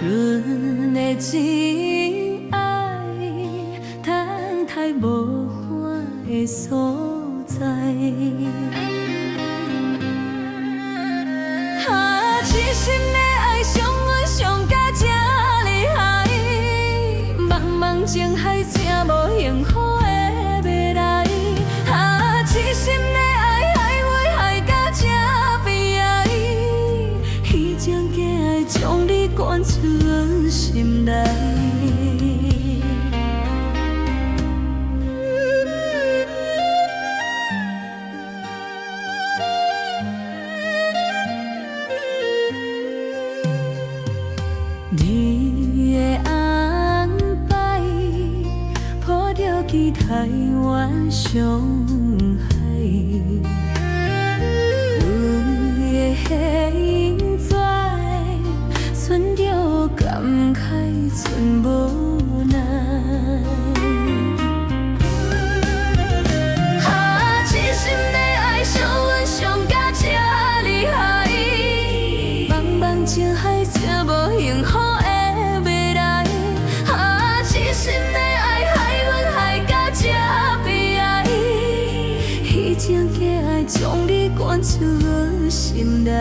阮的真爱，等待无花的所在。痴心的爱上阮上甲这厉害，茫茫情海正无幸福的未来。痴心的爱害阮害甲这悲哀，彼种假爱将你赶出阮心内。你的安排，抱着期待阮伤害。有的现在，剩着感慨，剩无奈。痴心的爱伤阮伤甲这厉害，茫茫情海正无幸福。将你赶出我心内。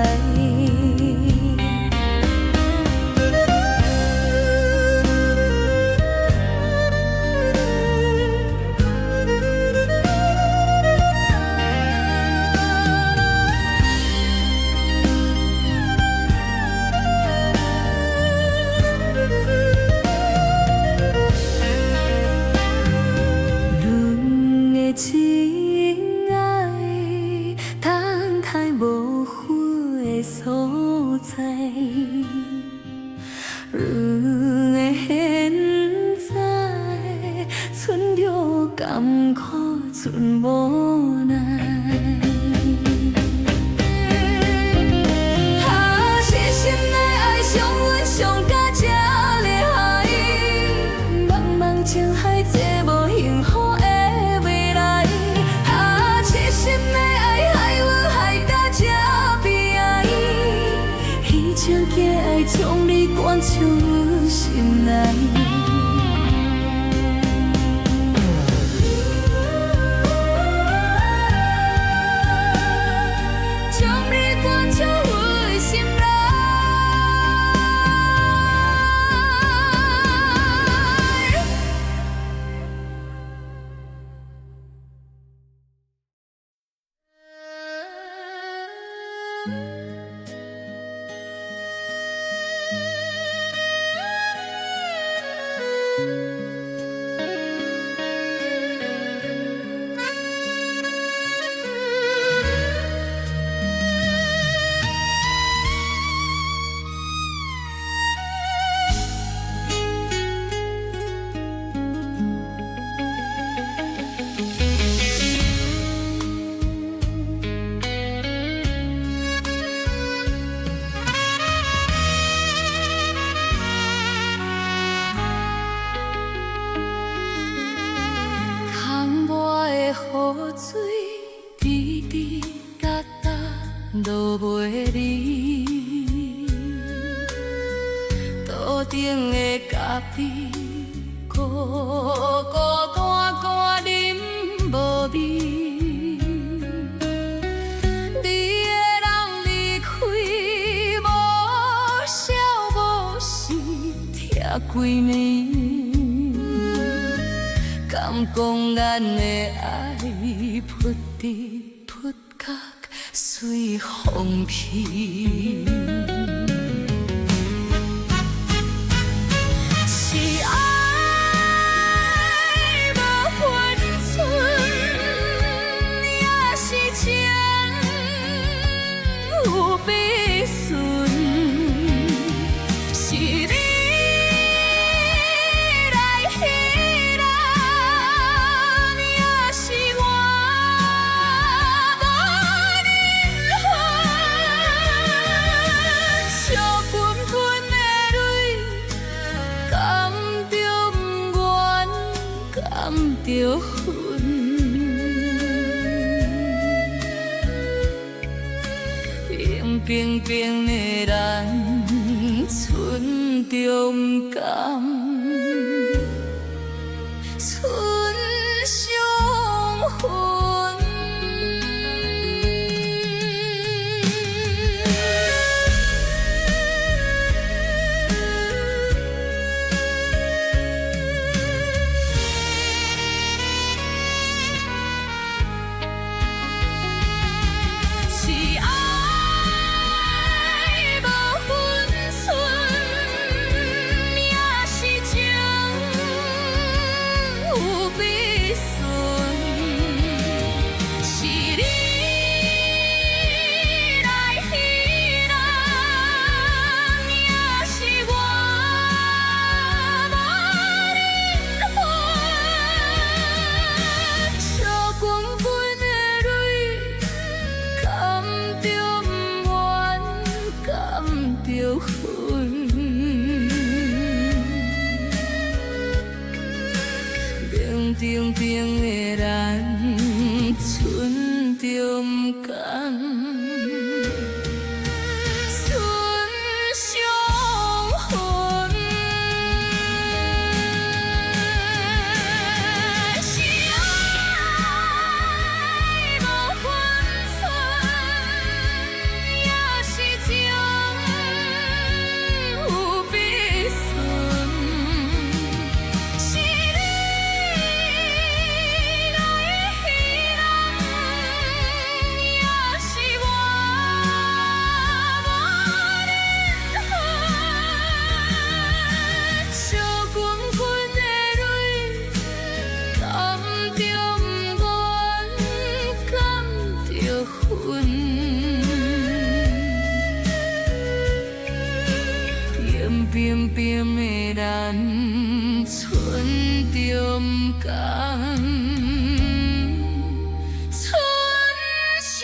阮的真爱，等待无花的所在。阮的现在，剩着甘苦，剩无奈。痴心的爱伤阮伤甲这厉害，茫茫情海这无幸福。将你赶出心内。落袂离，桌顶的咖啡，孤孤单单饮无味。你的人离开，无消无息，疼几暝。敢讲咱的爱扑伫扑角？随风去，是爱无分寸，也是情有悲顺，是你来彼人，也是我。着恨，冰冰冰的咱，剩着不甘，剩伤痕。冰冰的咱，剩着不甘，剩伤痕。是爱无分寸，也是情有悲酸。冰冰的咱，剩着不甘，剩伤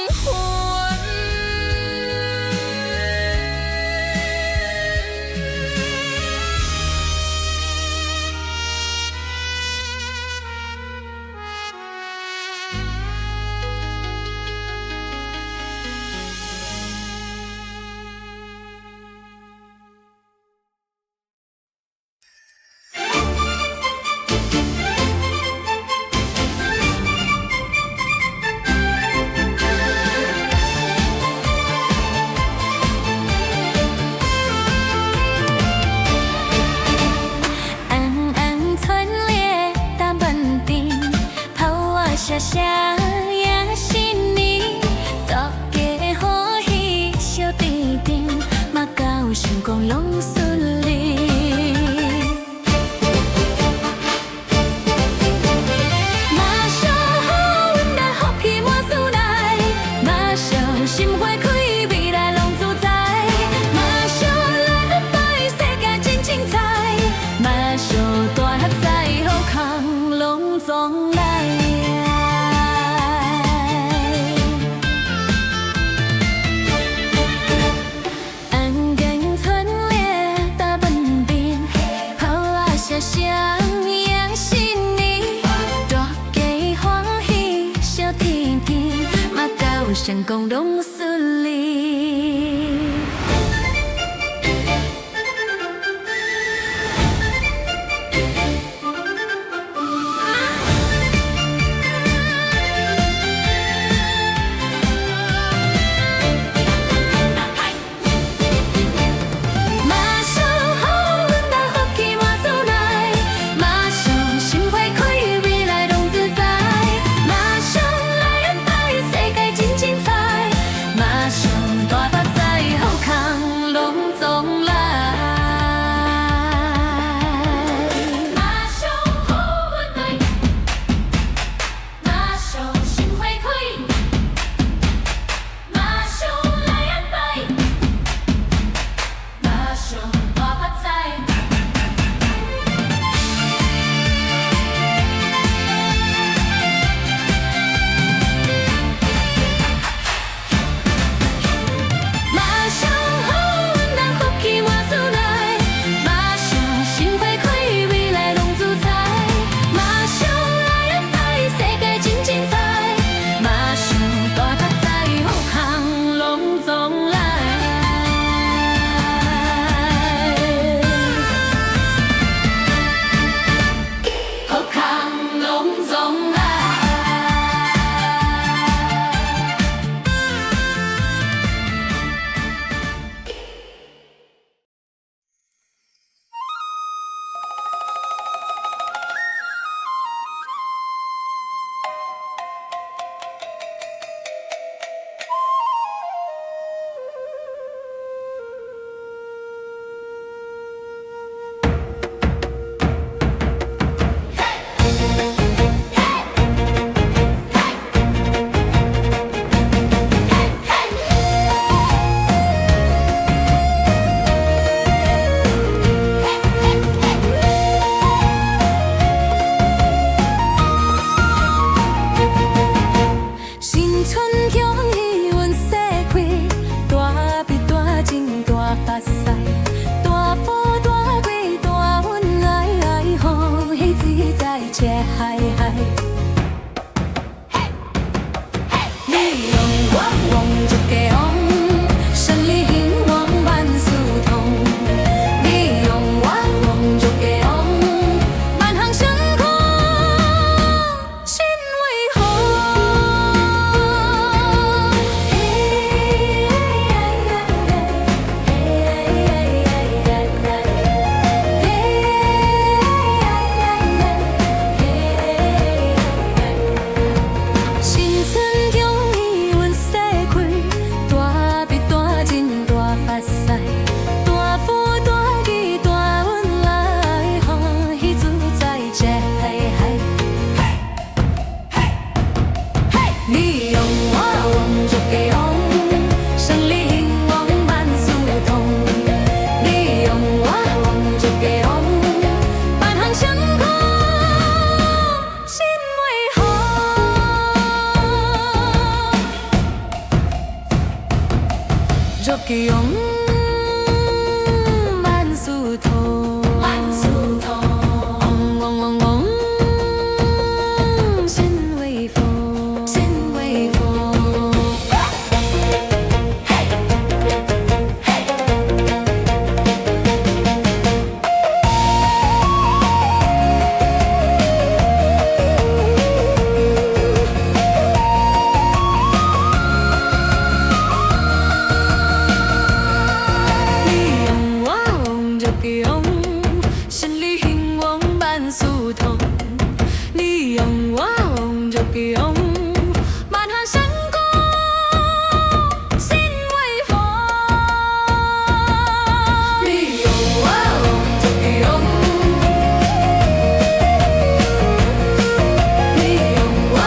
痕。谢谢也是你，大家欢喜笑甜甜，嘛到成功拢顺利。嘛想好运来福气满厝内，嘛想心花开，未来拢自在，嘛想来摆世界真精彩，嘛想大合彩好康拢总来。安根村咧。发屎。大风大雨大温爱，予彼此在这海海。你用我往一个往，胜利兴旺万事通。你用我往一个往，万行成功心为红。新春恭喜阮世开，大笔大金大发财，大富大吉大运来，欢喜自在这海海。你用我往一个往，胜利兴旺万事通。你用我往一个往，万行成功心为红。一个往，万事通。万事通。往往往往，心为风。心为风。你用我往一个往，胜利兴旺万事通。你用我往一个往，万行成功心为风。你用我往一个往，你用我往。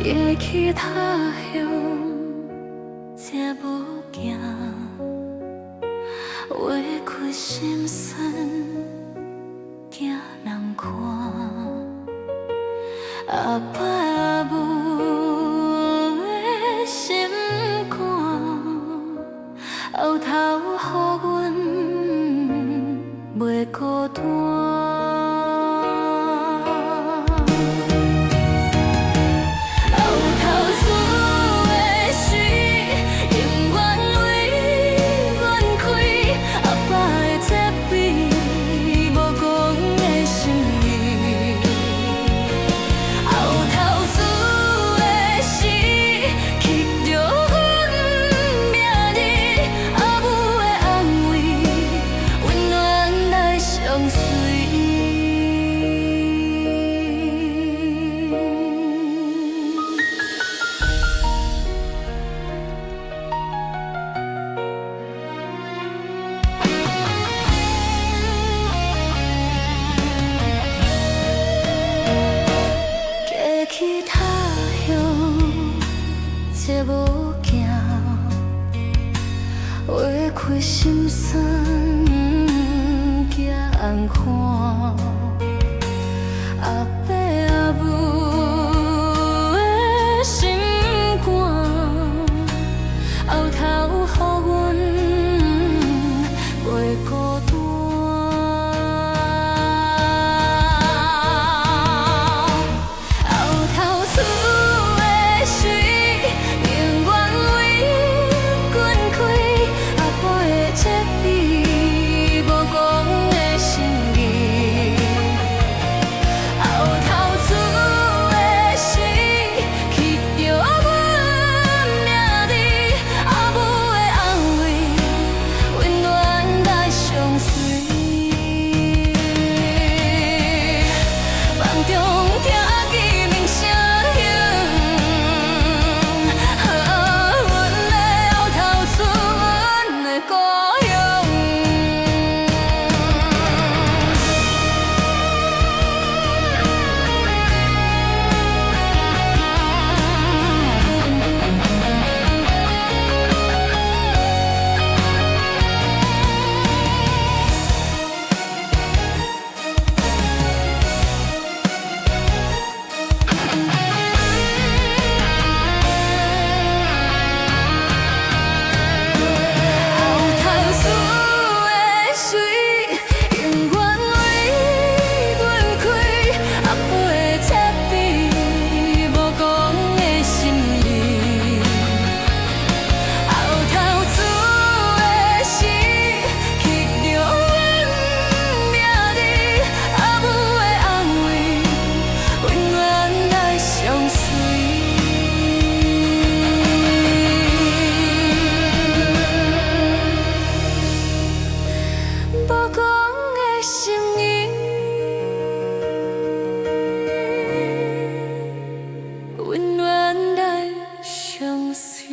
过去他乡真无惊，划开心酸惊人看。阿爸阿母的心肝，后头予阮袂孤单。去他乡，这无惊，划开心酸惊人看。阿爸阿母的心肝，后头予阮袂孤单。永远为阮开，阿婆的这边。心意，温暖来相随。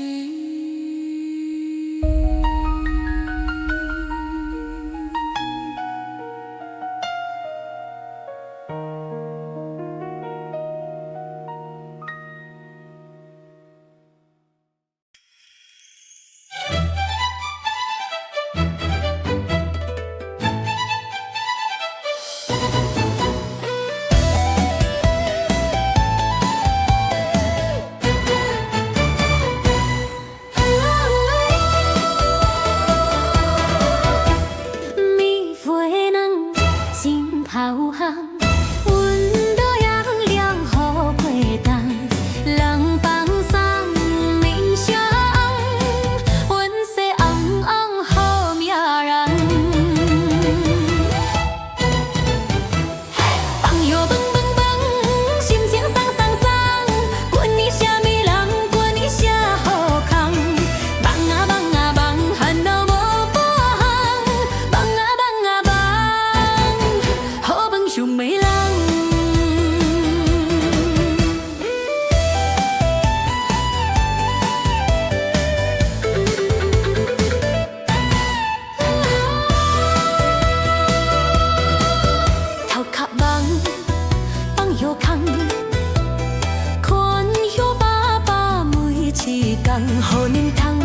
好年通，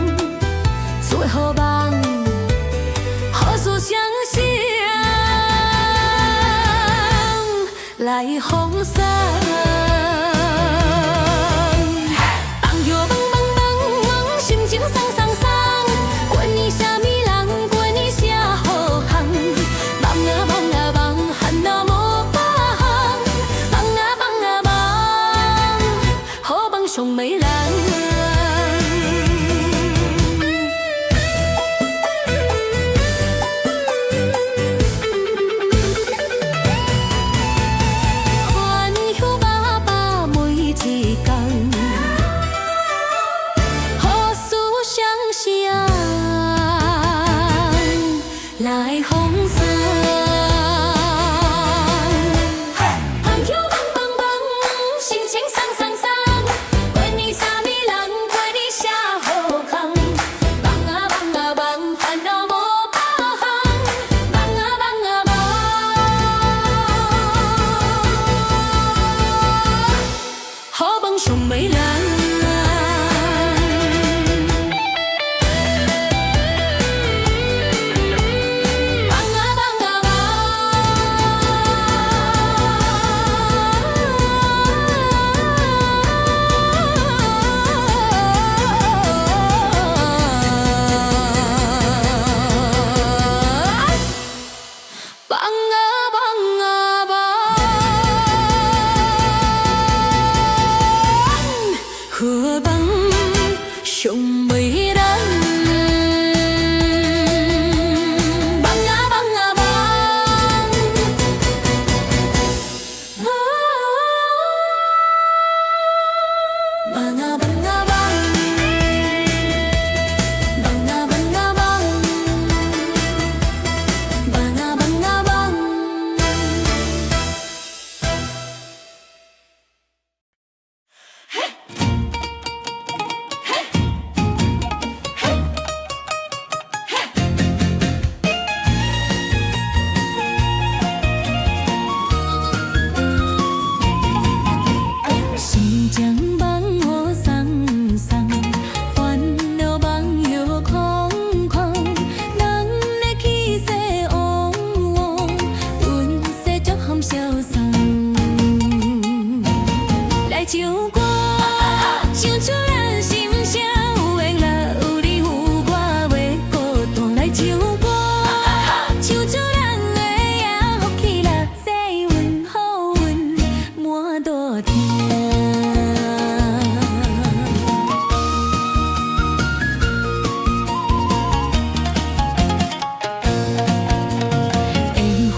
做好梦，好事相逢，来奉送。放摇蹦蹦蹦，心情爽爽爽，管你啥物人，管你啥好行，梦啊梦啊梦，烦恼无法行，梦啊梦啊梦，好梦上美人。来奉送，放摇蹦蹦蹦，心情爽爽爽，管你啥物人，管你啥好康，梦啊梦啊梦，烦恼无法行，梦啊梦啊梦，好梦上美人。上美人，梦啊梦啊梦，梦啊梦啊梦，梦啊梦啊梦，梦啊梦啊梦。唱歌，唱出咱心声，有缘啦，有你有我袂孤单。来唱歌，唱出咱的也福气啦，济运好运满大厅。缘分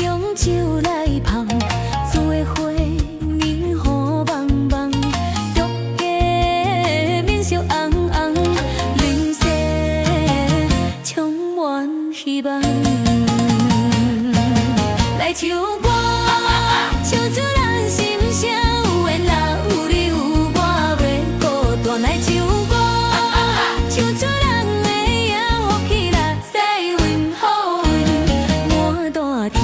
用酒来捧，做伙。希望。来唱歌，唱出人心声。有缘啦，有你有我袂孤单。来唱歌，唱出人的影，福气啦，赛运好运满大厅。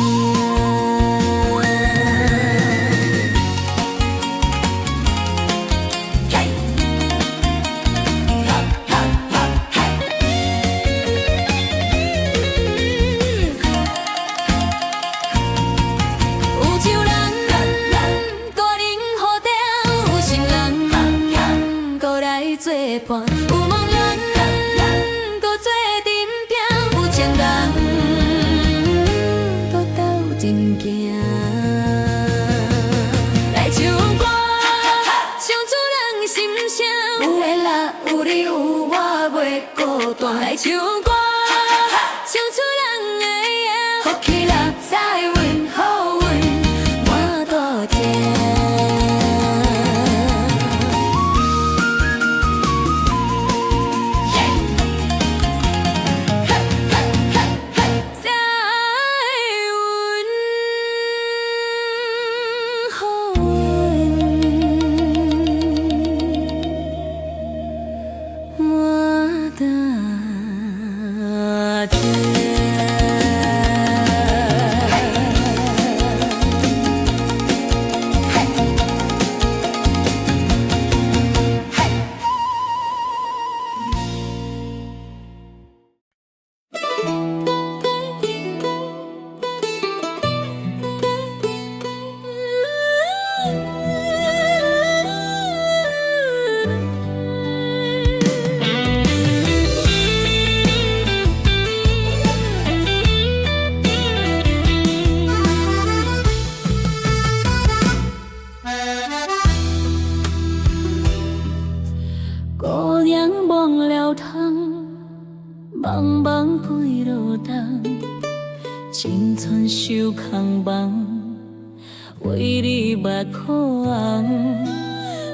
作伴，有梦人，搁做阵拼，有情人，搁斗阵行。来唱歌，唱出人心声。有缘啦，有你有我袂孤单。来唱歌，唱出人的影，福气啦，财运好运满大厅。姑娘忘了窗，茫茫几路灯，青春守空房，为你目眶红，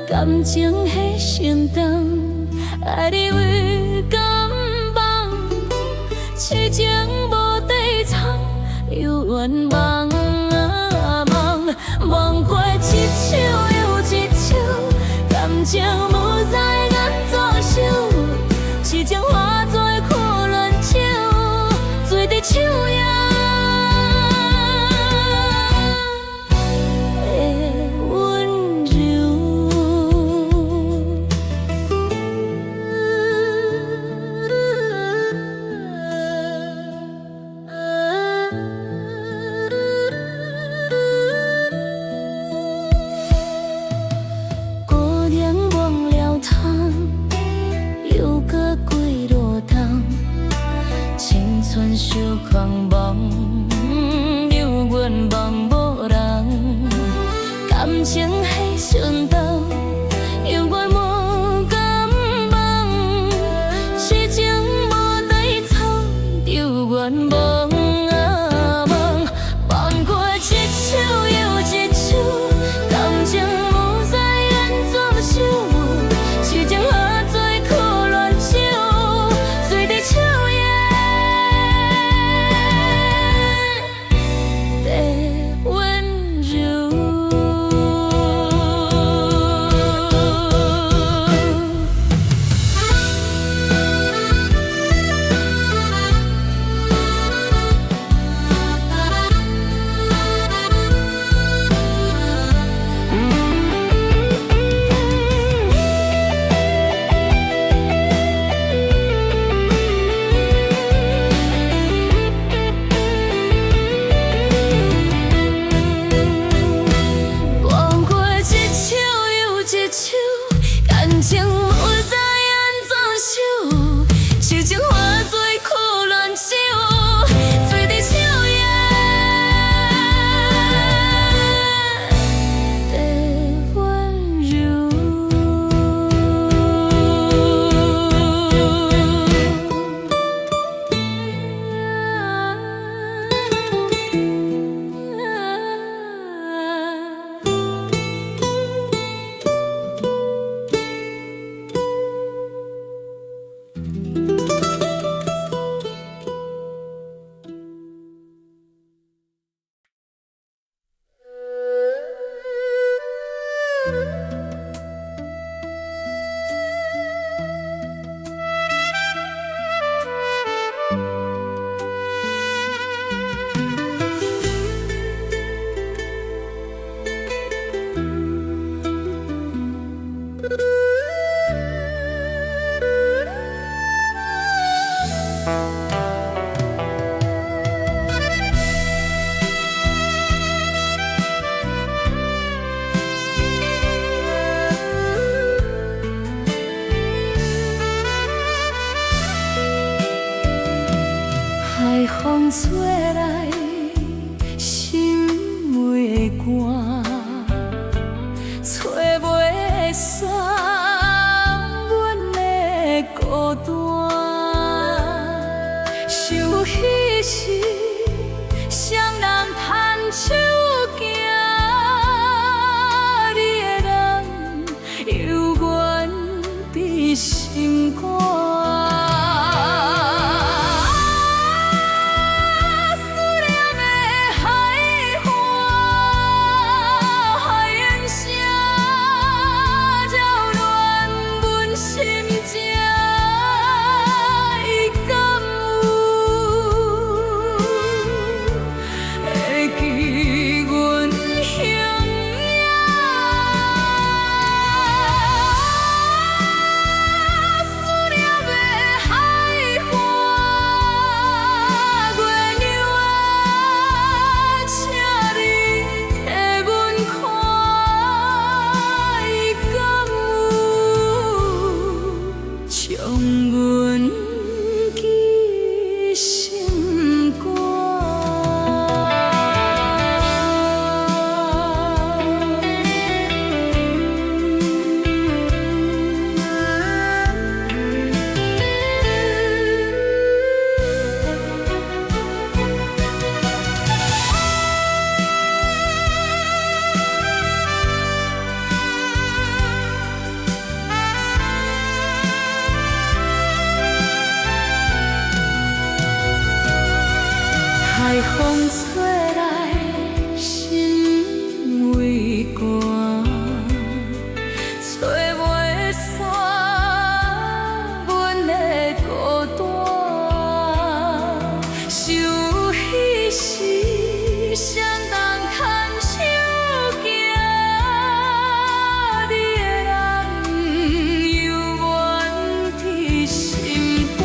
感情牺牲重，爱你为感动，痴情无底藏，有愿望梦，忘过一首又一首，感情无再。是情化作苦乱酒，醉在手影的温柔。姑娘忘了窗。又搁几路灯，青春守空梦，有愿望无人，感情牺牲重，有我无敢忘，是情无底藏，有愿望梦，忘过一首又一首，感情无再安怎守，是情化作。海风吹来心袂寒，吹袂散阮的孤单。想彼时双人牵手行，你的人犹原伫心肝。海风吹来心为寒，吹袂散阮的孤单。想彼时双人牵手行，你的人犹原伫心肝。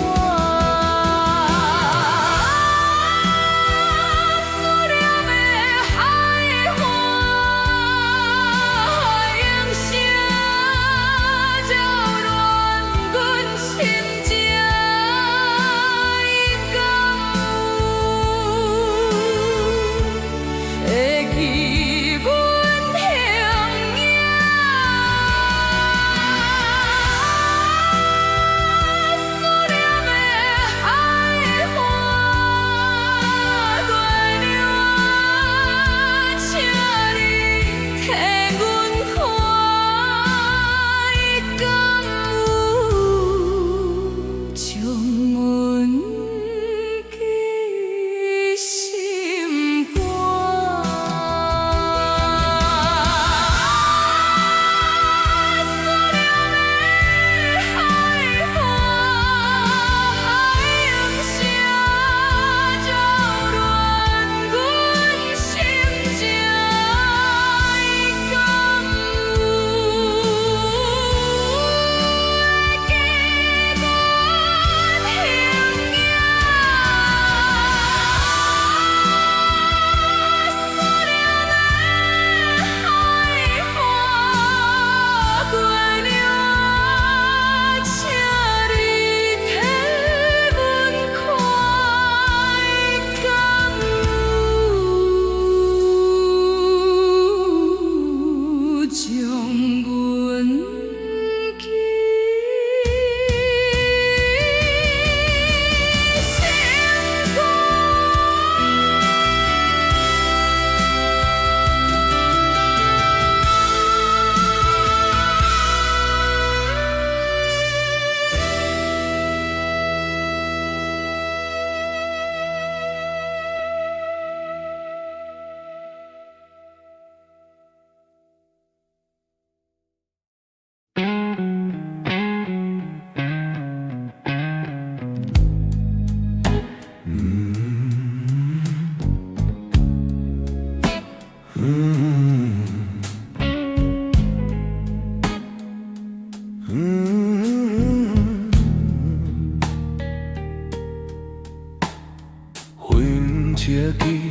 切记，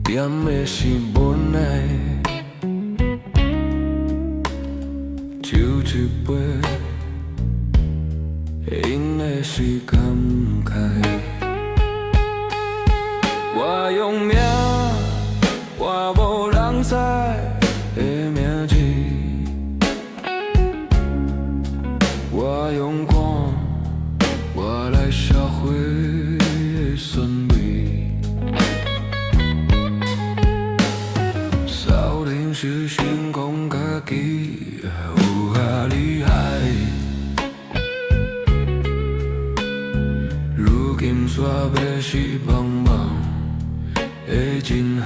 点的是无奈，酒一杯，饮的是感慨。我用命换无人知的名字，我用光换来社会的顺利。少年时想讲家己有遐厉害，如今煞要是茫茫的真系。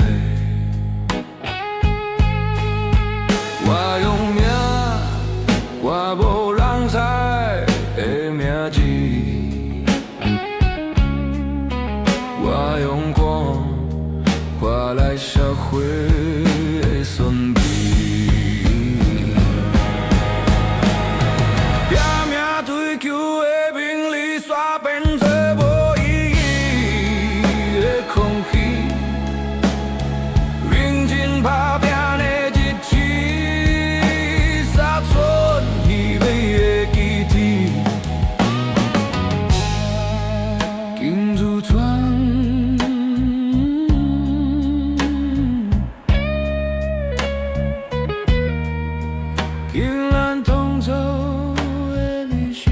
我用命换无人知的名字，我用光换来社会的顺利。拼命追求的名利，煞变做无意义的空气。认真打拼的日子，杀出稀微的基地。金如川，竟然同走的理想。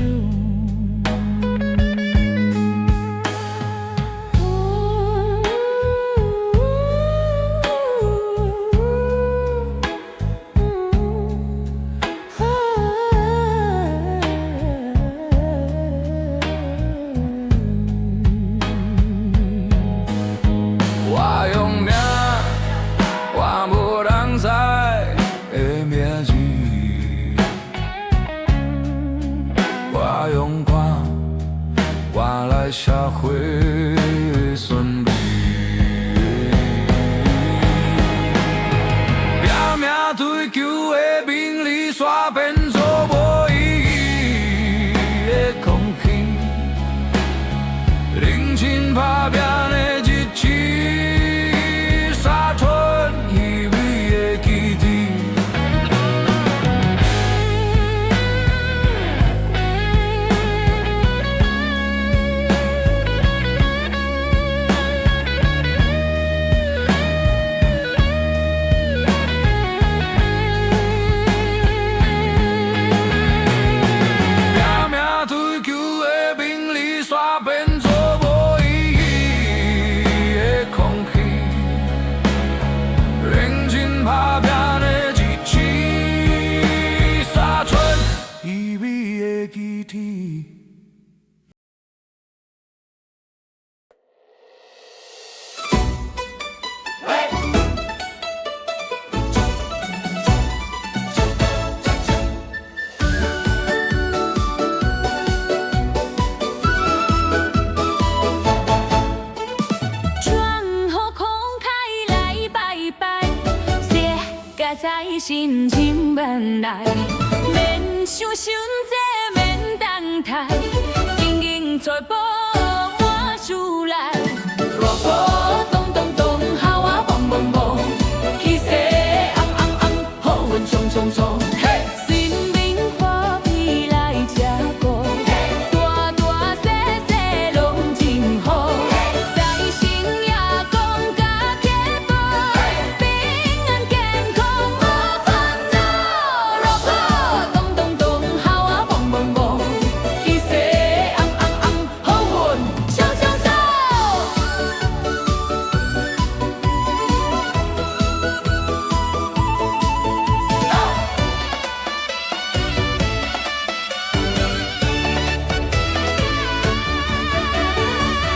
我用命换无人知的名字，我用光换来社会的顺利。拼命追求的名利，煞变做无意义的空气。认真打拼的日子，杀出稀微的基地。拼命追求的名利，煞变做无意义的空气。认真打拼的日子，杀出稀微的基地。全予空开来拜拜，世界在心情慢来，免伤心这免等待，经营全部满出来。热波咚咚咚，好啊蹦蹦蹦，气势昂昂昂，好运冲冲冲。新明花皮来吃过，大大小小拢真好。财神爷讲甲撇步，平安健康无烦恼。热波咚咚咚，好啊蹦蹦蹦，气势昂昂昂，好运笑笑笑。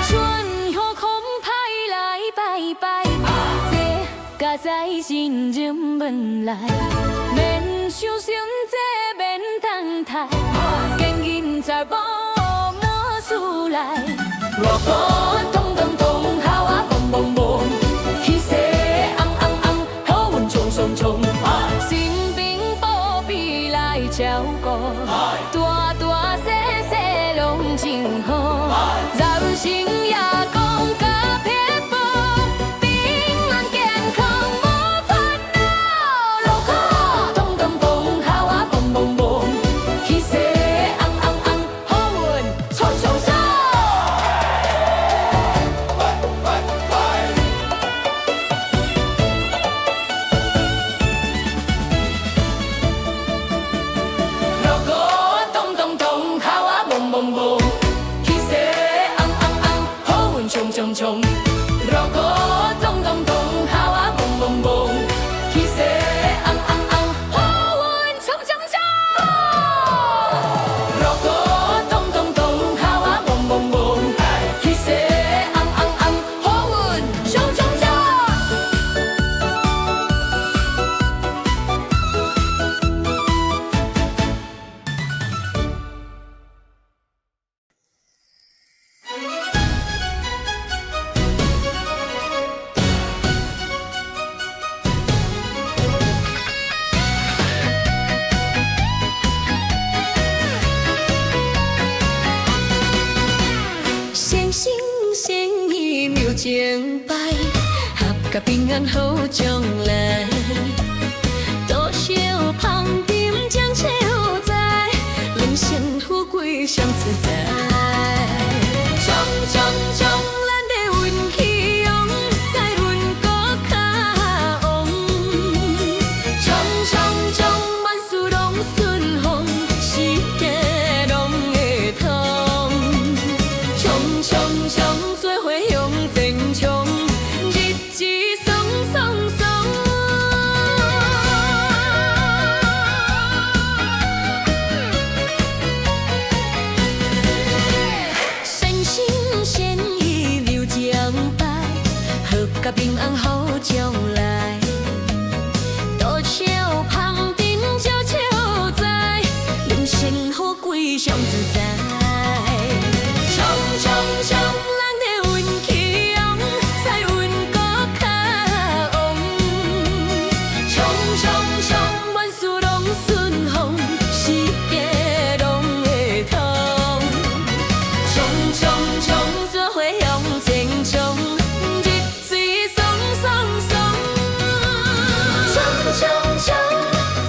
春雨空派来拜拜，这甲在心中问来，免伤心这免等待，经营在无满厝来。热波咚咚咚，好啊蹦蹦蹦，气势昂昂昂，好运冲冲冲。新兵保庇来照顾，大大小小拢真好。人生也讲甲撇步，平安健康无烦恼。热波咚咚咚，好啊蹦蹦蹦，气势昂昂昂，好运冲冲冲。冲冲冲，热锅咚咚咚，好啊蹦蹦蹦，气势昂昂昂，好运冲冲冲。热锅咚咚咚，好啊蹦蹦蹦，气势昂昂昂，好运冲冲冲。先心先意妙情摆，合甲平安好将来。多少旁边将笑在，人生富贵上自在。冲冲冲，咱的运气旺，再运搁较旺。冲冲冲，万事拢顺风，世界拢会通。冲冲冲，做伙向前冲，日子爽爽爽。先心先意留将摆，好甲平安好将来。多少旁边少笑在，人生富贵上自在。冲冲冲，咱的运气旺，再运搁较旺。冲冲冲，万事拢顺风，世界拢会通。冲冲冲，做伙向前冲，日子爽爽爽。冲冲冲，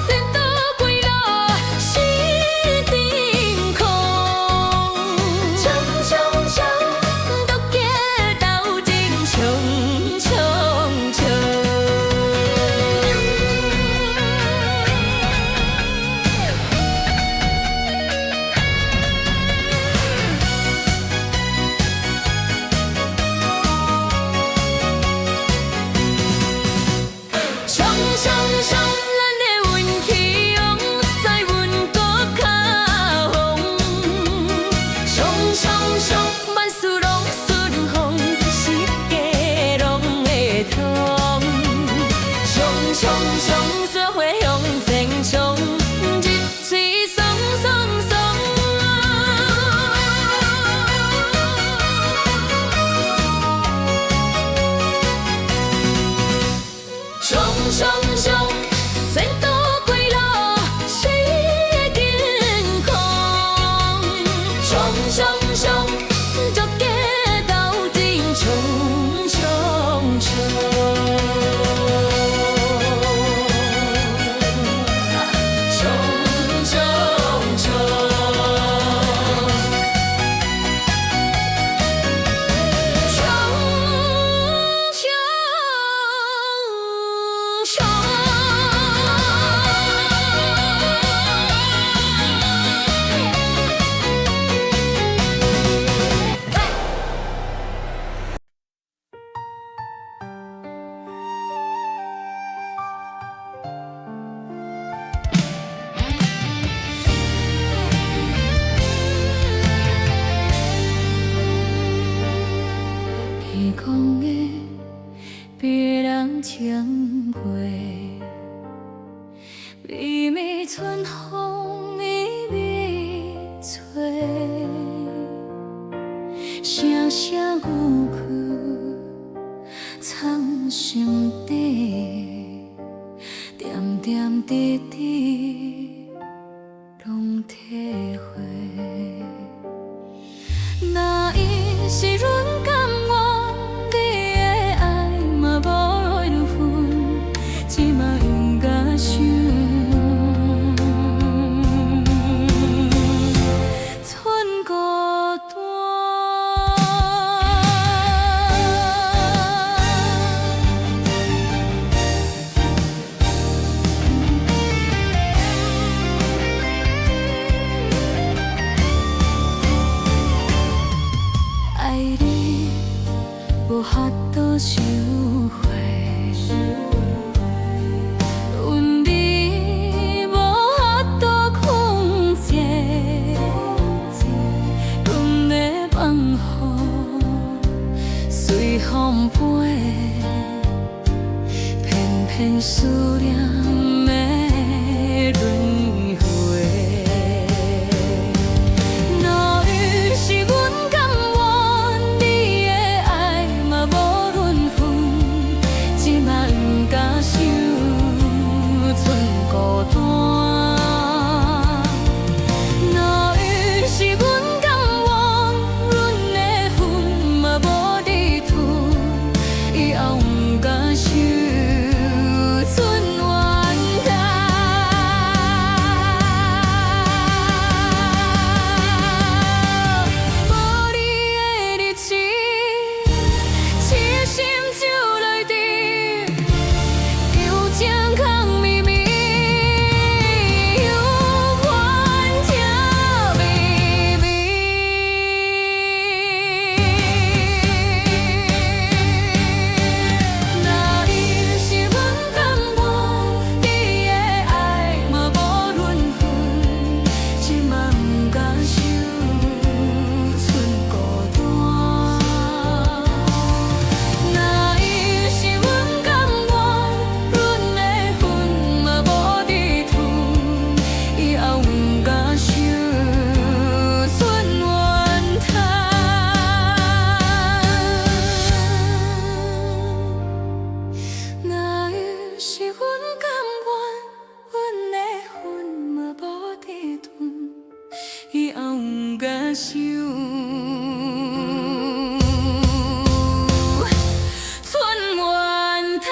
前途归路是定空。冲冲冲，独家斗阵冲冲冲。冲冲冲，咱的运气旺，再运搁较旺。冲冲冲，万事拢顺风，世界拢会通。冲冲冲，做伙向前冲，日子爽爽爽。冲冲冲，前途归路是健康。冲冲冲，逐家斗阵冲冲冲。冲冲冲。冲冲冲。鼻孔的别人情话，微微春风微微吹，声声语句藏心底，点点滴滴拢体会。若伊是润感我，你的爱嘛无缘分，只嘛用甲想。剩孤单。无法度收回。阮你无法度控制，阮的梦雨随风飞，偏偏思念的轮回。若于是阮甘愿，你的爱嘛无论分，只嘛不敢想剩孤单。若于是阮甘愿，阮的魂嘛无地吞，以后不敢想剩怨叹。无你的日子，痴心就来滴，旧情空绵绵，犹原疼绵绵。若伊是阮甘愿，你的爱嘛无论分，只嘛不敢想剩孤单。若伊是阮甘愿，阮的魂嘛无地吞，以后不敢想剩怨叹。若伊是阮甘愿，阮的魂嘛无地吞，以后不敢想剩怨叹。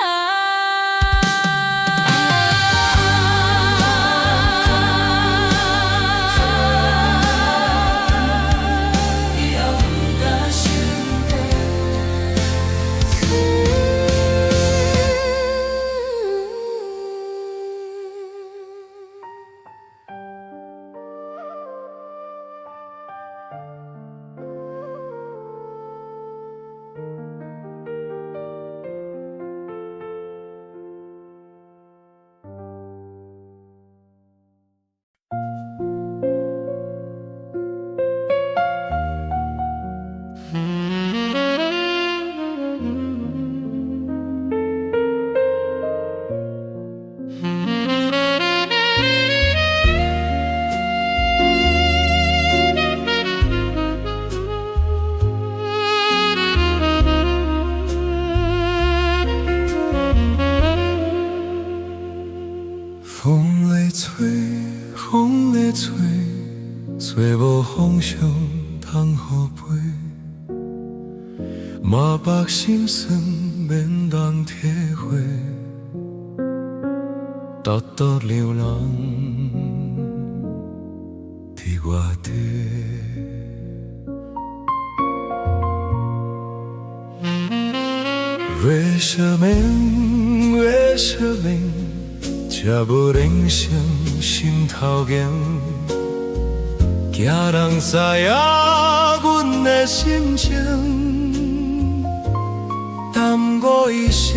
以后不敢想风在吹，风在吹，吹无方向通予飞。嘛白心酸免人体会，独独流浪伫外地。月色明，月色明。才无铃声心头严，惊人知影阮的心情，耽误一生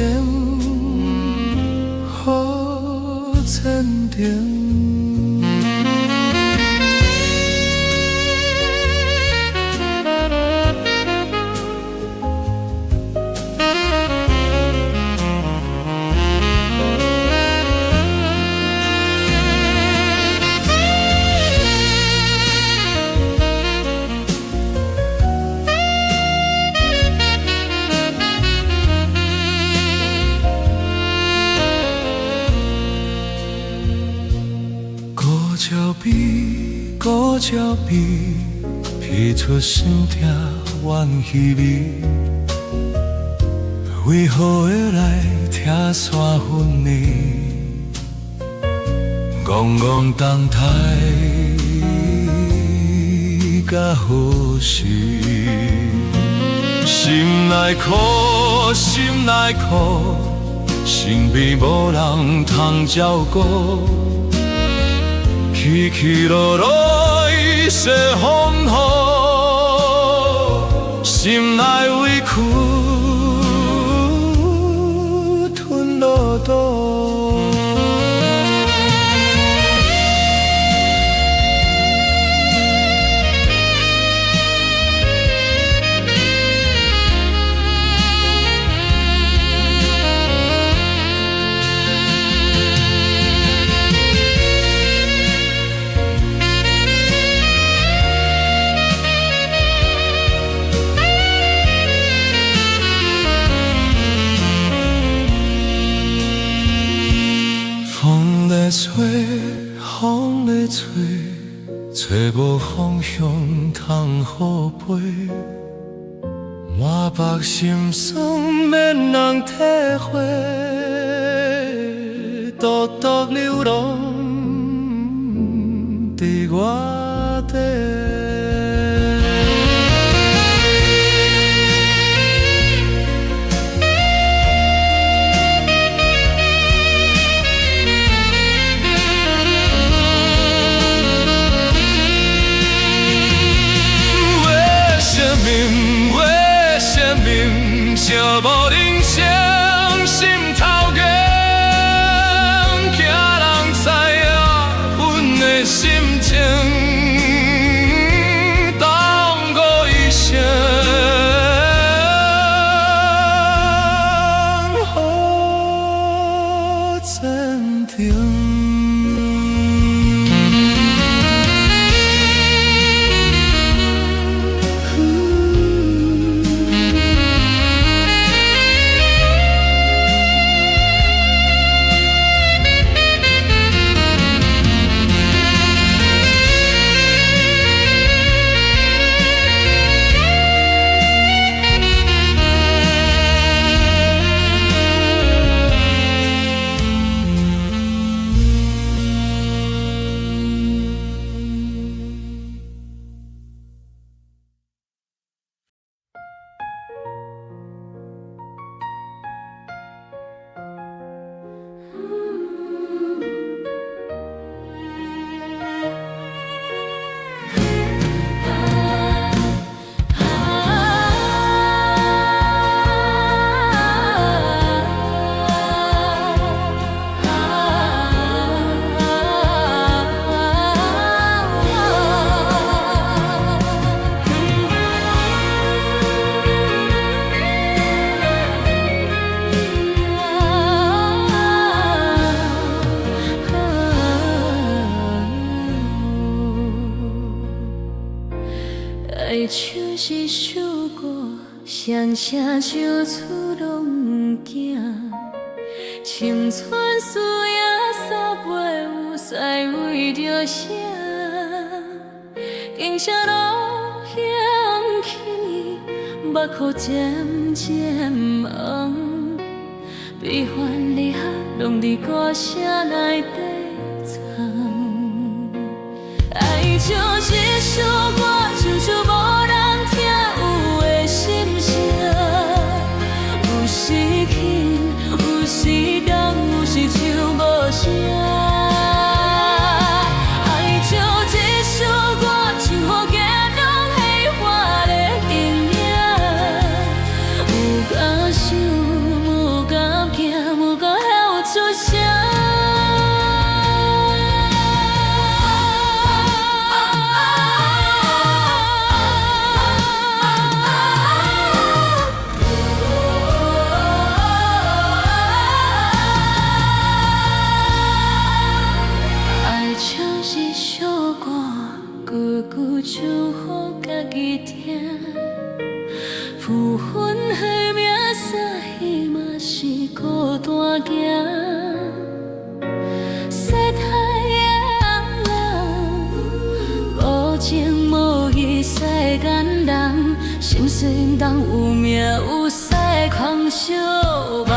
好坚定。古照片，披出心痛怨气味。为何会来听山风呢？戆戆动态甲好时，心内苦，心内苦，身边无人通照顾。起起落落一些风雨，心内委屈吹，风在吹，吹无方向通好飞。满腹心酸免人体会，独独流浪伫外地。寂无人声，心头硬，惊人知影阮的心情，当我一声好坚定。爱像是首歌，双声唱出拢不惊。青春输赢三杯，有使为着啥？经车路险起，目眶渐渐红，悲欢离合拢伫歌声内底藏。爱像一首歌，唱出无人听有的心声，有时轻，有时重，有时唱无声。爱像一首歌，唱予家人喜欢的形影，有敢想，有敢惊，有敢喊出声。唱予家己听，浮云下名三戏嘛是孤单行。世态的人，无情无义世间人，心碎当有命有使空相望。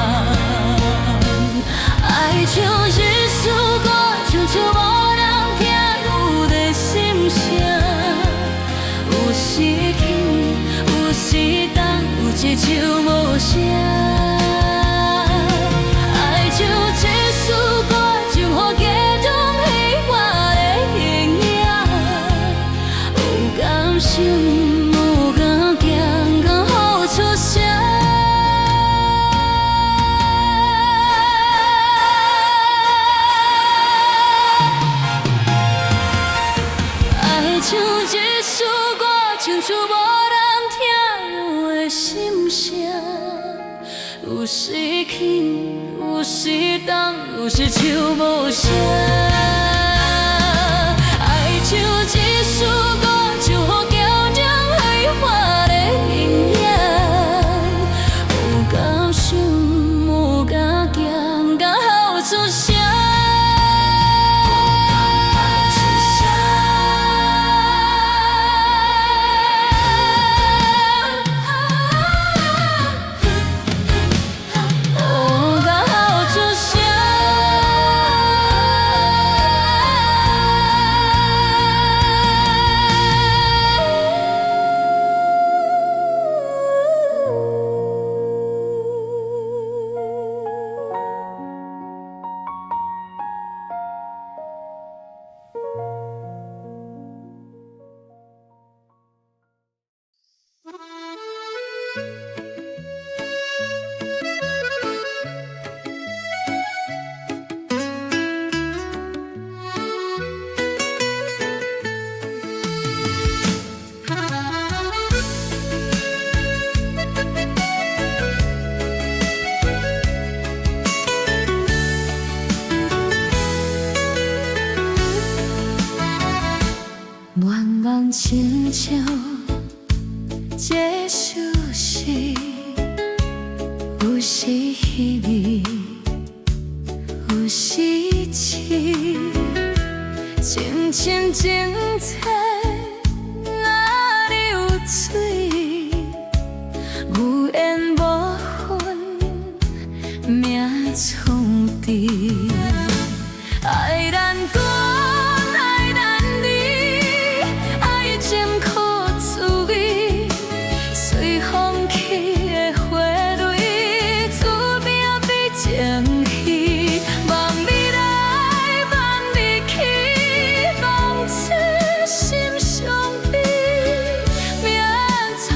爱像一首歌，唱出无人听有的心声。有时轻，有时重，有一唱无声。爱像一首歌，唱予家中喜欢的形影，有敢想，有敢惊，敢喊出声。爱像一首歌，唱出无人听有的心声，有时轻，有时重，有时唱无声。爱像一首歌，唱予家人喜欢的形影，有敢想，有敢惊，敢喊出声。时稀微，有时痴，清清清彩，哪里有水？无缘无分，命创治。爱咱断，爱咱离，爱情苦滋味，随风起的花蕊，注定比情戏。望你来，望你去，望痴心相比，命创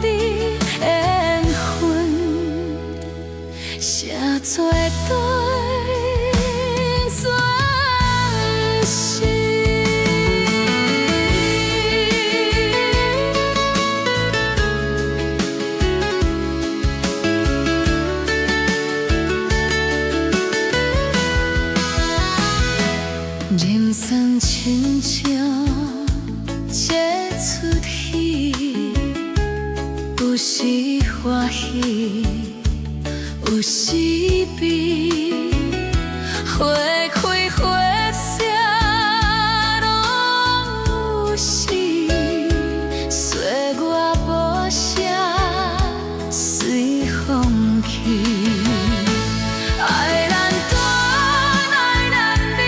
治缘分，写作对。人生亲像一出戏，有时欢喜，有时悲，花开花谢拢有时，岁月无声，随风去。爱咱断，爱咱离，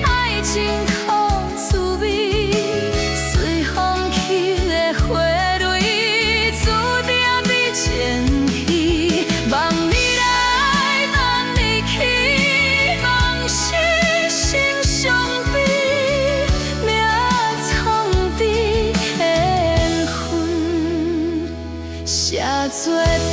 爱情苦滋味，随风起的花蕊，注定比情戏。望你来，望你去，望痴心相比，命创治缘分，写作断。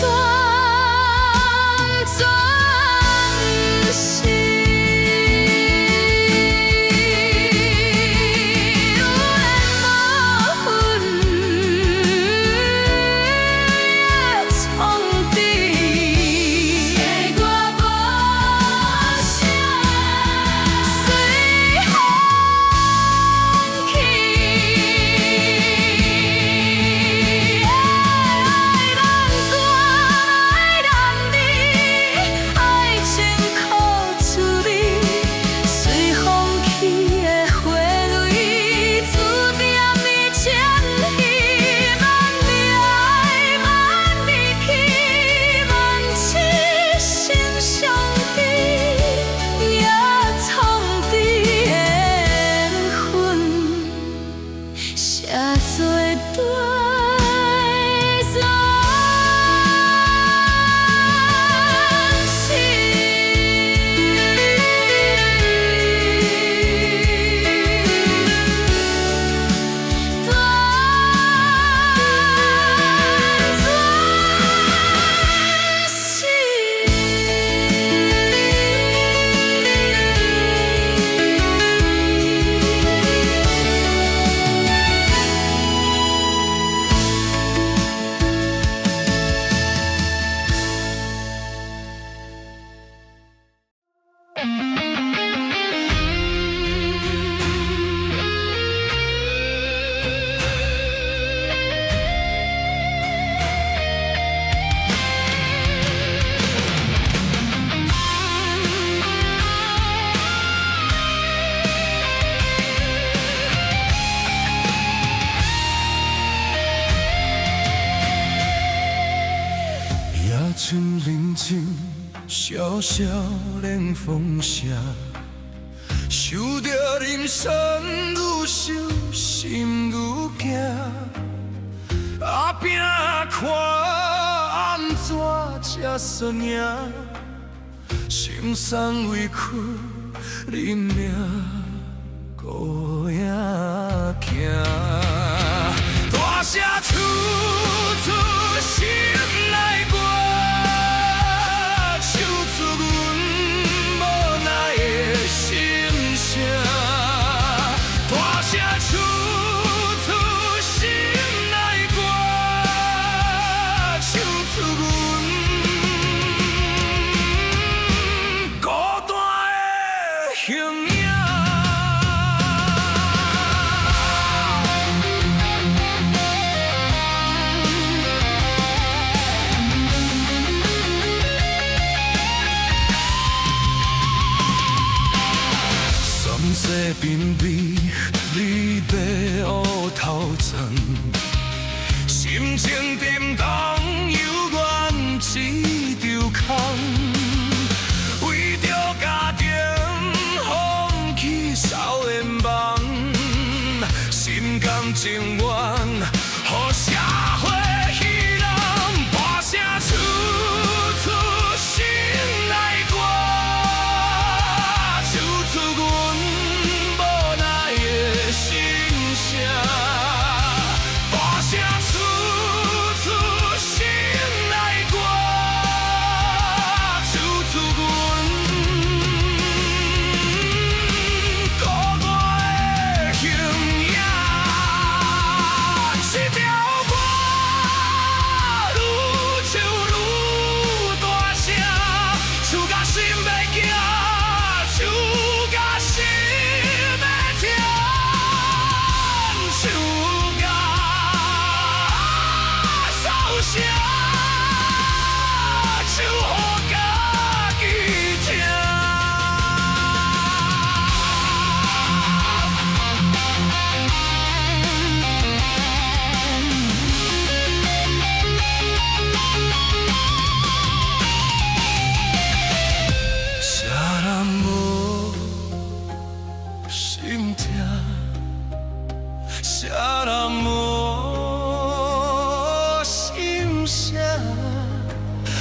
春临近，萧萧冷风射，想着人生愈想心愈惊，后壁看安怎才算赢？心酸委屈，忍命孤影行，大声处处心内歌。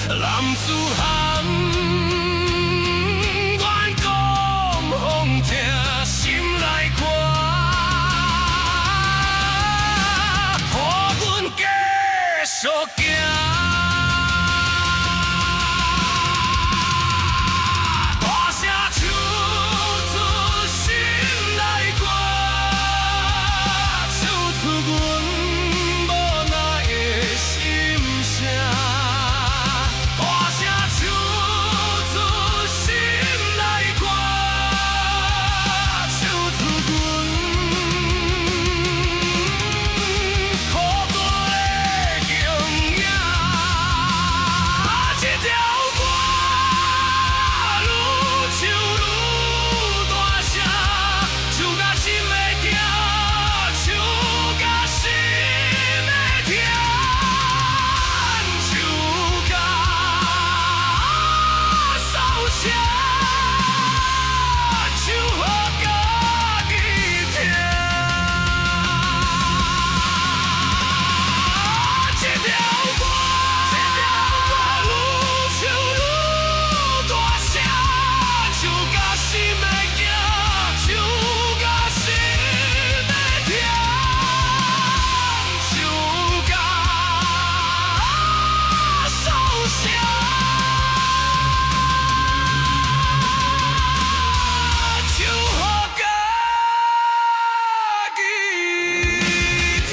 男子汉，愿讲风听心内歌，予阮继续行。大声唱出心内歌，唱出阮无奈的心声。大声唱出心内歌，唱出阮苦过的形影。这条歌愈唱愈大声，唱甲心会痛，唱甲心会痛，唱甲受伤，唱予家己听。这条歌愈唱愈大声，唱甲心会惊，唱甲心会痛，唱甲受伤，唱予家己听。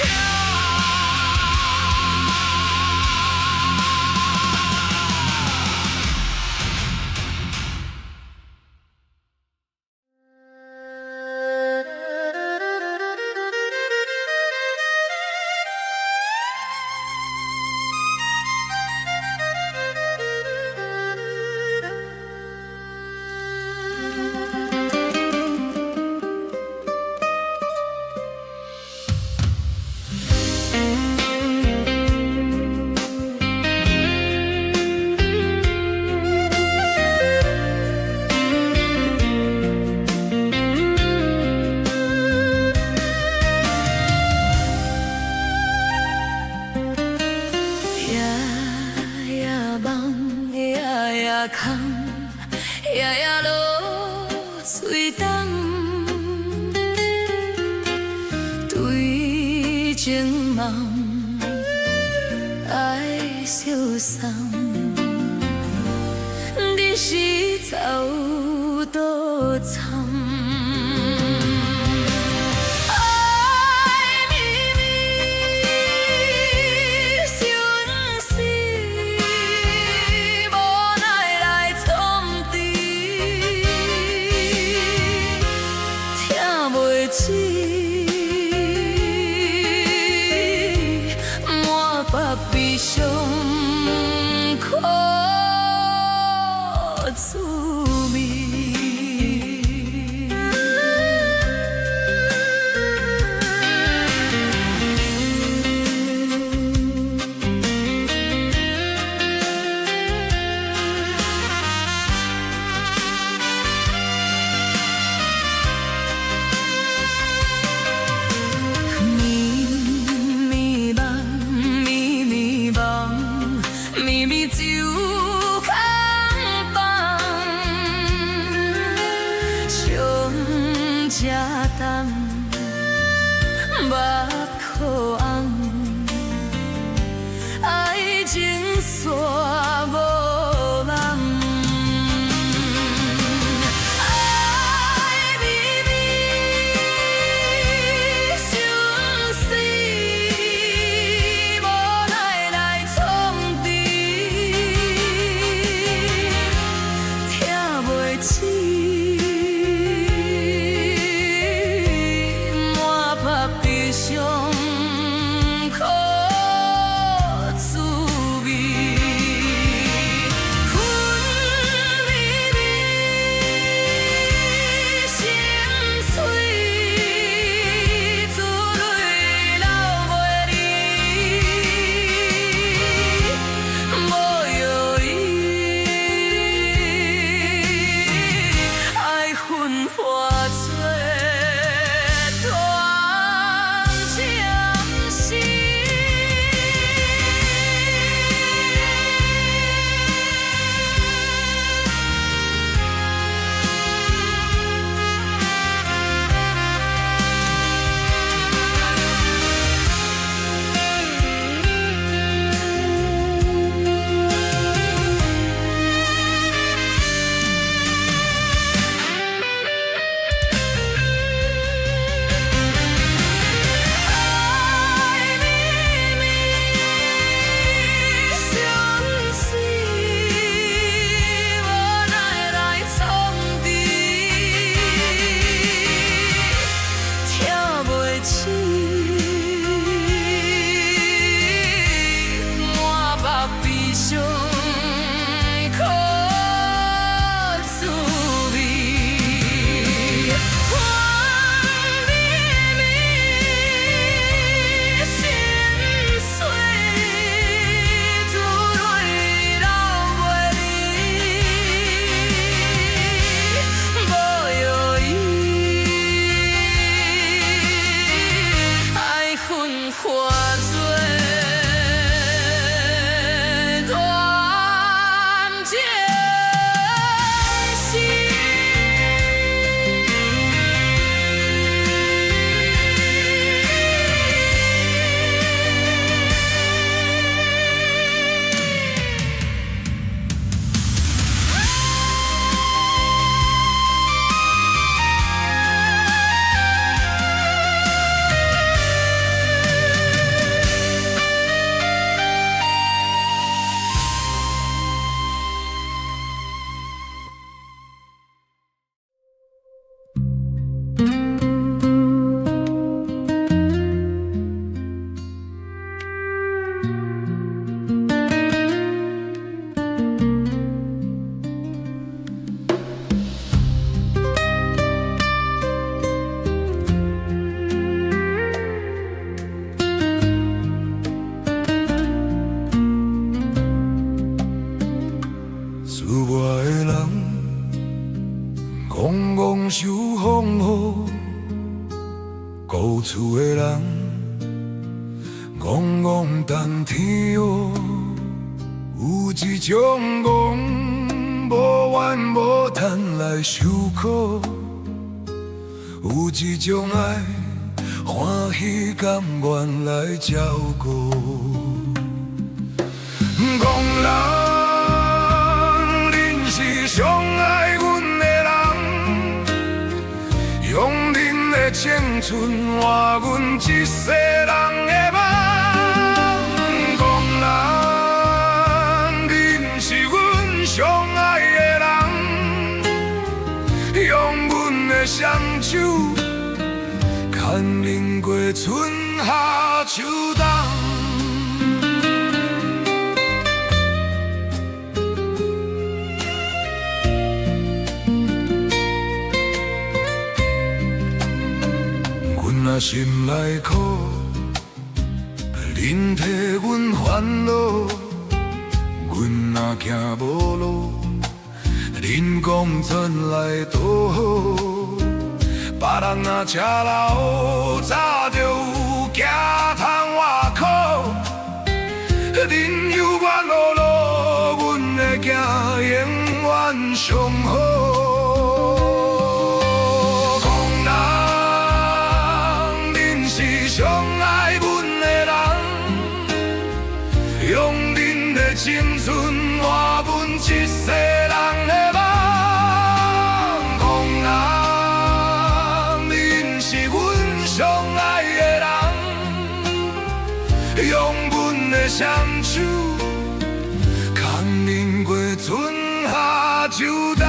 夜夜梦，夜夜空，夜夜落水东。对情梦，爱相送，日时走多惨。爱绵绵，相思，无奈来创治，听袂起，满腹悲伤，苦滋味。咪咪酒空房，上车重，目眶红，爱情线无人。爱绵绵，相思，无奈来创治，听袂起，满腹悲伤，苦滋味。上苦滋味。看你的心碎，珠泪流袂离，无药医，爱恨化作断情丝。厝外的人戆戆受风雨，故厝的人戆戆等天黑。有一种戆无怨无叹来受苦，有一种爱欢喜甘愿来照顾。戆人。是上爱阮的人，用恁的青春换阮一世人的梦。戆人，恁是阮上爱的人，用阮的双手，牵恁过春夏秋冬。若心内苦，恁替阮烦恼；阮若行无路，恁讲转来倒好。别人若吃老，早就有行通外口。恁有冤无路，阮的行永远上好。上爱阮的人，用恁的青春换阮一世人的梦。戆人，恁是阮上爱的人，用阮的双手，牵恁过春夏秋冬。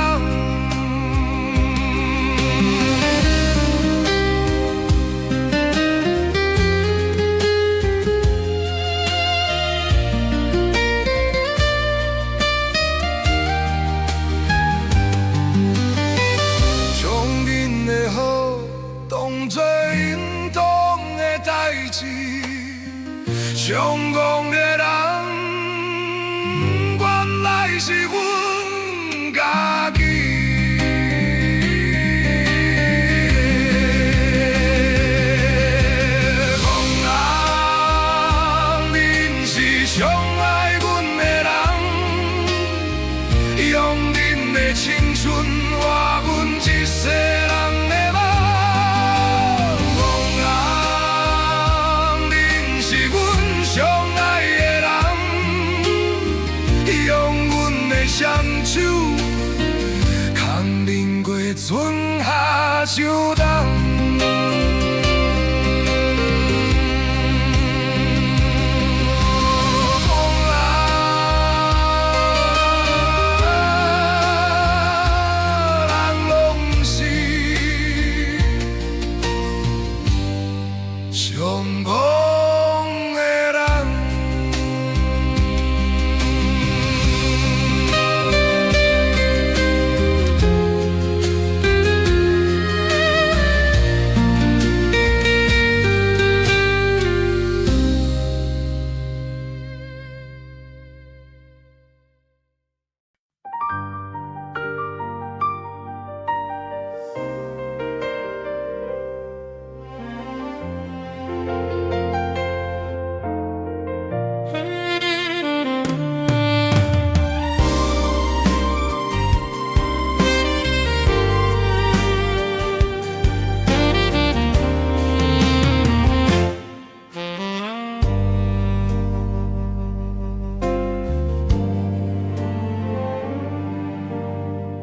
上戆的人，原来是阮家己。戆人，恁是上爱阮的人，用恁的青春换阮一世人的梦。上爱的人，用阮的双手，牵恁过春夏秋冬。上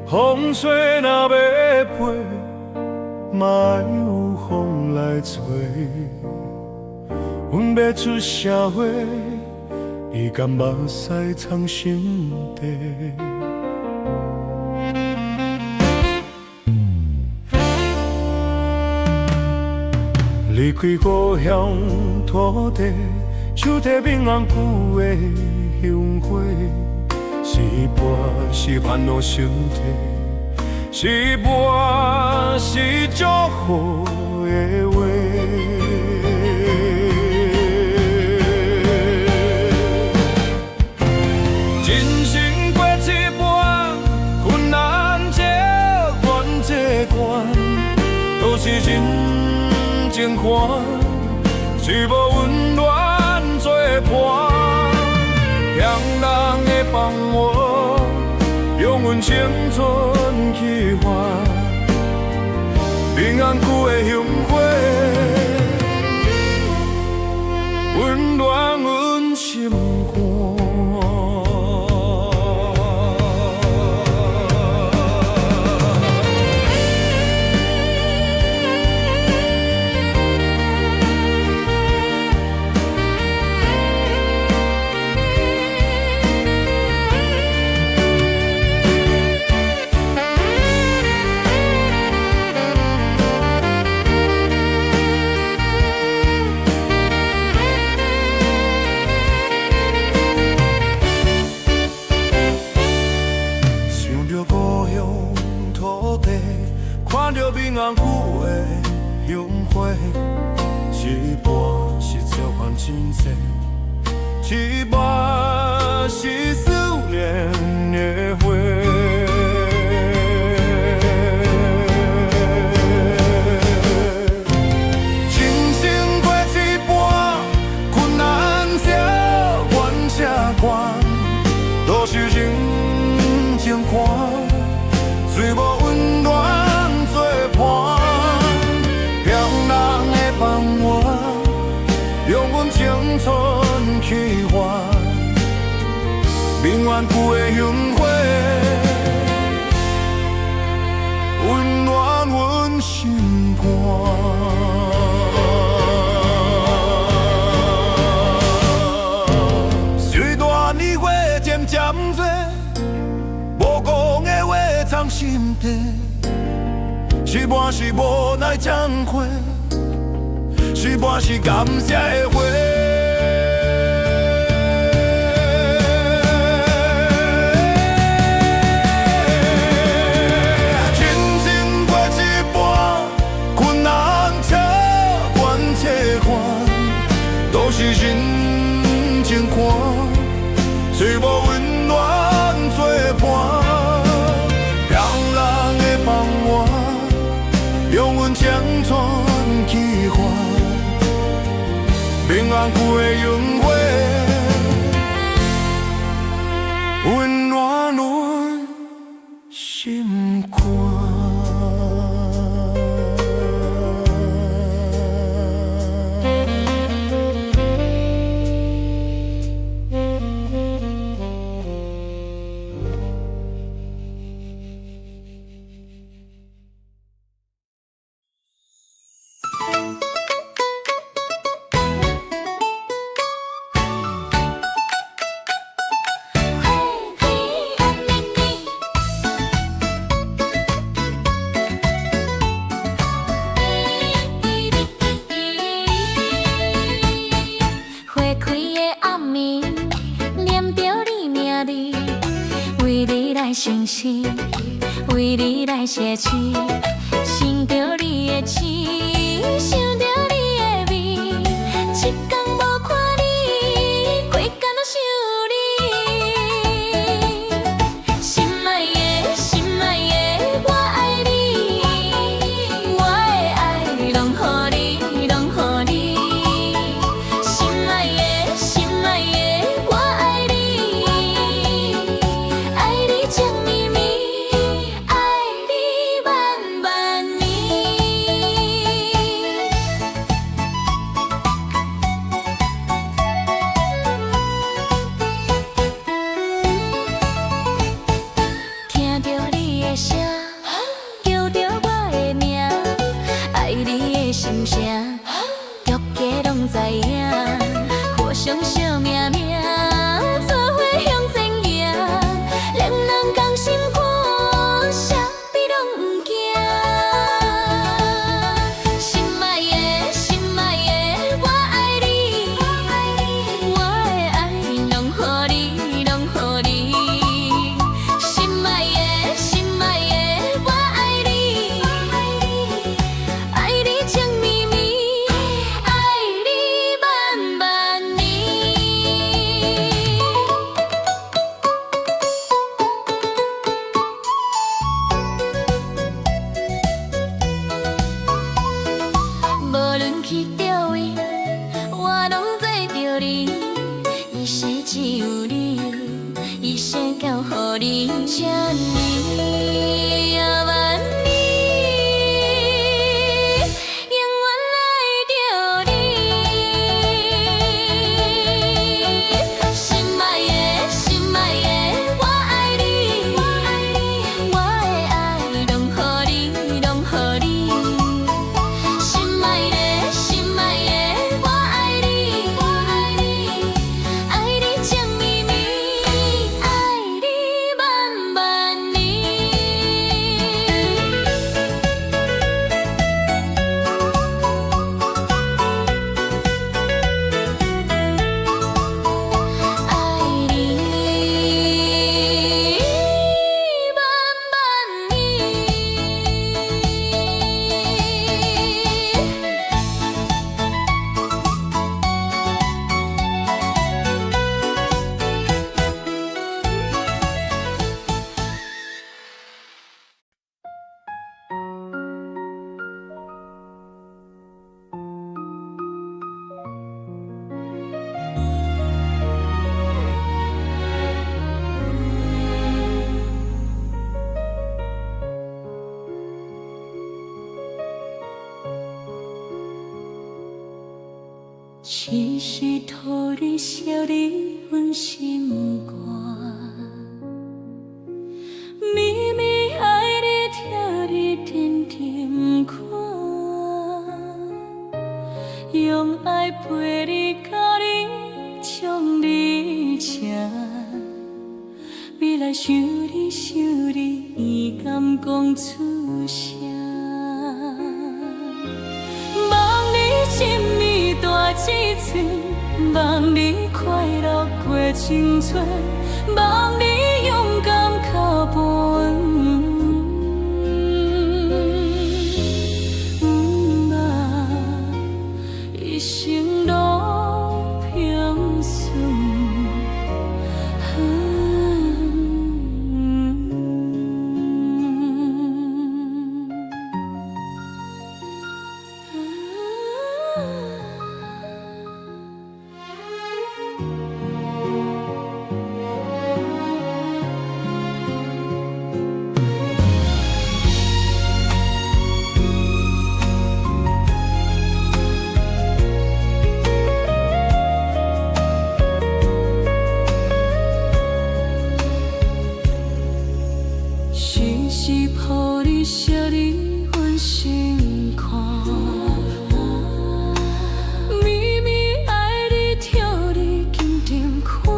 风吹若要飞，嘛有风来吹。阮要出社会，伊甘目屎藏心底。离开故乡土地，手提闽红旧的香花，是半是烦恼身体，是半是祝福的话。人生过一半，困难这关这关，都是人情看，是无温暖作伴。向人的放我，用阮青春去换，平安旧的香花，温暖阮心肝。看着闽红旧的香花，一半是召唤真济，一半是思念的花。人生过一半，困难这关这关，都是人情看，最无温暖。用阮青春去换，永远旧的香花，温暖阮心肝。随大年月渐渐多，无讲的话藏心底，是半是无奈惭愧。是半是感谢的话，人生过一半，困难这关这关，都是人情看，最无温暖作伴。让人的放我，用阮青春去换。平安旧的香花，温暖阮心肝。相信，为你来写诗，想着你的痴，想着你的美，一天无看你，规天拢想你。心爱的，心爱的，我爱你，我的爱拢予你，拢予你。心爱的，心爱的，我爱你，爱你情绵绵，爱你万万年。你这呢啊万年，永远爱着你。心爱的，心爱的，我爱你，我爱你，我的爱拢予你，拢予你。心爱的，心爱的，我爱你，我爱你，爱你情绵绵，爱你万万年。爱你万万年。只是托你烧你阮心肝，绵绵爱你听你甜甜看，用爱陪你到你将你请，未来想你想你，伊敢讲出声？望你真美大志村，望你快乐过青春，望你勇敢脚步。望一生路平顺。时时抱你烧你阮心肝，绵绵爱你听你甜甜看，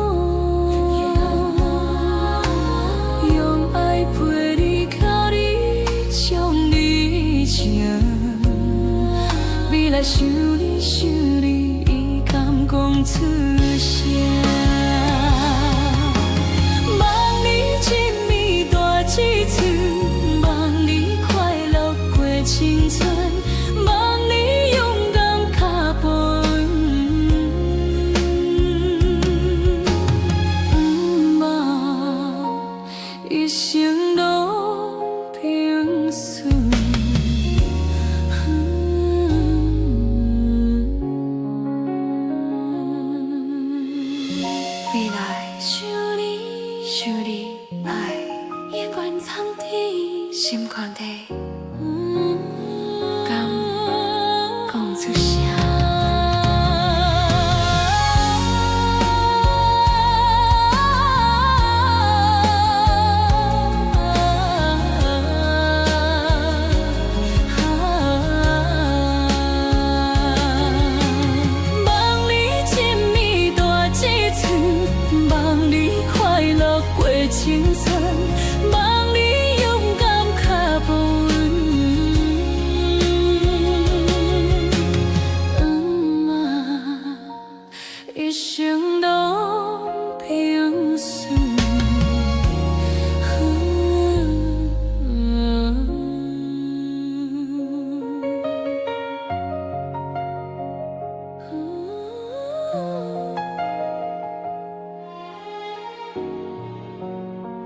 用爱陪你到你将你请，未来想你想你，伊敢讲出声？望你真美大志村，望你快乐过青春，望你勇敢脚步。望一生路平顺。未来想你想你爱，永远藏在心肝底，敢讲出声？望你真美大志村，望你快乐过青春，望你勇敢脚步。一生路平顺。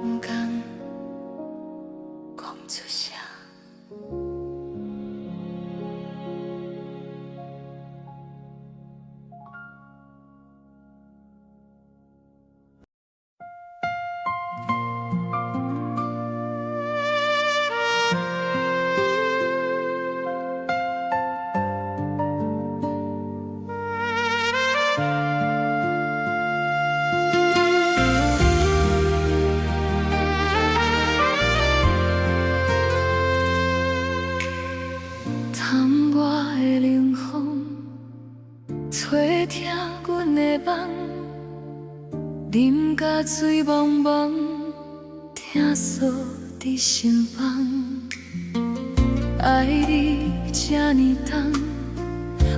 不敢讲出声。水茫茫，听锁伫心房。爱你这呢重，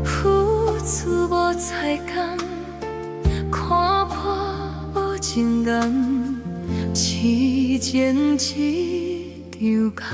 付出无彩工，看破无情人，痴情一场空。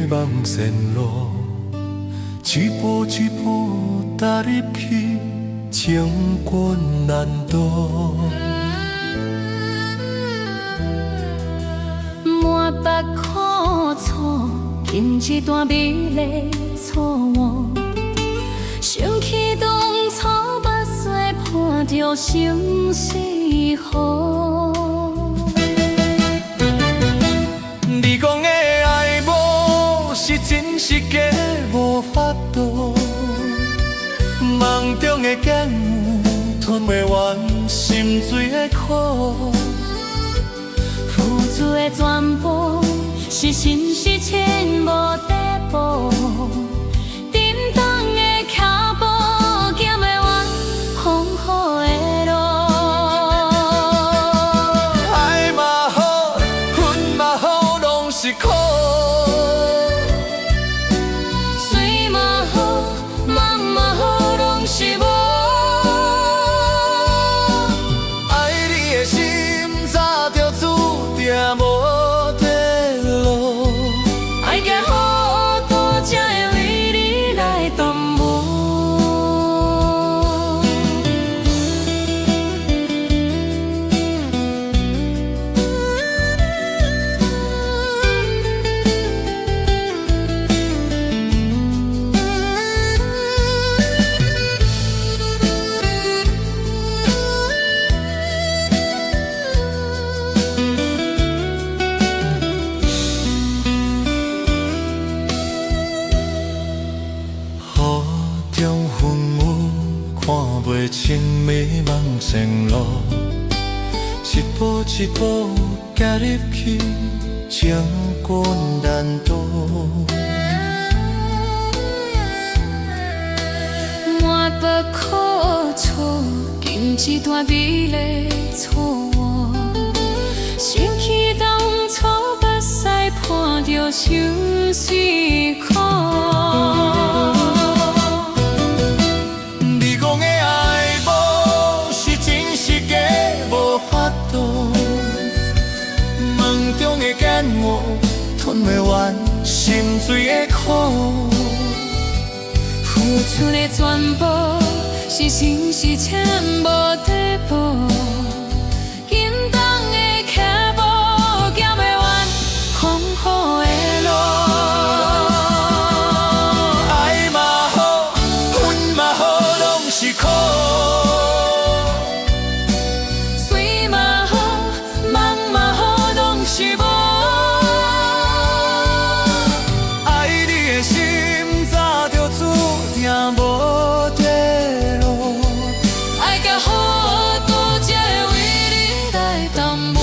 望线路，一步一步踏入去，情关难渡。满腹苦楚，经一段美丽错误。想起当初目屎伴着生死雨。你讲的爱慕是真是假，无法度。梦中的感有吞袂完心碎的苦。付出的全部是心是钱无地步，沉重的脚步行袂完风雨的路。爱嘛好，恨嘛好，拢是苦。水嘛好，梦嘛好，拢是无。爱你的心早就注定无地路。爱行好多才会为你来耽误。雨中云雾，看袂清迷茫前路，一步一步踏入去，情关难渡。满腹苦楚，经一段美丽错误，想起当初目屎伴着心酸苦。你讲的爱无是真是假，无法度。梦中的感悟吞袂完心碎的苦。付出的全部是心是钱无地步，沉重的脚步行袂完风雨的路。爱嘛好，恨嘛好，拢是苦。水嘛好，梦嘛好，拢是无。爱你的心早就注定无地路。爱到好多才会为你来耽误。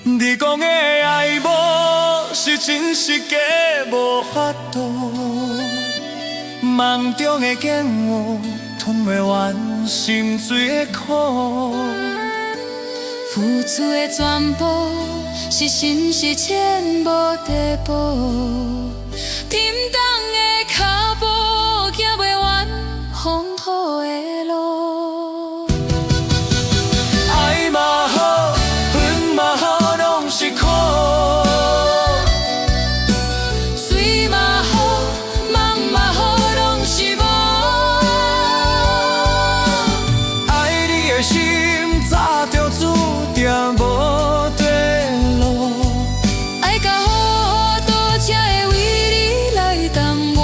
你讲的爱无是真是假，无法度。梦中的感悟吞袂完心碎的苦。付出的全部是心是钱无地步，沉重的脚步行袂完风雨的路。爱嘛好，恨嘛好，拢是苦。水嘛好，梦嘛好，拢是无。爱你的心早就注定无地路。爱到好多才会为你来耽误。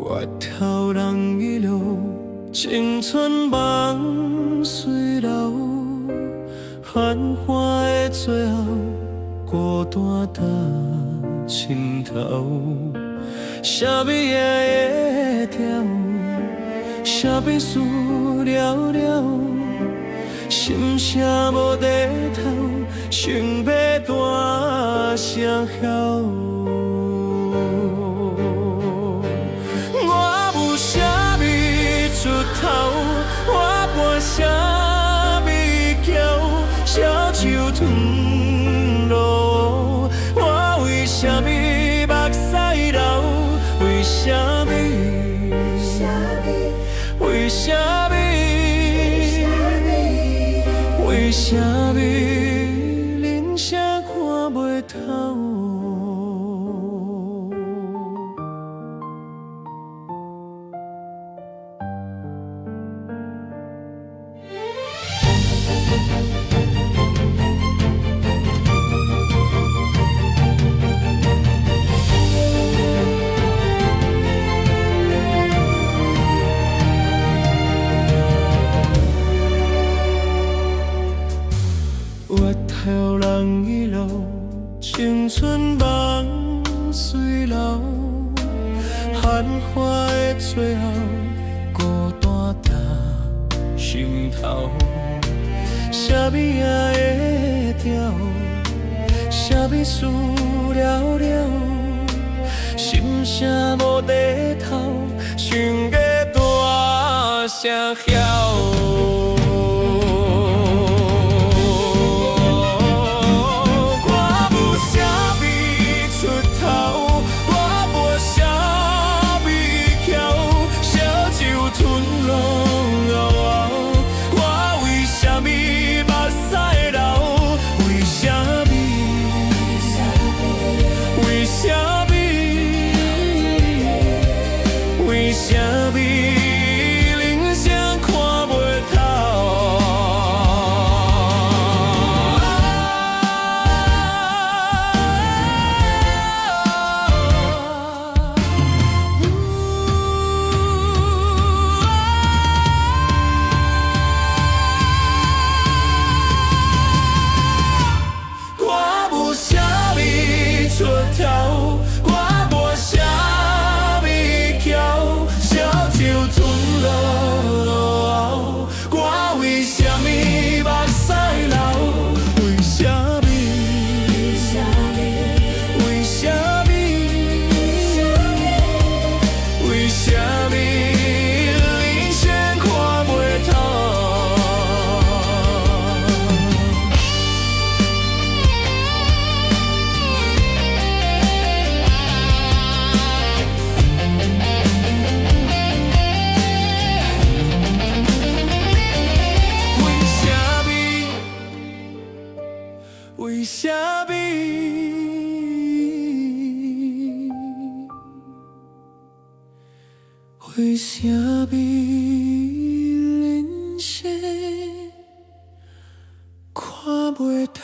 回头人遗留，青春梦随流，繁华的最后，孤单踏尽头。啥物夜会调，啥物事了了，心声无地头，想要大声吼。我有啥物出头，我跋啥为啥物人生看袂透？越头人一路，青春梦随流，繁华的最后，孤单徛心头。啥物也会掉，啥物事了了，心声无地头，想个大声晓。为啥物？为啥物人生看袂透？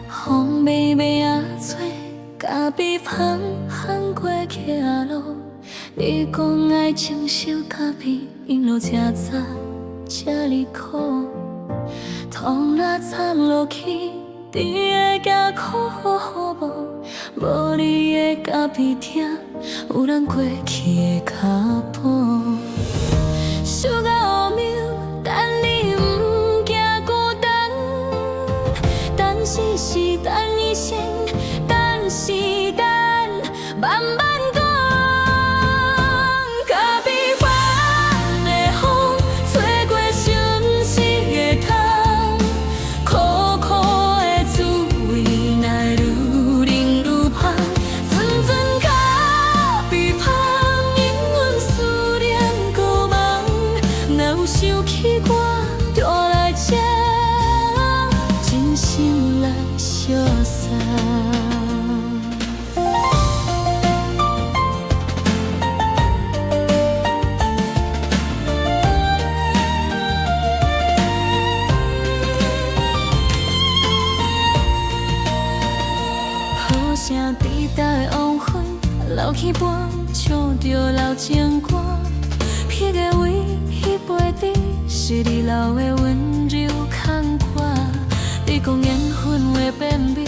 风微微啊吹，甲鼻香巷过骑路。你讲爱情小咖啡，因路车早，这哩苦。风若插落去，你会惊苦无？无你的咖啡厅，有咱过去的脚步。想到乌渺，等你不惊孤单。等是等一生，等是等慢慢讲。咖啡馆的风，吹过心事的痛，苦苦的滋味，奈愈饮愈芳。阵阵咖啡香，引阮思念孤梦。若有想起我，就来这。真心来相送。好声滴答的黄昏，流去半，唱着老情歌。彼个位，彼杯底，是你留的温柔空歌。你讲缘分会变美，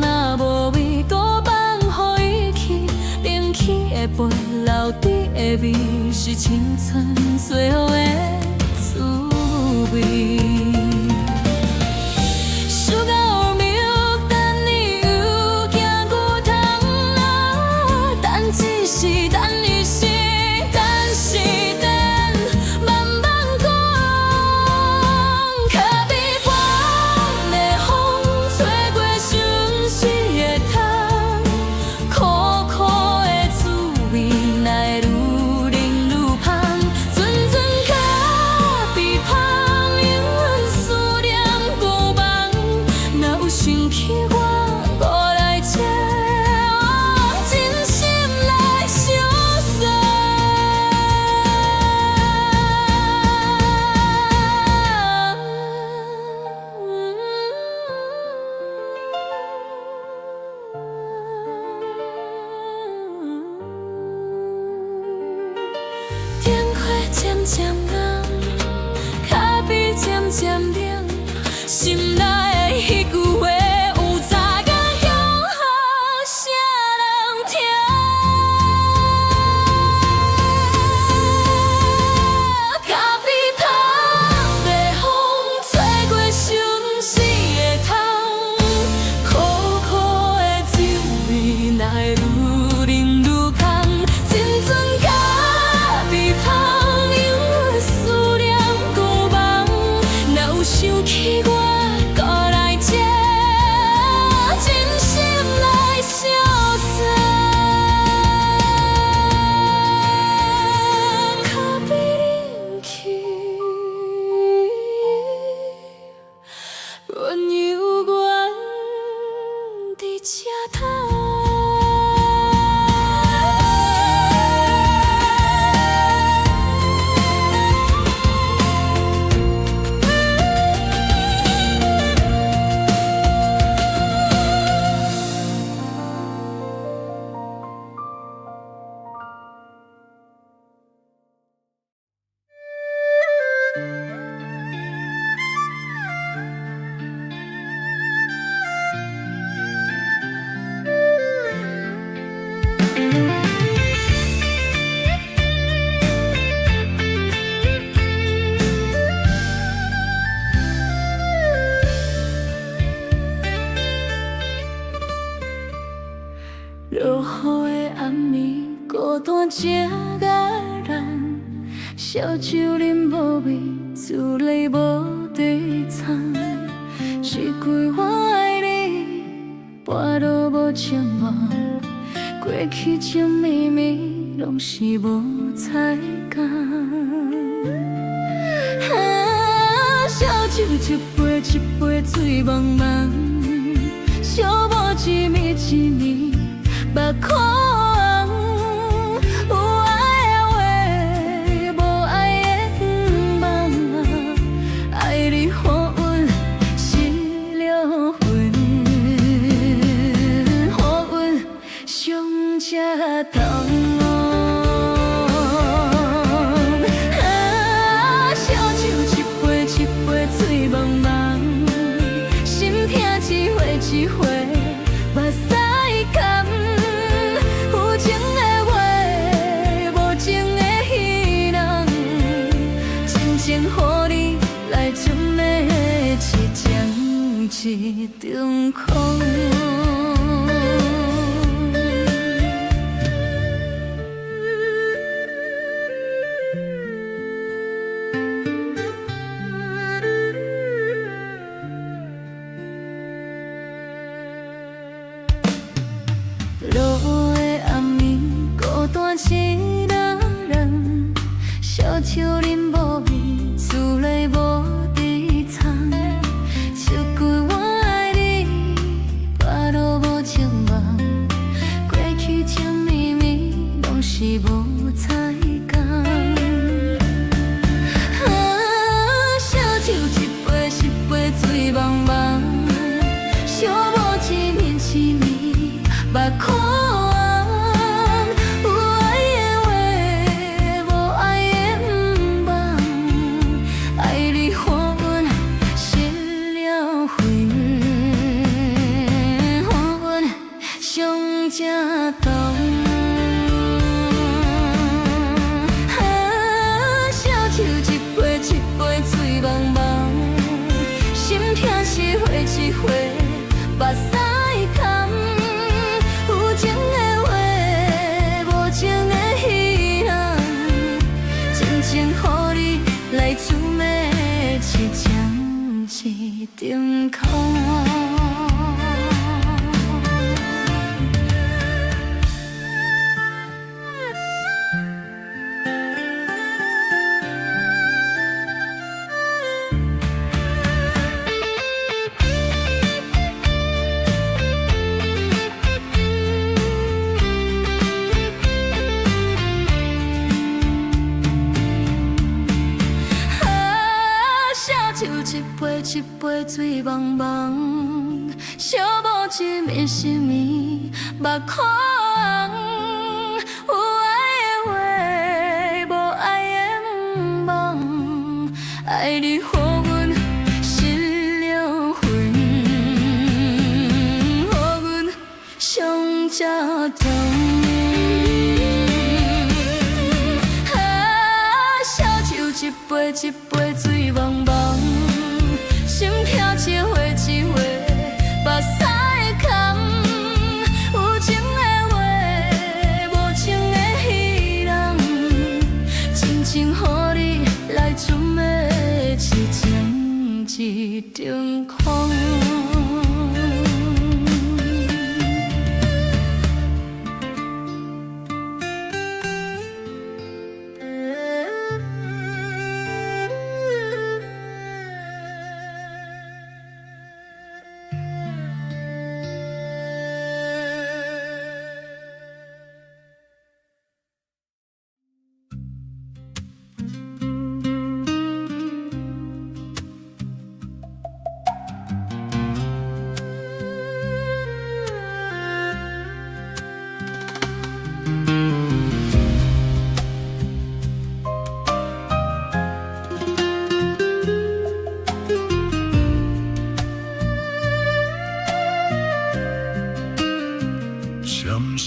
若无味，多放予伊去。冷起的杯，留伫的味，是青春最后的滋味。温柔愿伫这头。落雨的暗暝，孤单一个人，烧酒啉无味，滋泪无地藏。一句我爱你，跋落无情梦，过去情绵绵，拢是无彩工。烧酒一杯一杯醉茫茫，寂寞一暝一暝。目眶有爱的话，无爱的梦，爱你予阮失了魂，予阮伤这痛。烧酒一杯一杯醉茫茫，心痛一回一回，目屎干。乎你来准的一江一场空。落雨的暗暝，孤单一个人，烧酒啉无味。滋泪无地藏，一句我爱你，跋落无情梦，过去情绵绵，拢是无彩工。烧酒一杯一杯醉茫茫，寂寞一暝一暝，目眶。正痛，烧酒一杯一杯醉茫茫，心痛一回一回，目屎干。有情的话，无情的戏人，真情予你来准的一江一场空。一杯一杯醉茫茫，寂寞一暝一暝，目眶有爱的话，无爱的梦，爱你予阮失了魂，予阮伤这痛。烧酒一杯一杯醉茫茫。心痛一回一回，目屎会干。有情的话，无情的戏人，真情予你来准的一江一场空。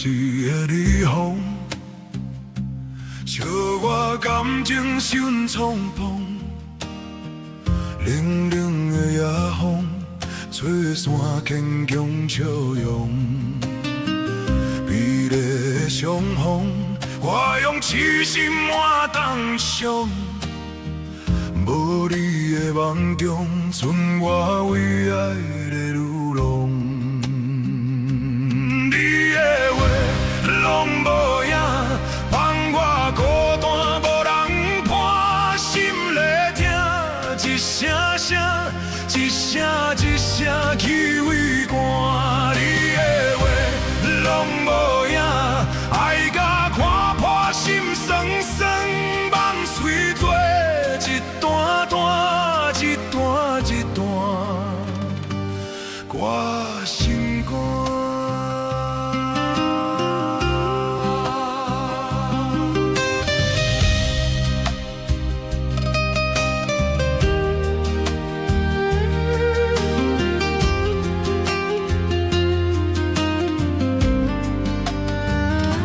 时的离风，笑我感情伤冲动。冷冷的夜风，吹散坚强笑容。美丽的相逢，我用痴心换当伤。无你的梦中，剩我为爱的流浪。你的话拢无影，放我孤单，无人伴，心里疼，一声声，一声一声去为寒。你的话拢无影，爱甲看破，心酸酸，梦随做一段段，一段一段，挂心肝。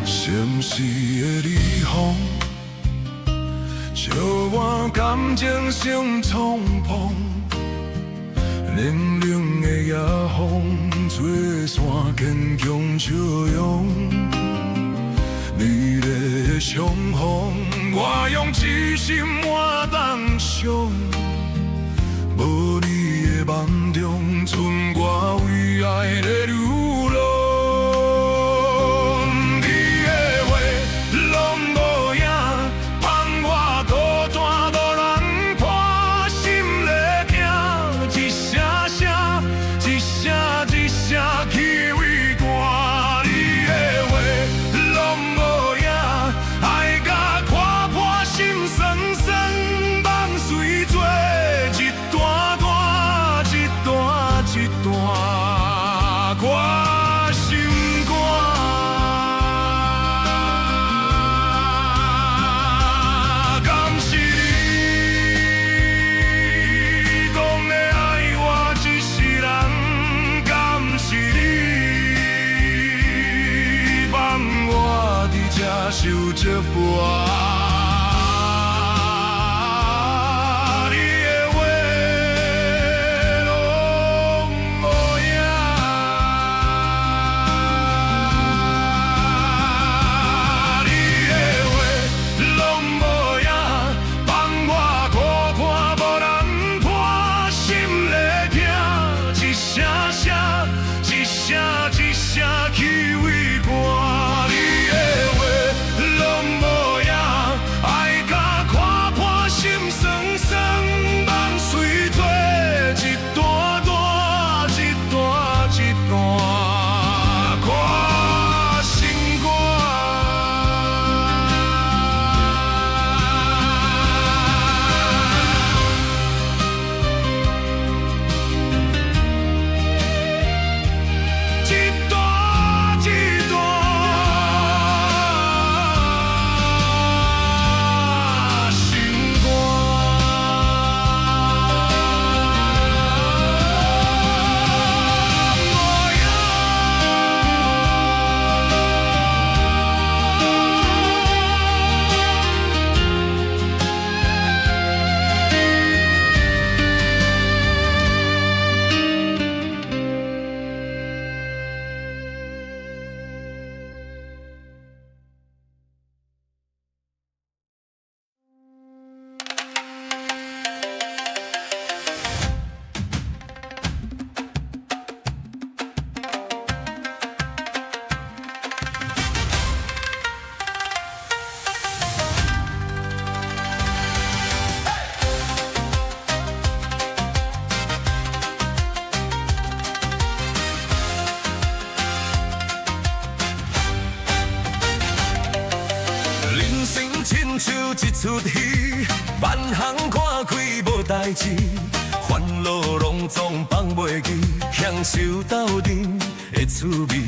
城市的离风，笑我感情伤冲碰。冷冷的夜风，吹散坚强笑容。美丽的相逢，我用痴心换当伤。无你的梦中，剩我为爱的流浪。受折磨，你的话拢无影，你的话拢无影，放我孤单，无人伴，心里疼，一声声，一声一声去为寒。亲像一出戏，万行看开无代志，烦恼拢总放袂记，享受斗阵的滋味。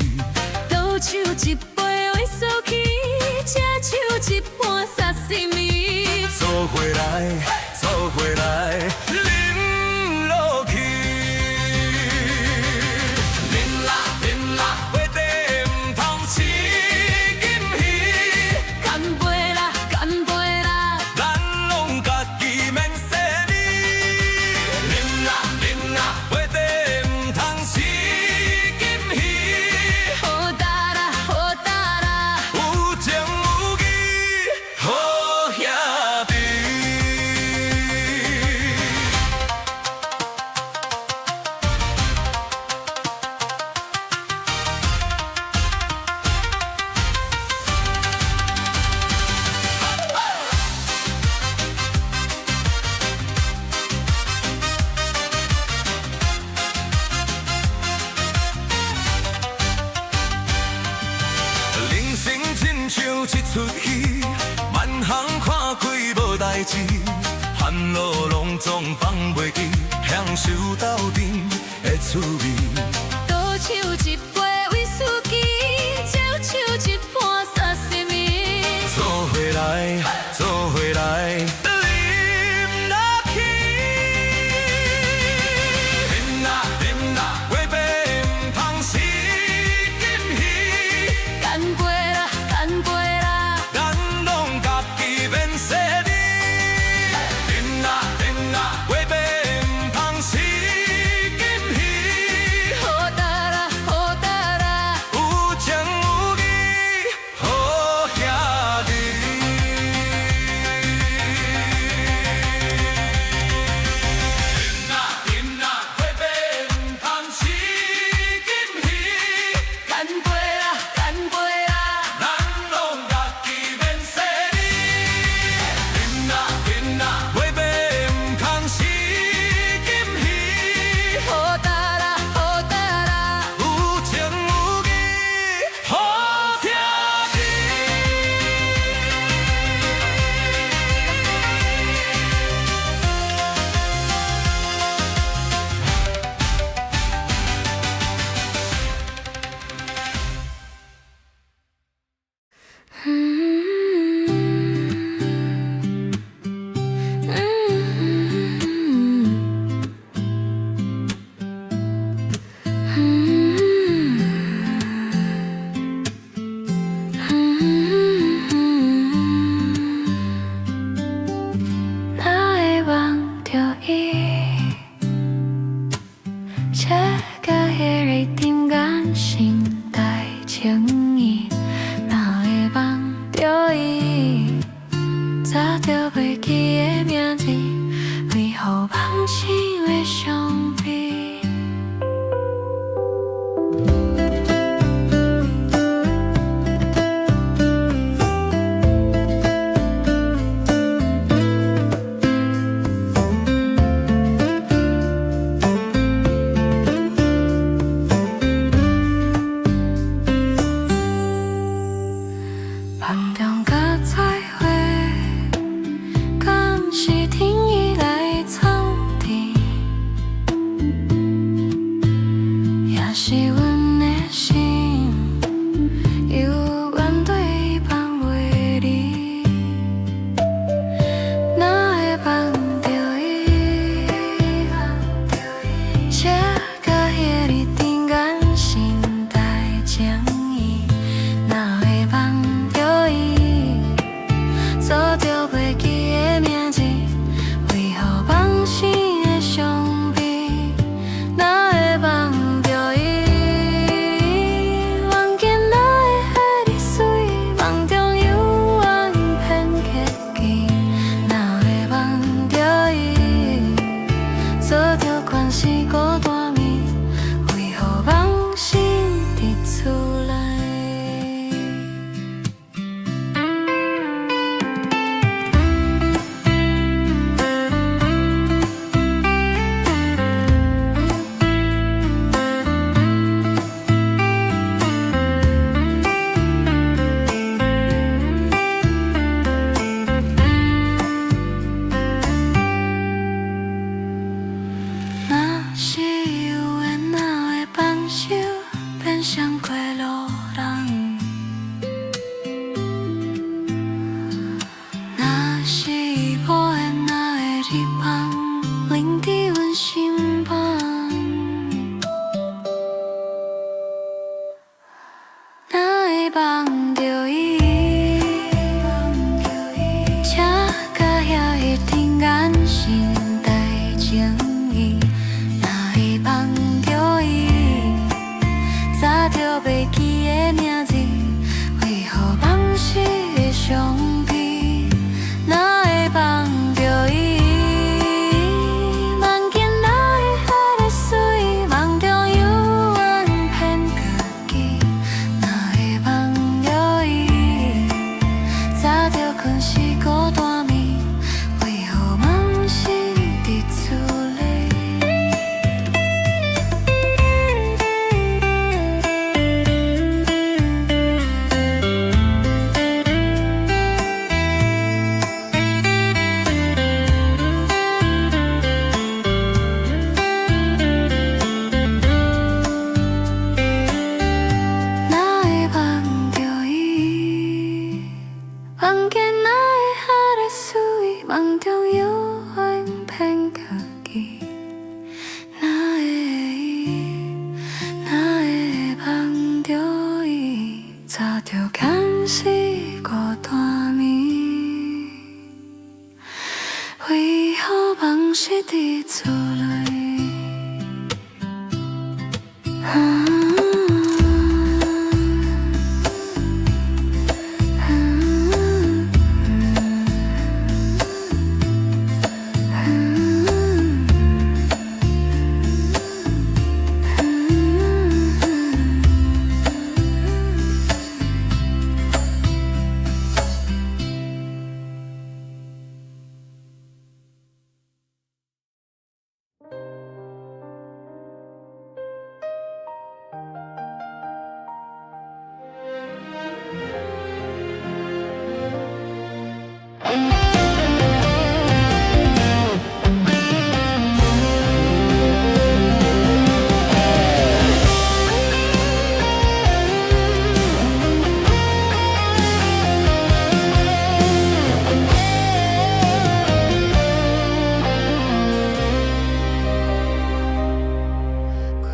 倒手一杯威士忌，这手一盘沙西米。做伙来，做伙来，饮落去。饮啦，饮啦，杯底唔通试。出去，万行看开无代志，烦恼拢总放袂记，享受斗阵的滋味。倒手一杯威士忌，照手一盘沙西米。做伙来，做伙来，啉落去。饮啦饮啦，话白唔通死金鱼。干杯啦，干杯啦，咱拢家己免洗你。饮啦饮啦，话白唔通死金鱼。好哒啦，好哒啦，有情有义，好兄弟。饮啦饮啦，话白唔通死金鱼。干杯啦，干杯啦，咱拢家己免洗你。饮啦饮啦，话白唔通死金鱼。好哒啦，好哒啦，有情有义，好兄弟。哪会忘着伊？写甲迄个沉感心带情意，哪会忘着伊？早就袂记的名字，为何放生的伤悲？梦中甲彩花，敢是天意来藏伫？也是阮的心有缘对放袂离，哪会忘着伊？写甲迄个沉感心带情意，哪会忘着伊？早就袂记的名字，为何放生的伤悲？哪会忘着伊？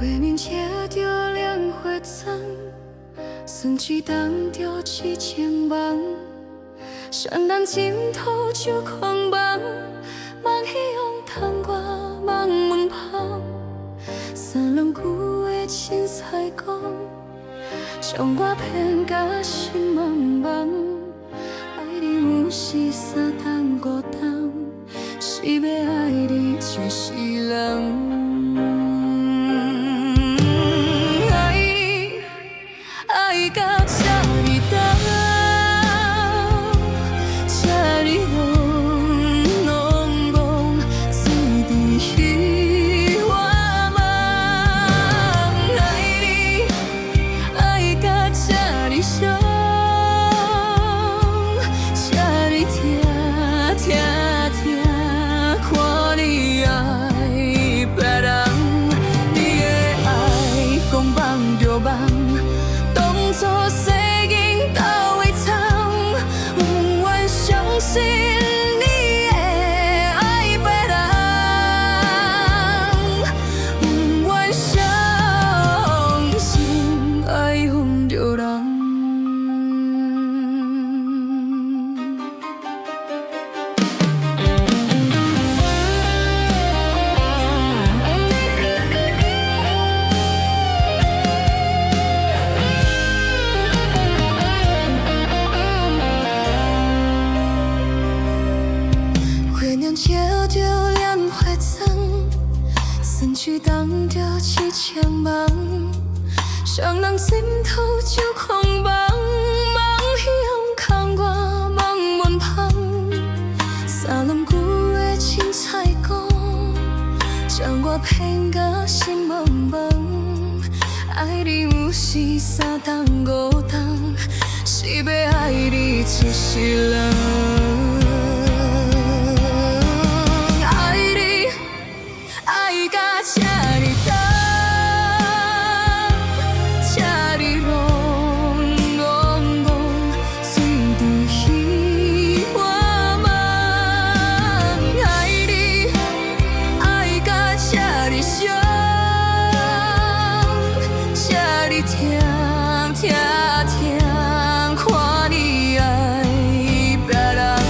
过年吃着两花粽，算一当着1000万，双人枕头就狂梦，梦希望窗外望门旁，三轮旧的凊彩讲，将我骗甲心茫茫，爱你有时三冬五冬，是要爱你一世人。爱到这呢重，这呢浓浓，水伫彼我梦。爱你，爱到这呢伤，这呢疼疼疼，看你爱别人，你的爱讲梦就梦。做世间斗的藏，不愿相信你会爱别人，不愿相信爱恨着人。吃着两花粽，算去当着1000万，双人枕头就狂梦，梦希望空我梦门旁，三轮旧的凊彩讲，将我骗甲心茫茫，爱你有时三冬五冬，是要爱你一世人。这呢重，这呢浓浓浓，水伫彼我梦。爱你，爱到这呢伤，这呢疼疼疼，看你爱别人。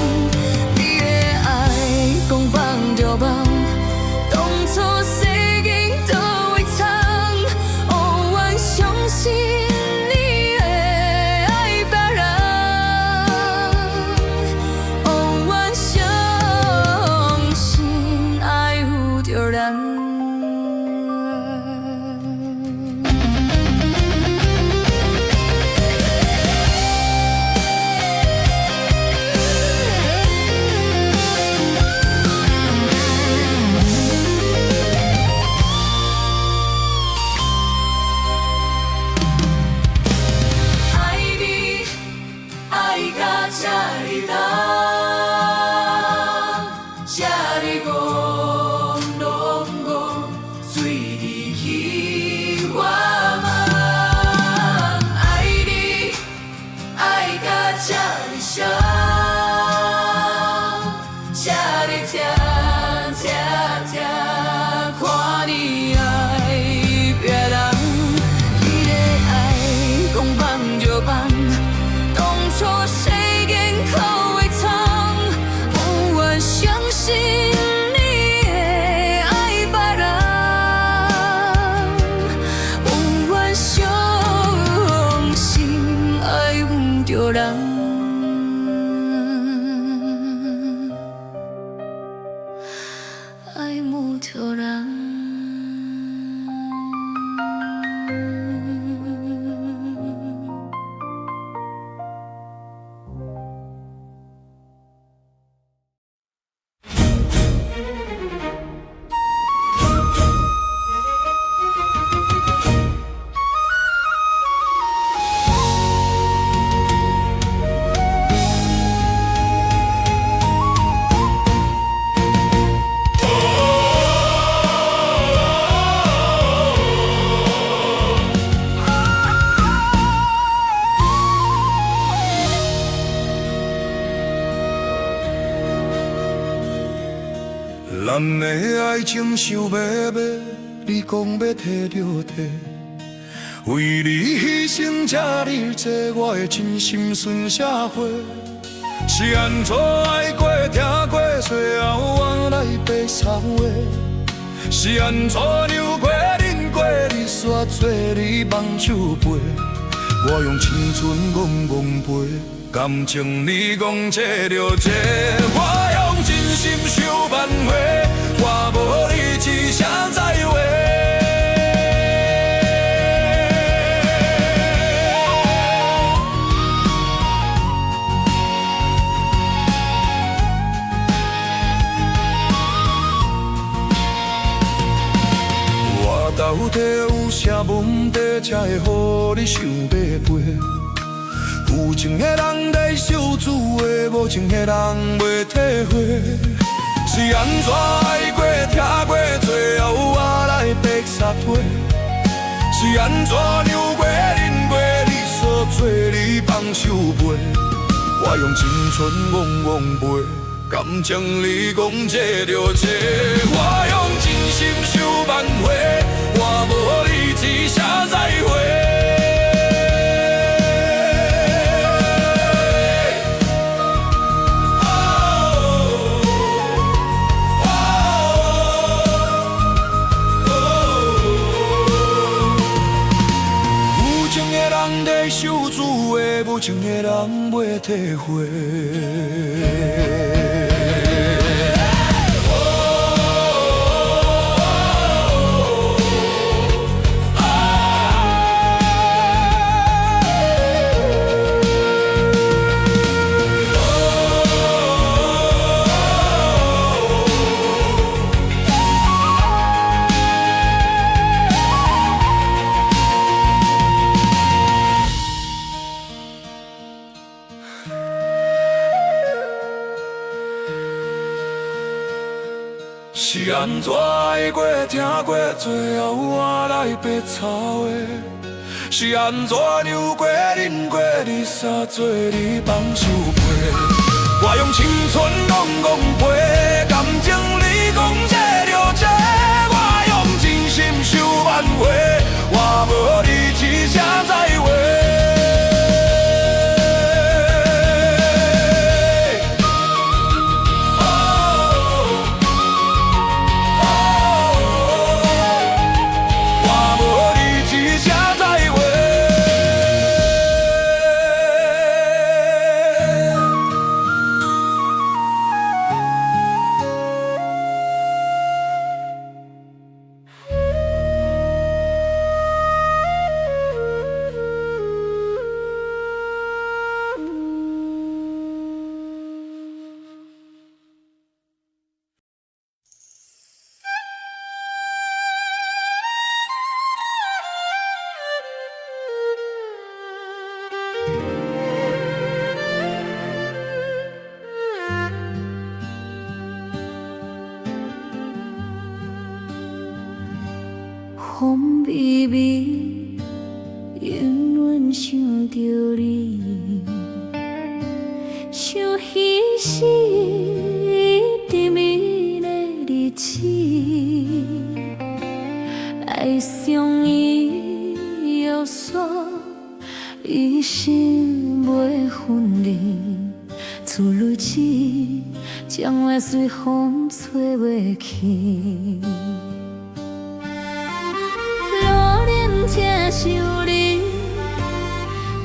咱的爱情想要买，你讲要摕就摕，为你牺牲这日子，我的真心顺社会。是安怎爱过、听过，最后我来白插话？是安怎扭过、忍过，你煞做你梦手背？我用青春戆戆背，感情你讲这就这，我用真心想挽回，我无你一声再会。我到底有啥问题，才会予你想要飞？有情的人在受滋味，无情的人袂体会。是安怎爱过、听过，最后我来白撒腿？是安怎扭过、忍过，你所做你放手背？我用青春戆戆背，感情你讲这就这，我用真心想挽回，我无你一声再会。在受滋味，无情的人袂体会。是安怎爱过、听过，最后我来白插话？是安怎扭过、忍过，你煞做你放手背？我用青春戆戆背，感情你讲这就这，我用真心想挽回，我无你一声再会。风微微，永远想着你，想彼时甜蜜的日子，爱上伊约束，一生袂分离，出日子，将来随风吹袂去。这想你，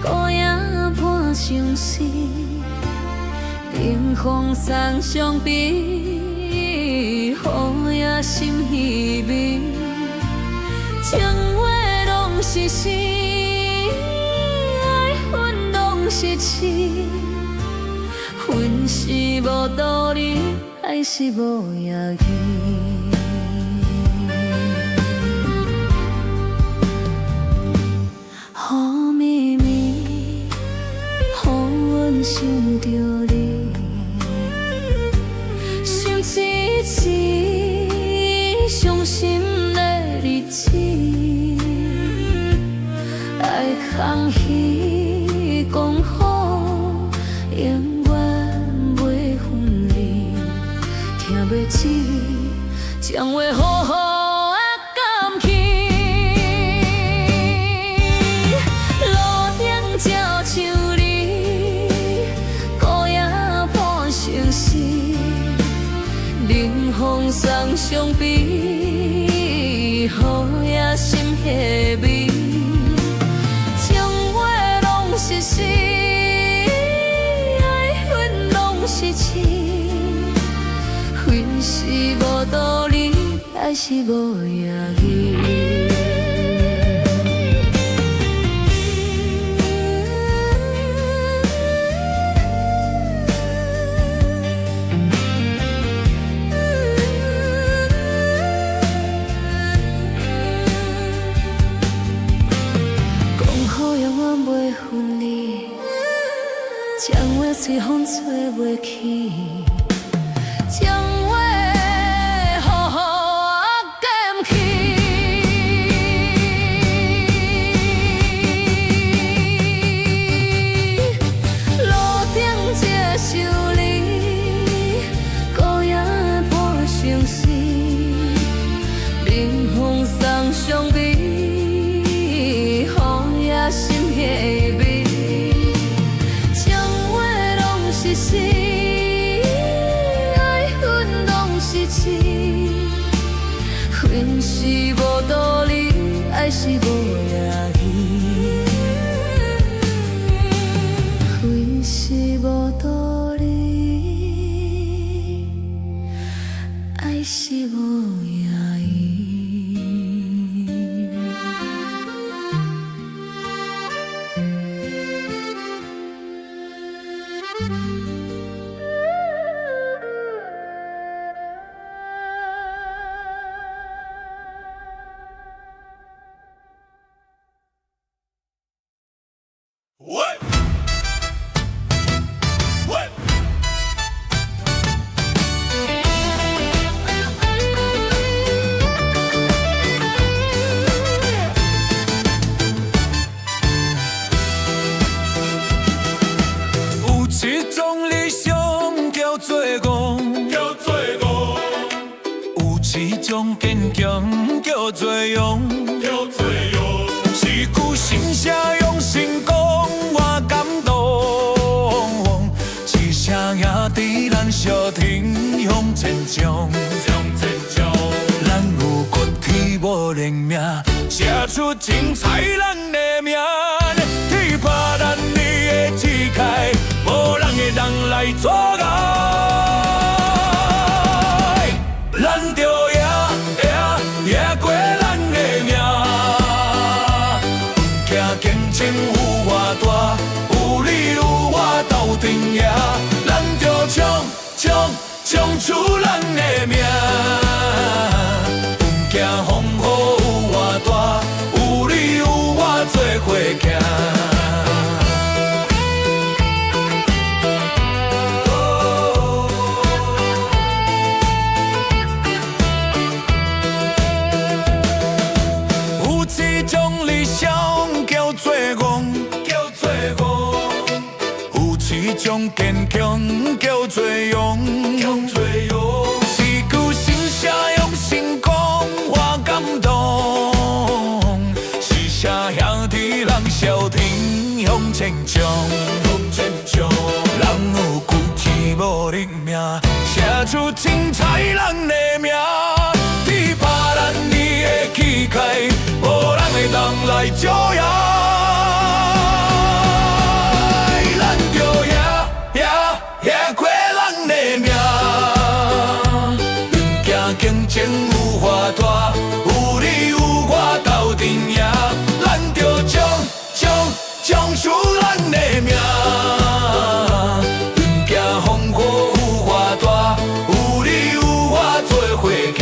孤影伴相思，冰封送相比，雨也心稀微。情话拢是诗，爱恨拢是痴，恨是无道理，爱是无业语。雨绵绵，予阮想着你，想一次伤心的日子，爱空虚讲好，永远袂分离，听袂止，是无影儿。讲好永远袂分离，将话随风吹袂去。将话好好捡起，路顶这首离，孤影破相思，冷风送伤悲，雨也心下味，将话拢是诗。恨是无道理，爱是无影儿。恨是无道理，爱是无影儿。一种理想叫做戆，有一种坚强叫做勇，是句心声用心讲，我感动。一声也伫咱小天向前冲，咱有骨气无认命，写出精彩咱的名。天拍咱你的膝盖。无人会当来阻碍，咱着赢过咱的命。不惊竞争有偌大，有你有我斗阵赢。咱着冲出咱的命。不惊风雨有偌大，有你有我做伙行。种坚强叫做勇，是句心声用心讲，我感动。是啥兄弟人笑天向前冲，人有骨气无认命，写出精彩咱的名。天拍咱你的膝盖，无人会当来招摇。竞争有偌大，有你有我斗阵赢，咱着冲出咱的命。不惊风雨有偌大，有你有我做伙行。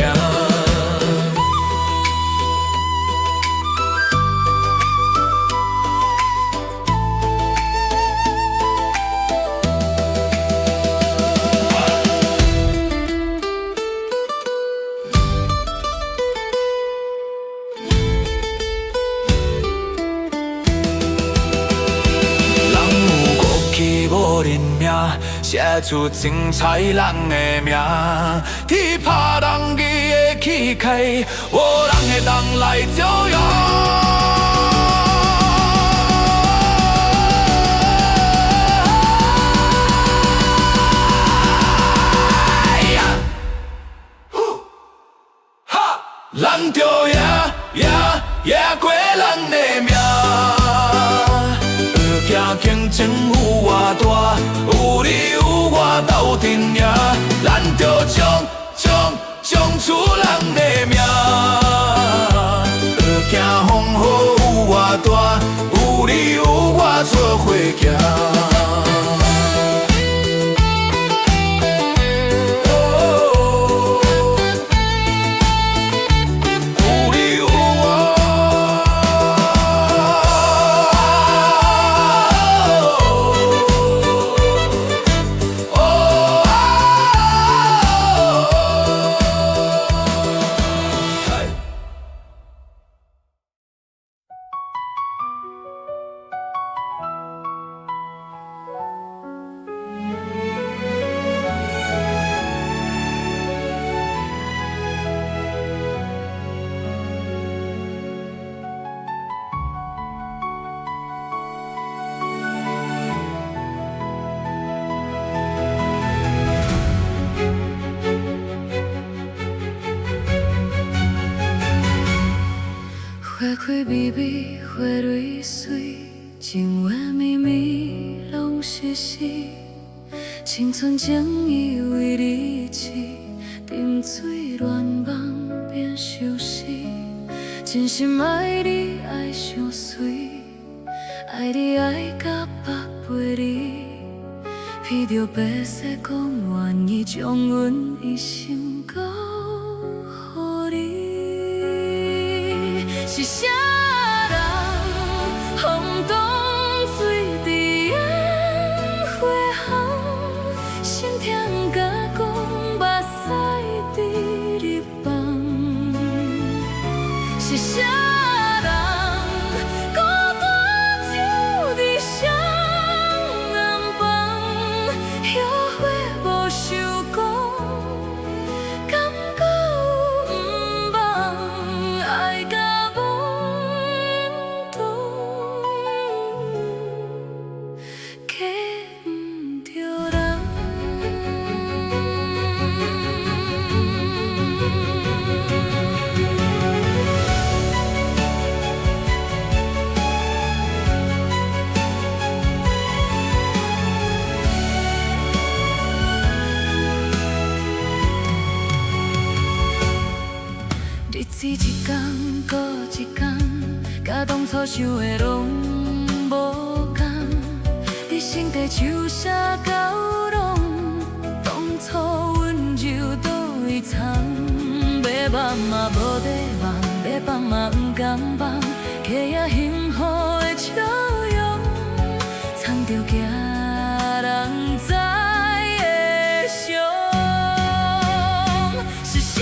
写出精彩咱的名，天拍人伊的膝盖，无人会当来招摇。咱着赢过咱的命。竞争有偌大，有你有我斗阵赢，咱着冲出人的命。就惊风雨有偌大，有你有我做伙行。花开微微，花蕊水，情话绵绵拢是诗。青春正以为你痴，沉醉乱梦变相思。真心爱你爱上水，爱你爱到腹背里，披着白雪讲愿意将阮一生交予你。是啥人风动水滴暗花红，心痛甲讲目屎伫你放。是啥人孤单酒伫双暗房，后悔无想讲，感觉有毋茫，爱甲日子一天过一天，甲当初想的拢无同。你心底像啥交融？当初温柔倒位藏？要放嘛无地放，要放嘛不甘放，客也幸福的笑容，藏着惊人知的伤。是啥？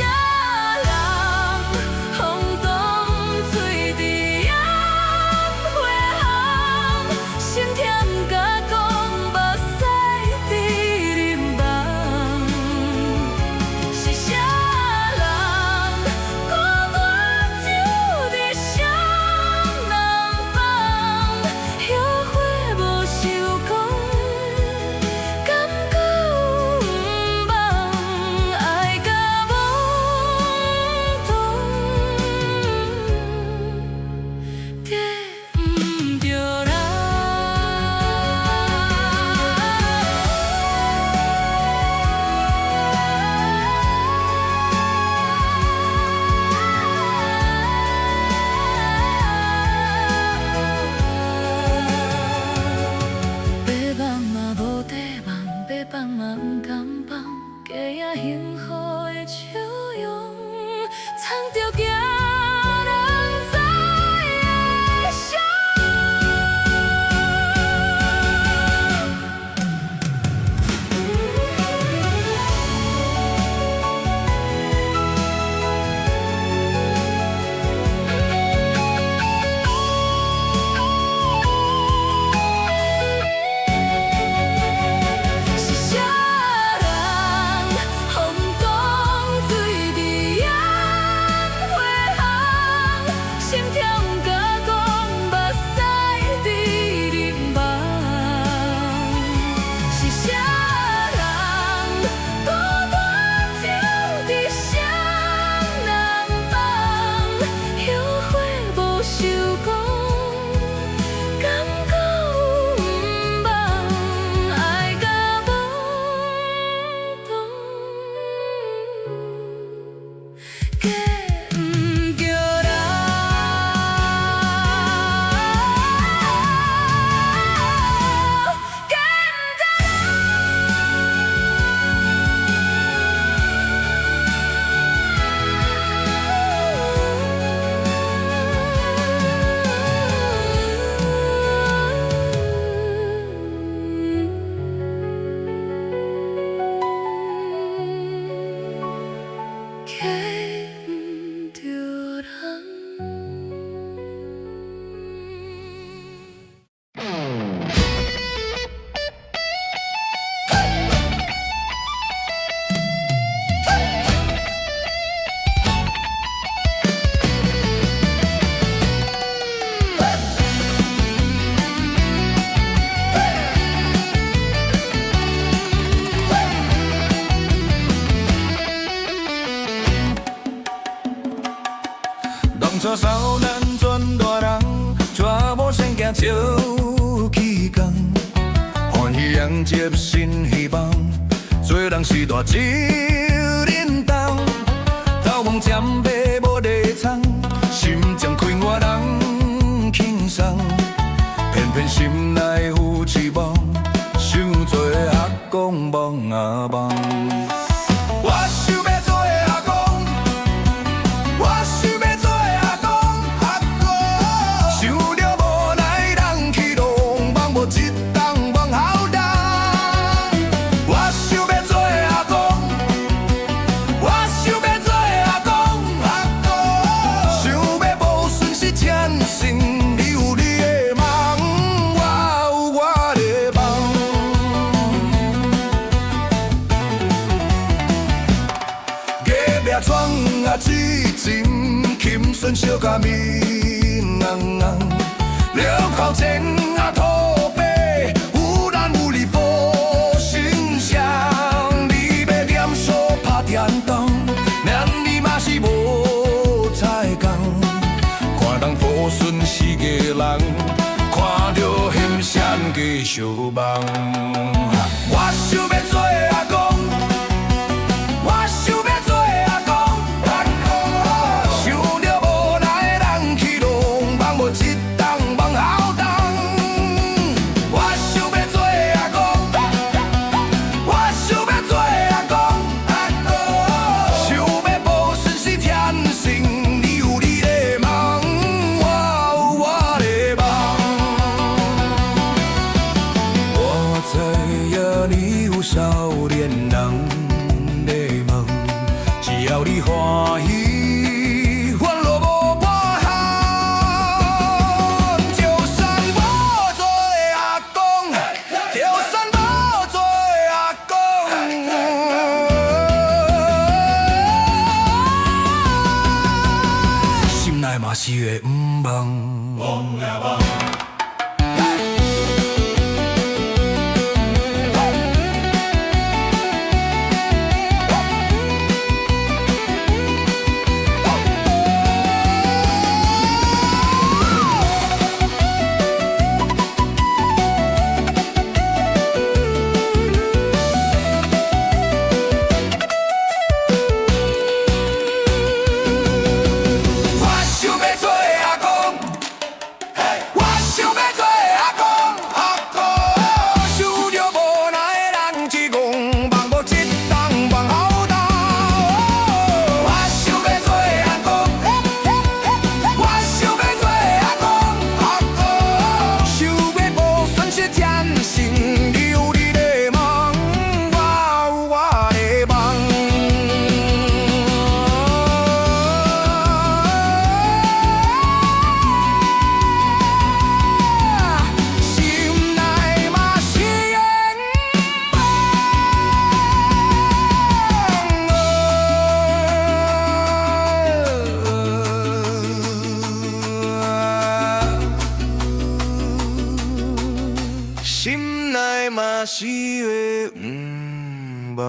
照起工，欢喜迎接新希望。做人是大责任重，斗梦尖马无地藏，心将开我人轻松。偏偏心内有期望，想做阿公梦啊梦。我想要做阿公，我想要做阿公，阿公。想着无奈人去浪，梦无一冬梦好冬。我想要做阿公，我想要做阿公，阿公。想要无顺时前行，你有你的梦，我有我的梦。夜夜闯啊水浸，琴弦烧甲面红红，了口前啊土白，有咱有你无形象。你要点数拍电动，连你嘛是无彩工。看人抱孙四个人，看着嫌闪加相梦。我想要做阿公，我想要做阿公，阿公。想着无奈人去浪，梦无一冬梦好冬。我想要做阿公，我想要做阿公，阿公。想要无顺时天性，你有你的梦，我有我的梦。我知影你有少年人的梦，只要你欢喜，烦恼无半项。就算无做阿公，就算无做阿公，心内嘛是会毋忘。我想要做阿公，我想要做阿公，阿公。想着无奈人一戆，梦无一冬梦好冬。我想要做阿公，我想要做阿公，阿公。想要无顺时天性，你有你的梦，我有我的梦。心内嘛是愿望，心内嘛是愿望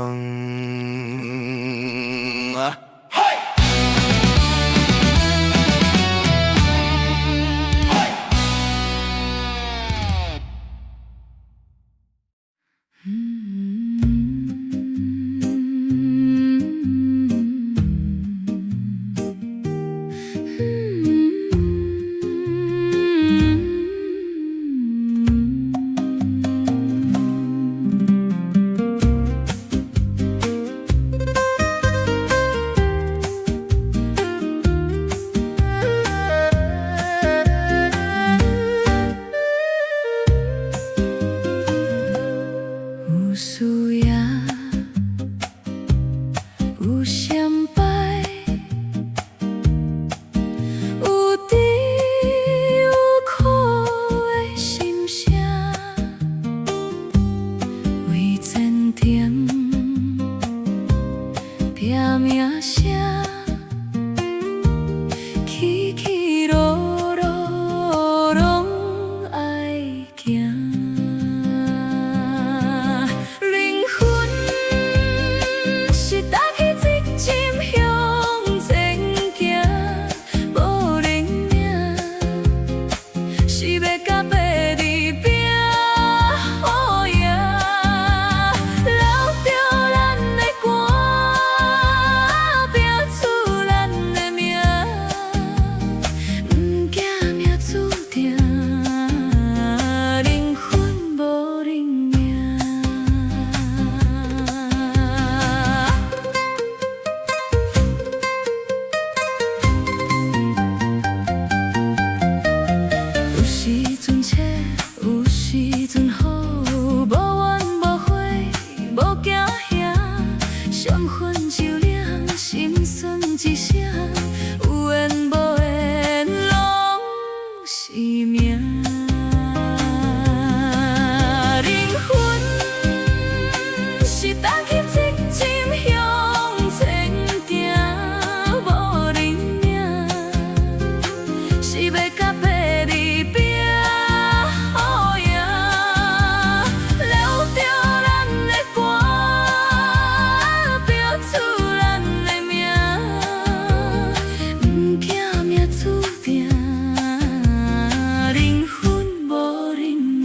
啊。有需要，有闪摆，有甜有苦的心声，为前程拼命声，起起落落拢爱行。灵魂是搭起一针向前行，无认命是要甲白命。灵魂是担起责任向前行，无认命，是要甲爸离别好赢，留着咱的歌，标出咱的名，不惊命注定，灵魂无认命。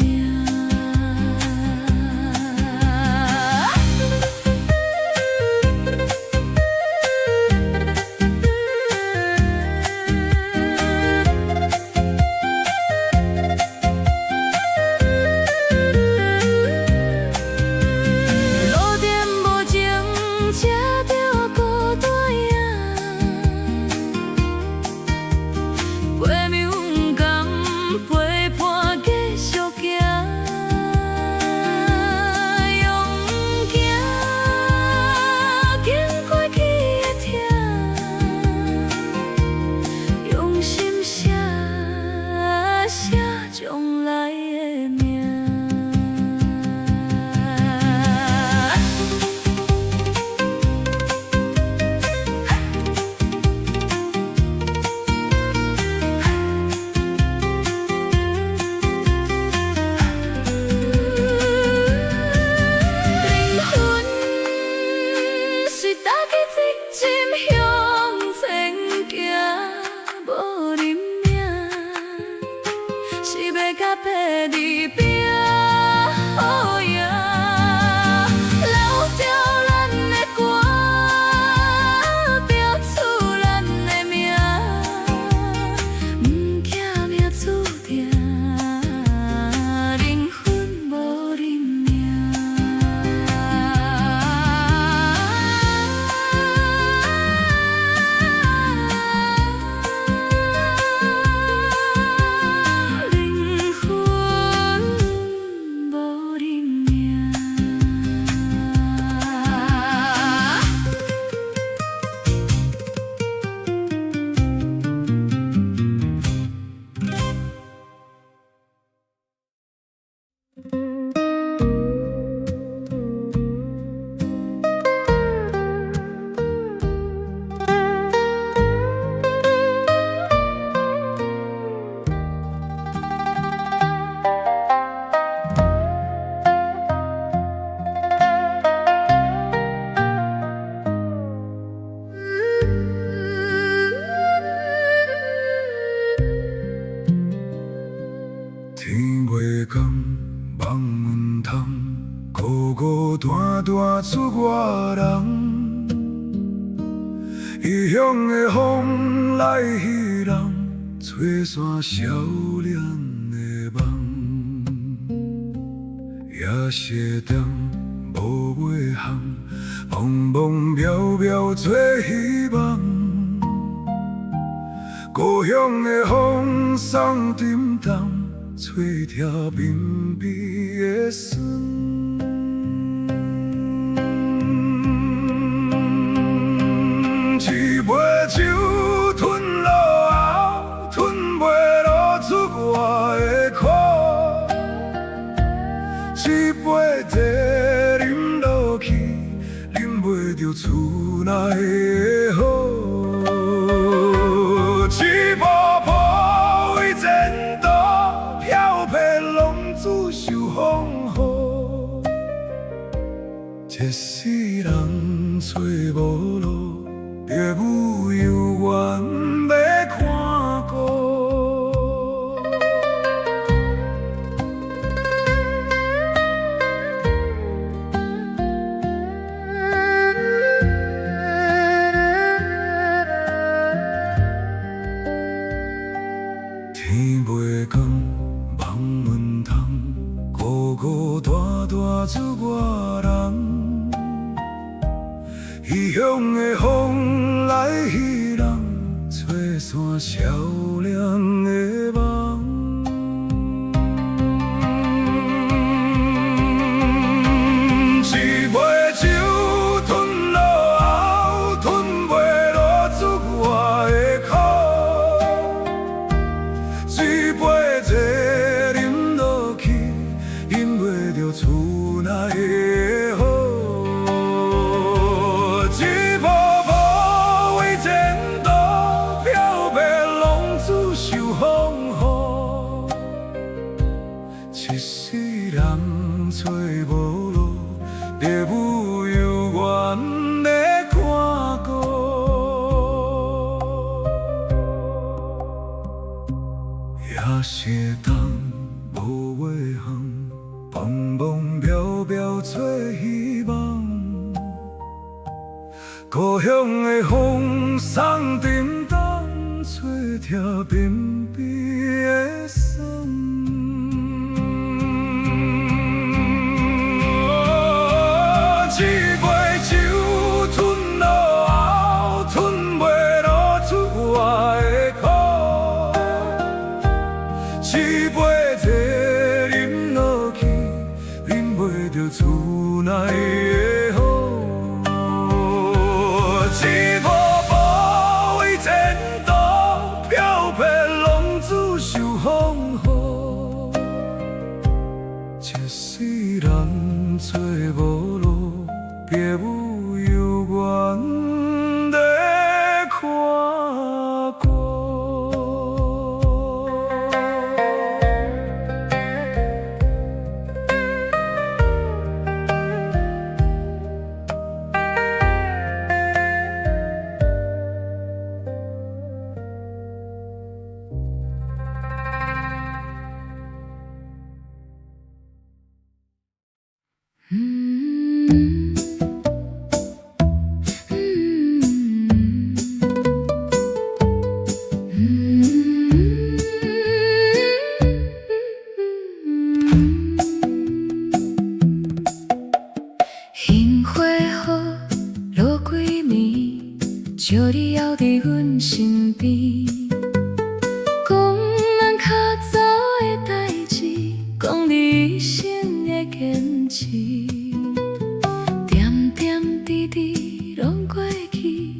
路灯无情，车着孤单影，陪命不甘，陪伴继续行，勇行，经过去的痛，用心写将来的命。灵魂是担起责任向前行，无认命，是要甲爸离别好赢，留着咱的歌，标出咱的名，不惊命注定，灵魂无认命。灵魂无认命。天袂光，望门窗，孤孤单单出外人。异乡的风来彼人，吹散少年的梦。夜色灯无尾航，茫茫渺渺做希望。故乡的风送沉重。吹听绵绵的酸，一杯酒吞落喉，吞袂落出我的苦。一杯茶饮落去，饮袂着厝内的好。一步步为前途。飘泊浪子受风雨，一世人找无路，父母犹原要看顾。天袂光。望门窗，孤孤单单出外人。异乡的风来彼人，吹散少年的梦。一杯酒吞落喉，吞袂落出我的苦。一杯一世人找无路，烈舞悠远的看顾。夜色重，无话项，茫茫渺渺做希望。故乡的风送叮当，做听绵绵的霜。一杯酒吞落喉，吞袂落出我的口。一杯茶饮落去，饮袂着厝内的好。一步步为前途，飘泊浪子受风雨。一世人做无路，别有悠远的看顾。樱花雨落几暝，招你还伫阮身边。讲咱较早的代志，讲你一生的坚持。点点滴滴拢过去，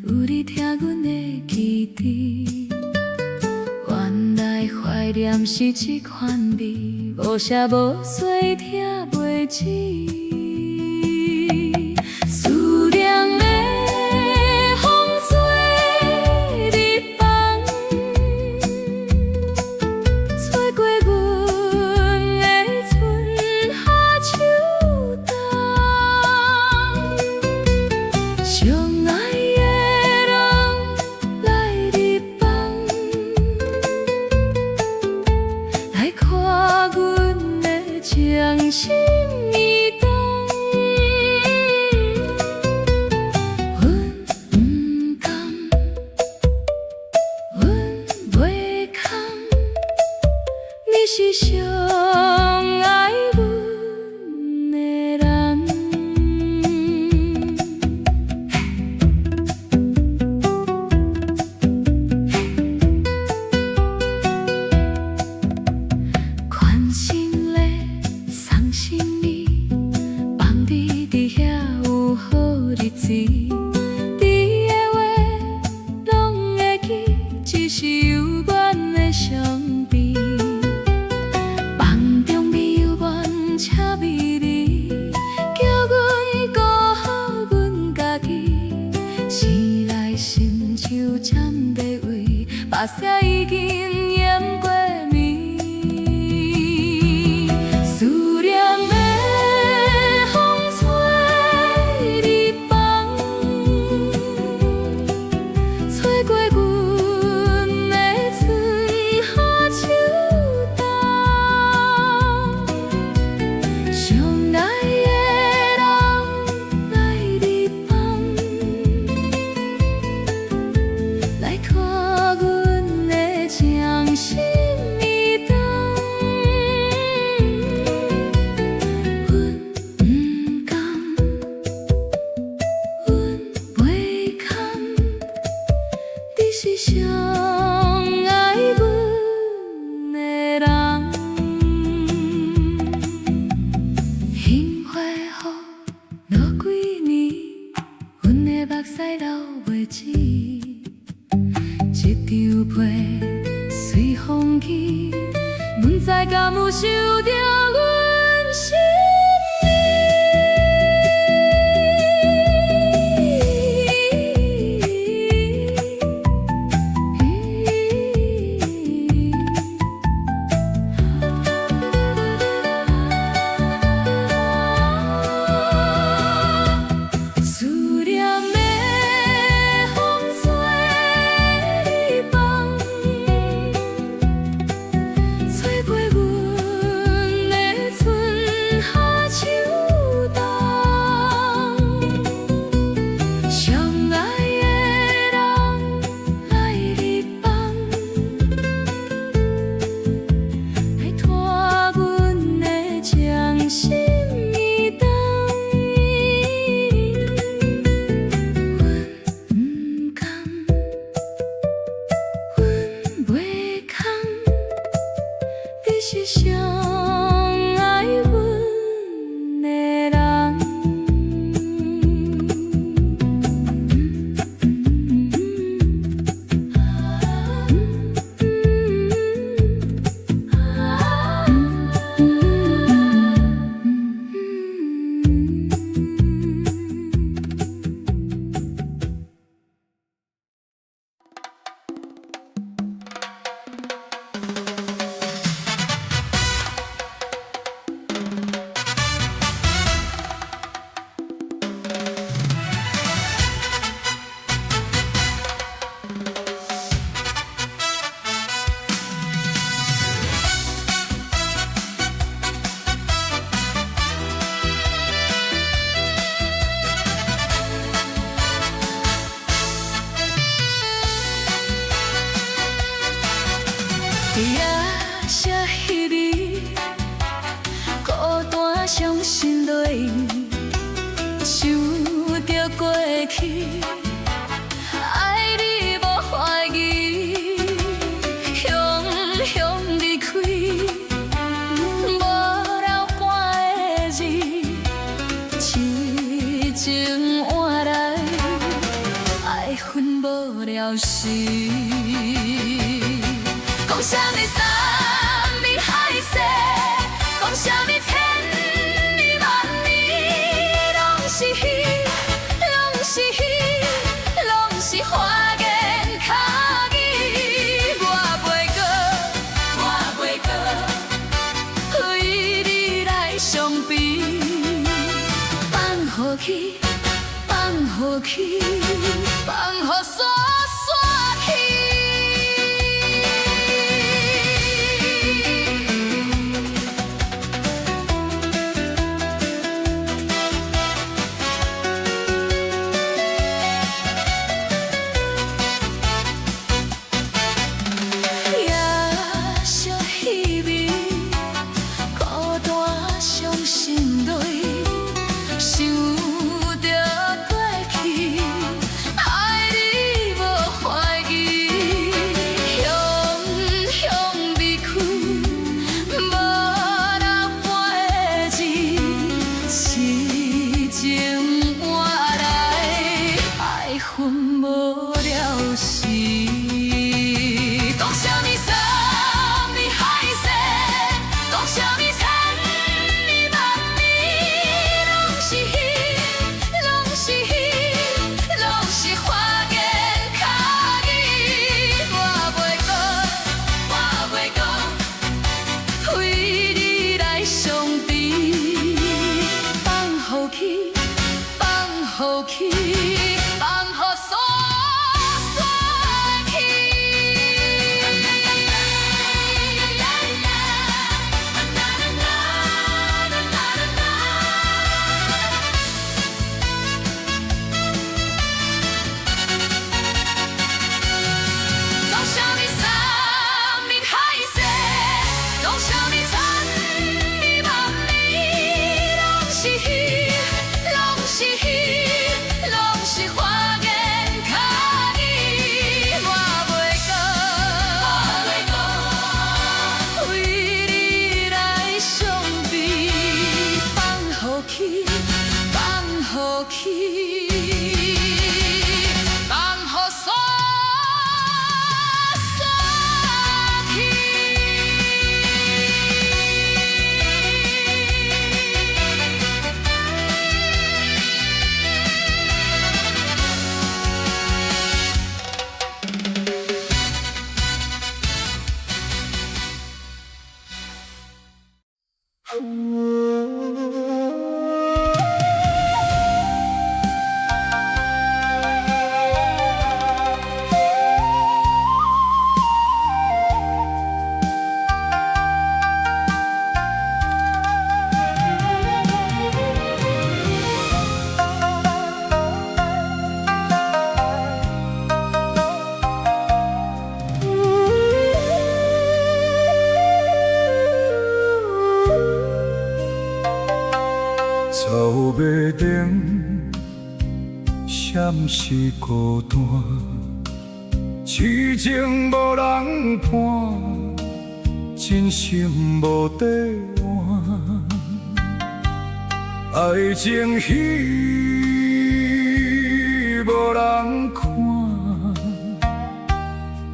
有你听阮的记忆。原来怀念是这款味，无写无碎听袂止。思念的风吹日放，吹过阮的春夏秋冬。相爱的人来日放，来看阮的情深意重。是上爱阮的人，款心嘞，送心意，放你伫遐有好日子。你的话拢会记，只是犹原的伤悲。车美丽，叫阮顾好阮家己，生来心像针白位，目屎已经淹过面。思念的风吹日放，吹过阮的春夏秋冬。相爱的人来日放，来看阮的情深意重。阮不甘，阮袂堪，你是上爱阮的人。樱花雨落几年，阮的目屎流袂止。一张被随风去，阮知敢有受着阮心意。是上爱阮的人。夜色稀微，孤单伤心泪，想着过去，爱你无怀疑，雄雄离开，无留半个字，痴情换来爱恨无了时。讲啥物山盟海誓，讲啥物千里万里，拢是彼，拢是彼，拢是花言巧语。我袂过为你来伤悲，放予去，放予去，放予煞煞去。草袂冷，闪是孤单，痴情无人伴，真心无地换，爱情戏无人看，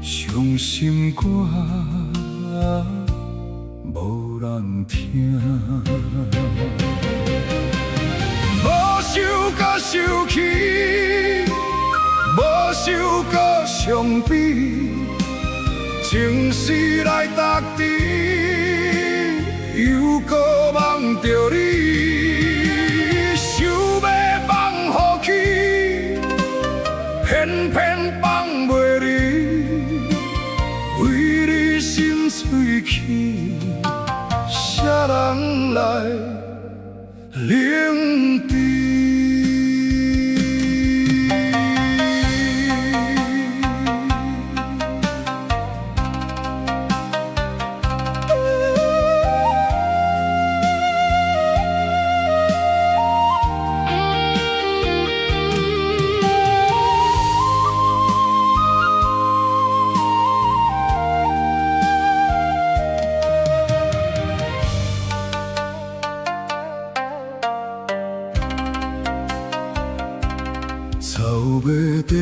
伤心歌无人听。无想甲受气，无想甲伤悲。情丝来搭底，又搁梦着你，想要放予去，偏偏放袂离，为你心碎去，谁人来领治？草袂停，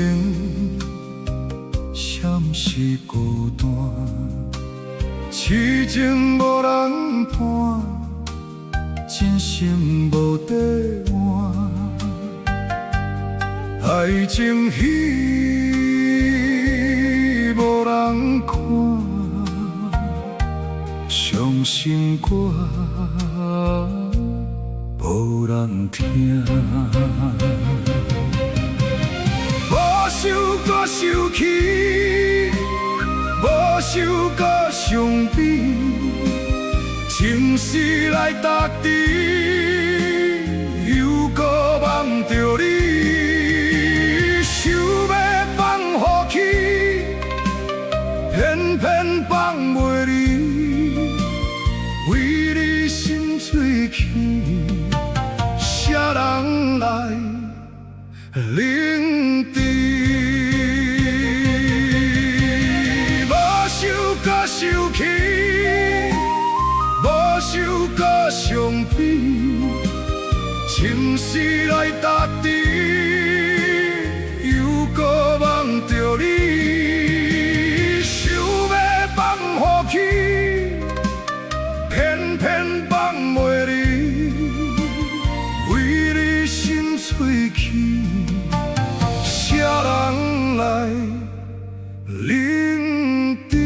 闪是孤单，痴情无人伴，真心无地换，爱情戏无人看，伤心歌无人听。无想搁受气，无想搁伤悲，情丝来搭底，又搁梦着你，想要放予去，偏偏放袂离，为你心碎去，谁人来领治？受气，无想搁伤悲，情丝来搭底，又搁梦着你，想要放予去，偏偏放袂离，为你心碎去，谁人来领治？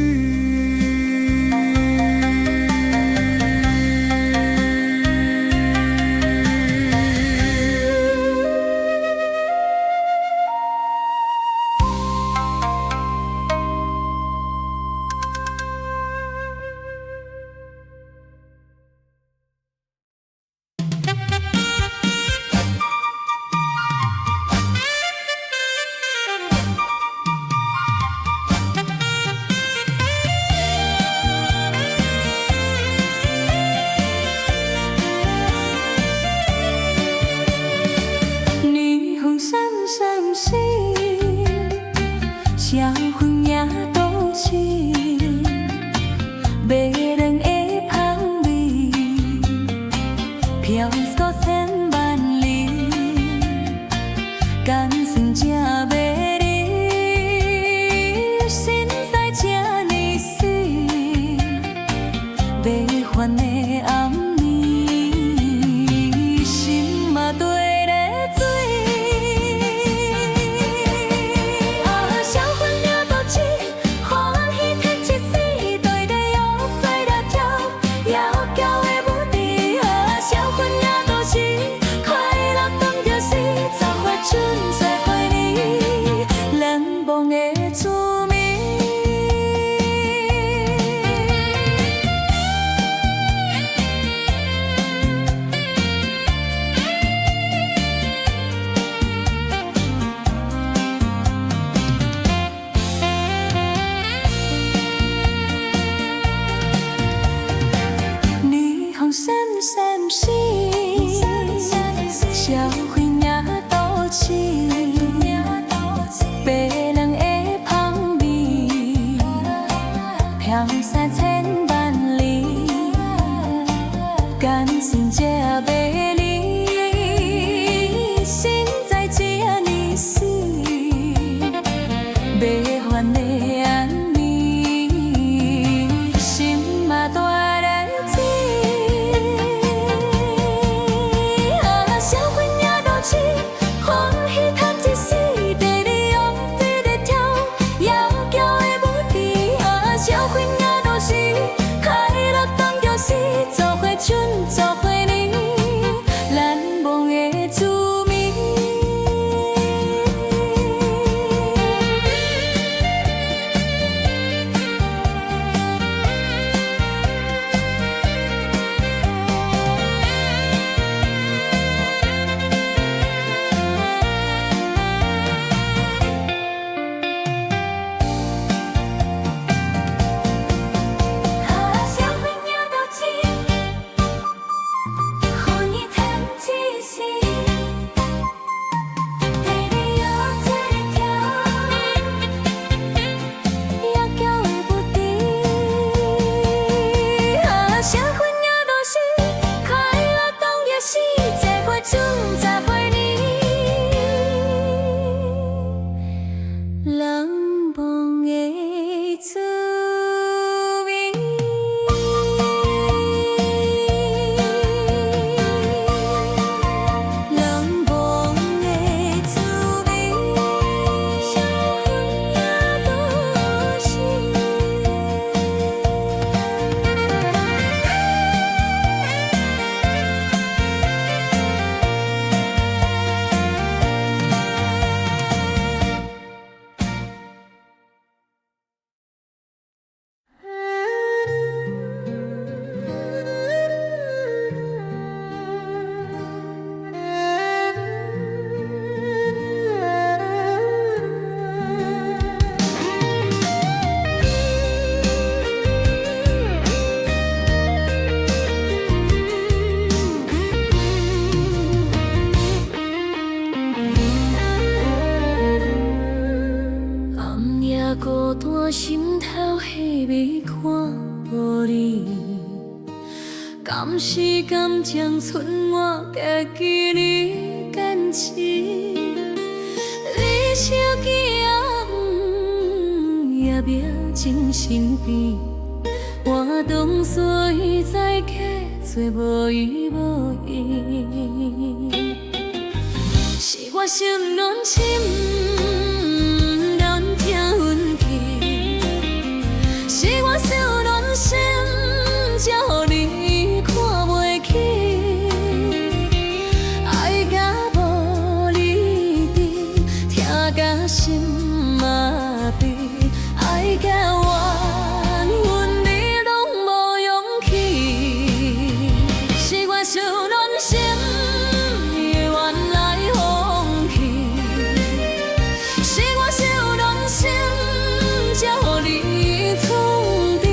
社魂也都市，迷人的香味，飘过千万里，感情真美丽，身材这呢水，迷幻的暗暝，心嘛对。算这美丽，心在这呢水，袂烦的暗暝，心嘛大来醉。啊，社会领导起，欢喜赚一世，第二用这个跳摇桥的舞池。啊，社会领导是快乐当作是，做伙春，做伙年，难忘的滋味。啊，社会领导起，予你赚一世，第二用这个跳摇桥的舞池。啊，社会领导是快乐当作是，做伙春，做伙年，难忘的滋味。难忘的滋味，相分也都是。暗夜孤单，心头稀微看无你，敢是敢将剩我家己你坚持，你惜记也命真身边，我当随在客做无依无依，是我心乱心。难听运气，是我受乱心，才予你看袂起。爱甲无你伫，疼甲心麻痹，爱甲怨恨你拢无勇气，是我受乱心，原来放弃。是我受乱心，才予你创治，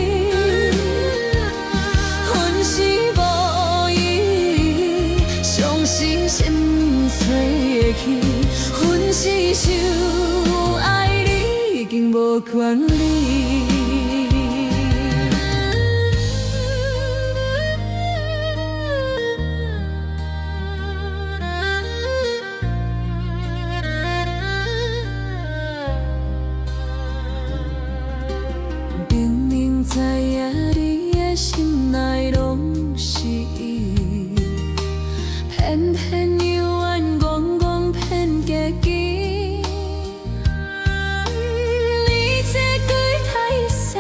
恨是无意，伤是心碎的气，恨是想爱你已经无权利。明明知影你的心内拢是伊，偏偏又怨戆戆骗家己。你这句太细，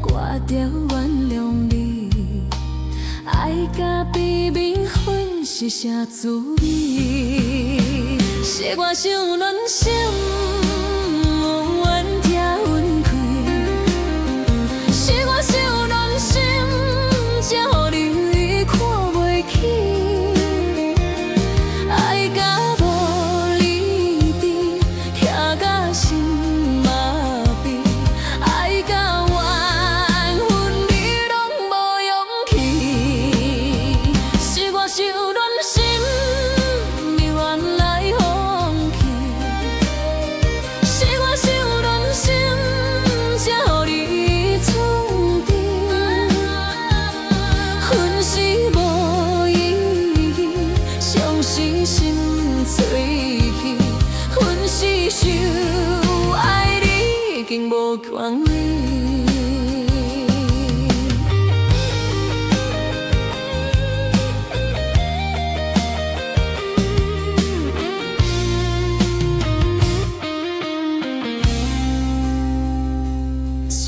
我着原谅你。爱甲比命分是啥滋味？是我受乱心。才予你看袂起，爱甲无你伫，疼甲心麻痹，爱甲怨恨你拢无勇气，是我受乱心，原来放弃。经无权利。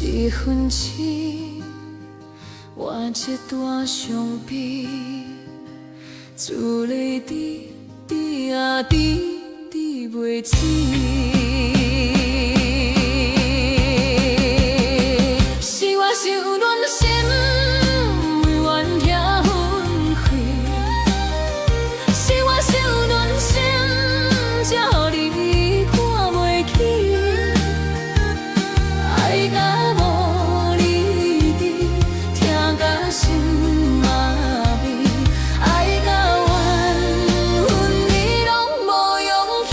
一份情，换一段伤悲，自来滴啊滴袂止。是我受乱心，未愿听分开。是我受乱心，才予你看袂起。爱甲无你伫，疼甲心麻痹。爱甲缘分你拢无勇气。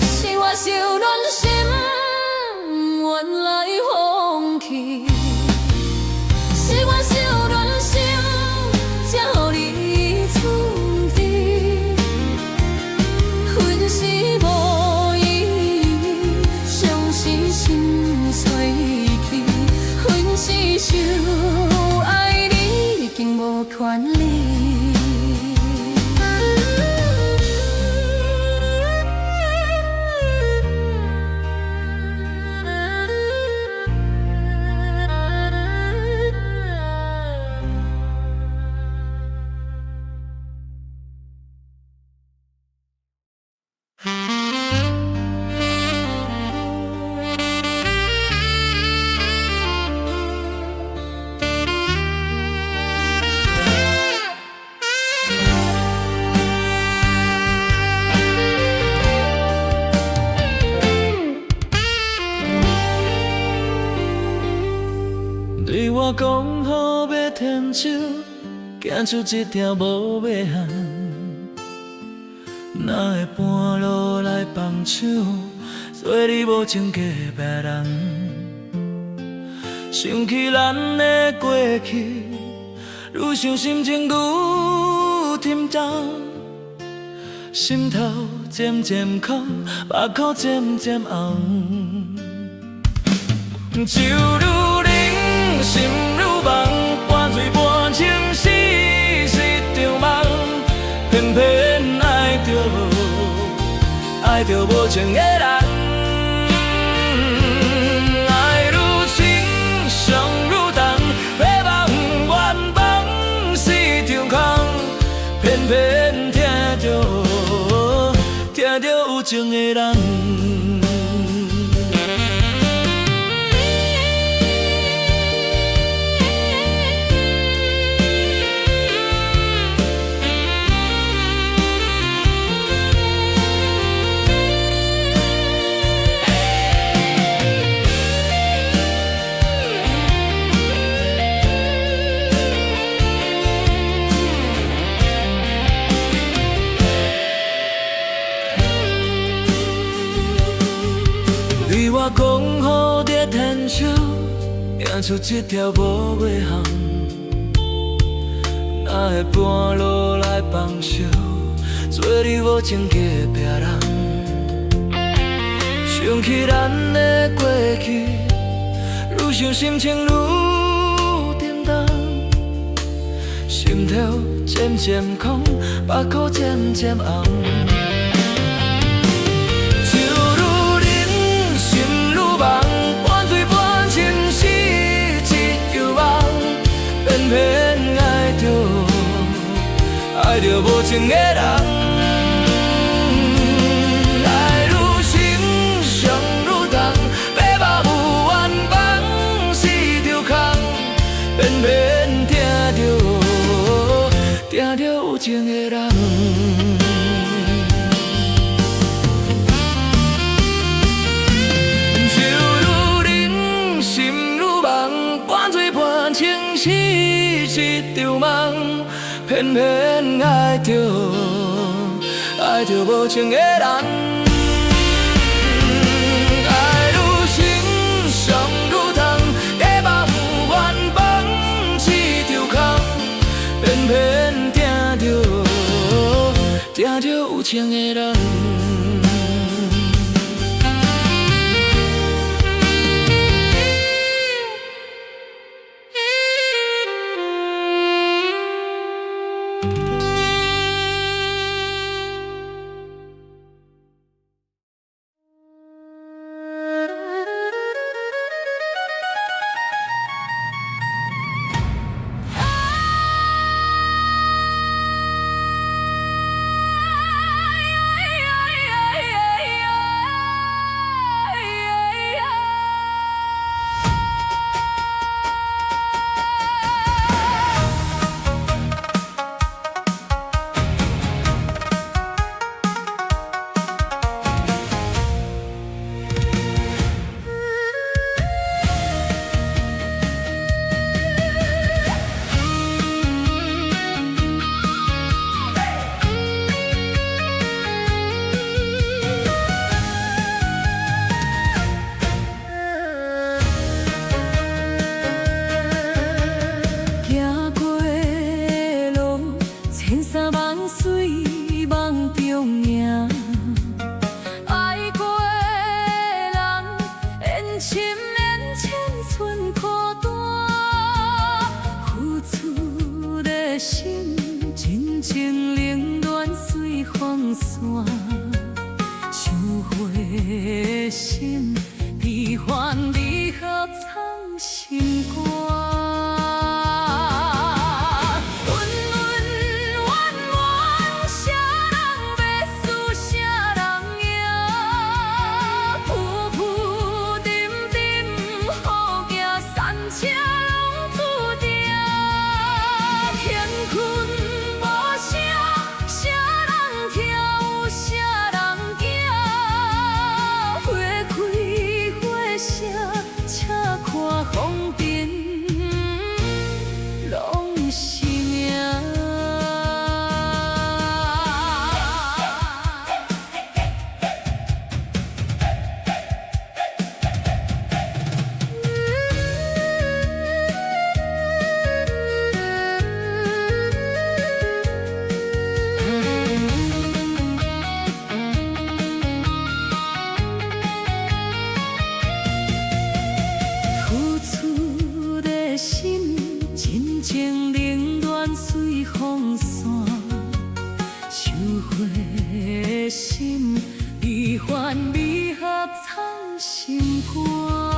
是我受乱心，原来放弃。是我受乱心，才予你处置。分是无意义，伤是心碎去。分是受爱你已经无权利。对我讲好要牵手，行出一条无尾巷，哪会半路来放手，做你无情的别人。想起咱的过去，愈想心情愈沉重，心头渐渐空，目眶渐渐红。酒愈冷，心愈梦，半醉半醒是一场梦，偏偏爱着无情的人，爱愈深，伤愈重，要忘原放是场空，偏偏听着有情的人。对我讲好的牵手，行出一条无尾巷，哪会半路来放手，做你无情的别人。想起咱的过去，愈想心情愈沉重，心头渐渐空，目眶渐渐红。半醉半醒是一场梦，偏偏爱着无情的人，爱愈深，伤愈重，要忘原放是场空，偏偏听着有情的人。是一场梦，偏偏爱着无情的人，爱愈深，伤愈重，要忘原放是场空，偏偏听着有情的人。真情冷暖随风散，收回的心，悲欢离合藏心肝。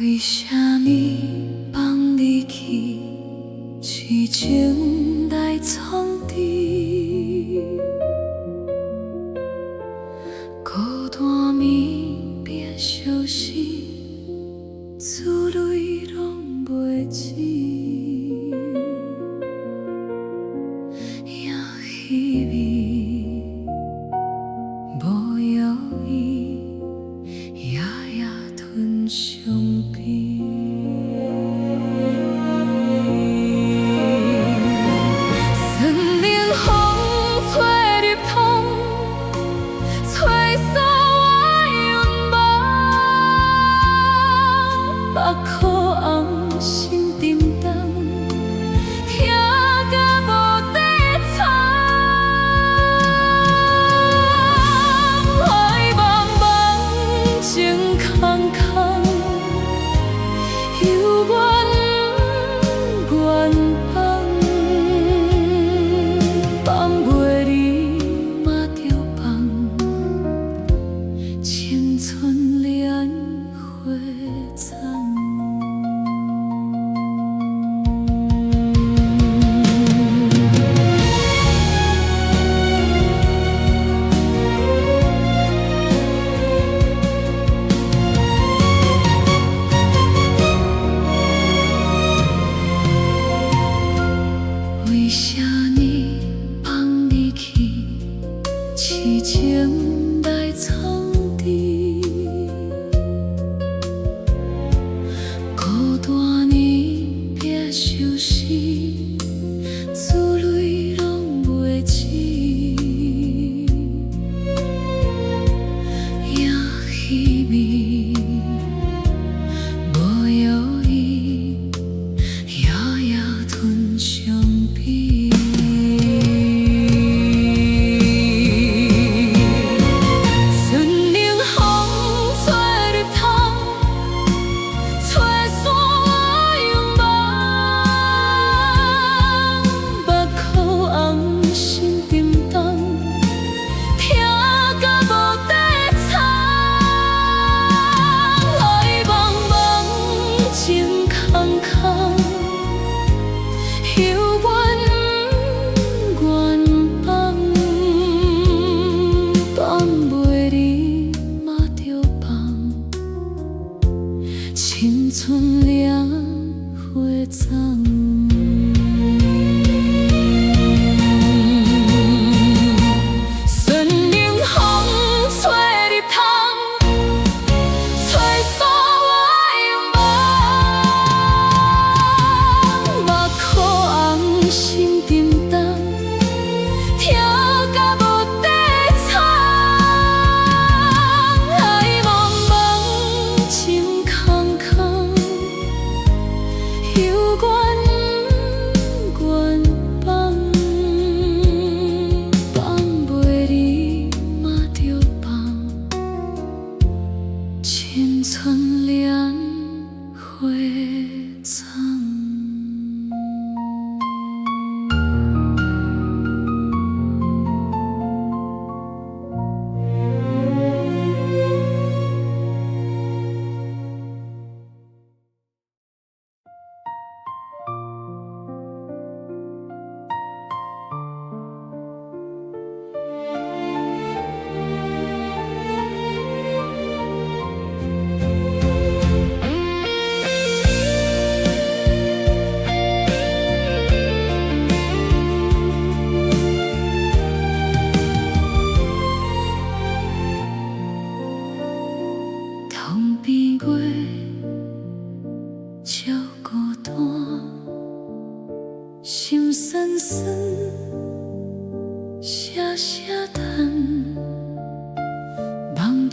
为什么放你去，痴情来闯伫？孤单暝别相思，珠泪拢袂止。也稀微，无犹豫，夜夜吞伤悲。森林风吹入痛，吹散我愿望，目眶红，心沉重。为啥你放你去，痴情来闯伫？孤单你别相思，珠泪拢袂止。也稀微，无犹豫，夜夜吞伤悲。森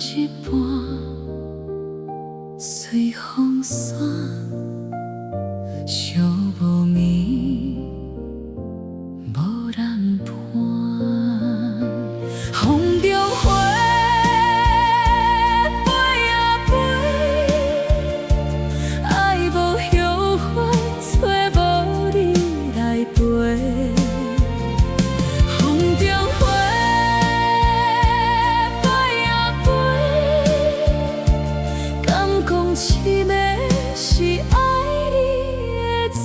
一半，随风散，寂无眠，无人伴。风中花飞啊飞，爱无后悔，找无你来陪。风中花飞啊飞，敢讲凄美是爱你的嘴。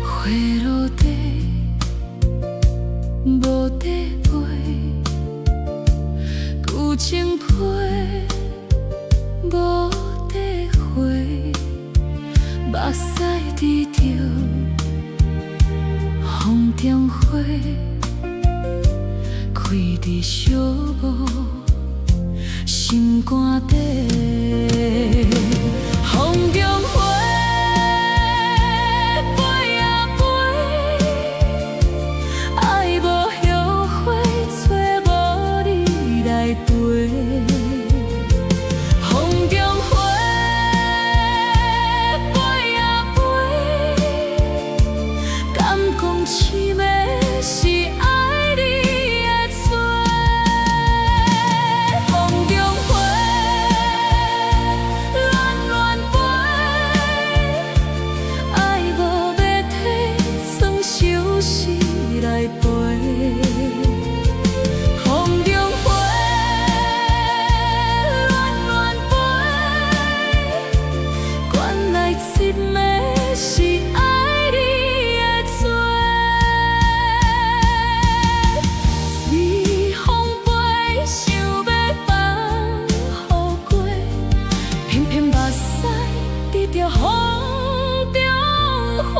花落地，无地陪，旧情批，无地回，目屎滴着风中花，开伫小无心肝底。风中花飞啊飞，爱无后悔，找无你来陪。风中花飞啊飞，敢讲凄美是爱你的嘴。风中花乱乱飞，爱无要体，装相思来陪。风中花乱乱飞，原来这暝是爱你的嘴。随风飞，想要放予过，偏偏目屎滴着风中花。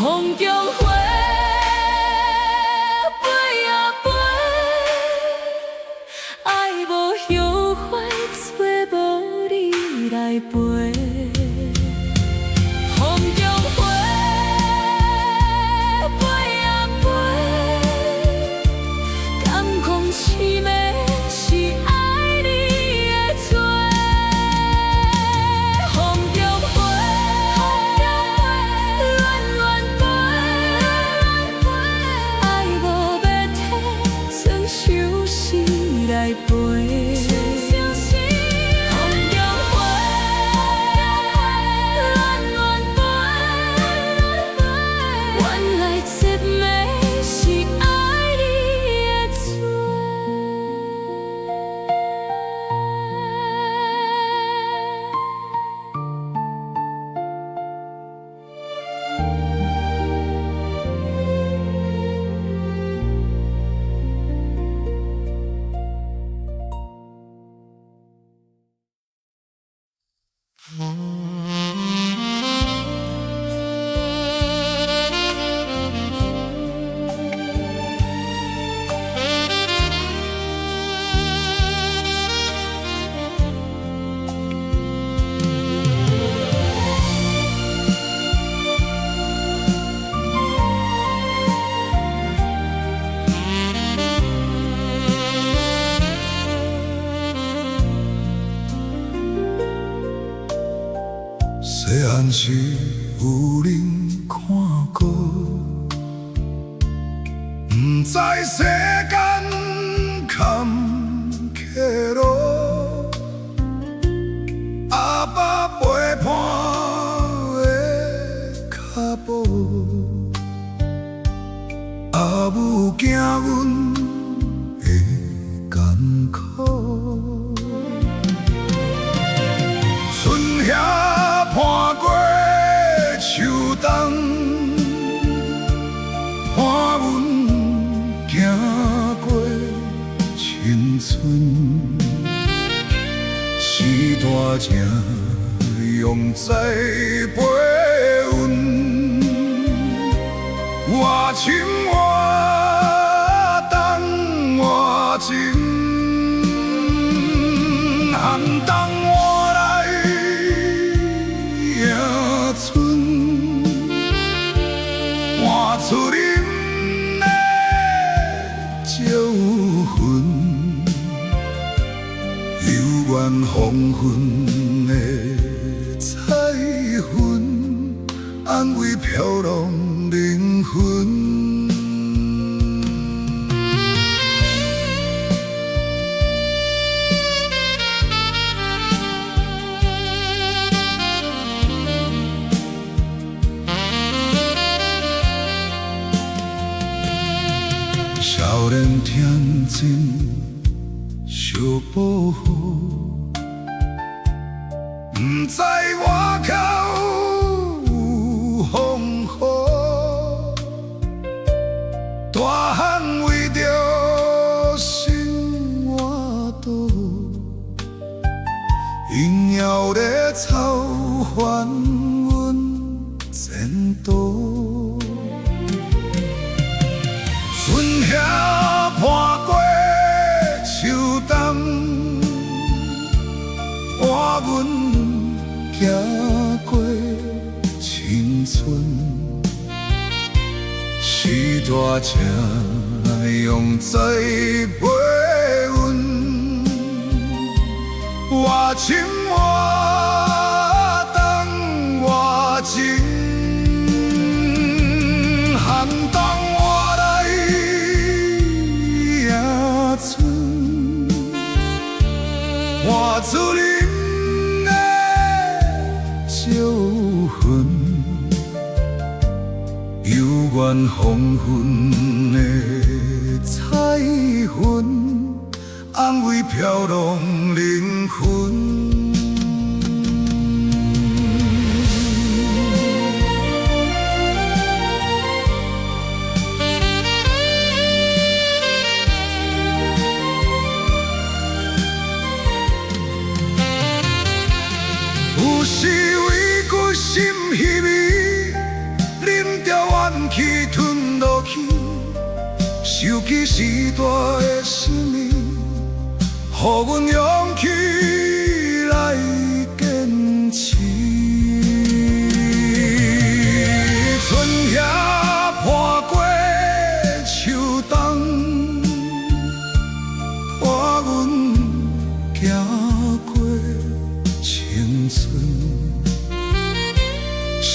风中花飞啊飞，爱无后悔，找无你来陪。风中花飞啊飞，敢讲凄美是爱你的嘴。风中花乱乱飞，爱无要体，装相思来陪。风中花乱乱飞，原来这暝是爱你的嘴。细汉时有人看过，不知世间坎坷路，阿爸陪伴的脚步，阿母惊阮的艰苦，春夏伴过秋冬，伴阮行过青春。时大正用在飞云，我情我等我情，寒冬我来迎春，换出恁的招魂。犹原黄昏的彩云，安慰飘浪灵魂。少年天真，小保护，不知外口有风雨，大汉为着生活度，因要咧操烦阮前途。春夏伴过秋冬，伴阮行过青春。时大正用在飞云，我情我等我情，寒冬我来迎春，换出恁的招魂。犹原黄昏的彩云，安慰飘浪灵魂。有时为骨心稀微，忍着怨气吞落去，想起时大的生命，予阮勇气来坚持。春夏伴过秋冬，伴阮行过青春。时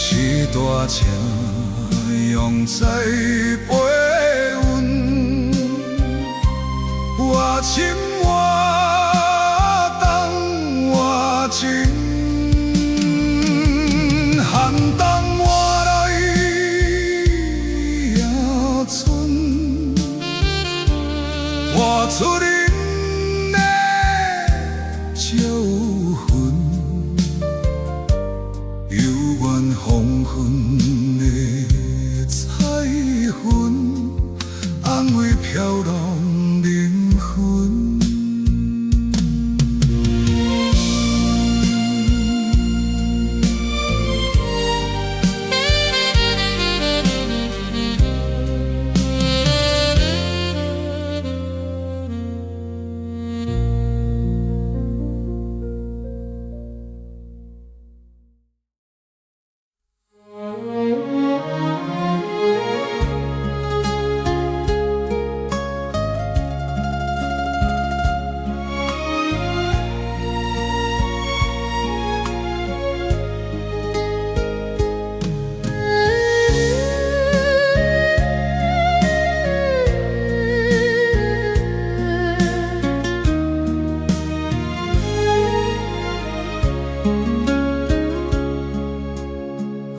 大正用在飞云，我情我等我情，寒冬我来迎春，换出恁的招魂。犹原黄昏的彩云，安慰飘浪灵魂。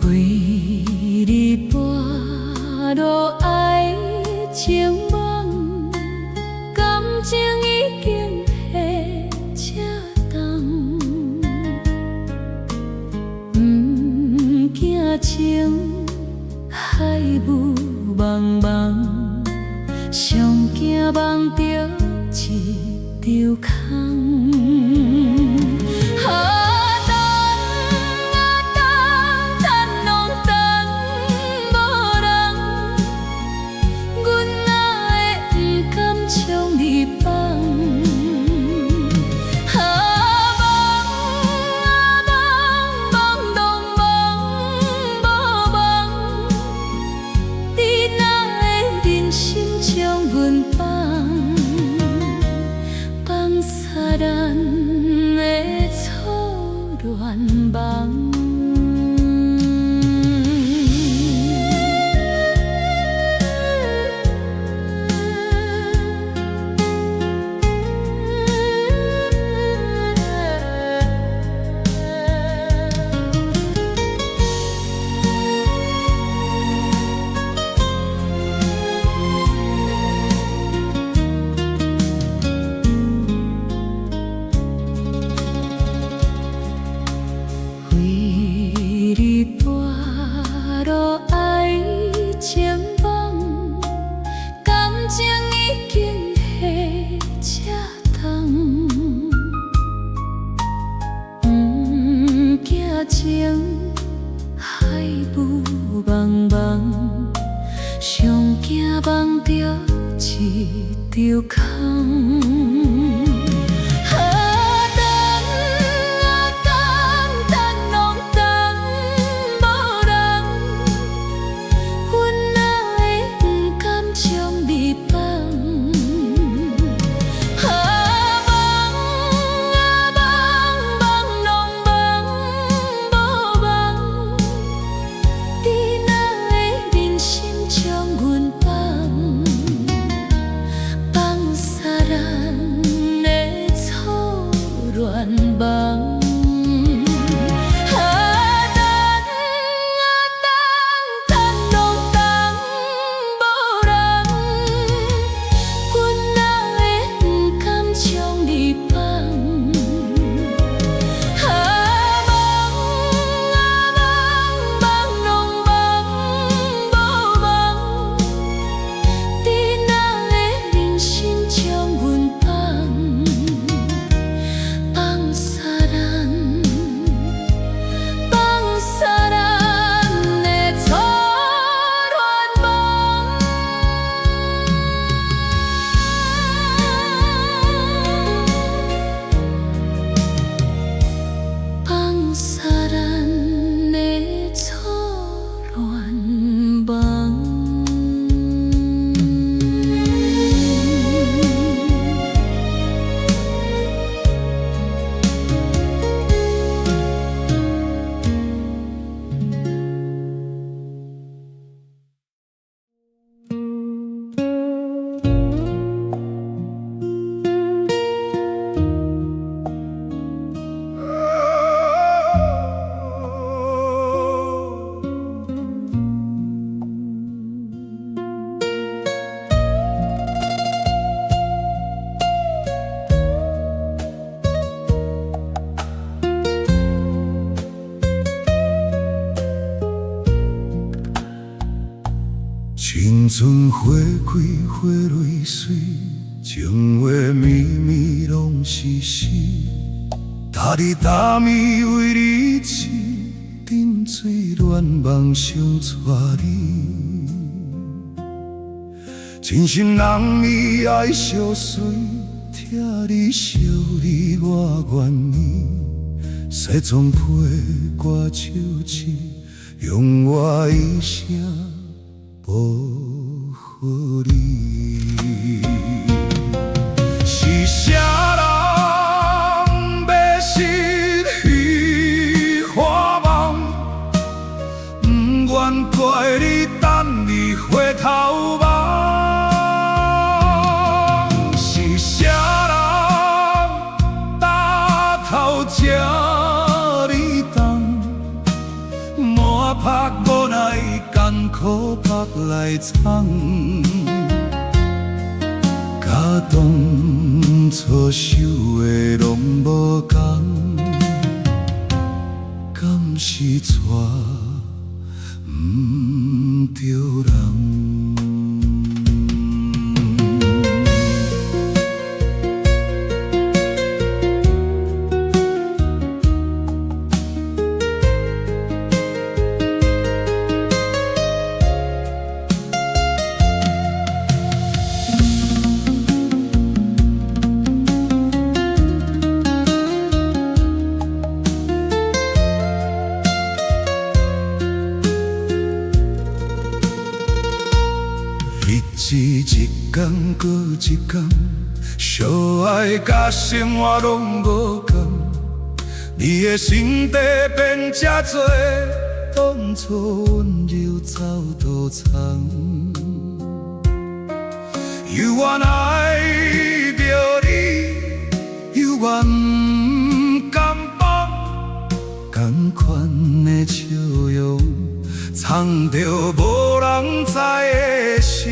为你跋落爱情梦，感情已经下车重，不惊情海雾茫茫，上惊梦着一场空。情，海雾茫茫，上惊梦到一条空。青春花开花蕊水，情话绵绵拢是诗。搭日搭暝为你痴，沉醉恋梦想带你。真心人意爱相随，听你笑你我愿意。西装配歌手指，用我一生。保护你，是啥人要失去花梦？不愿怪你等你回头望。是啥人搭头这呢重？满拍无奈艰苦。来藏，甲当初受的拢无同，敢是错不着人？日子一天过一天，相爱甲生活拢无同。你的心地变这多，当初温柔走多长？犹原爱着你，犹原不甘放，同款的笑容，藏着无人知的伤。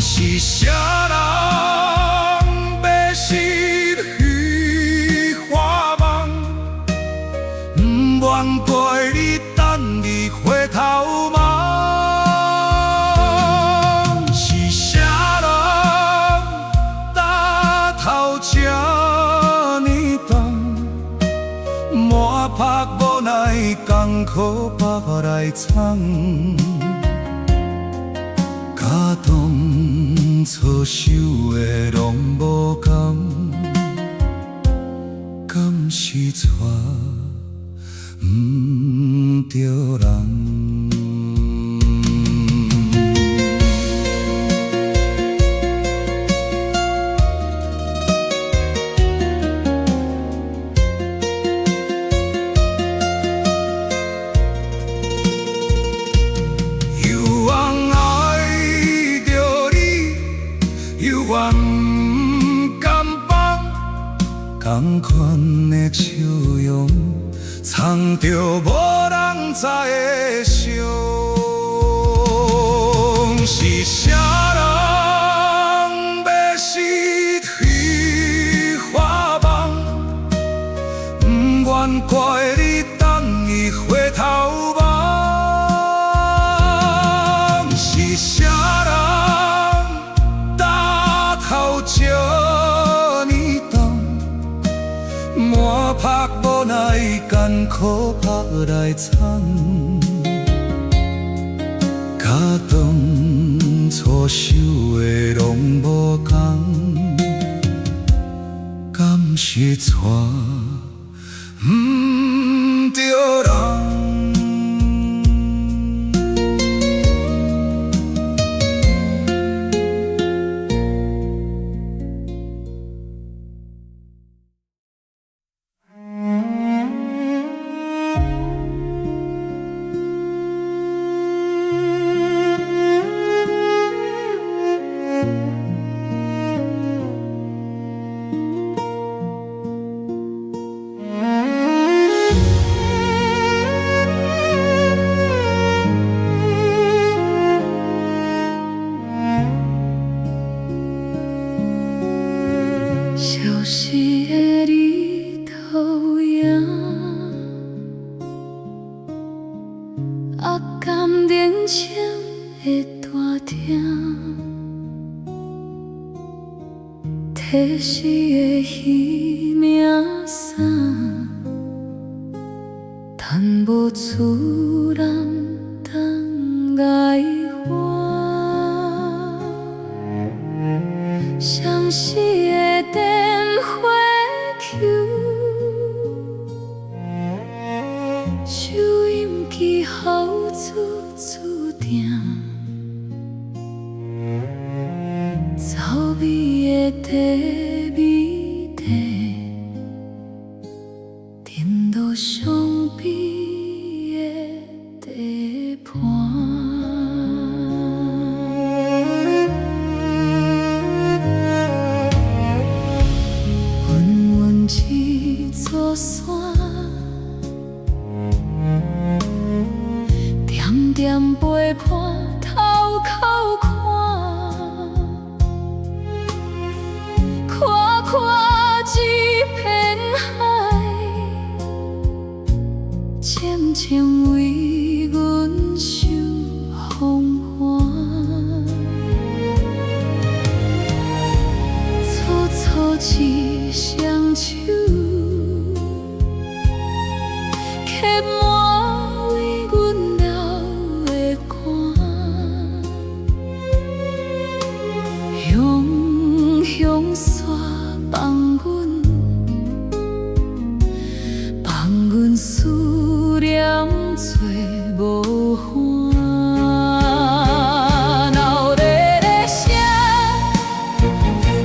是啥人要失去花梦？不愿怪你等你回头望。是啥人搭头这呢重？艰苦把来闯，甲当初受的拢无同，敢是错不着人。同款的笑容，藏着无人知的伤。是啥人要失去花梦？不愿怪你等伊回头望。是啥人大头笑？满拍无奈，艰苦拍来闯，甲当初受的拢无同，敢是错不着人。消失的日头影，甘冷清的大厅，褪色的彼名衫，叹无自然当爱换，相思的电话扣，收音机好注定，走味的茶味地，颠倒伤悲的地盘。一座山，点点陪伴头口看，看一片海，渐渐为阮受风寒，粗粗一双手。刻满为阮流的汗，雄雄煞放阮思念做无伴，闹咧咧声，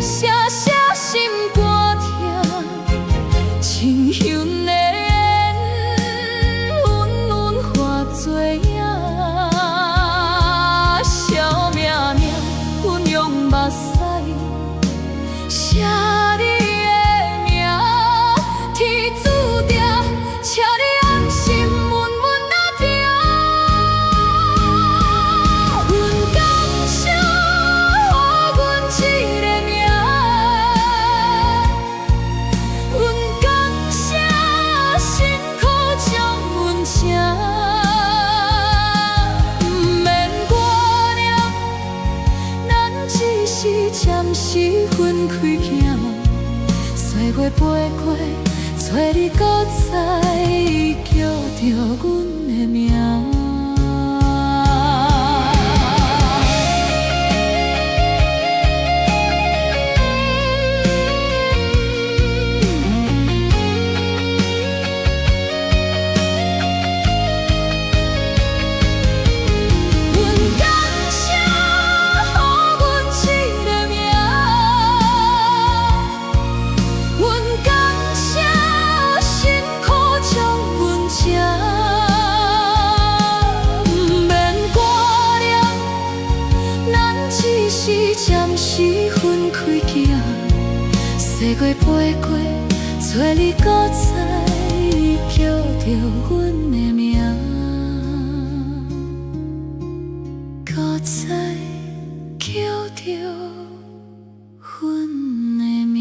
声声心肝疼，清香的。写你的名，天注定，请你安心稳稳仔定。阮感谢予阮这个命，阮感谢辛苦将阮请，不免挂念，咱只是暂时分开行。岁月飞过，找你搁再叫着阮的名。暂时分开行，西过飞过，找你搁再叫着阮的名，搁再叫着阮的名。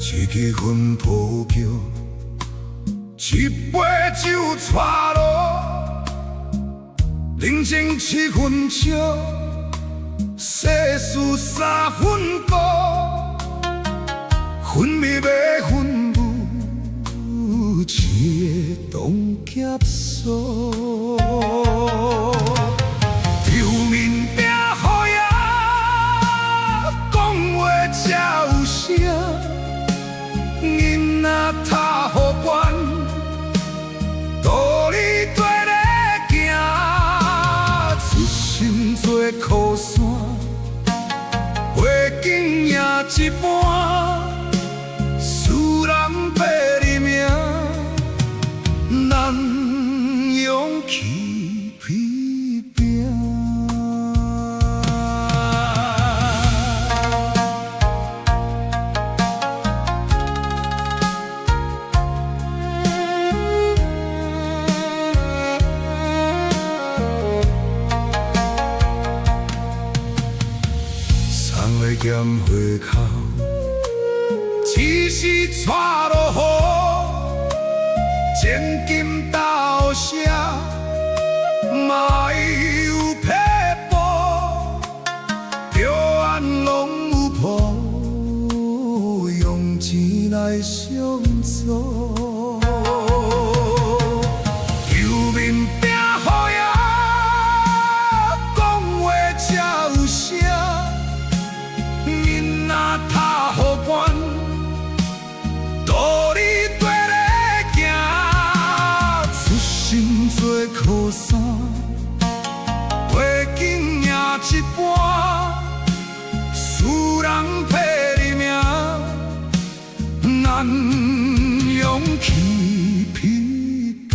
一支云抱叫，一杯酒带路，人情七分笑，世事三分高，分蜜的分母，一个当劫数。丢面饼予爷，讲话才有声。囡仔读好悬，道理对咧行，出心做靠山，袂紧赢一半，输人白日命，咱勇气批拼。咸花口，只是带落雨，千金斗舍，嘛有撇步，着安拢有谱，用钱来相助。求面饼予爷，讲话才有声。囡仔读好悬，道理对咧行，出心做靠山，袂紧赢一半，输人白日命，咱勇气批拼。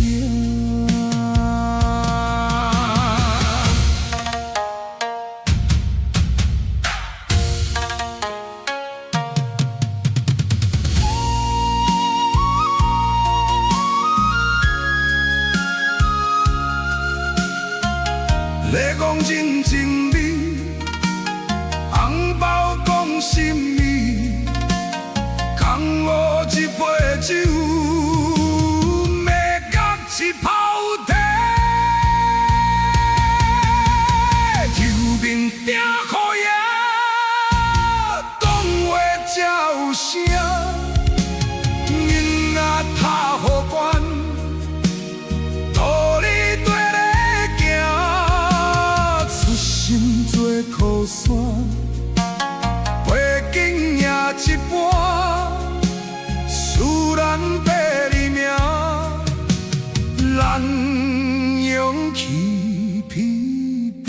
咧讲人情味，红包讲心意，空我一杯酒，卖甲一泡茶。求面饼予爷，讲话才有声，囡仔读好悬。靠山，一半，使咱白里命，咱勇气批拼。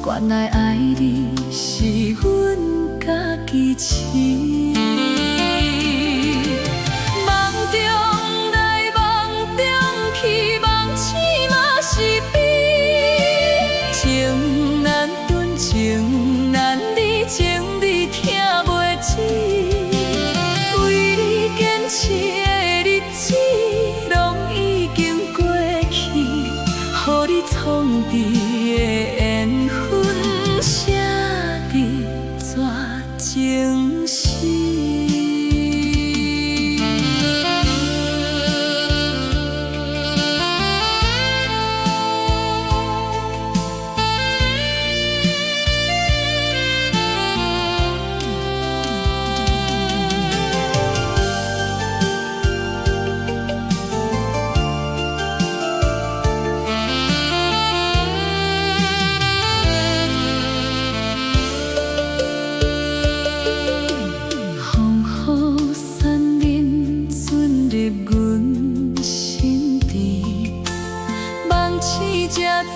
原来爱你是阮家己饲，梦中来梦中去，梦醒嘛是悲。情难断，情难离，情你听袂止。为你坚持的日子，拢已经过去，予你创治的缘分。写伫绝情诗。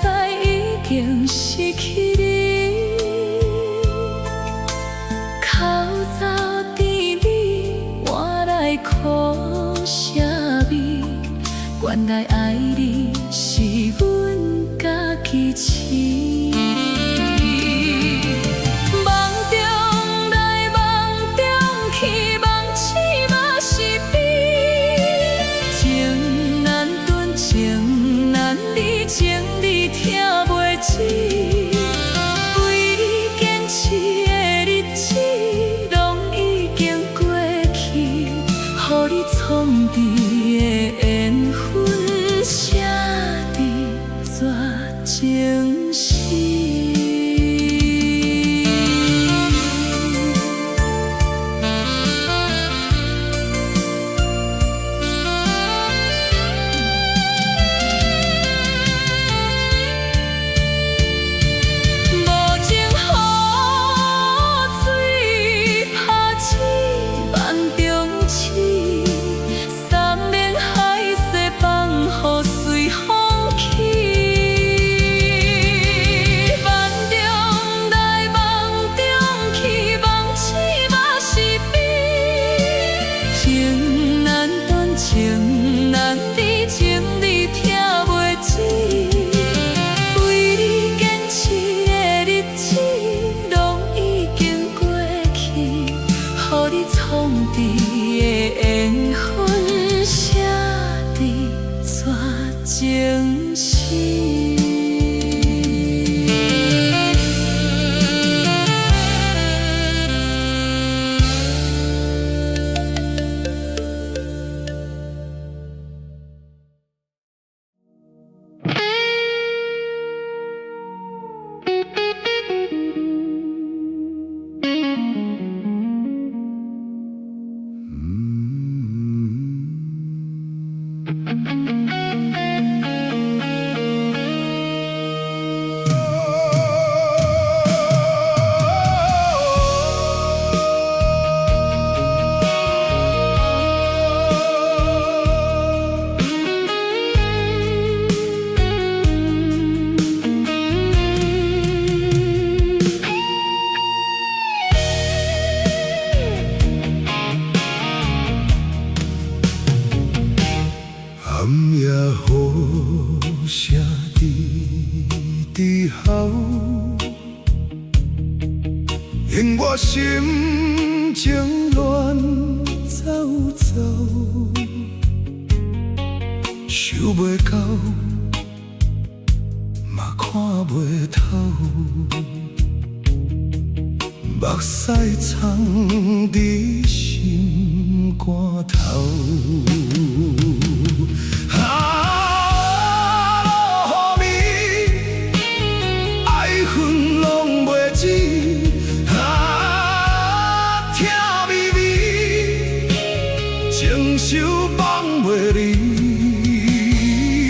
才知已经失去你，口走甜蜜，换来苦涩味。原来爱你是阮家己饲。梦中来梦中去，梦醒嘛是悲。情难断，情难离，情你听袂止。为你坚持的日子，拢已经过去，予你创治的缘分写伫心情乱走走，想袂到，嘛看袂透，目屎藏伫心肝头。落雨暝，爱恨拢袂止。疼美美，情绪放袂离。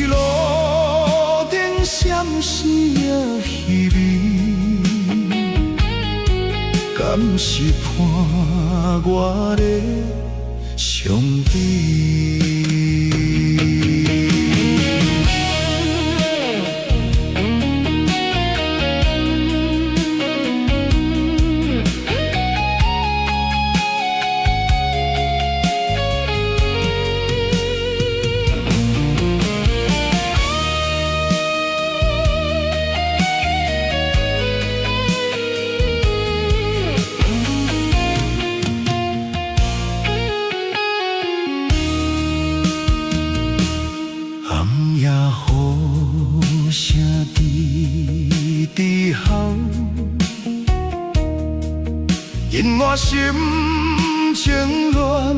路顶闪闪啊稀微，敢是伴我的伤悲？因我心情乱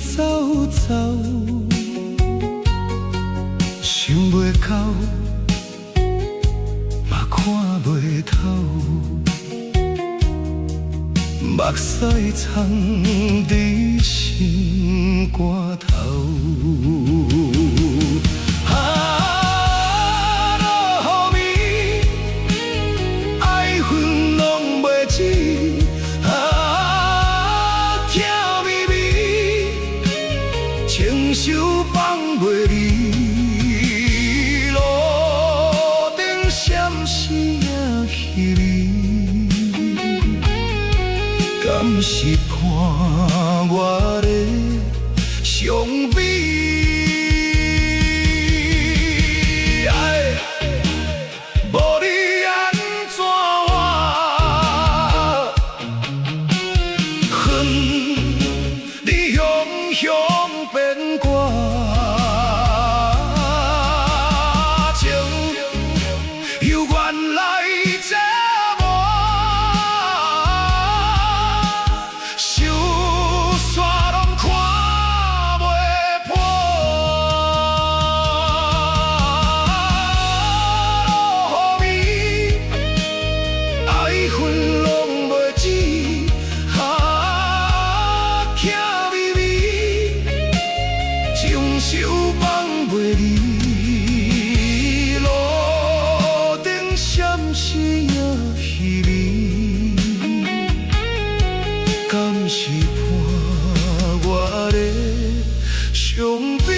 走走，想袂到，嘛看袂透，目屎藏伫心肝头。情绪放袂离，路顶闪闪啊稀微，敢是伴我的伤悲？无你安怎活？恨你雄雄。变歌情，由原来这无，想煞拢看袂破。落雨暝，爱恨拢袂止，疼美美。情绪放袂离，路顶闪闪啊稀微，敢是伴我的伤悲？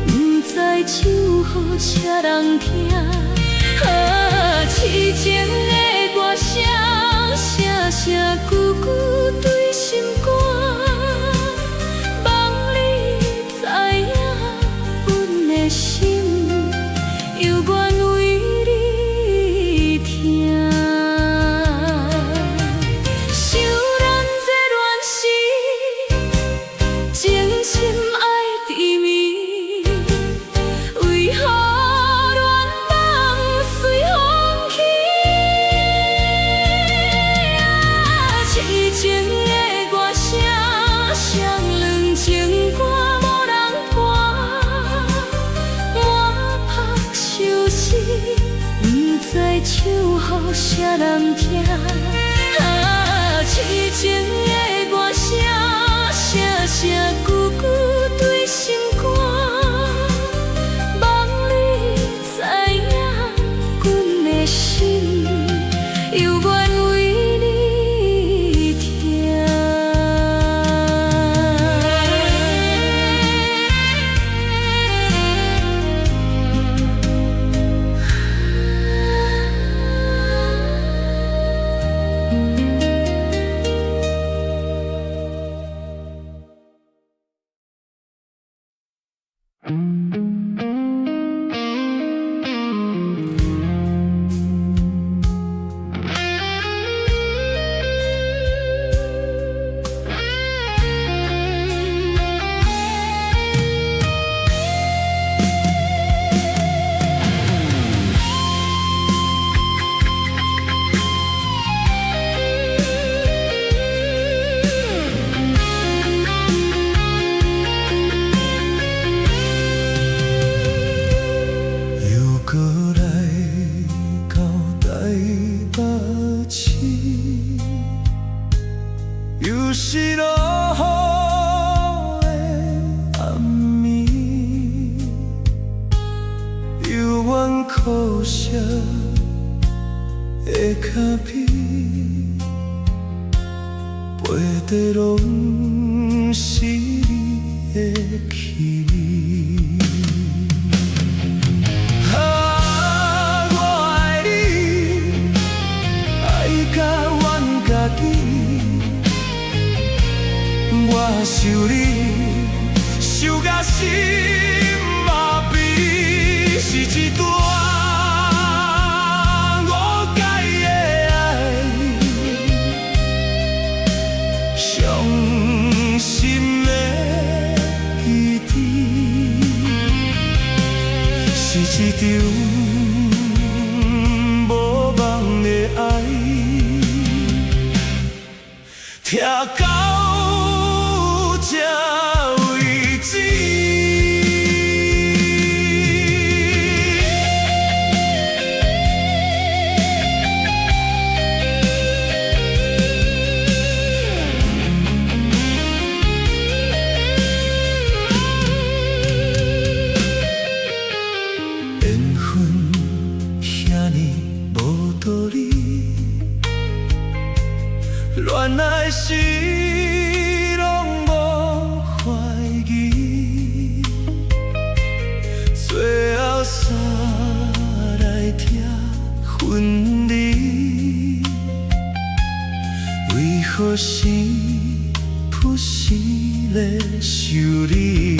不知唱予啥人听。痴情的歌声，声声句句对心肝。望你知影，阮的心犹原为你疼。想咱这乱世，情深爱甜蜜，为何恋梦随风去？痴情的歌声，双两情歌无人伴，满腹愁思，不知唱予啥人听。痴情的歌声，声声句句对心肝。望你知影，阮的心犹原为你疼。又过来到台北市，又是落雨的暗暝，犹原苦涩的脚皮，背地拢是你的气味。我想你，想甲心麻痹，是一段无解的爱，伤心的记忆，是一场无望的爱，听到这为止。缘分遐尼无道理，恋爱时拢无怀疑，最后煞来听分离，为何是不是咧想你？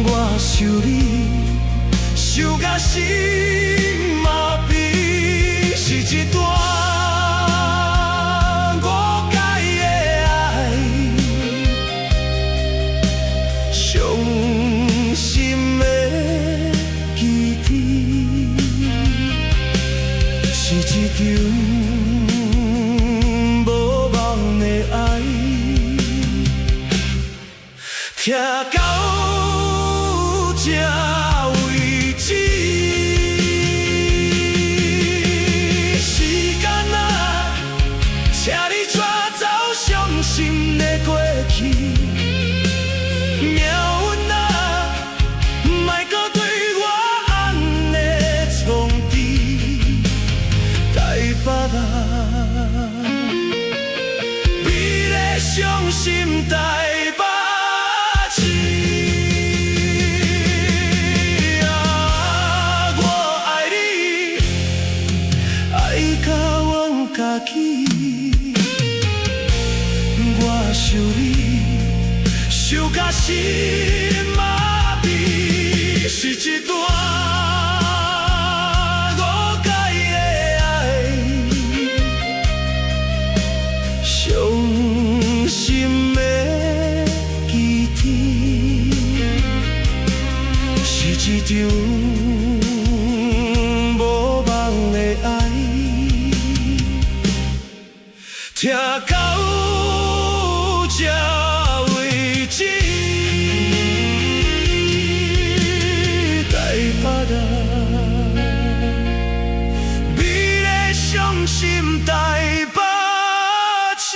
我想你，想甲心麻痹，是一段无解的爱，伤心的记忆，是一场无望的爱，听到这为止，时间啊，请你带走伤心的过去，命运啊，莫搁对我安尼创治，别人。美丽伤心台北市，啊，我爱你，爱甲阮家己，我想你，想甲心麻痹，是一段误解的爱，伤心的记忆，是一场无望的爱，听到这为止，台北人，美丽伤心台北市。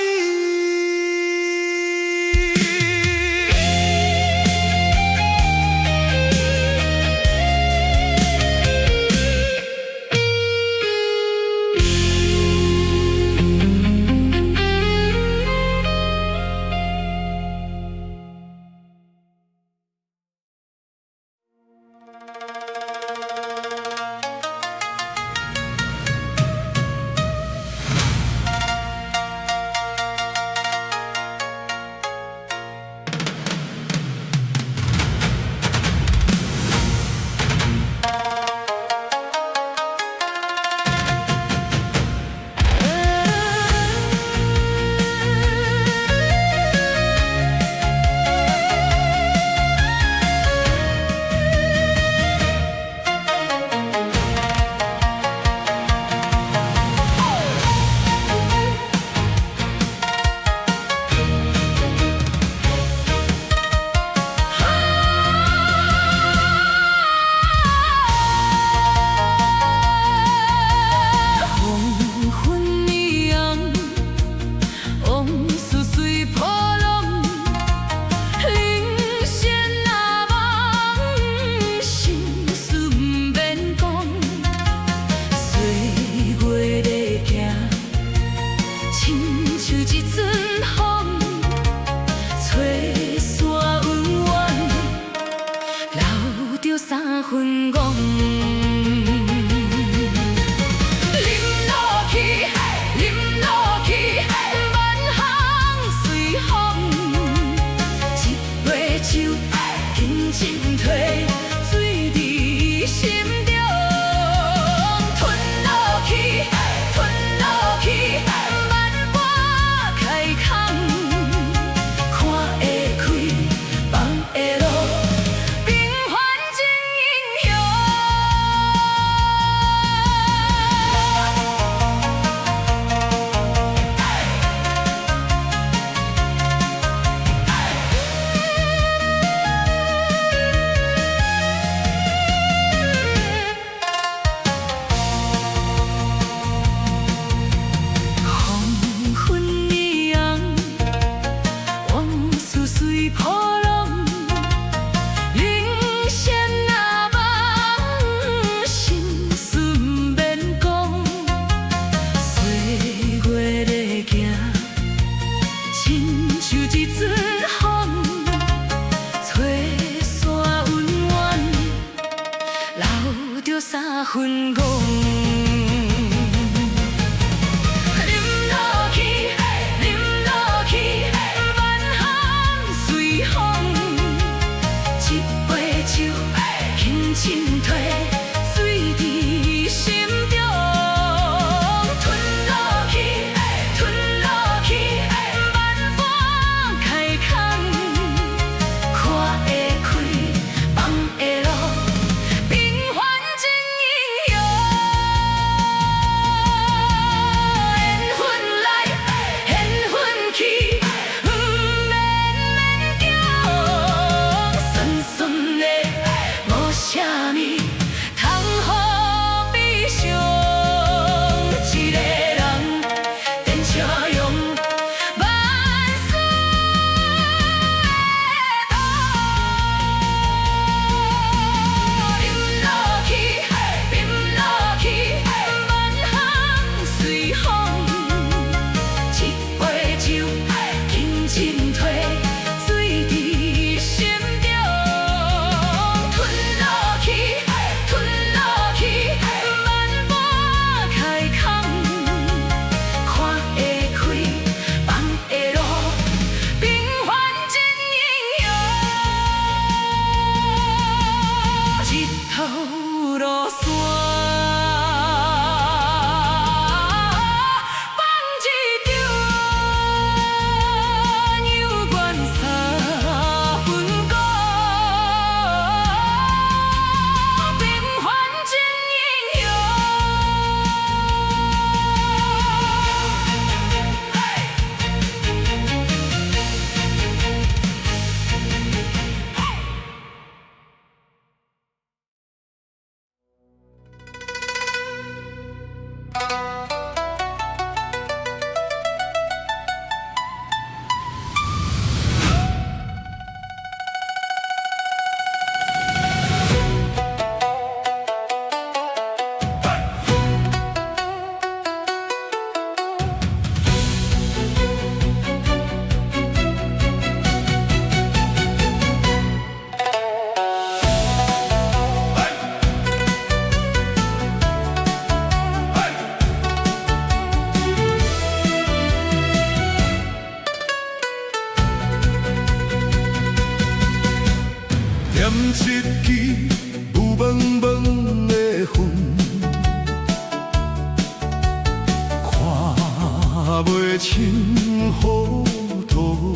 袂清糊涂，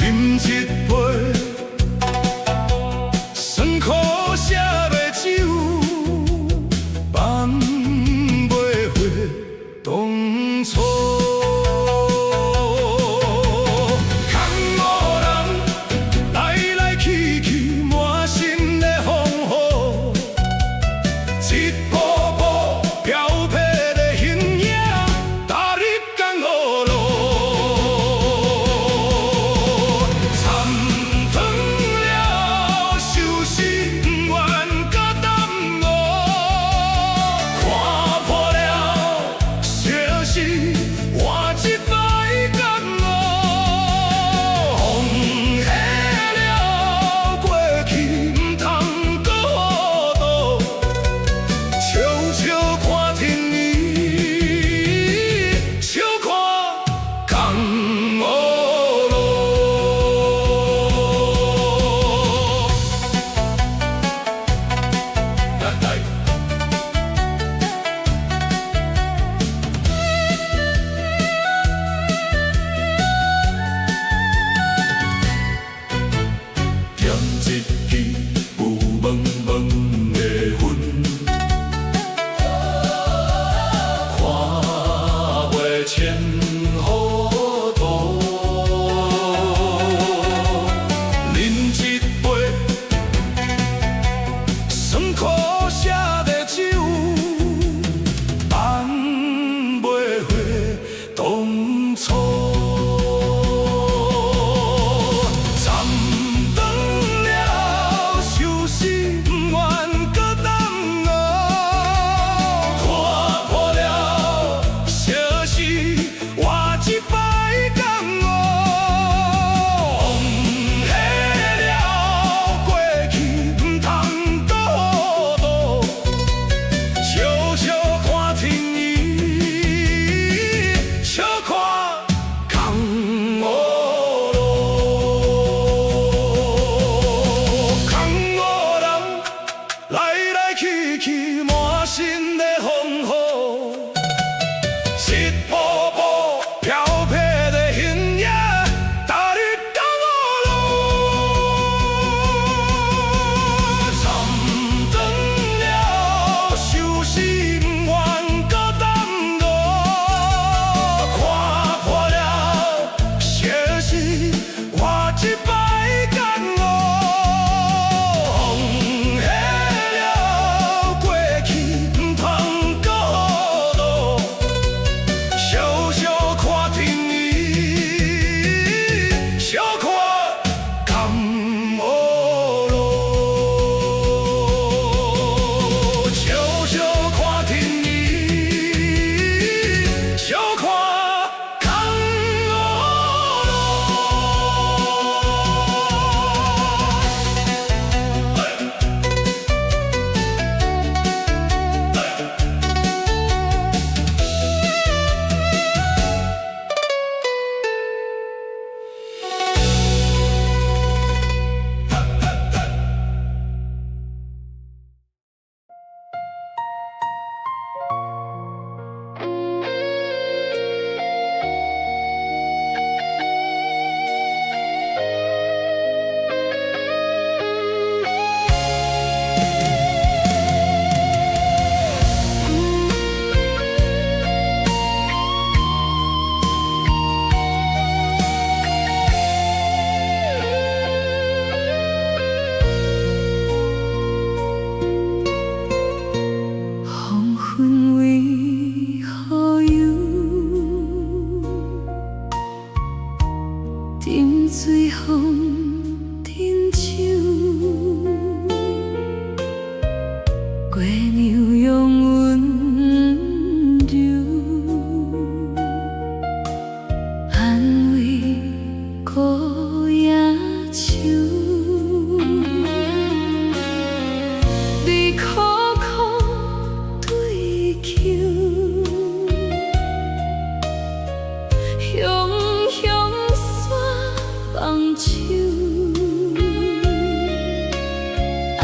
饮一杯酸苦涩的酒，放袂回当初。前糊涂，饮一杯酸苦涩的酒，放袂回当初。站长了，休息不愿搁等我，看破了小事。活一摆感悟，忘下了过去，唔通搁糊涂。笑笑看天意，笑看空无路。空无人来来去去，满身的风雨。一步步飘泊的形影，踏入江湖路。站长了，休息不愿搁等我，看破了世事，活一摆感悟，忘下了过去，唔通搁糊涂。笑笑看天意，笑看空无路。笑笑看天意，笑看空无黄昏为何有？沉醉风珍酒，月娘用温柔安慰孤野树。你苦苦对求，雄雄山放手，爱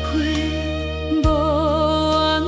过无缘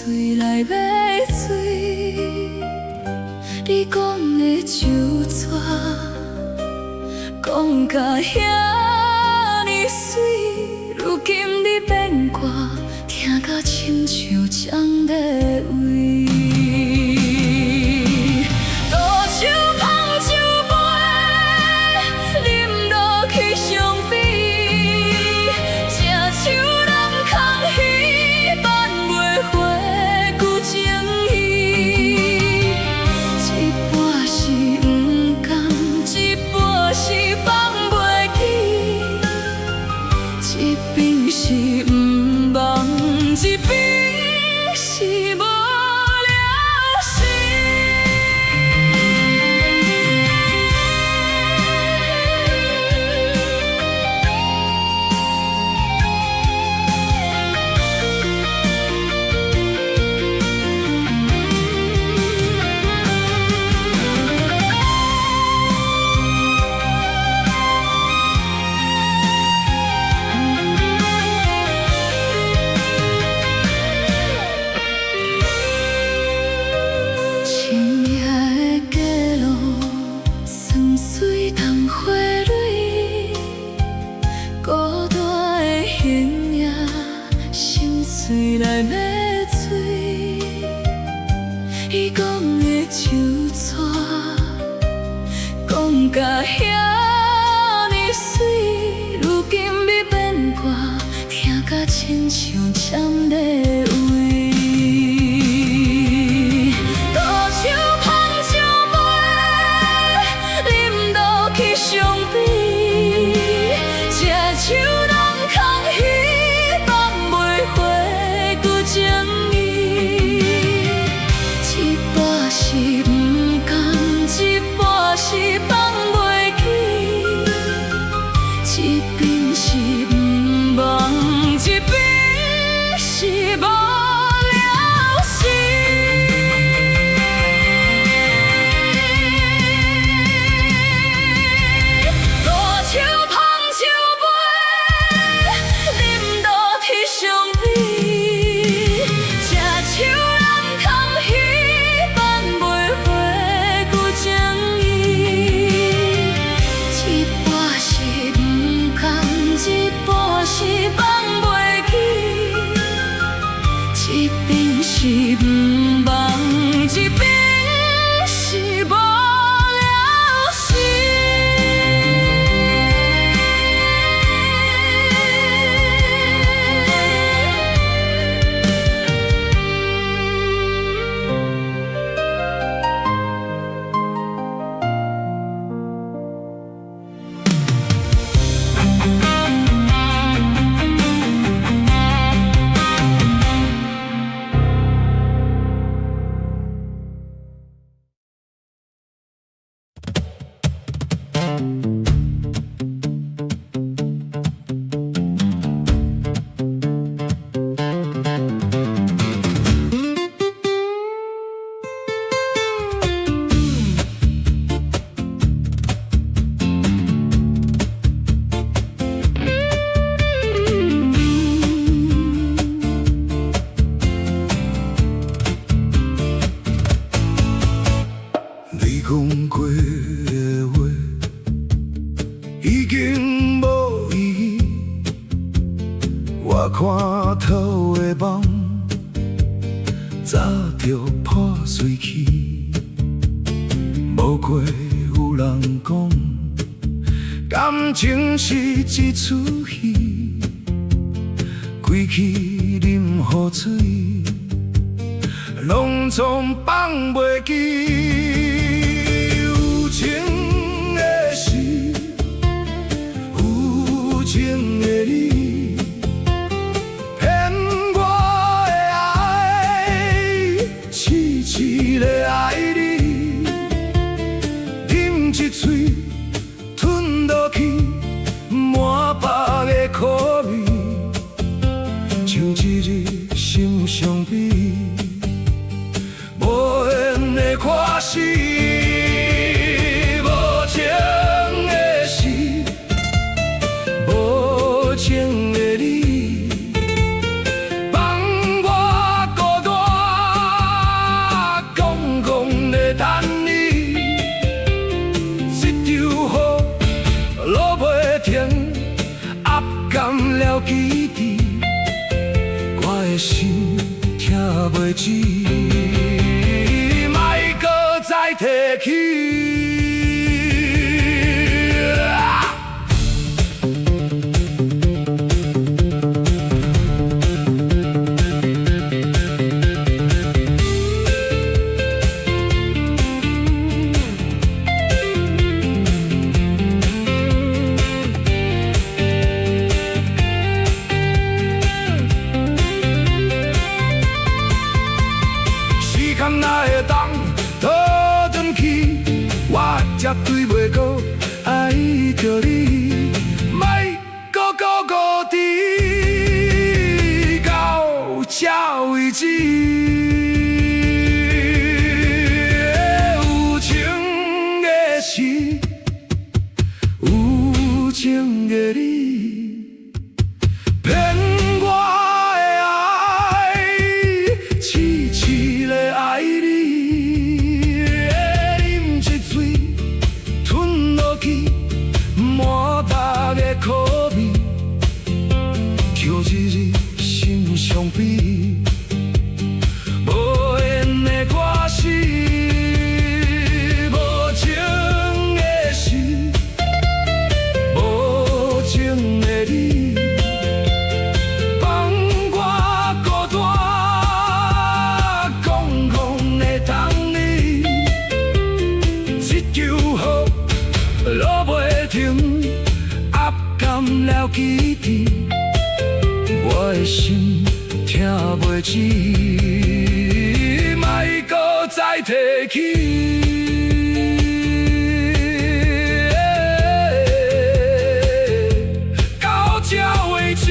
嘴来买水，你讲的就怎，讲甲遐尼水，如今你变卦，听甲亲像江在位。倒手捧酒杯，饮落去伤悲，吃酒人空虚，挽袂回旧情意。一半是不甘，一半是放袂记，一边是不忘，一边是无了心。深夜的街路，酸水同花蕊，孤单的形影，心碎来买水。伊讲的就怎，讲甲遐尼水，如今要变卦，听甲亲像针在位。倒手捧酒杯，饮落去伤悲，吃酒人空虚，挽袂回旧情意。一半是不甘，一半是放袂记，一边是不忘，一边是无了心。倒手捧酒杯，饮落去伤悲，吃酒人空虚，挽袂回旧情意。一半是不甘，一半是放袂记，一边是不忘，一边是无了心。你讲过的话已经无意义，我看透的梦早就破碎去。无过有人讲，感情是一出戏，归去啉雨水，拢总放袂记。有情的是有情的你，骗我的爱，痴痴的爱你，饮一嘴吞落去，满腹的苦味，像一日心伤悲，无缘的看死。情的你，放我孤单袂止，莫搁再提起。哪会当倒转去？我绝对袂搁爱着你，莫搁孤伫到这为止。有情的是有情的你。可味，叫日日心伤悲，无缘的歌词，无情的事，无情的你，放我孤单，空空的等你，这场雨落袂停。甘了记忆，我的心听袂止，莫搁再提起。到这为止。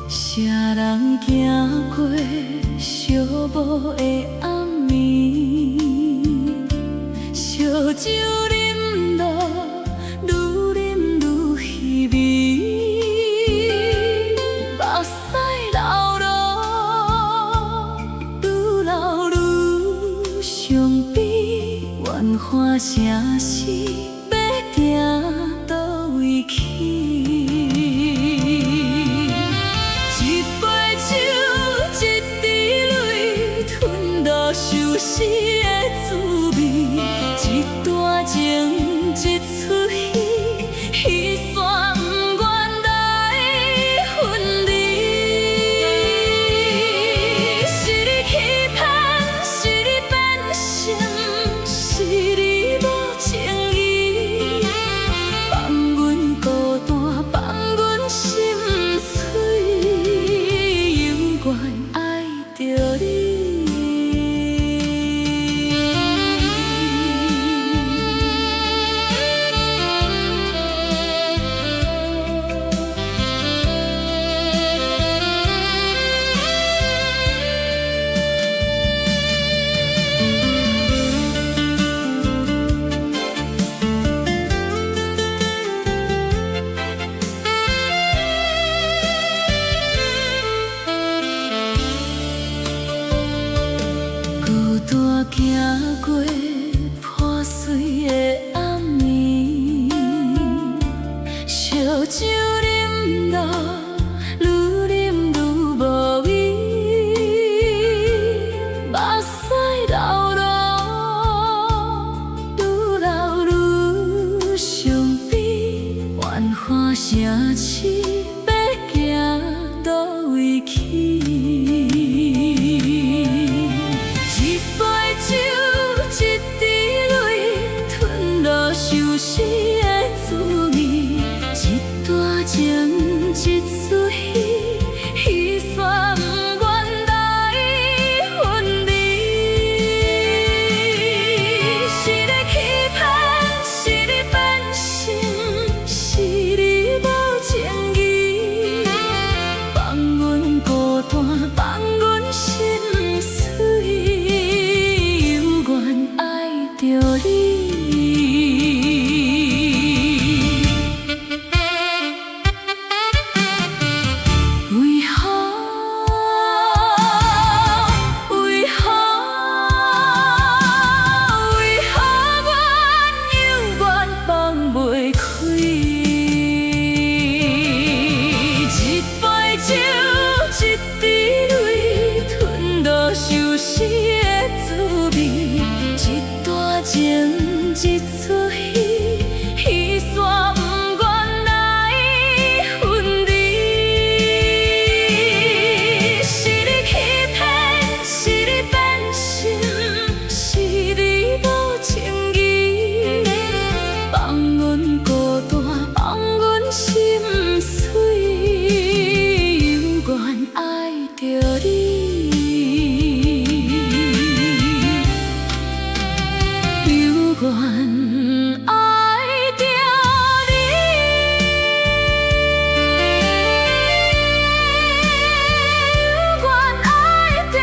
谁人行过寂寞的暗暝，烧酒饮落，愈饮愈稀微，目屎流落，愈流愈伤悲，怨喊声是要行倒位去？受死的滋味，一段情，一出戏，彼线不愿来分离。是你欺骗，是你变心，是你无情义，放阮孤单，放阮心碎，犹原爱着你。行过破碎的暗暝，烧酒饮落，愈饮愈无味，目屎流落，愈流愈伤悲，怨喊声痴，要行倒位？去。一杯酒，一滴泪，吞落相思的滋味。一段情，一出戏，戏煞不愿来分离。是你欺骗，是你变心，是你无情义，放阮孤单，放阮心碎，犹原爱着你。为何？为何？为何阮犹原放袂开？一杯酒，一滴泪，吞落相思的滋味。一段情，一出戏，戏煞不愿来分离。是你欺骗，是你变心，是你无情义，放阮孤单，放阮心碎，犹原爱着你，犹原爱着你。犹原爱着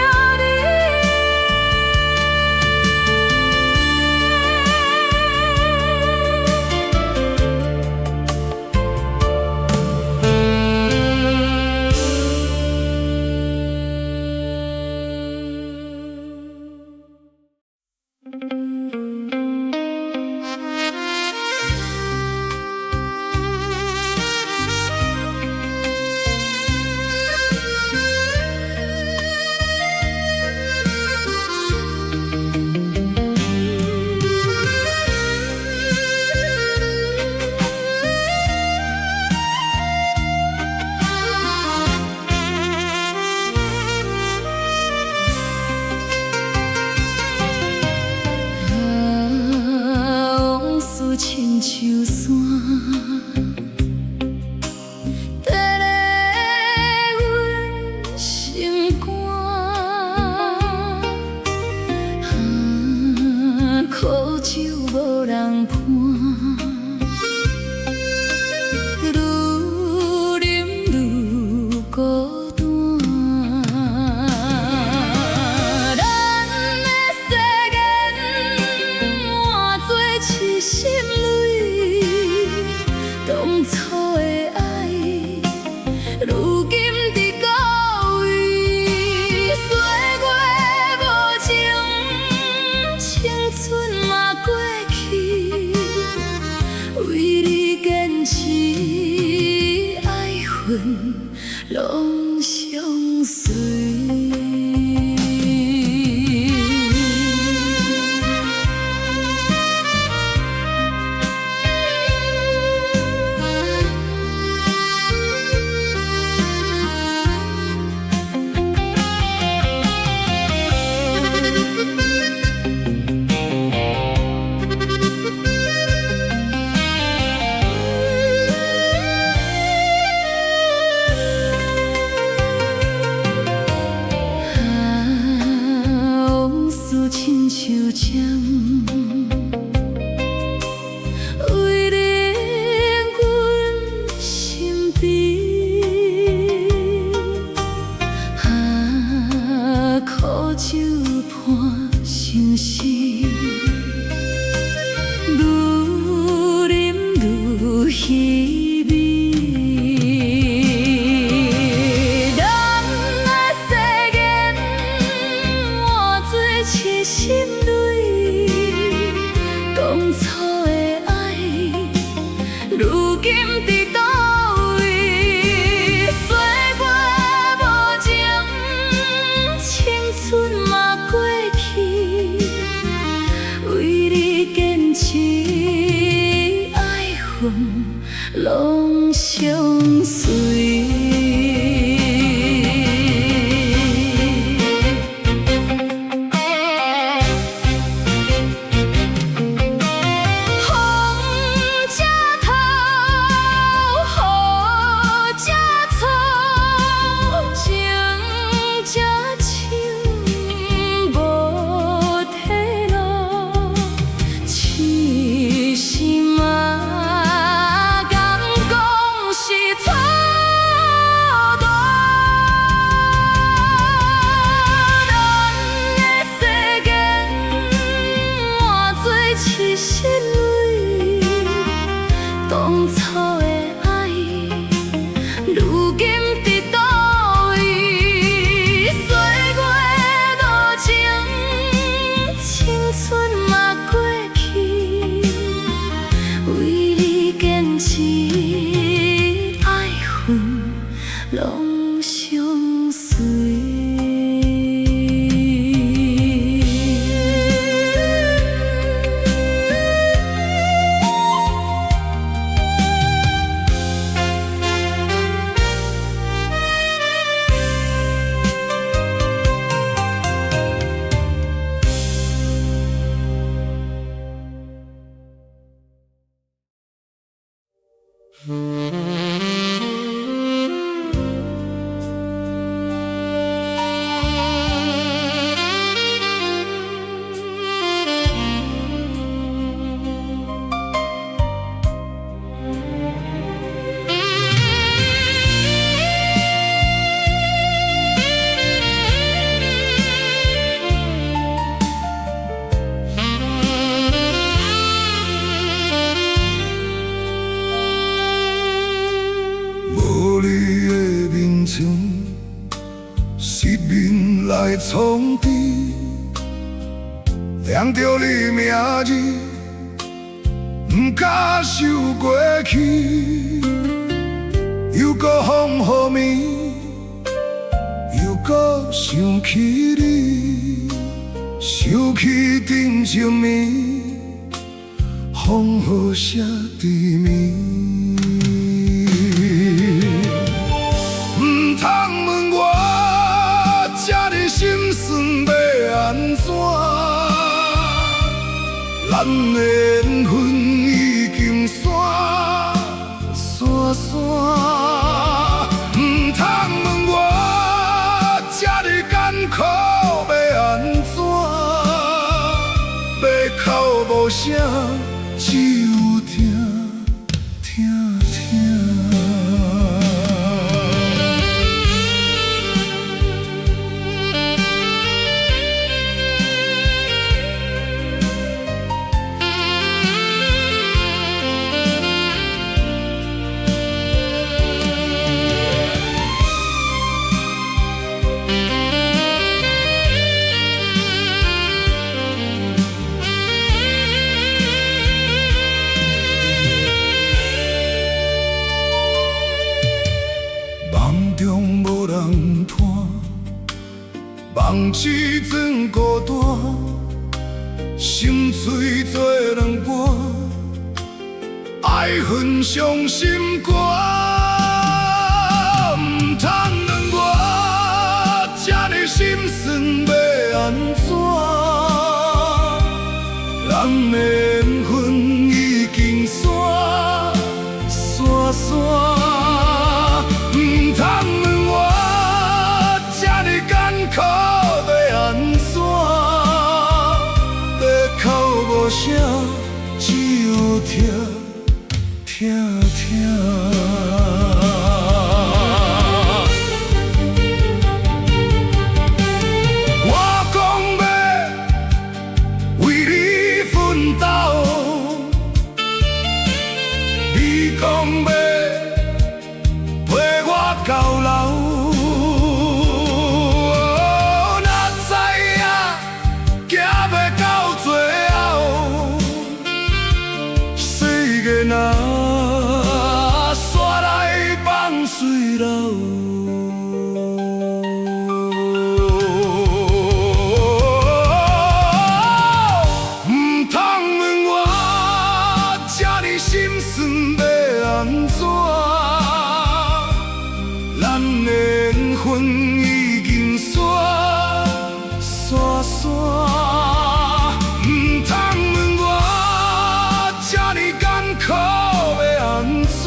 往事亲像山，在阮心肝。苦酒无人伴，愈啉愈孤单。咱的世间换做痴心泪，当初的爱，如今伫高位。岁月无情，青春嘛过去，为你坚持，爱恨拢相随。来创治，念着你名字，不敢想过去，又搁风雨暝，又搁想起你，想起阵情暝，风雨写缠绵。唔通问我这呢心酸要安怎？咱的缘分已经散散。唔通问我这呢艰苦要安怎？要哭无声，只有听。梦中无人伴，梦之阵孤单，心碎做两半，爱恨伤心肝。唔通问我这呢心酸要安怎？咱的缘分已经散。唔通问我这呢艰苦要安怎？要哭无声，只有听。我讲要为你奋斗，你讲要到老，哪知影行要到最后，世间啊，煞来放水流。唔通问我这呢心酸要安怎？咱的缘分已经散。唔通问我这呢艰苦要安怎？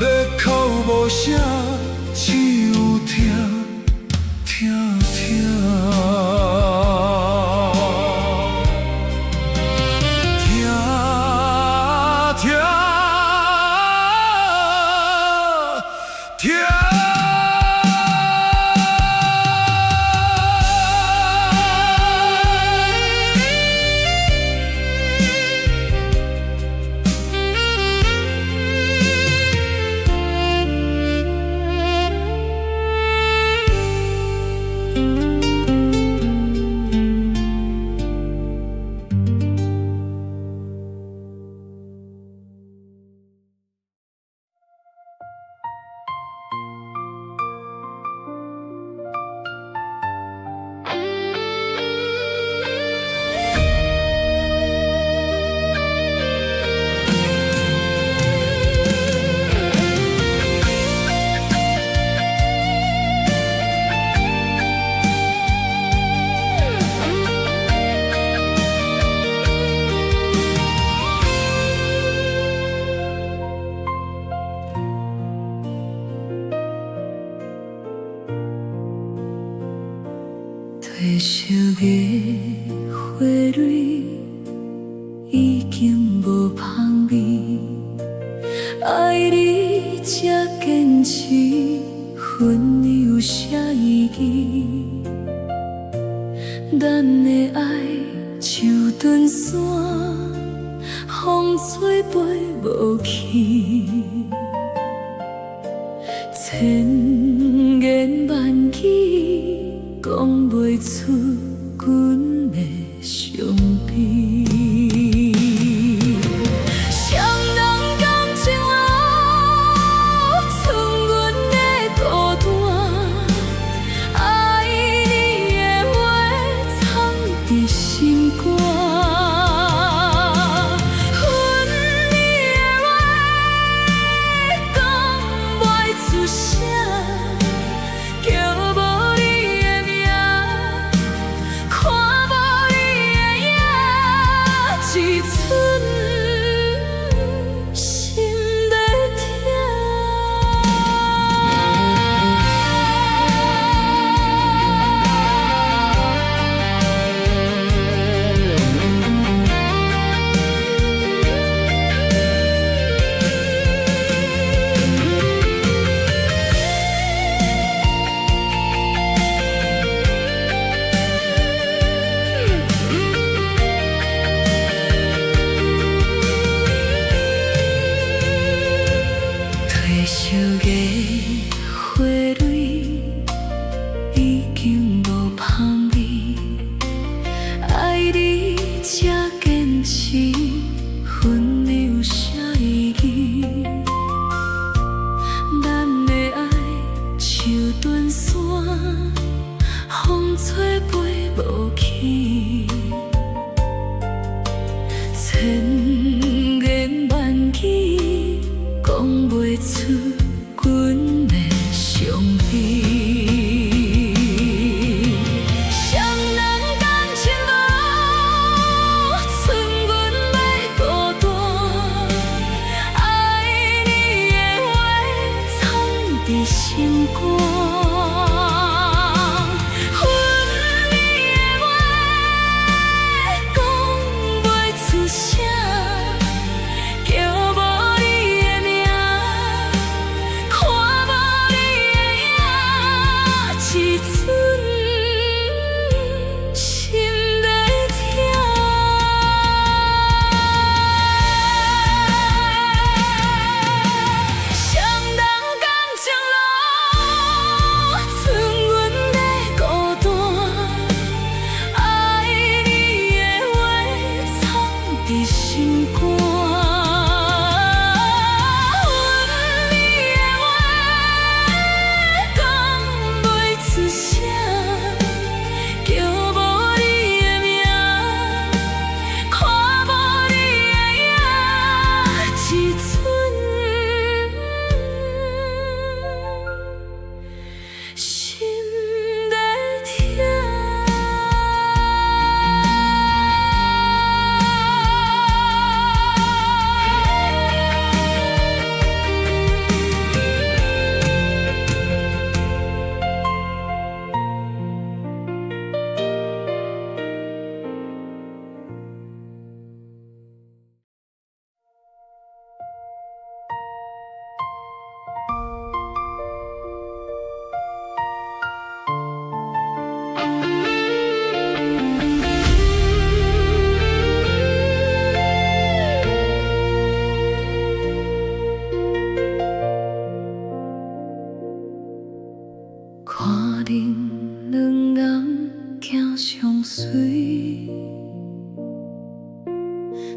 要哭无声，只有听。退休的花蕊已经无香味，爱你才坚持，分有啥意义？咱的爱像阵山，风吹飞无去，千言万语。袂出阮的伤悲。双人感情路，剩阮的孤单。爱你的话藏伫心肝，恨你的话讲袂出声，叫无你的名，看无你的影，一寸心在痛。退烧的花蕊已经无香味，爱你才坚持，分你有啥意义？咱的爱像断线，风吹飞无去，千言万语讲袂出阮的伤悲。双人感情路，剩阮要孤单。爱你的话藏伫心肝，恨你的话讲袂出声，叫无你的名，看无你的影，一寸心在痛。双人感情路，剩阮在孤单。爱你的话藏伫心肝，恨你的话讲袂出声，叫无你的名，看无你的影，一寸心在看恁两人行相随，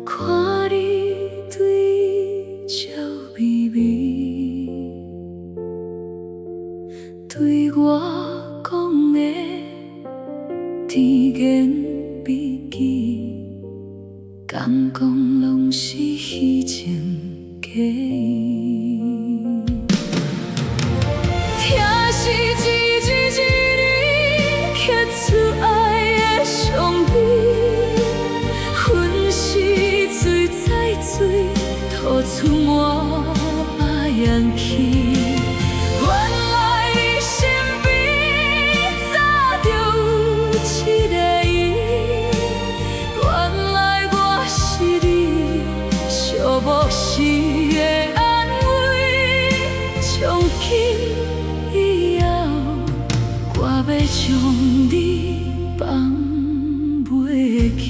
看你对笑眯眯，对我讲的甜言蜜语，敢讲拢是虚情假意。听是一字一字刻出爱的伤悲，恨是水在水，吐出满把氧气。原来你身边早就有一个伊，原来我是你寂寞时的安慰，从今以后我要将你放袂去。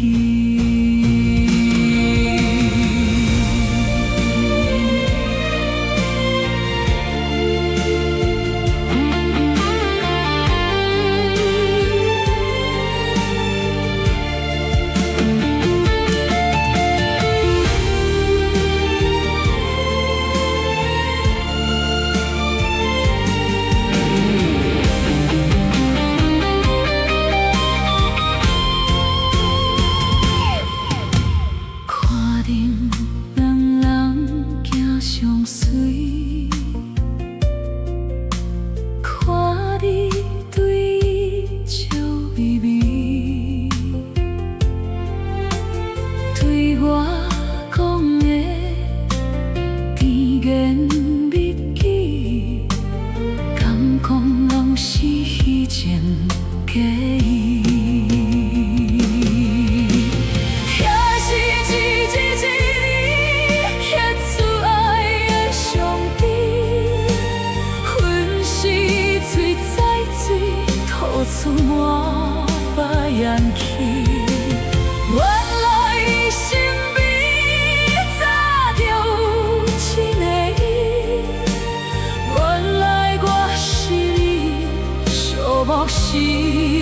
时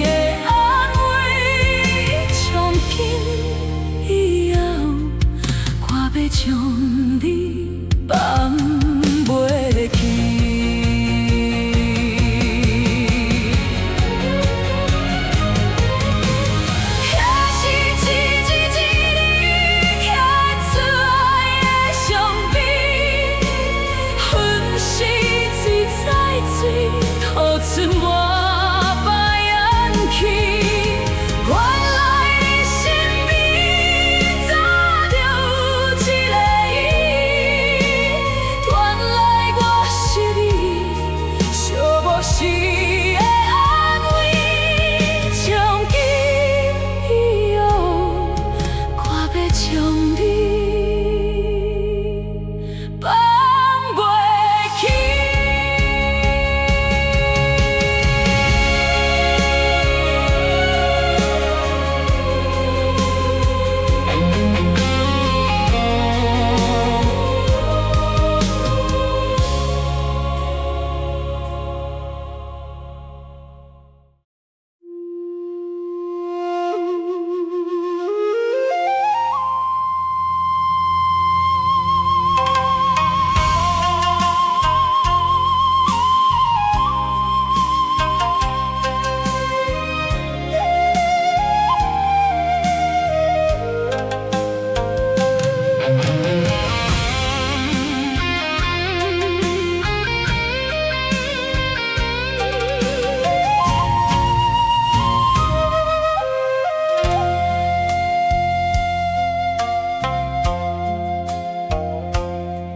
的安慰，从今以后，看要将你放袂去。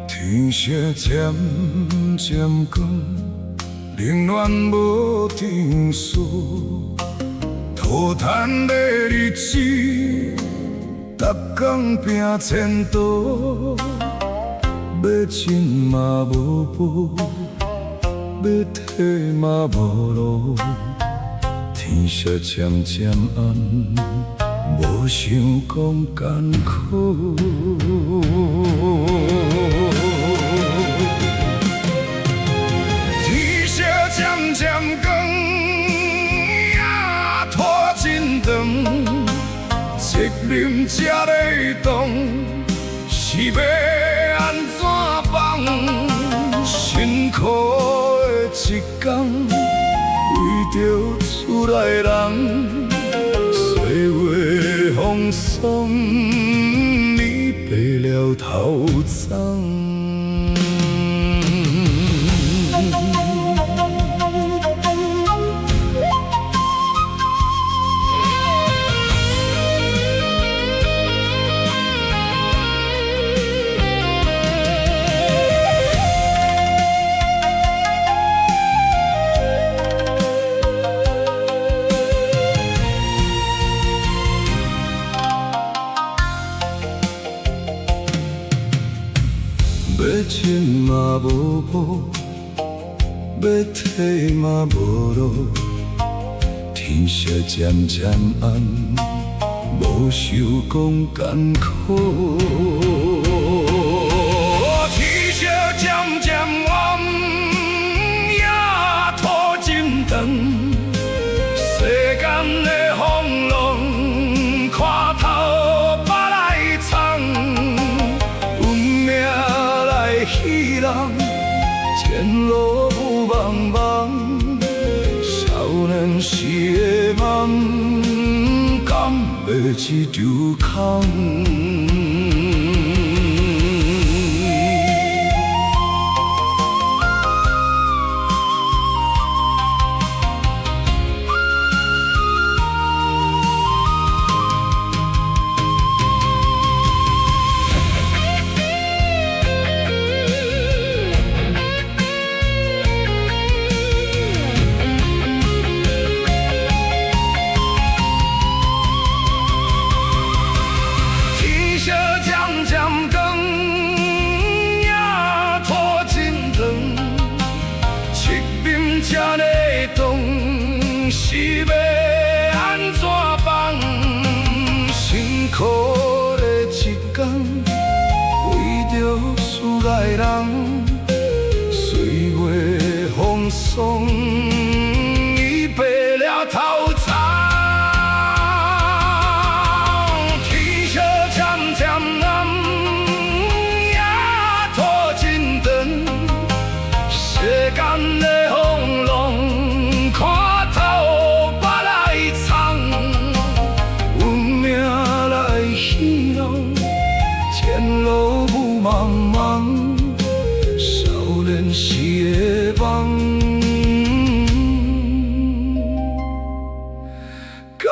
天色渐渐光，冷暖无定数。涂炭的日子，逐工拼前途。要进嘛无步，要退嘛无路。天色渐渐暗，无想讲艰苦。渐渐光，夜拖真长，一啉才会动，是要安怎放？辛苦的一天，为着厝内人，岁月风霜，你白了头鬃。要进嘛无步，要退嘛无路。天色渐渐暗，无想讲艰苦。天色渐渐暗，夜拖真长，世间的风浪，看头别来闯。彼人前路有茫茫，少年时的梦，甘要一场空。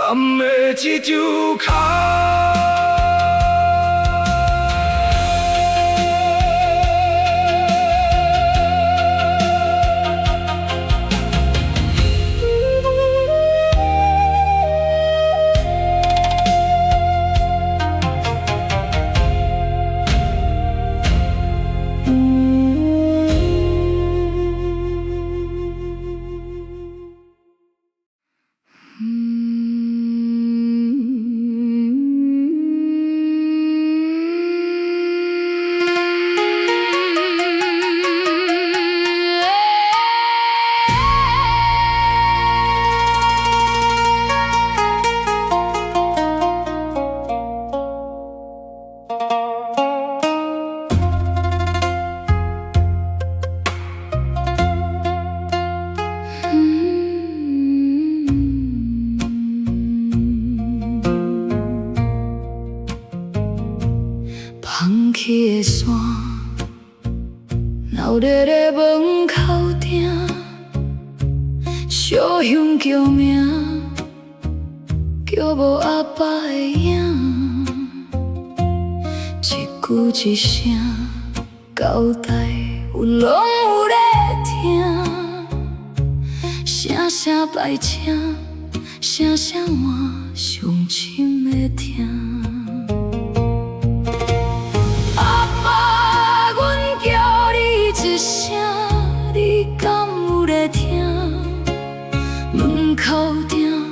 甘的一张卡。放弃的山，闹热的门口埕，小乡叫名，叫无阿爸的影，一句一声交代，阮拢有咧听，声声摆请，声声我伤深的疼。一声，你敢有咧听？门口埕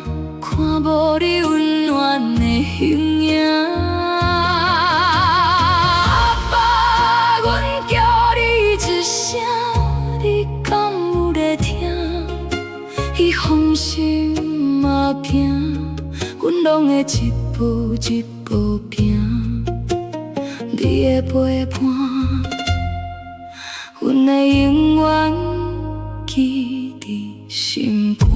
看无你温暖的形影。阿爸，阮叫你一声，你敢有咧听？伊风心嘛惊，阮拢会一步一步行，你的陪伴。阮会永远记伫心肝。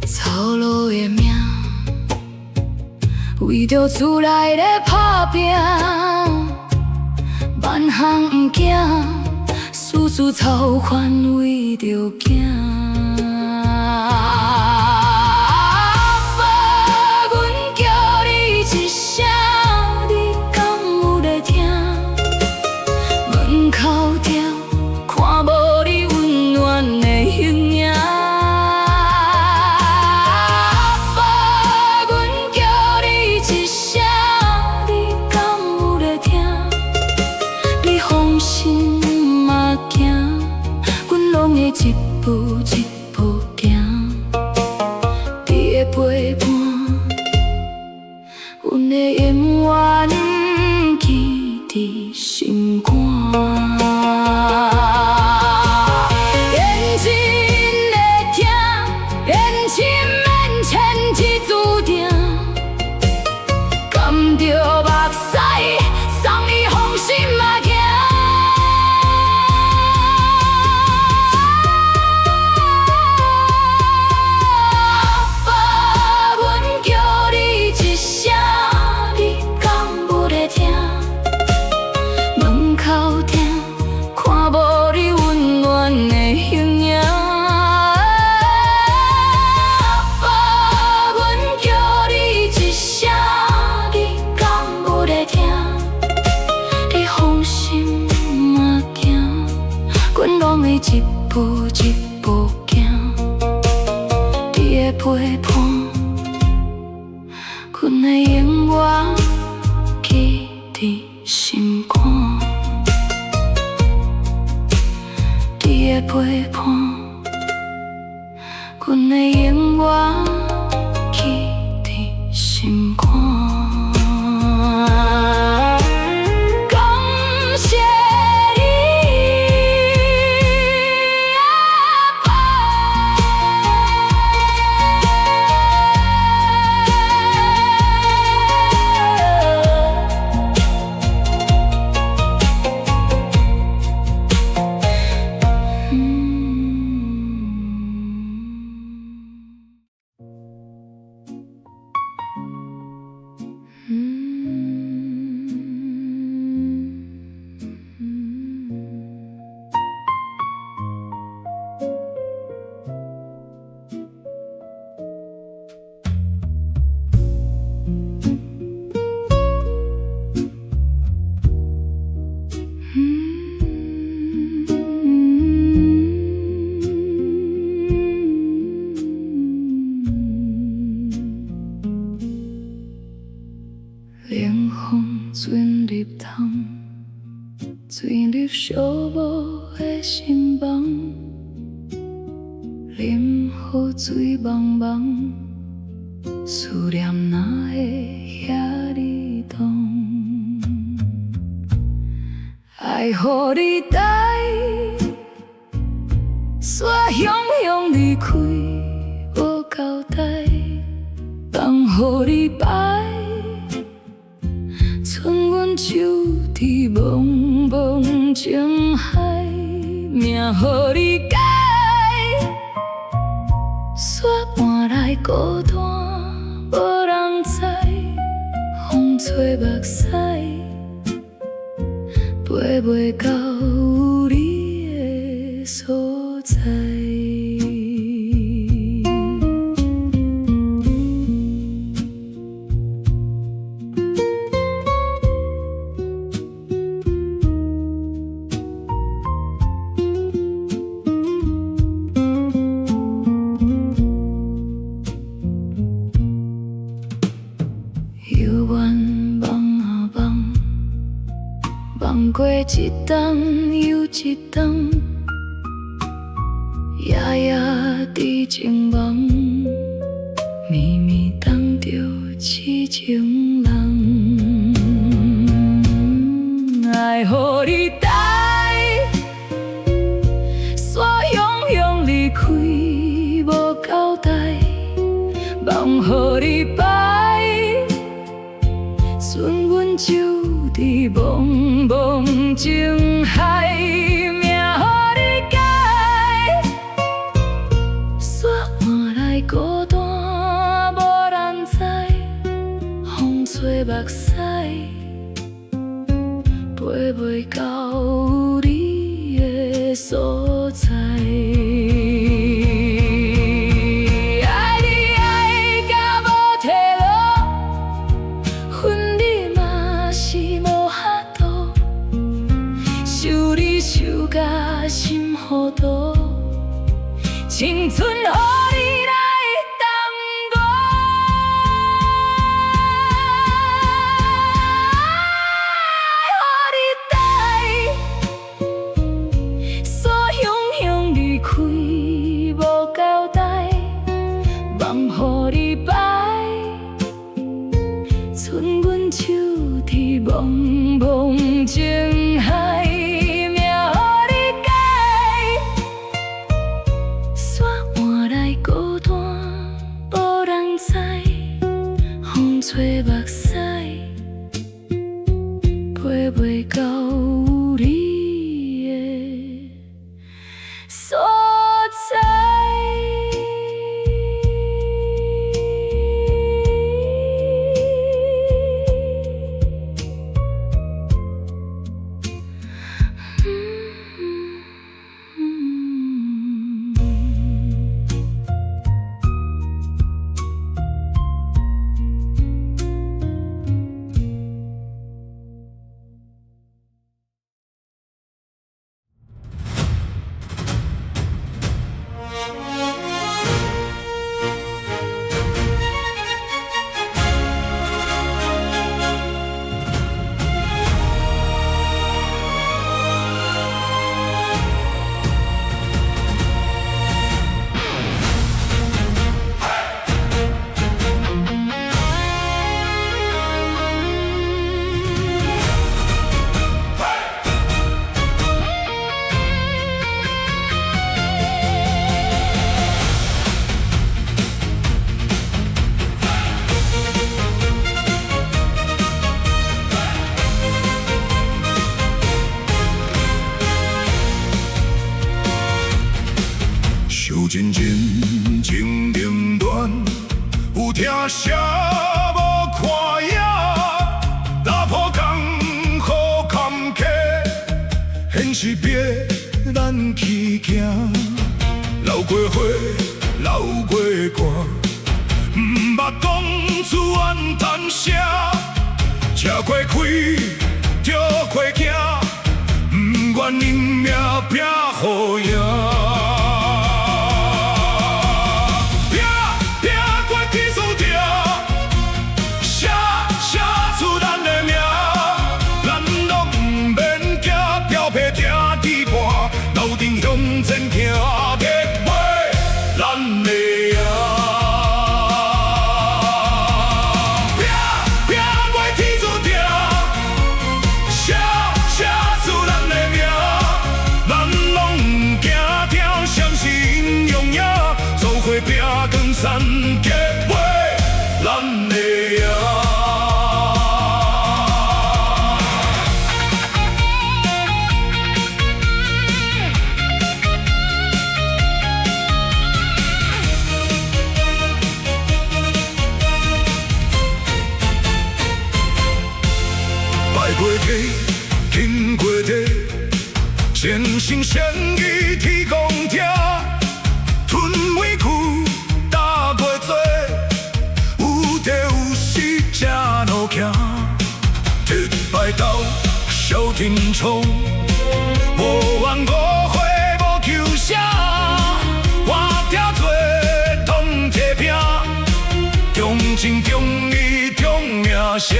走路的命，为着厝内咧打拼，万项毋惊，事事操烦为着囝。阿爸，阮叫你一声，你敢有咧听？门口埕看无你温暖的形影。一步一步行，你的陪伴，阮会永远记伫心肝。眼睛会疼，眼睛免牵一注定，甘着目屎送你风心嘛行。一步一步行，你的陪伴，阮会永远记伫心肝。你的陪伴，阮会永远记伫心肝。寂寞的心房，啉雨水茫茫，思念哪会遐哩重？爱予你带，煞汹涌离开，无交代，放予你摆。剩阮手伫茫茫情海，命予你改，煞换来孤单，无人知，风吹目屎，飞袂到有你的所在。犹原梦啊梦，梦过一冬又一冬，夜夜伫情梦，绵绵等着痴情人。爱予你带，煞汹涌离开，无交代，梦予你摆。剩阮手伫茫茫情海，命予你改，煞换来孤单，无人知，风吹目屎，飞袂到有你的所在。手甲心糊涂，青春予你来耽误。爱予你带，煞汹涌离开，无交代，梦予你摆，剩阮手伫茫茫情海。吹目屎，飞袂到有你的所在。手真真情冷暖，有听声无看影，打破江河坎坷，现实逼咱去行。流过花，流过汗，毋捌讲自怨叹声，吃过亏，着过惊，毋愿认命拼好赢。写出咱的名，咱拢毋免惊条皮条。的影。拼拼过天注定，写写出咱的名。咱拢不惊疼，相是英勇影，做伙拼江山，结尾咱的影。过体，经过地，先心先意天公听，吞委屈，打过做，有得有失才路行，铁牌刀，小天冲，无怨无悔无求啥，换条做当铁拼，忠情忠义忠命声。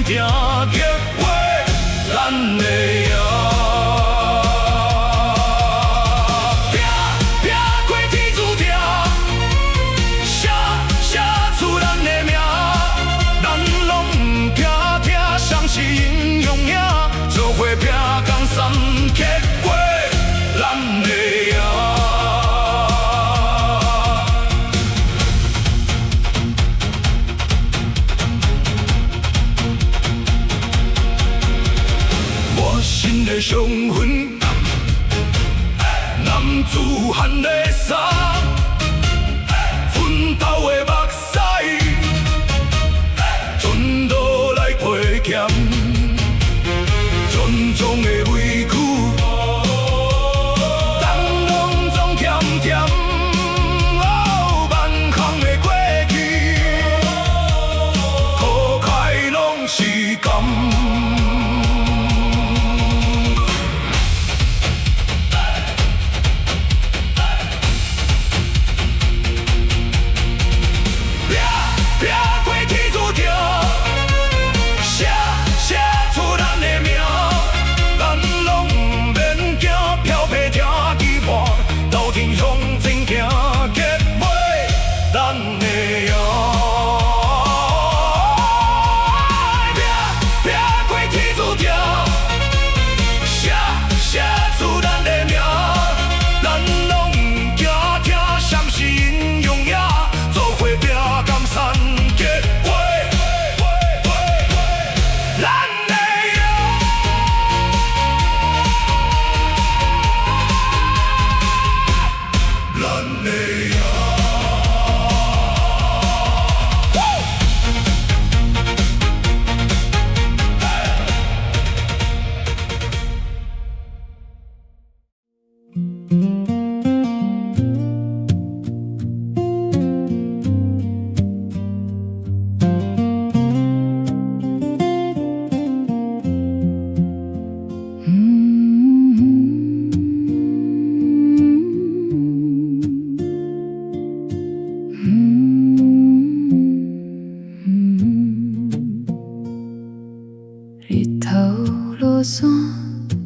结尾咱的赢，拼拼过天注定，写写出咱的名，咱拢不惊疼，相是英勇影，做伙拼江山，结尾咱的赢。新的雄浑，男子汉的衫，奋斗的目屎，全都来陪剑，种种的委屈，咱拢总添添，万行的过去，涂开拢是甘。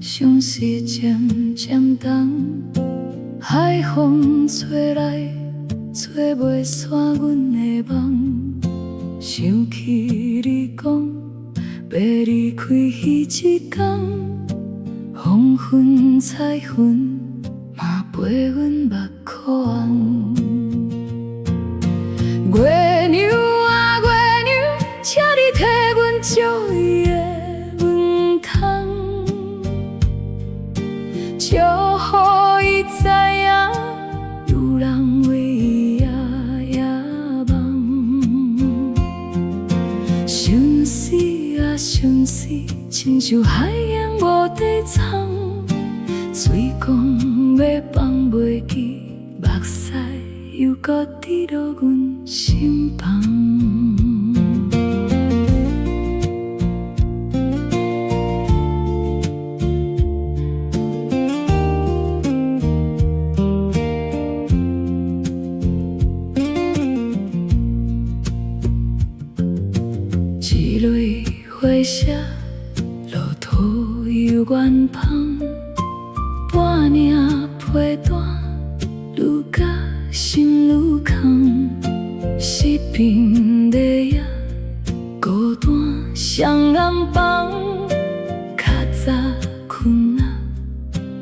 相思渐渐重，海风吹来，吹袂散阮的梦。想起你讲要离开彼一天，黄昏彩云嘛陪阮目眶红。月娘啊月娘，请你替阮照伊的门窗。祝福伊知影，有人为伊夜夜梦。相思啊相思，亲像海洋无底涌，水光要放袂记，目屎又搁滴落阮心房。月色，路途又远芳，半领被单，愈甲心愈空。失眠的夜，孤单双眼放，较早困啊，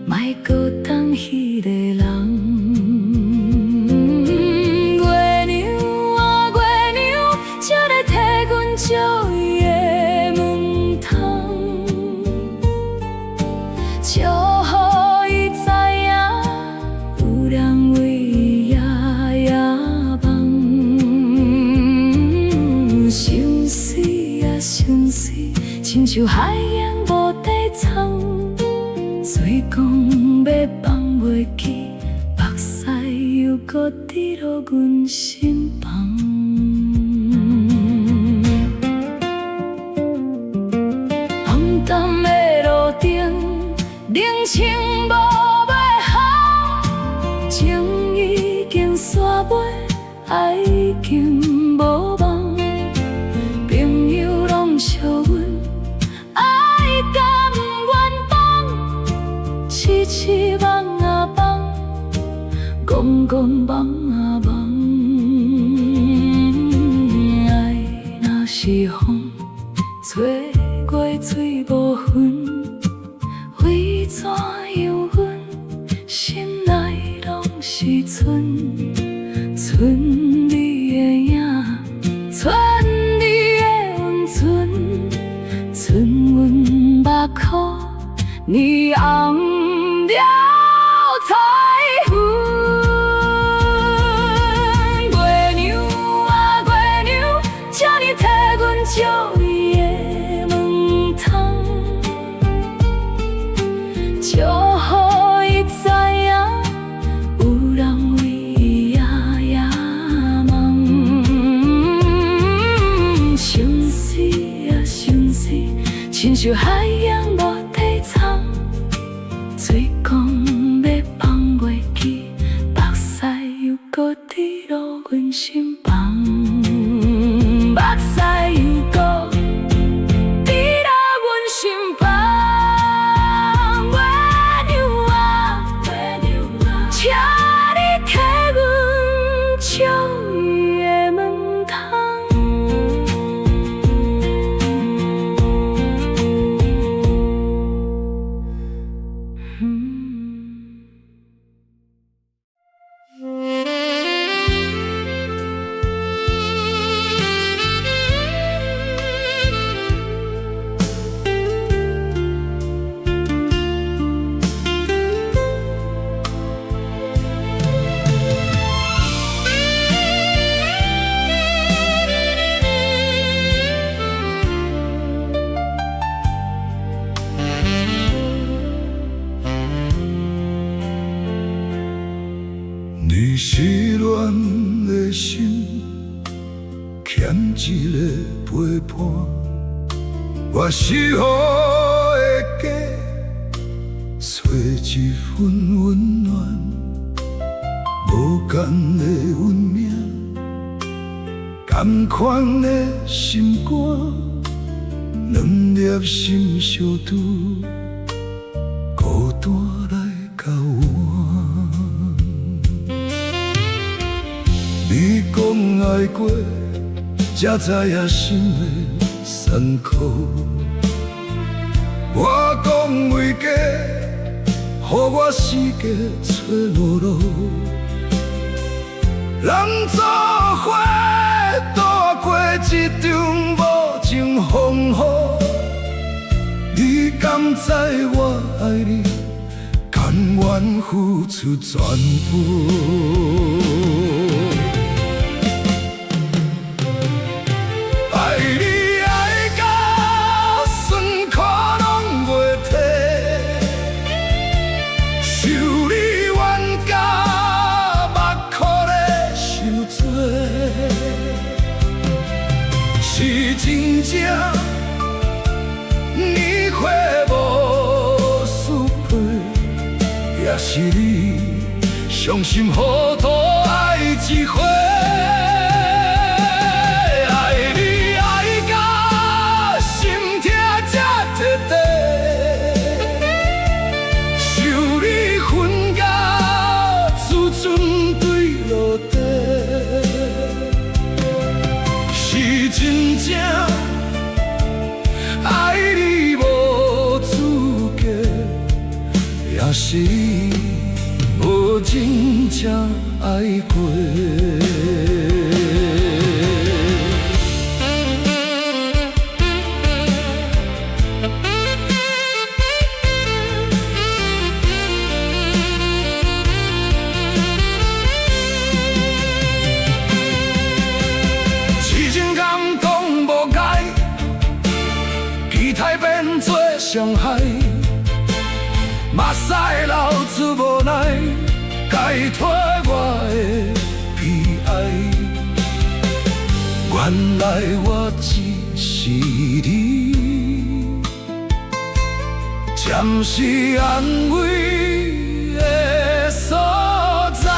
莫搁等迄个人。月娘啊月娘，才来替阮照伊的门窗，笑予伊知影，有人为伊夜夜梦。相思啊相思，亲像海洋无底涌，水光要放袂记，目屎又搁滴落阮心房。暗淡的路顶，冷清无要行，情已经煞尾，爱已经无望。朋友拢笑阮爱甘愿放，痴痴梦啊梦，讲讲梦啊梦。爱若是风，吹过水无痕，为怎样阮心内拢是春？春你的影，春你的温存，春阮目眶你红了彩云。月娘啊月娘，请你替阮照伊的门窗，笑予伊知影，有人为伊夜夜梦。相思啊相思，亲像海洋无底涌，水光要放袂记，目屎又搁滴落阮心房，目屎又搁滴落阮心房。月娘啊月娘啊，请你替阮照伊的门窗。你失恋的心，欠一个陪伴。我是予的家，找一份温暖。无间的运命，甘款的心肝，两粒心相拄，孤单来交换。你讲爱过，才知影心的酸苦。我讲为假，予我时间找无路。人做伙度过一场无情风雨，你敢知我爱你，甘愿付出全部。爱你爱到酸苦拢袂退，受你冤甲目眶咧受罪，是真正你会无输配，也是你伤心予多爱一回。爱你爱到心痛。也是你无真正爱过。痴情感动无解，期待变做伤害。目屎流出无奈，解脱我的悲哀。原来我只是你暂时安慰的所在。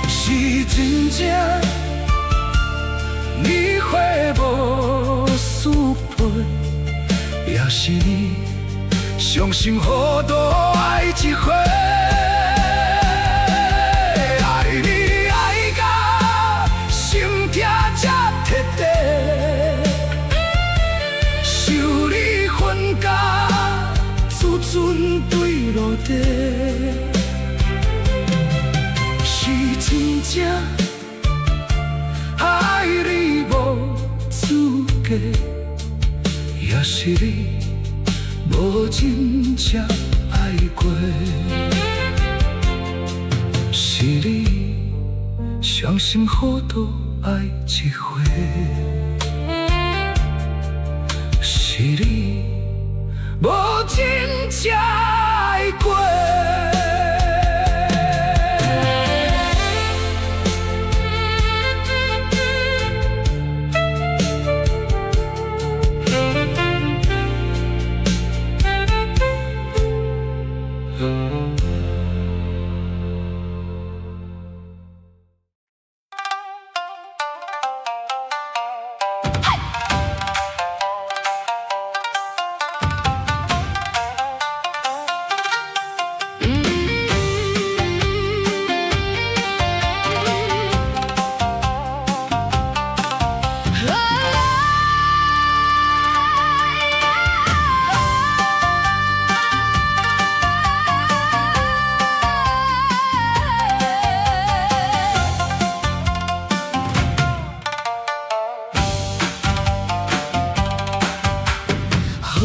是真正你会无输配，也是你伤心好多爱一回。爱你爱到心痛才彻底，受你分家，自尊对落地。真正爱你无资格，也是你无真正爱过，是你伤心好多爱一回，是你无真正爱过。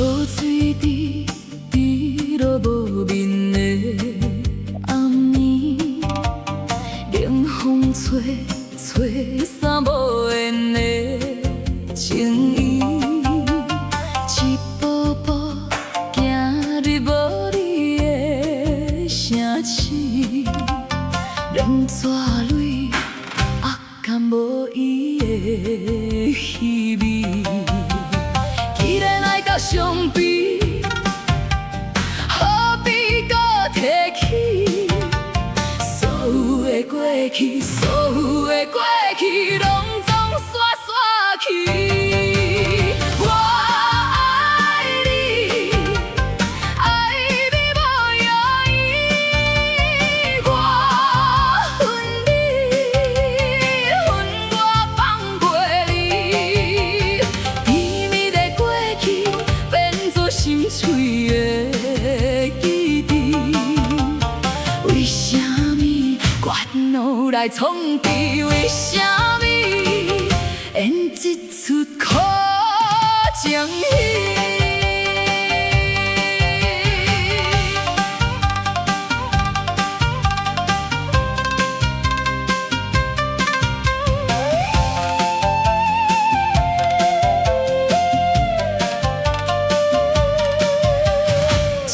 雨水滴落无眠的暗暝，冷风吹散无缘的情意，一步步行入无你的城市，连纸泪敢无伊的气味。既然爱到伤悲，何必搁提起所有的过去，所有的过去，拢总刷刷去。我爱你，爱你无犹豫，我恨你，恨我放袂你。甜蜜的过去变作心碎的记忆，为什么怨怒来创治？为什么演一出苦情戏？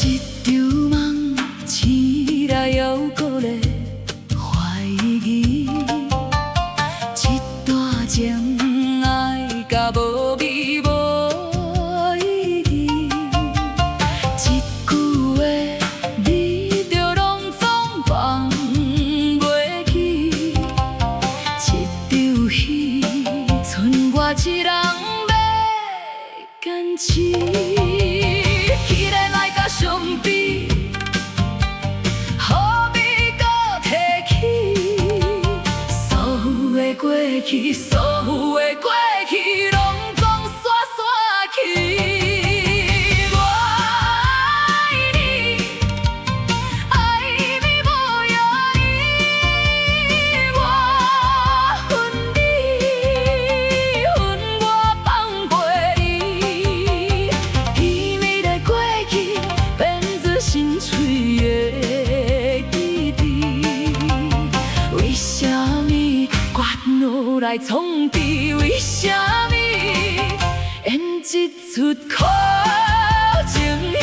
一场梦醒来又搁咧怀疑，一段情爱甲无味无去，所有的过去拢总刷刷去。我爱你，爱你无犹豫，我恨你，恨我放袂你。甜蜜的过去变作心碎的记忆，为什么决落来创治？为什么演一出苦情戏？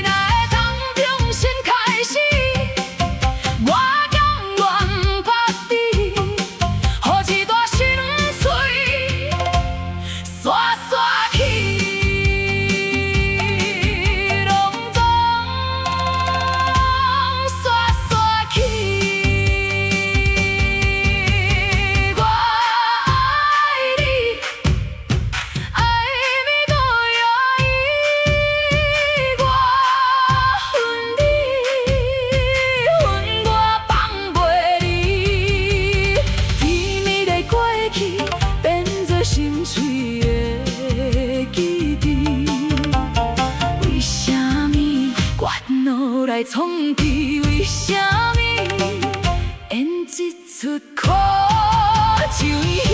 若会通重新开始，我甘愿拍底，予一段心碎刷刷去，拢总刷刷去。我爱你，爱你无犹豫，我恨你，恨我放袂你。甜蜜的过去变作心碎的记忆，为什么决落来创治？为什么演一出苦情戏？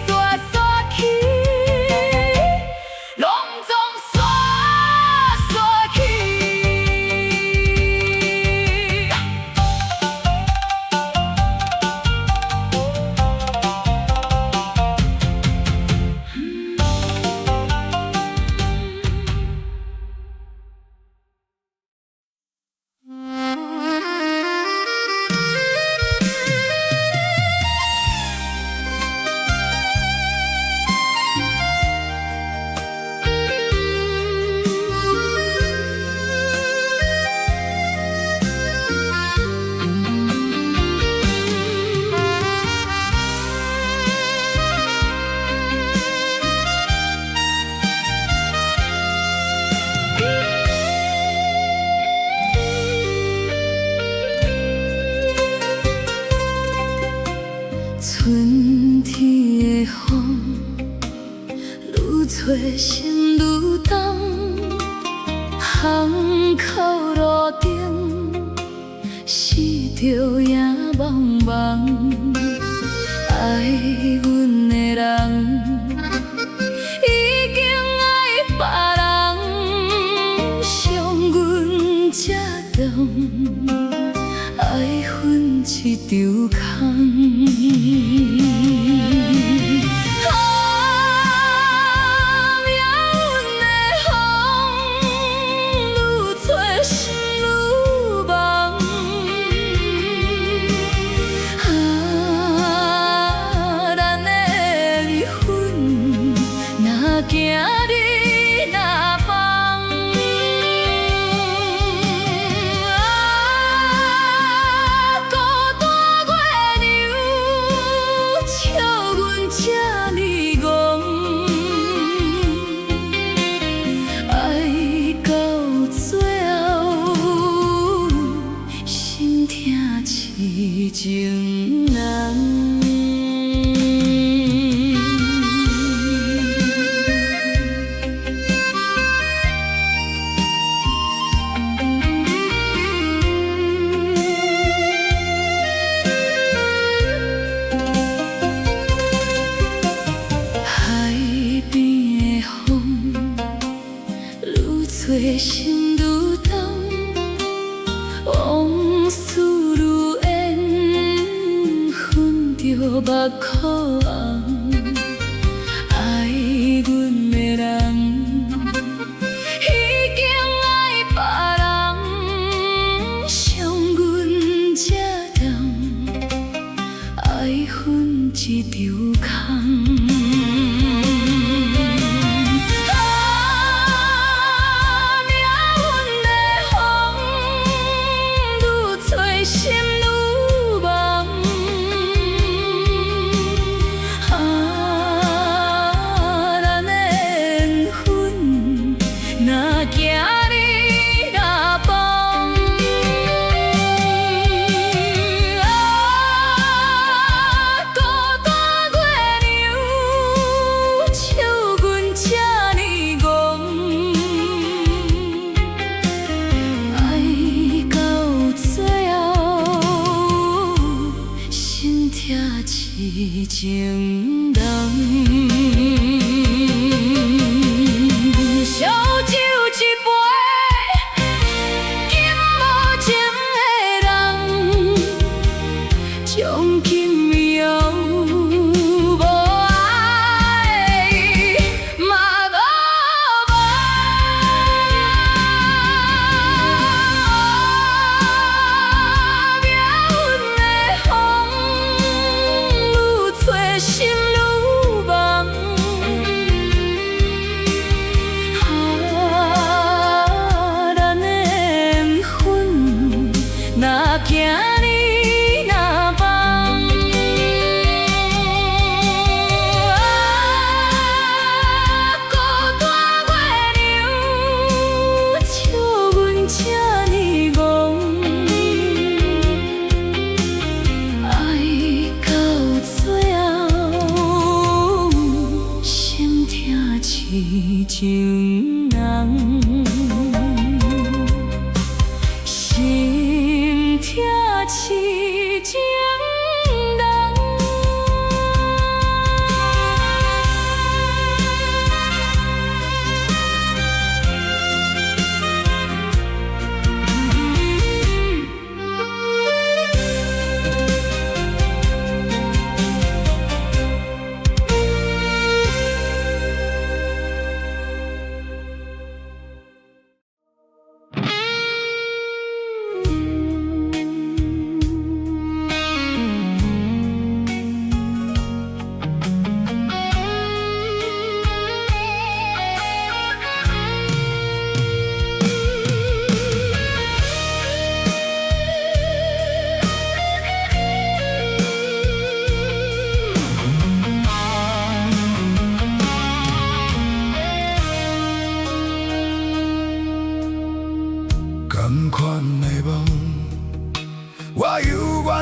刷刷去，拢总刷刷去。春天的风，愈吹心愈重，巷口路顶，四条影茫茫。爱阮的人，已经爱别人，伤阮这重，爱分一场空。行你那梦，孤单月亮笑阮这呢戆，爱到最后，心痛痴情人。吹心愈重，往事愈演，恨着目眶红。爱阮的人，已经爱别人，伤阮这重，爱分一场空。心愈梦，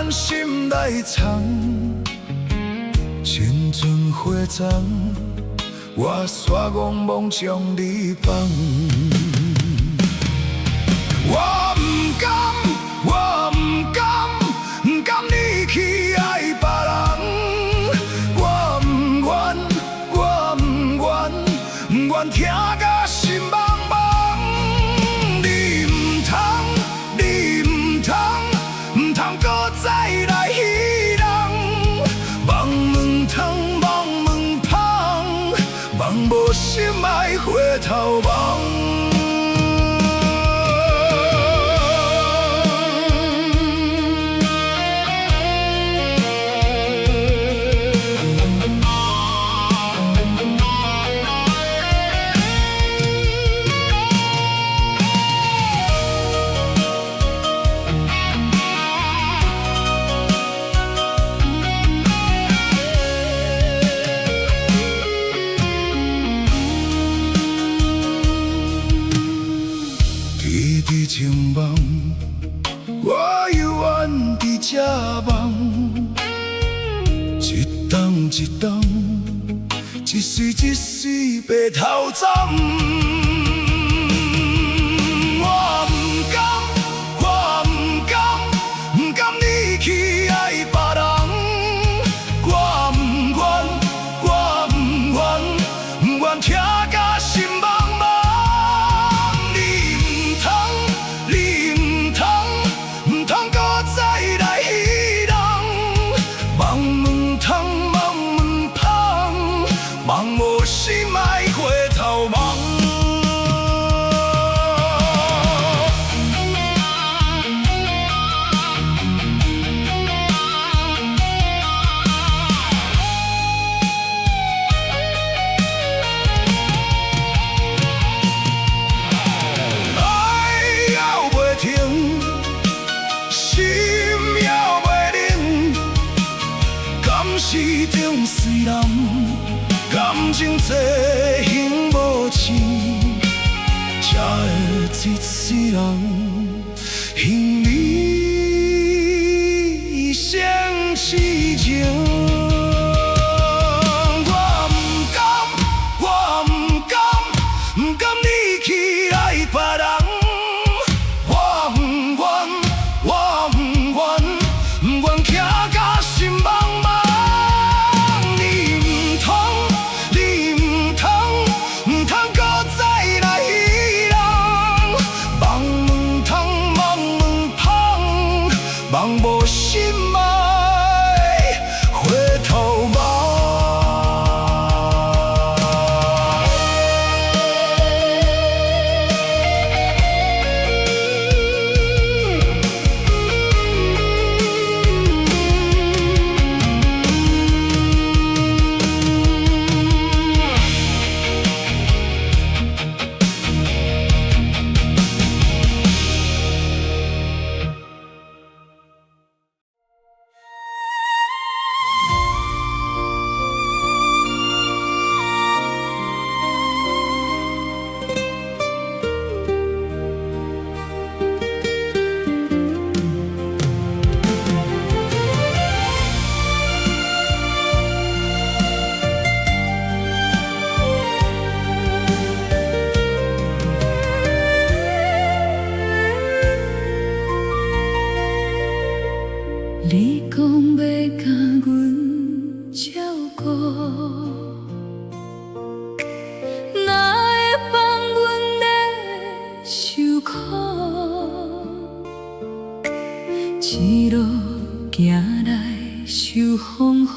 阮心内藏，千阵花丛，我煞戆妄将你放。我不甘，我不甘，不甘你去爱别人。我不愿，我不愿，不愿听甲心茫茫。你不通，你不通，不通搁再来戏人。梦门窗，梦门芳，梦无心爱回头望。伫情梦，我犹原伫这梦，一冬一冬，一时一时白头鬃。我不甘，我不甘，不甘你去爱别人。我不愿，我不愿，不愿听甲心茫茫。梦无心爱回头望。爱还袂停，心还袂冷，敢是中水人？感情多形无情，才会一世人幸你一生痴情。我不甘，我不甘，不甘你去爱别人。我不愿，我不愿，不愿听甲心茫茫。梦无心爱回头望。你讲要甲阮照顾，哪会放阮在受苦？一路行来受风雨，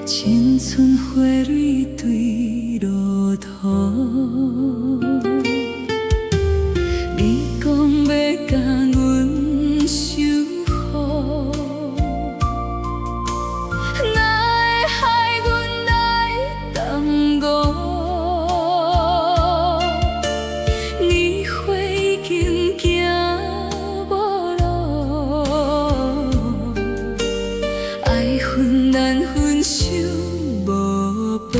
青春花蕊对路途。你讲要甲阮守护，哪会害阮来耽误？年华已经行无路，爱恨难分，想无步。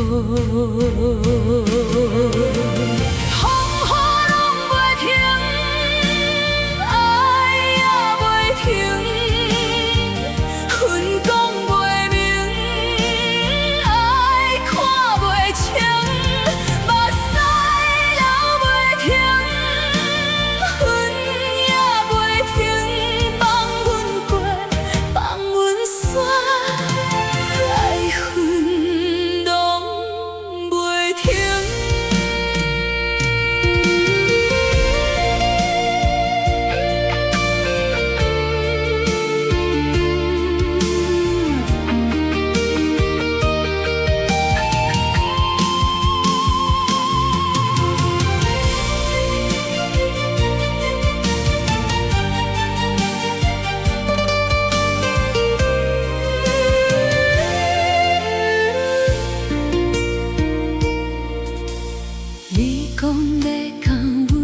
讲要甲阮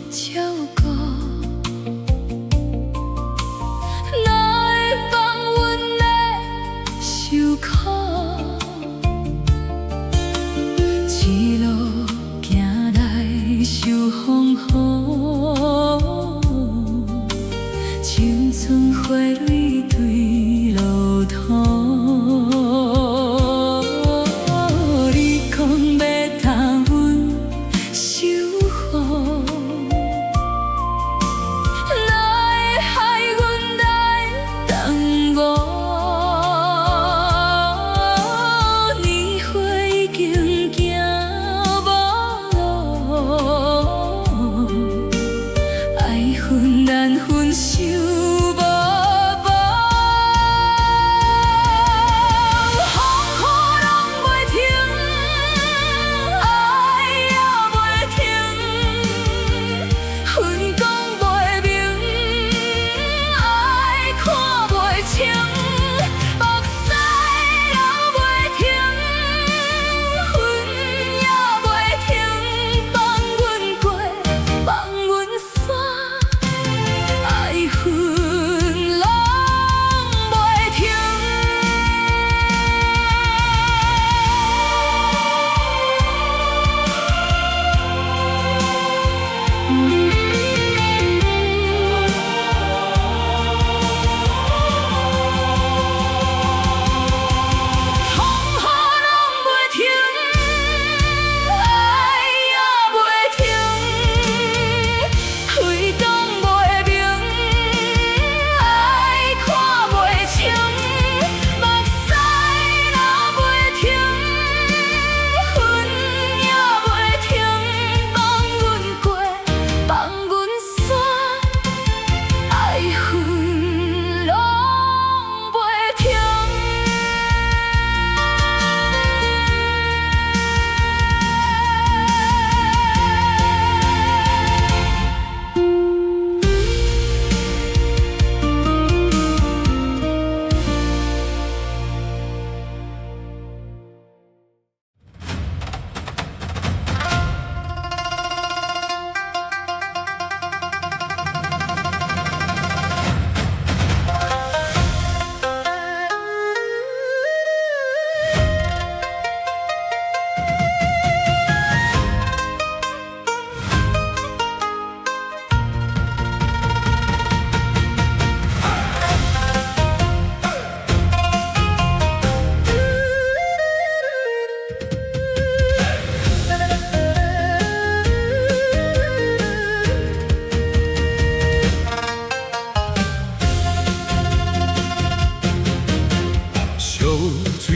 照顾，哪会放阮来受苦？一路行来受风雨，青春花蕊对路途。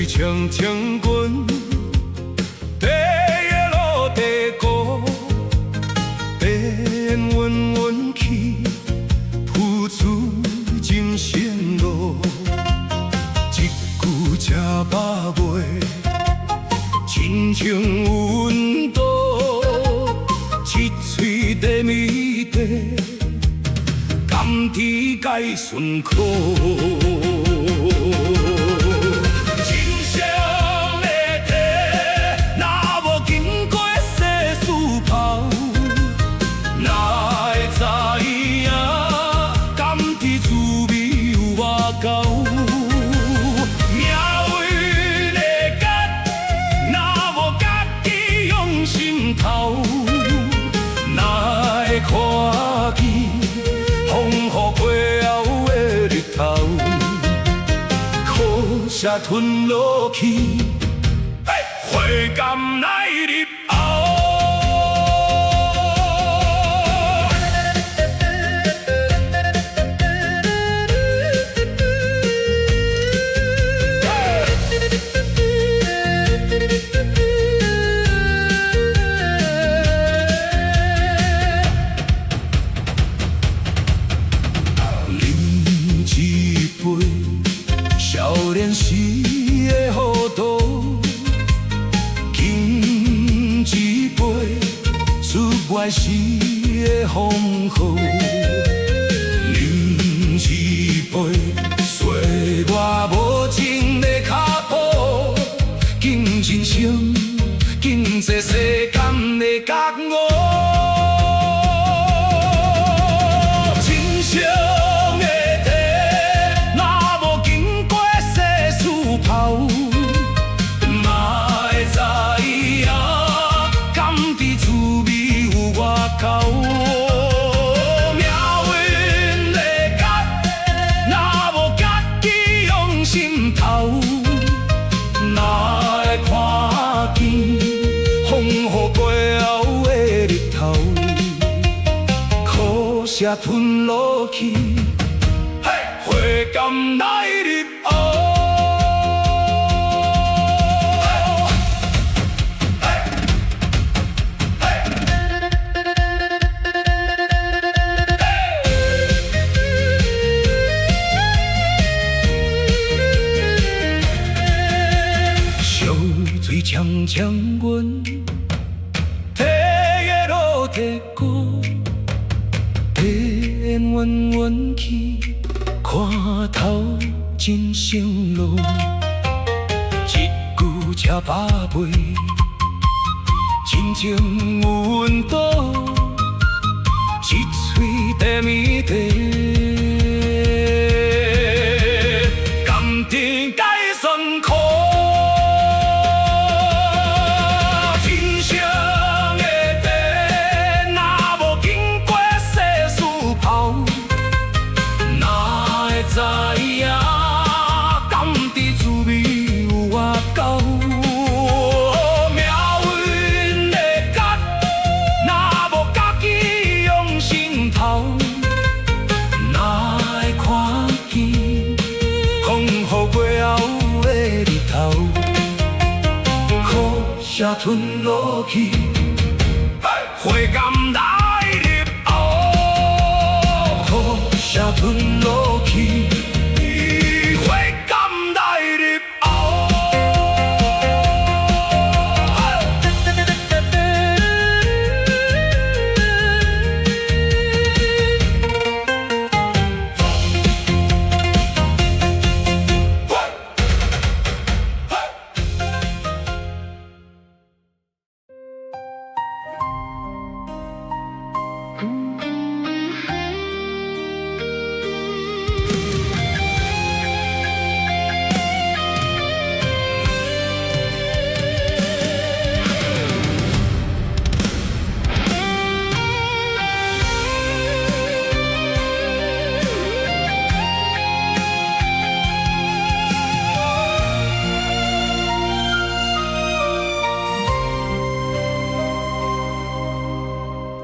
青青滚，地的路地高，地缘稳稳起，付出真承诺。一句吃饱袂，亲情有温度，一嘴茶米茶，甘甜解顺苦。下吞落去，花甘来入喉。饮一杯。少年时的糊涂，敬一杯；出外时的风雨，饮一杯。岁月无情的脚步，敬人生，敬世世。甘的觉悟。真诚的地，若无经过世事泡，哪会知影甘甜滋味有外口？命运的角，若无家己用心头，哪会看见风雨过后的日头？苦涩吞落去，花甘来入喉。小水呛呛阮，体的路地高，地缘弯弯去，看头真成路。一句车把背，真情有温度，一嘴茶米茶。甘甜解酸苦，真诚的地，若无经过世事泡，哪会知影甘甜滋味有外口？命运的角，若无家己用心头，哪会看见风雨过后的日头？苦涩吞落去，花甘来入喉。苦涩吞落去，花甘来入喉。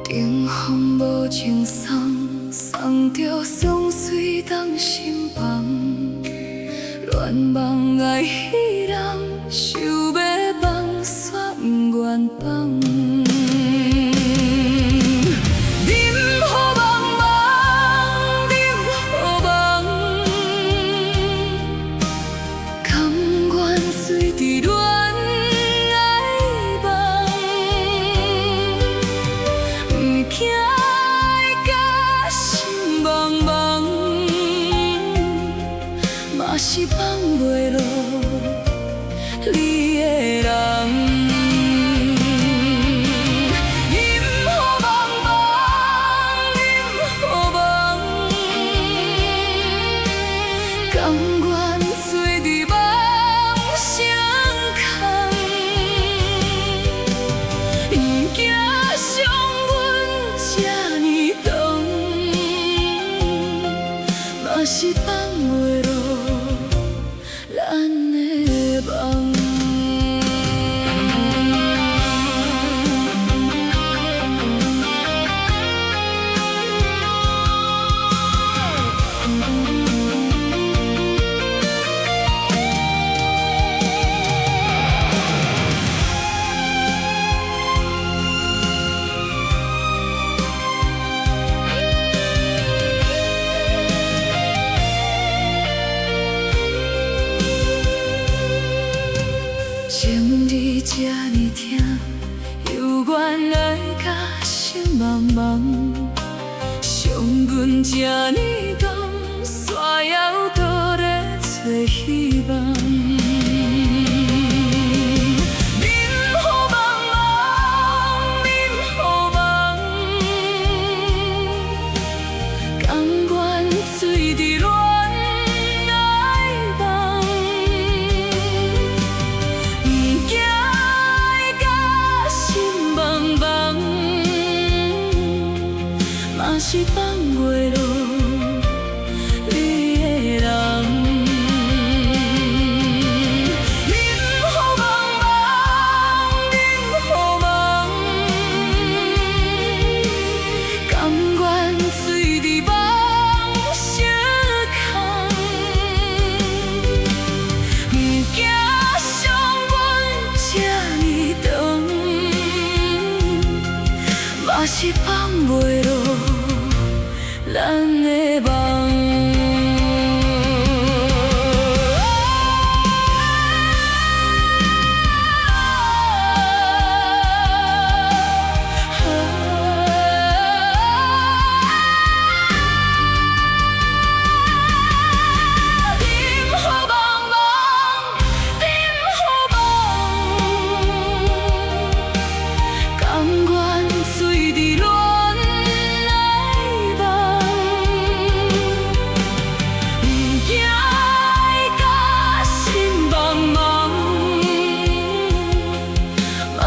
东风无情送，送着霜水当心房。恋梦爱彼人，想要放煞不愿放。任何茫茫，任何梦，甘愿随伫恋爱梦。不惊爱甲心茫茫，嘛是放袂落你的人。任何茫茫，任何梦，甘愿做伫梦声空。不惊伤阮这呢重，嘛是放袂落咱的梦。情你这呢痛，犹原爱甲心茫茫，伤阮这呢重，煞要倒咧找希望。任何茫茫，是放袂落你的人。忍好茫茫，忍好梦，甘愿醉伫梦色空，不惊伤阮这呢长，嘛是放袂落咱的梦。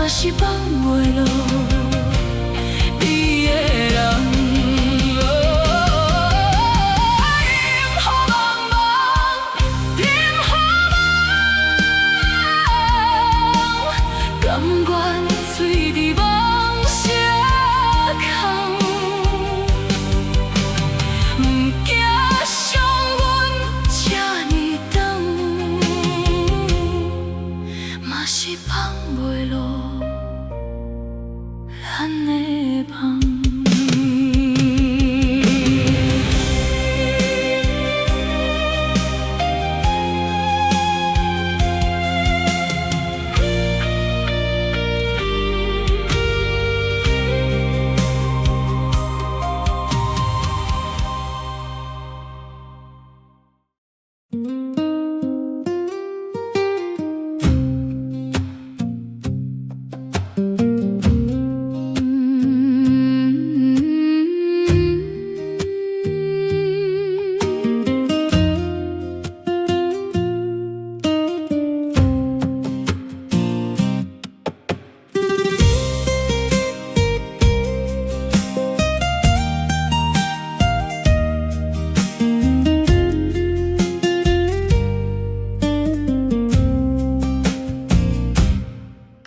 是放袂落你的人，忍好茫茫，忍好梦，甘愿醉伫梦色空，不惊伤阮这呢长，嘛是放袂落咱的梦。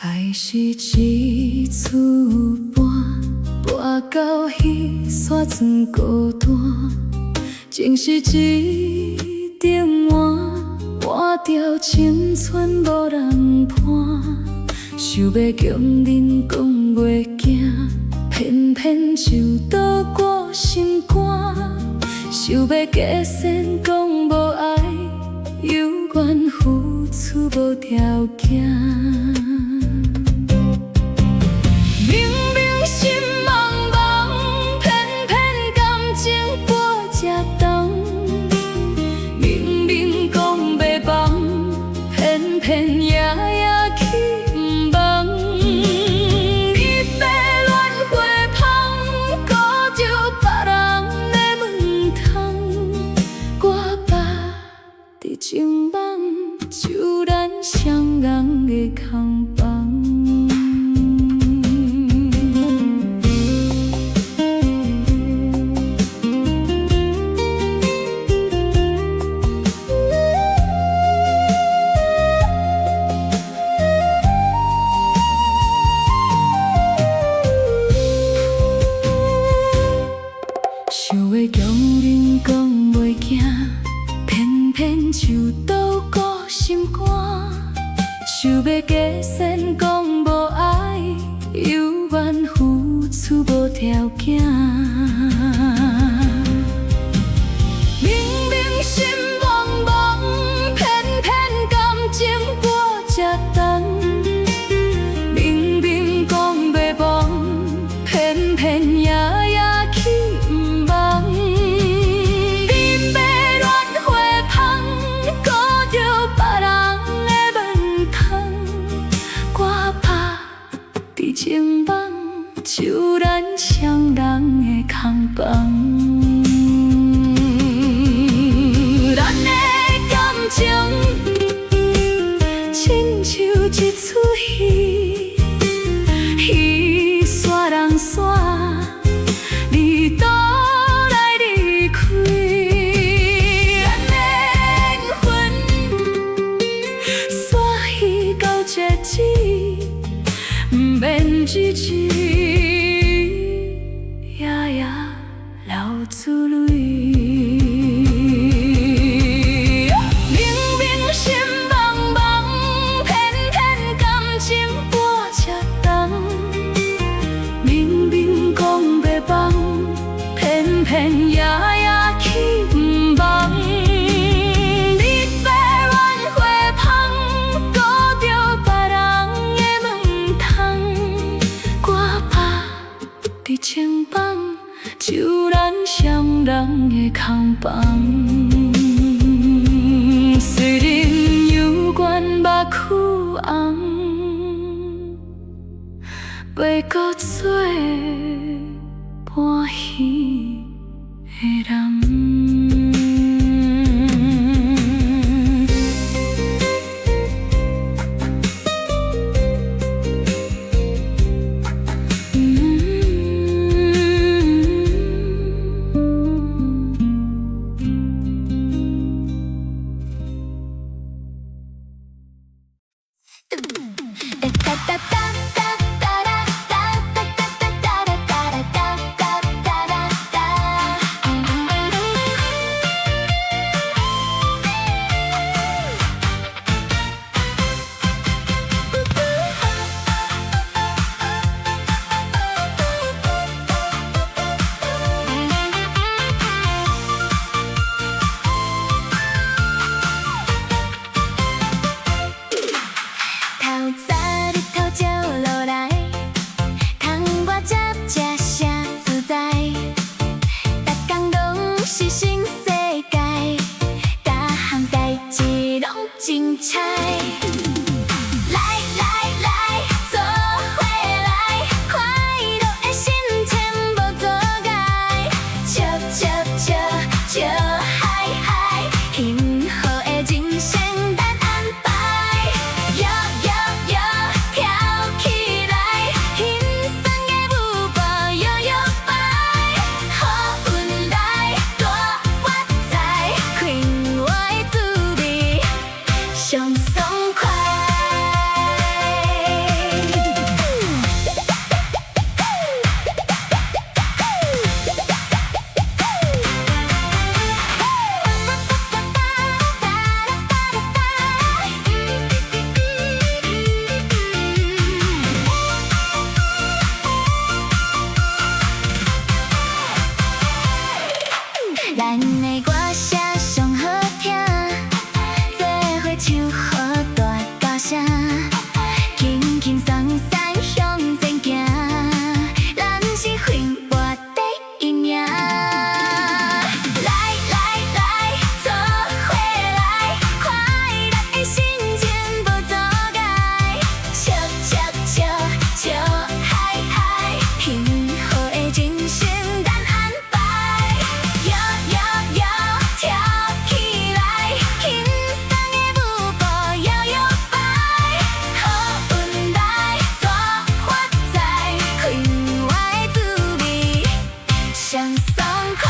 爱是一厝搬，搬到彼山庄孤单，情是一张碗，换掉青春无人伴。想要强忍讲袂惊，偏偏就倒我心肝。想要假善讲无爱，有缘付出无条件。明明心茫茫，偏偏感情过这重。明明讲袂放，偏偏夜夜去不忘。你要乱花香，顾着别人的门窗。我捌伫情梦，就咱双人的空房。想要强忍讲袂惊，偏偏就倒顾心肝。想要假善讲无爱，有缘付出无条件。明明心茫茫，偏偏感情过这重。明明讲袂放，偏偏夜夜去不忘。你要乱花香，顾着别人的门窗。我捌伫情梦，就咱双人的空房。咱的感情，亲像一出戏，戏煞人煞，你倒念一句，夜夜流珠泪。明明心茫茫，偏偏感情半赤重。明明讲要放，偏偏夜夜去不忘。你要乱花香，顾着别人的门窗。歌拍伫青房，就咱双人的空房。虽然犹原目眶红，袂搁做半戏的人。精彩！来来来，做伙来，快乐的心情无阻碍，笑笑笑笑嗨嗨，幸福的人生咱安排，摇摇摇跳起来，轻松的舞步摇摇摆，好运来大发财，快活的滋味。上爽快。咱的歌声上好听。唱好大大声，轻轻松松向前行，咱是幸福第一名。来来来，做伙来，快乐的心情无阻碍，笑笑笑笑嗨嗨，幸福的人生咱安排，摇摇摇跳起来，轻松的舞步摇摇摆，好运来大发财，快活的滋味上爽快。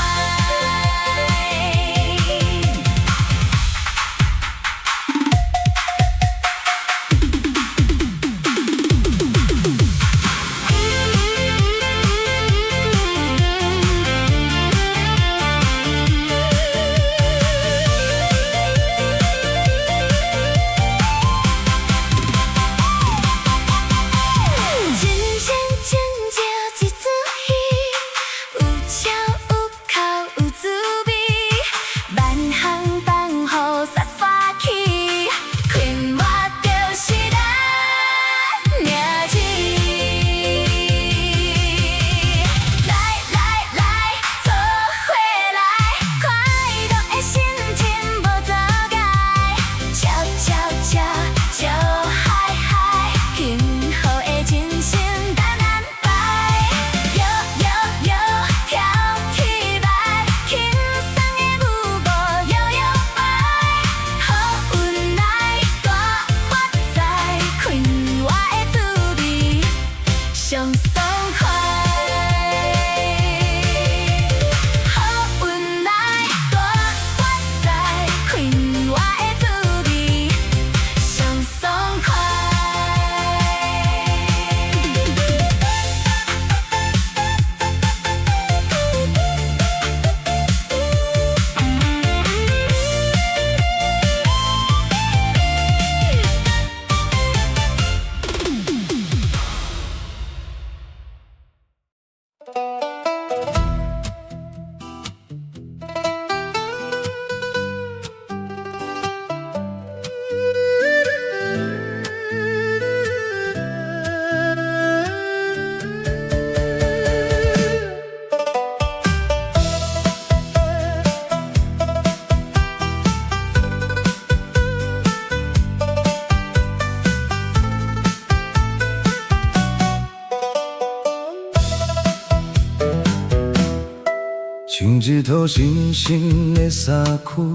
穿一套新新的衫裤，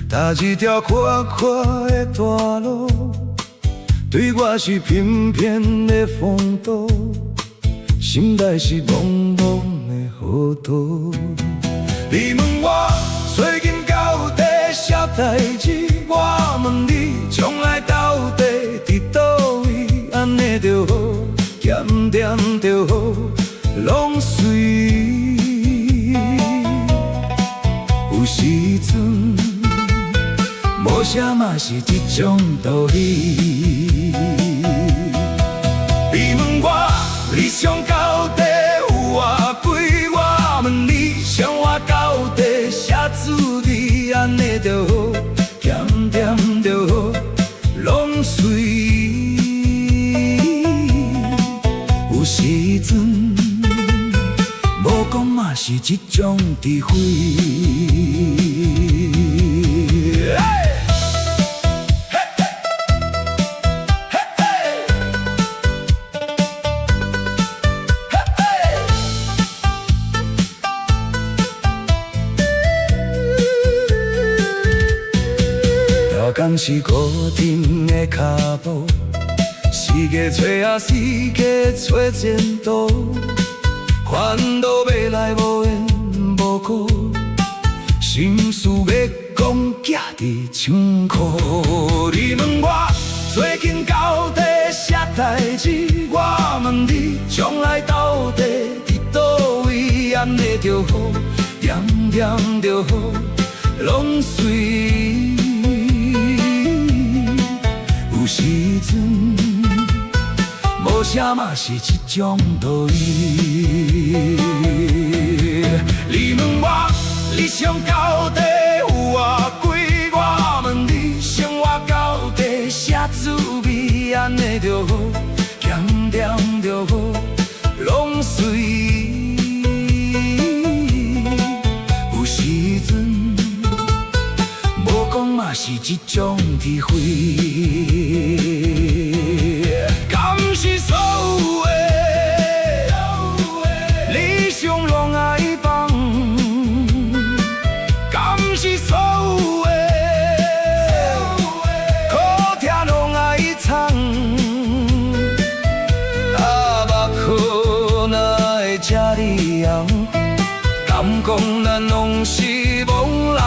踏一条宽宽的大路，对我是翩翩的风度，心内是茫茫的河道。你问我最近到底啥代志？我问你将来到底伫倒位？安尼就好，咸甜就好，拢随。有时阵，无啥嘛是一种道理。你问我理想到底有偌贵？我问你生活到底啥滋味？安尼就好，咸甜就好，拢随。有时阵，无讲嘛是一种智慧。大工是固定的脚步，四界找啊，四界找前途，烦恼要来无缘无故，心事要讲寄伫枪库。你问我最近到底啥代志？我问你将来到底伫倒位？安尼就好，咸甜就好，拢随。有时阵，无啥嘛是一种道理。你问我理想到底有偌贵？我问你生活到底啥滋味？安尼就好，咸甜就好，拢随。有时阵，无讲嘛是一种智慧。敢是所有的理想拢爱放？敢是所有的苦痛拢爱藏？啊，目眶哪会这呢红？敢讲咱拢是茫人？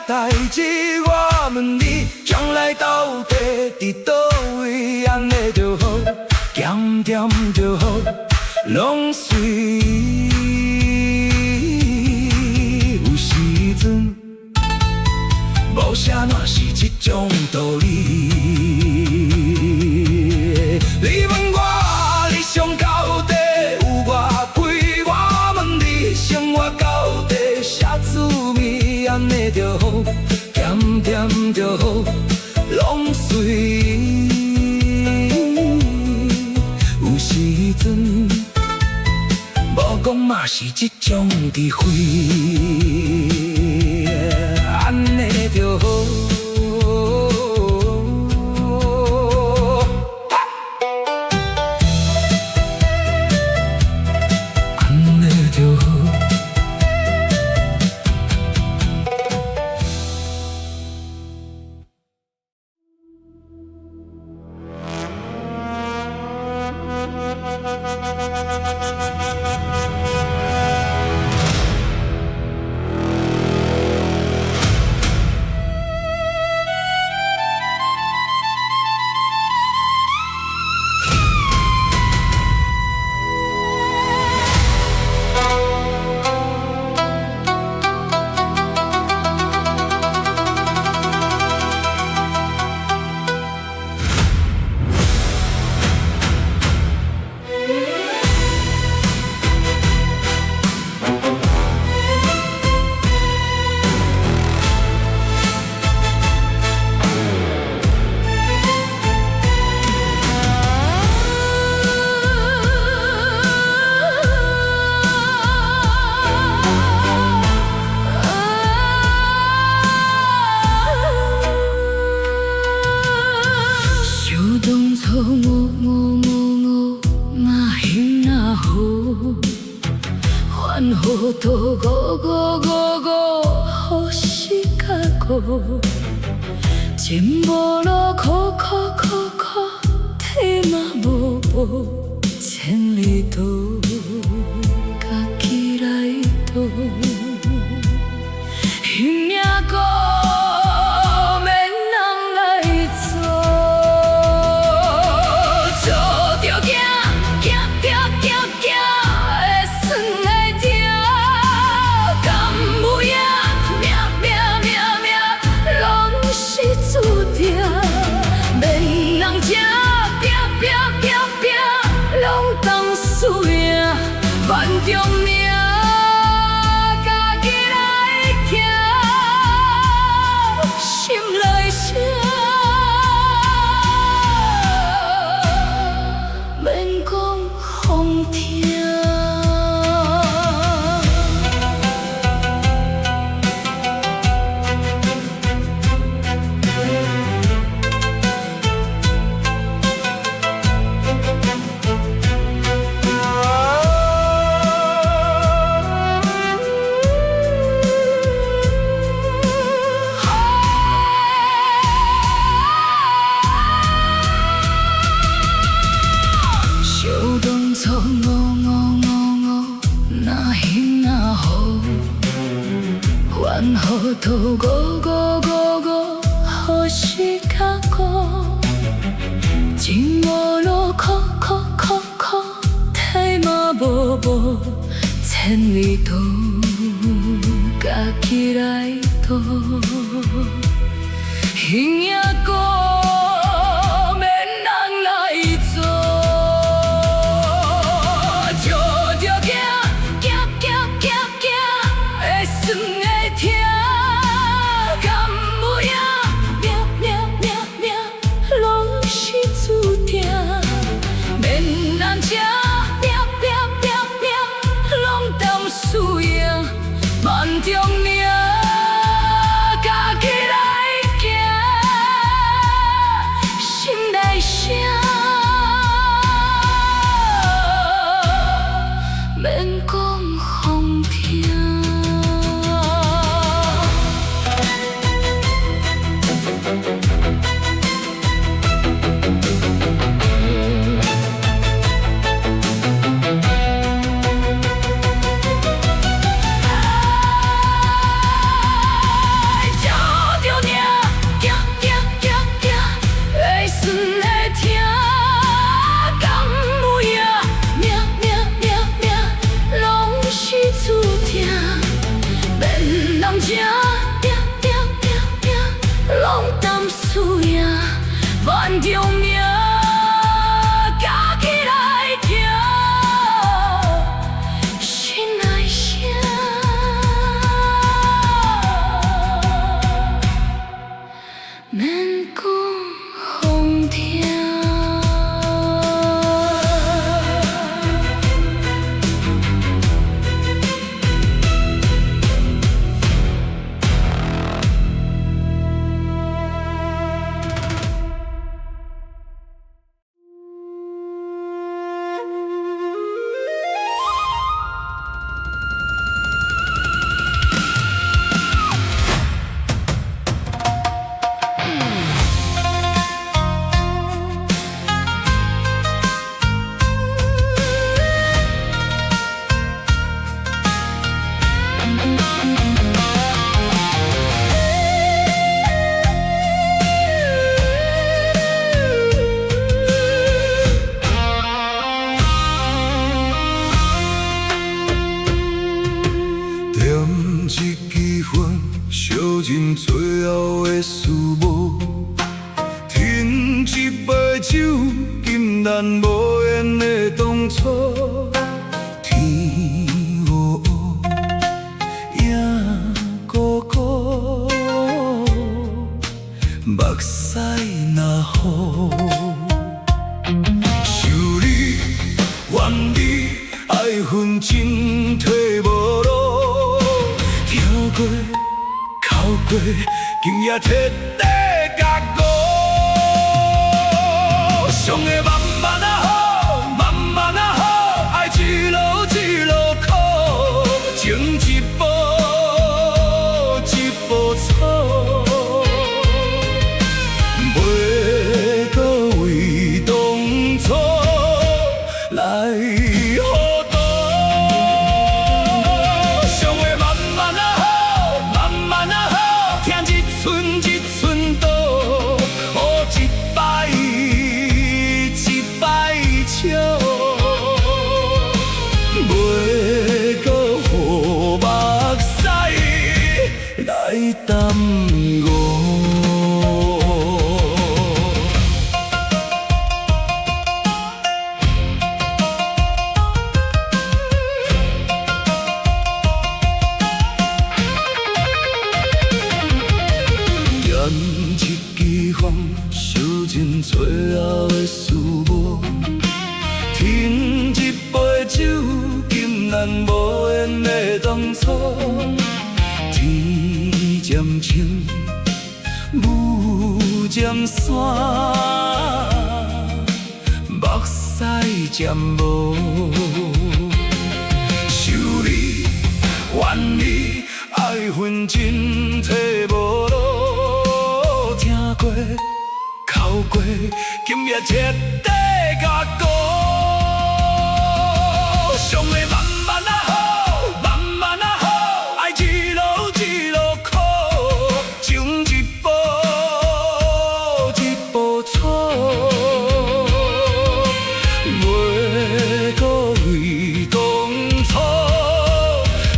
代志我问你，将来到底伫倒位？安尼就好，咸甜就好，拢随。有时阵，无啥嘛是一种道理。你问我理想到底有偌贵？我问你生活到底啥滋味？安尼就好，咸甜就好，拢随。有时阵，无讲嘛是一种智慧。安尼就好。过，前无路，苦苦苦苦，体嘛无步，千里渡，家己来渡，迄命苦。 万中命，家己来行，心内声，免讲风听。怨好土五五五五，好时较过，前无路，苦苦苦苦，体嘛无步，千里渡，家己来渡，迄命苦。 万中命，家己来行，心内声，免讲风听。 万中命，家己来行，心内声，免讲风听。 烧尽最后的思慕，停一杯酒，今咱无缘的当初。天黑黑，影孤孤，目屎若雨。想你，怨你，爱恨情退无路，跳过。 走过，今夜彻底觉悟，上的慢慢啊好，慢慢啊好，爱一路一路靠，前一步一步错。寸一寸刀，哦，一摆一摆笑，袂搁予目屎来耽误。一支风，烧尽最后的思慕。添一杯酒，今咱无缘的当初。天渐青，雾渐散，目屎渐无。想你，怨你，爱恨真体无路。听过，哭过，今夜彻底甲过。想的慢慢啊好，慢慢啊好，爱一路一路苦，前一步一步错，袂搁为当初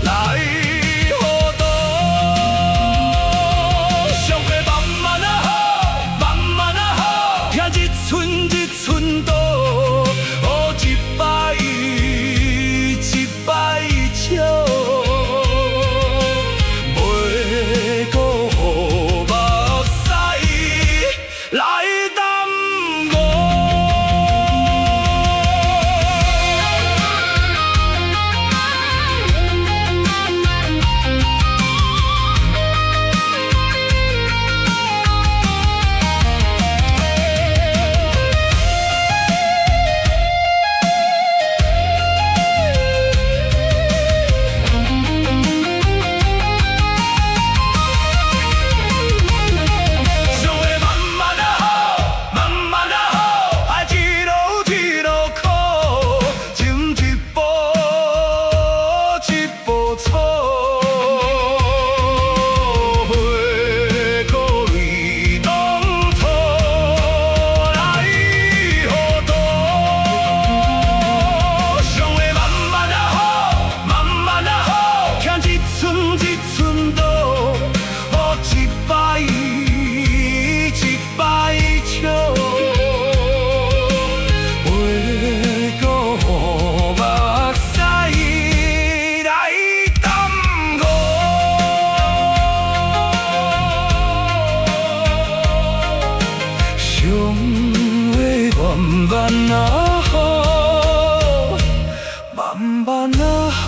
来糊涂。想的慢慢啊好，慢慢啊好，听一寸一寸刀，哦，一摆一摆笑，袂搁予目屎来耽误。想的慢慢啊好，慢慢啊好，爱一路一路苦，前一步一步错，袂搁为当初来糊涂。想的慢慢啊好，慢慢啊好，听一寸一寸刀，哦，一摆一摆笑，袂搁予目屎来耽误。想的慢慢啊好，慢慢啊好。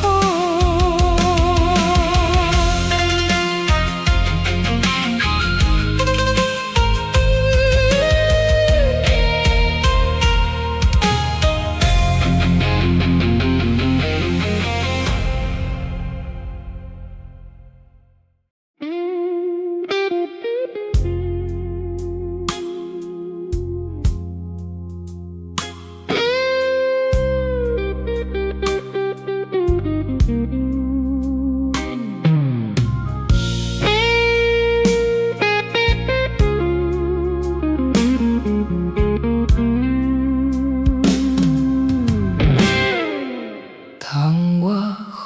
窗外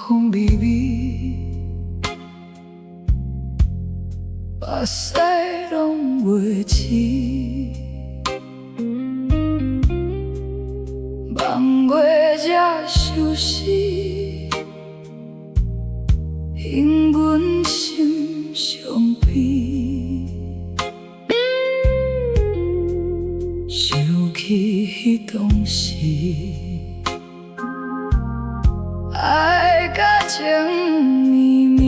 风微微，目屎拢袂拭，望月才相思，因阮心伤悲，想起迄当时。爱甲情绵绵，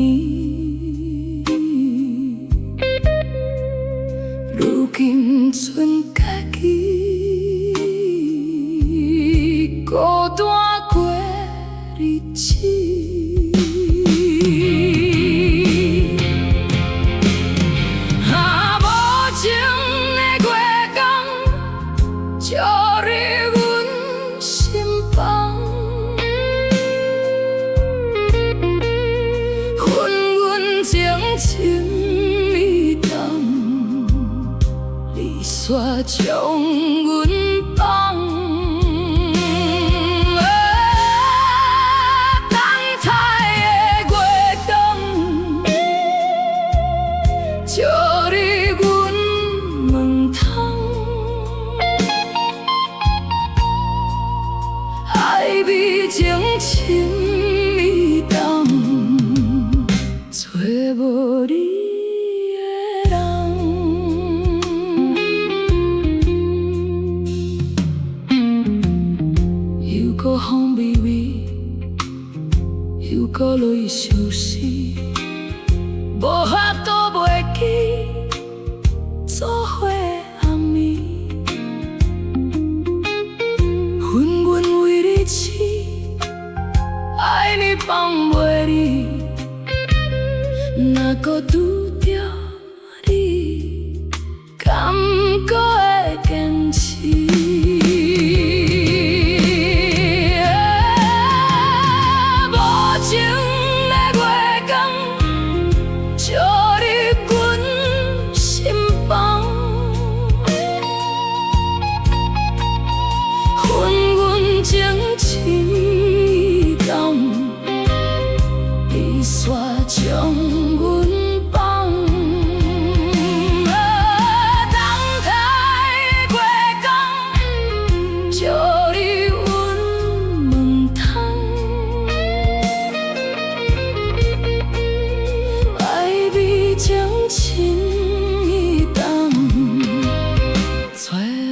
如今剩家己孤单过日子。啊，无情的月光，照入阮心房。情情蜜糖，煞将阮放。等待的月光，照入阮门窗，爱美情深意重，找无你的人。又搁风微微，又搁落去相思，无法度袂记做伙的暗暝。恨阮为你痴，爱你放袂离，若搁拄着你，敢搁会坚持？无情的月光，照入阮心房，恨阮情深意重，悲煞将阮放。等待的月光，照入阮门窗，爱美情深意重，找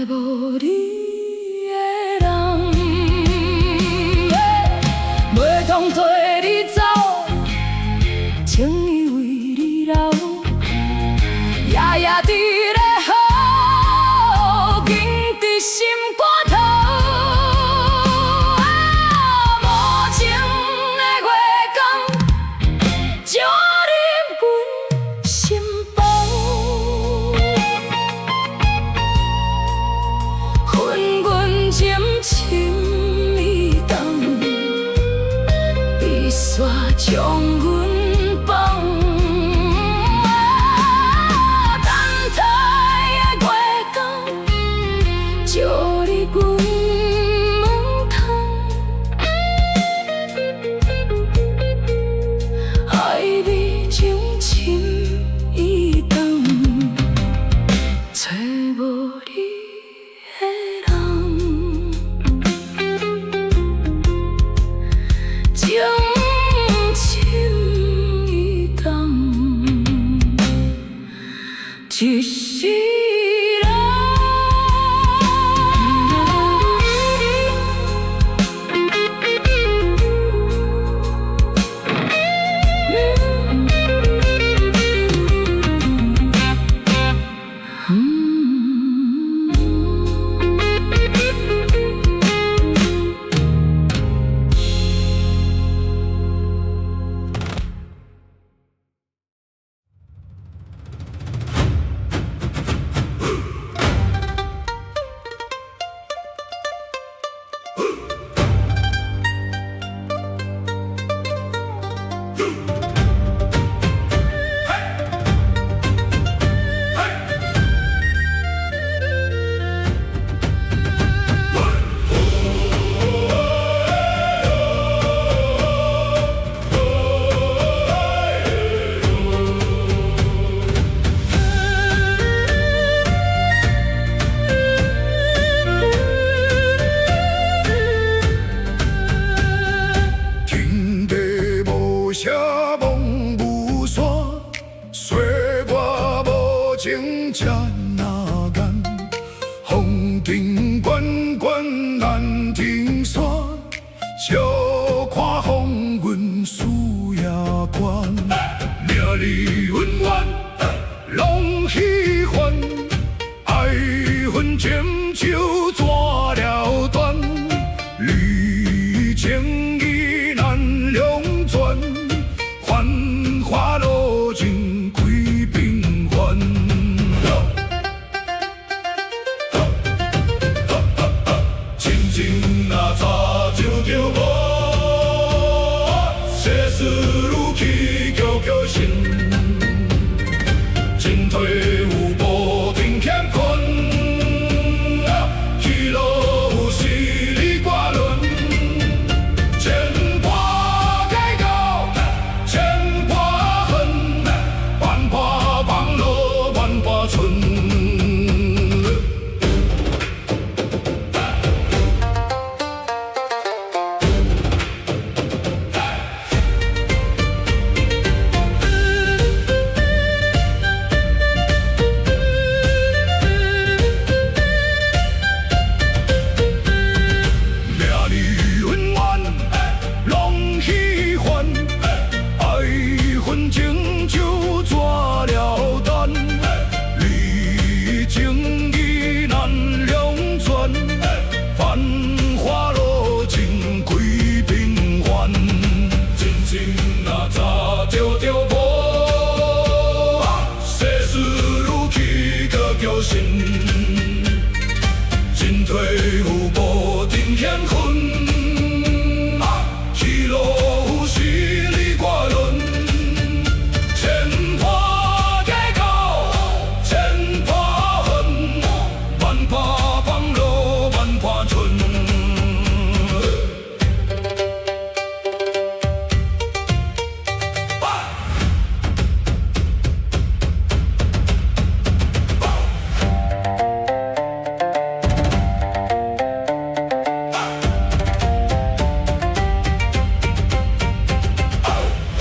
无你的人。袂通替你走，情意为你留，夜夜伫咧好，紧伫心肝头。无情的月光，照入阮心房，恨阮情深意重，悲煞将阮放。等待的月光，照入阮门窗，爱美情深意重，找无你的人。情深意重，一世人。天地无声梦无线，岁月无情真难干。风尘滚滚难停线，笑看风云输也关。命里温暖，拢喜欢，爱恨情就抓了断。离情意难两全，繁华路尽归平凡。亲情若早就着无，世事如棋，久久心，进退有退有步顶乾坤，去路有实力挂轮，千破计较，千破恨，万破放落，万破春。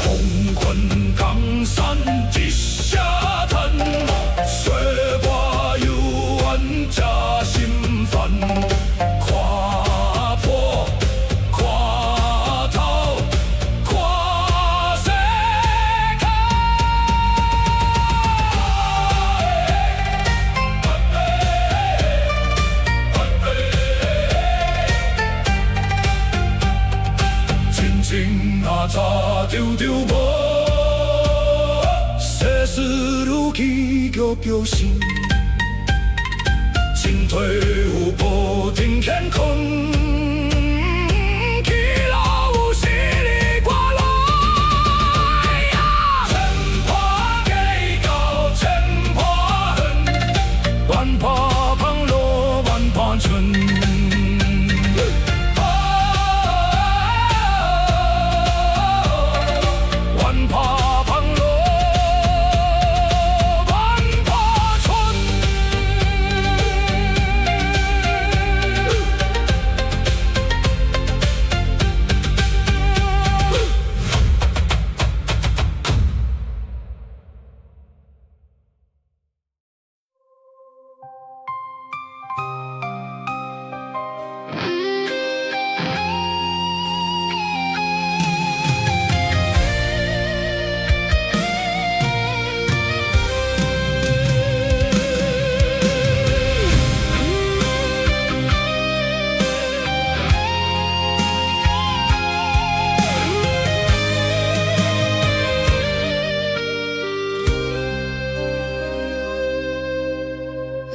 红坤江山一下滩，雪花幽怨加心烦。跨坡，跨头，跨世界。真情若查丢丢无，世事如棋局表心。进退有步顶乾坤，去路有实力挂轮。千破计较，千破恨，万破放落，万破春。万破放落，万破春。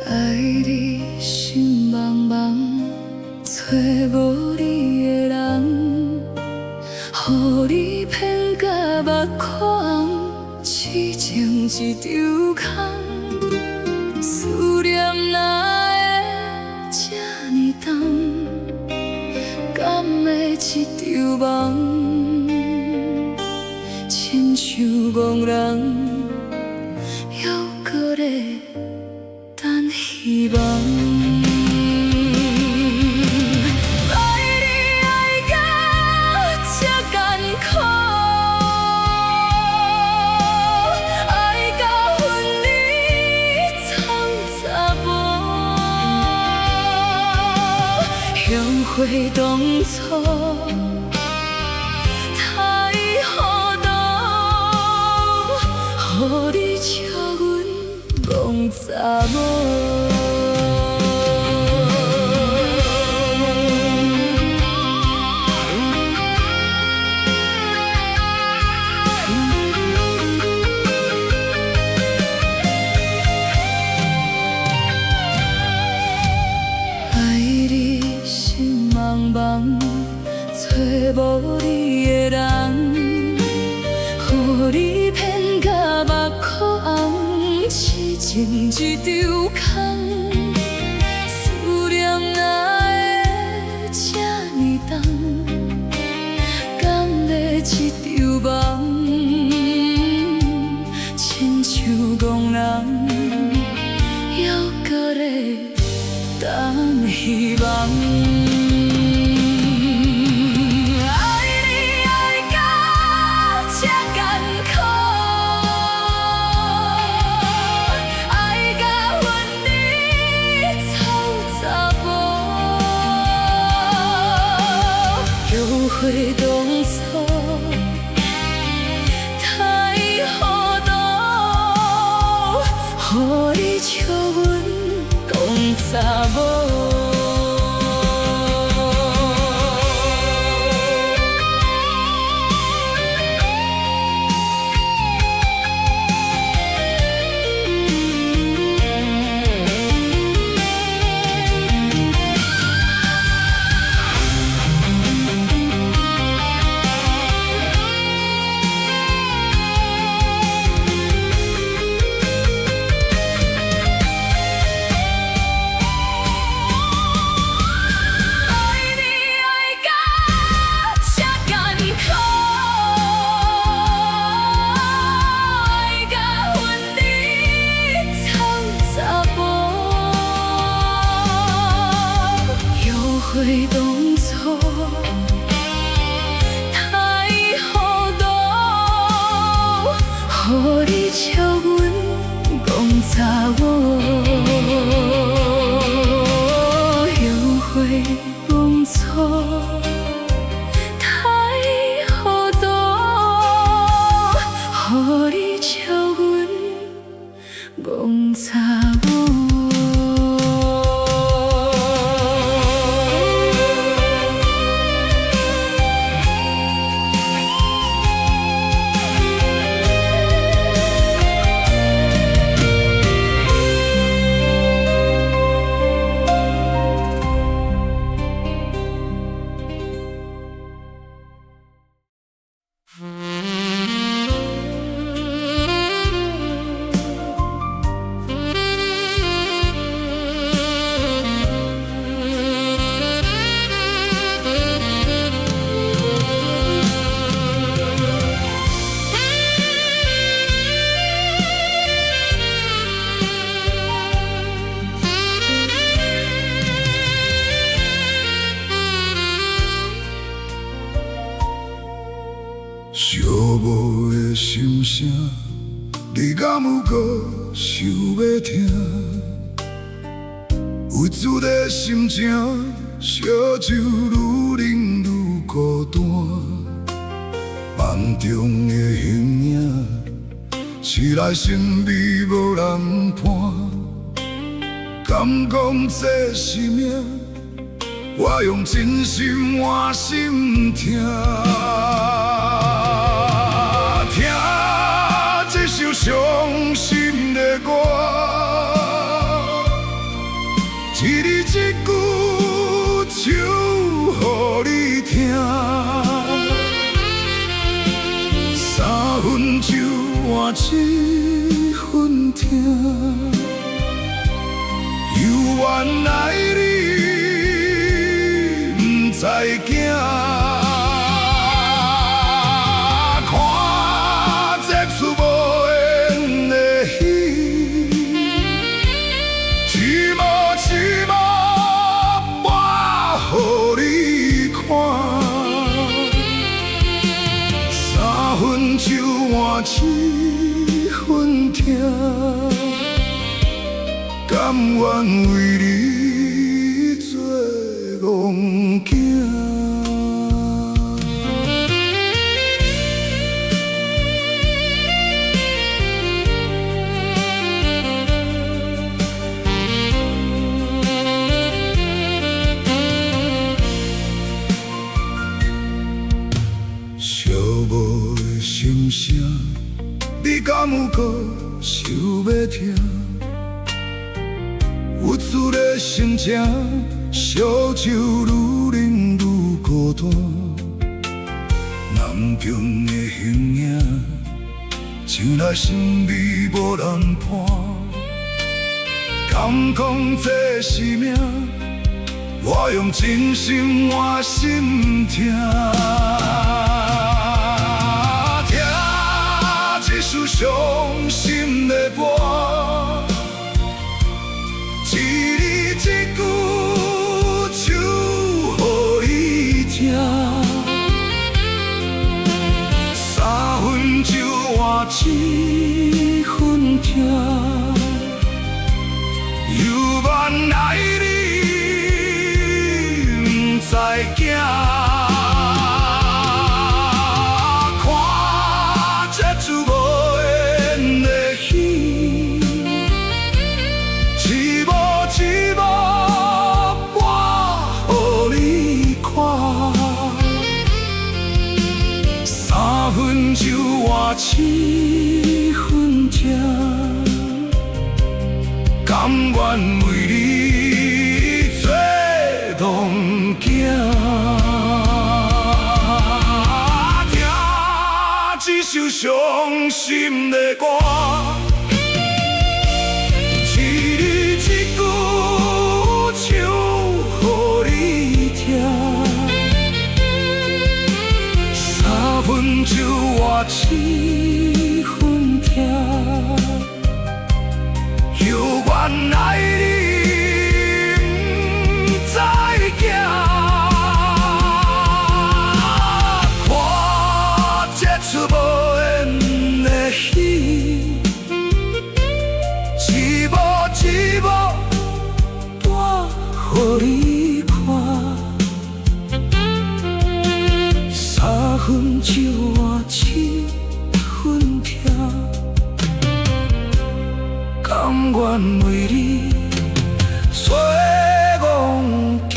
爱你心茫茫，找无你的人，予你骗甲目眶，痴情一场空。思念哪会这呢重，敢会一场梦？亲像憨人，犹搁咧等希望。爱你爱到这艰苦，爱到分离草查无，后悔当初太糊涂，予你笑阮戆查某。爱你心茫茫，找无你的人，予你骗甲目眶红，痴情一场空。思念哪会这呢重，敢会一场梦？亲像憨人，犹搁咧等希望。爱你爱到这艰苦，爱到分离草查无，后悔当初太糊涂，予你笑阮戆查某。梦擦舞。寂寞的心声，你敢有搁想要听？有主的心情，烧酒愈啉愈孤单。梦中的形影，醒来神秘无人伴。敢讲这是命？我用真心换心听。听这首伤心的歌，一字一句唱予你听。三分酒换一分听，犹原爱你，不知惊。酒换一分听，甘愿为你做戆囝。心声，你敢有搁想要听？有主的心情，烧酒愈啉愈孤单。南屏的形影，醒来神秘无人伴。敢讲这是命？我用真心换心听。一首伤心的歌，一字一句唱予你听。三分酒换一分听，犹原爱你，不知惊。酒换一分听，甘愿为你做戆囝。听这首伤心的歌，一字一句唱予你听。三分酒换一分听，犹原爱你，不知惊。看这出无缘的戏，一幕一幕播予你看。三分酒换一甘愿为你做戆囝。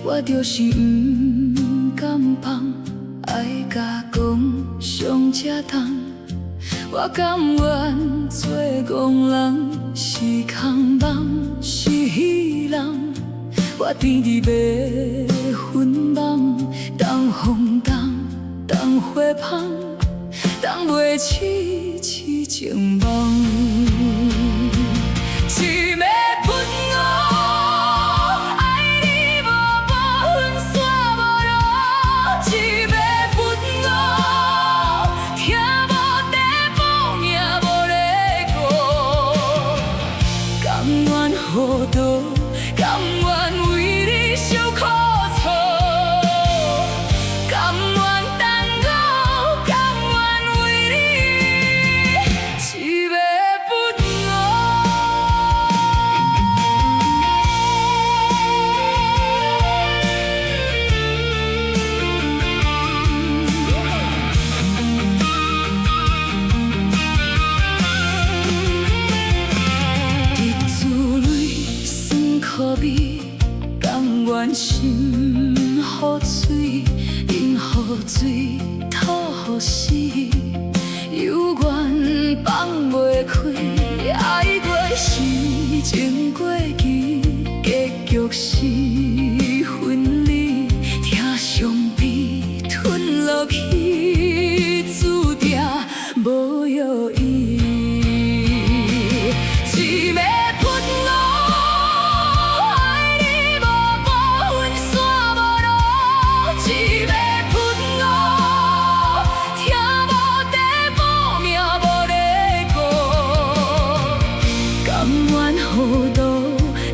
我就是不甘放，爱甲讲上正重。我甘愿做戆人，是空梦，是戏人。我甜蜜要分梦，当风动，当花香，当袂痴痴情梦。一暝不我。 孤独，甘愿为你受苦楚，甘愿等候，甘愿为你一暝不可味，甘愿心予水，饮予水，吐予死，犹原放袂开，爱过时情过期，结局是分离，疼伤悲吞落去，注定无药医。一暝不我。 孤独，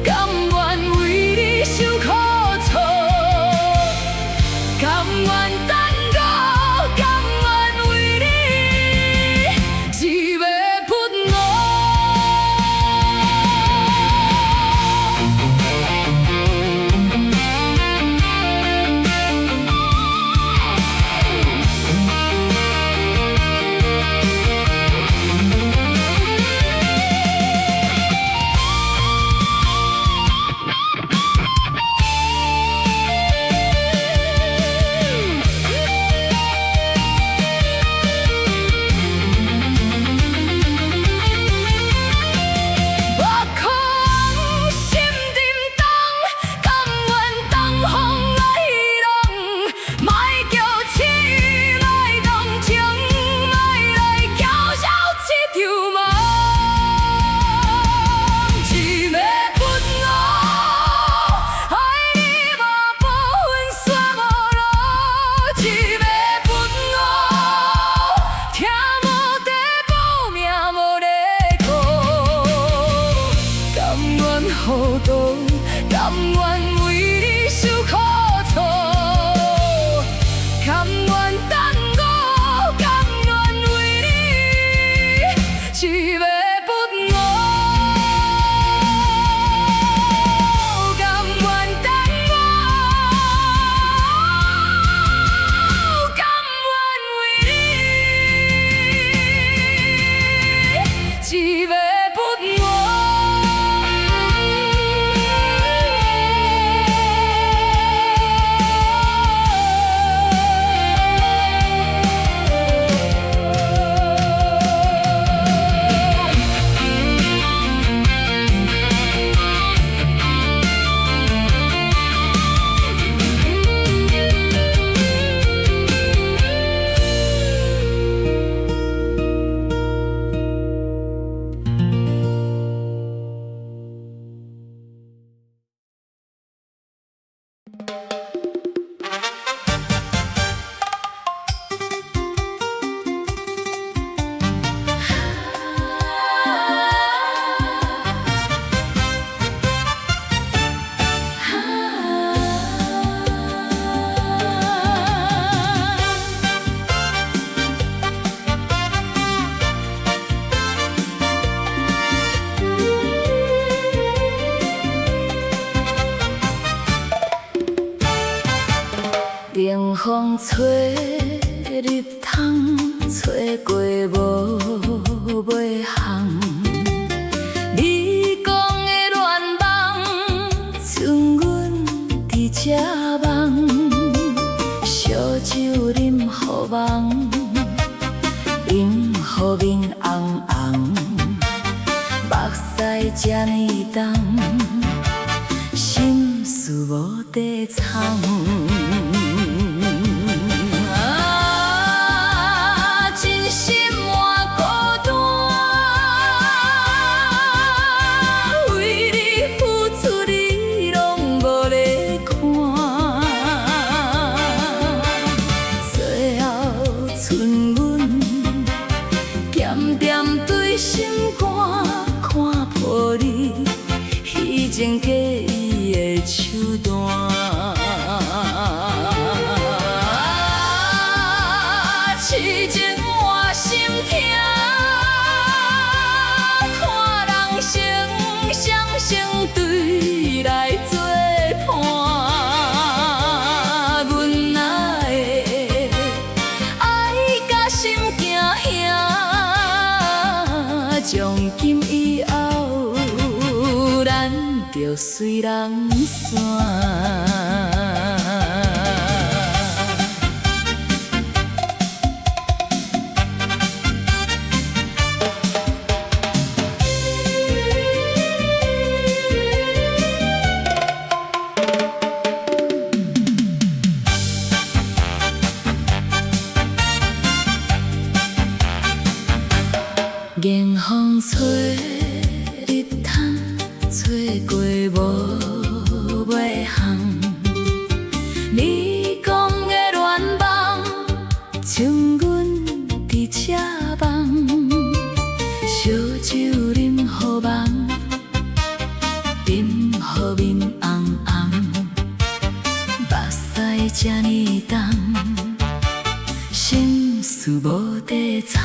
甘愿为你受苦楚，甘愿等候，甘入窗，找过无尾项。你讲的恋梦，剩阮伫这梦。烧酒啉好梦，饮好面红红，目屎这呢重，心事无地藏。情假意的手段，痴情换心痛，看人生相生对来作伴。阮哪会爱甲心惊遐，从今以后咱着随人散。迎风吹日窗，找过无尾项。你讲的恋梦，剩阮伫这梦。烧酒啉好梦，饮好面红红，目屎这呢重，心事无地藏。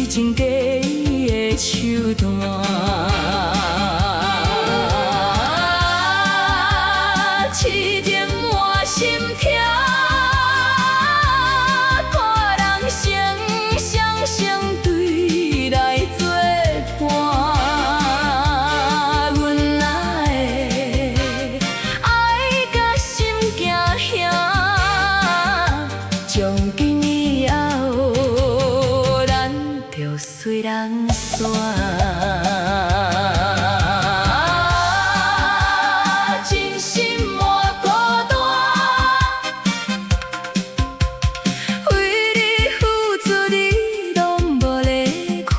情假意的手段，痴情换心痛，看人生相生对来作伴。阮哪会爱甲心惊遐，从今以后着随人散。真心换孤单，为你付出你拢无咧看，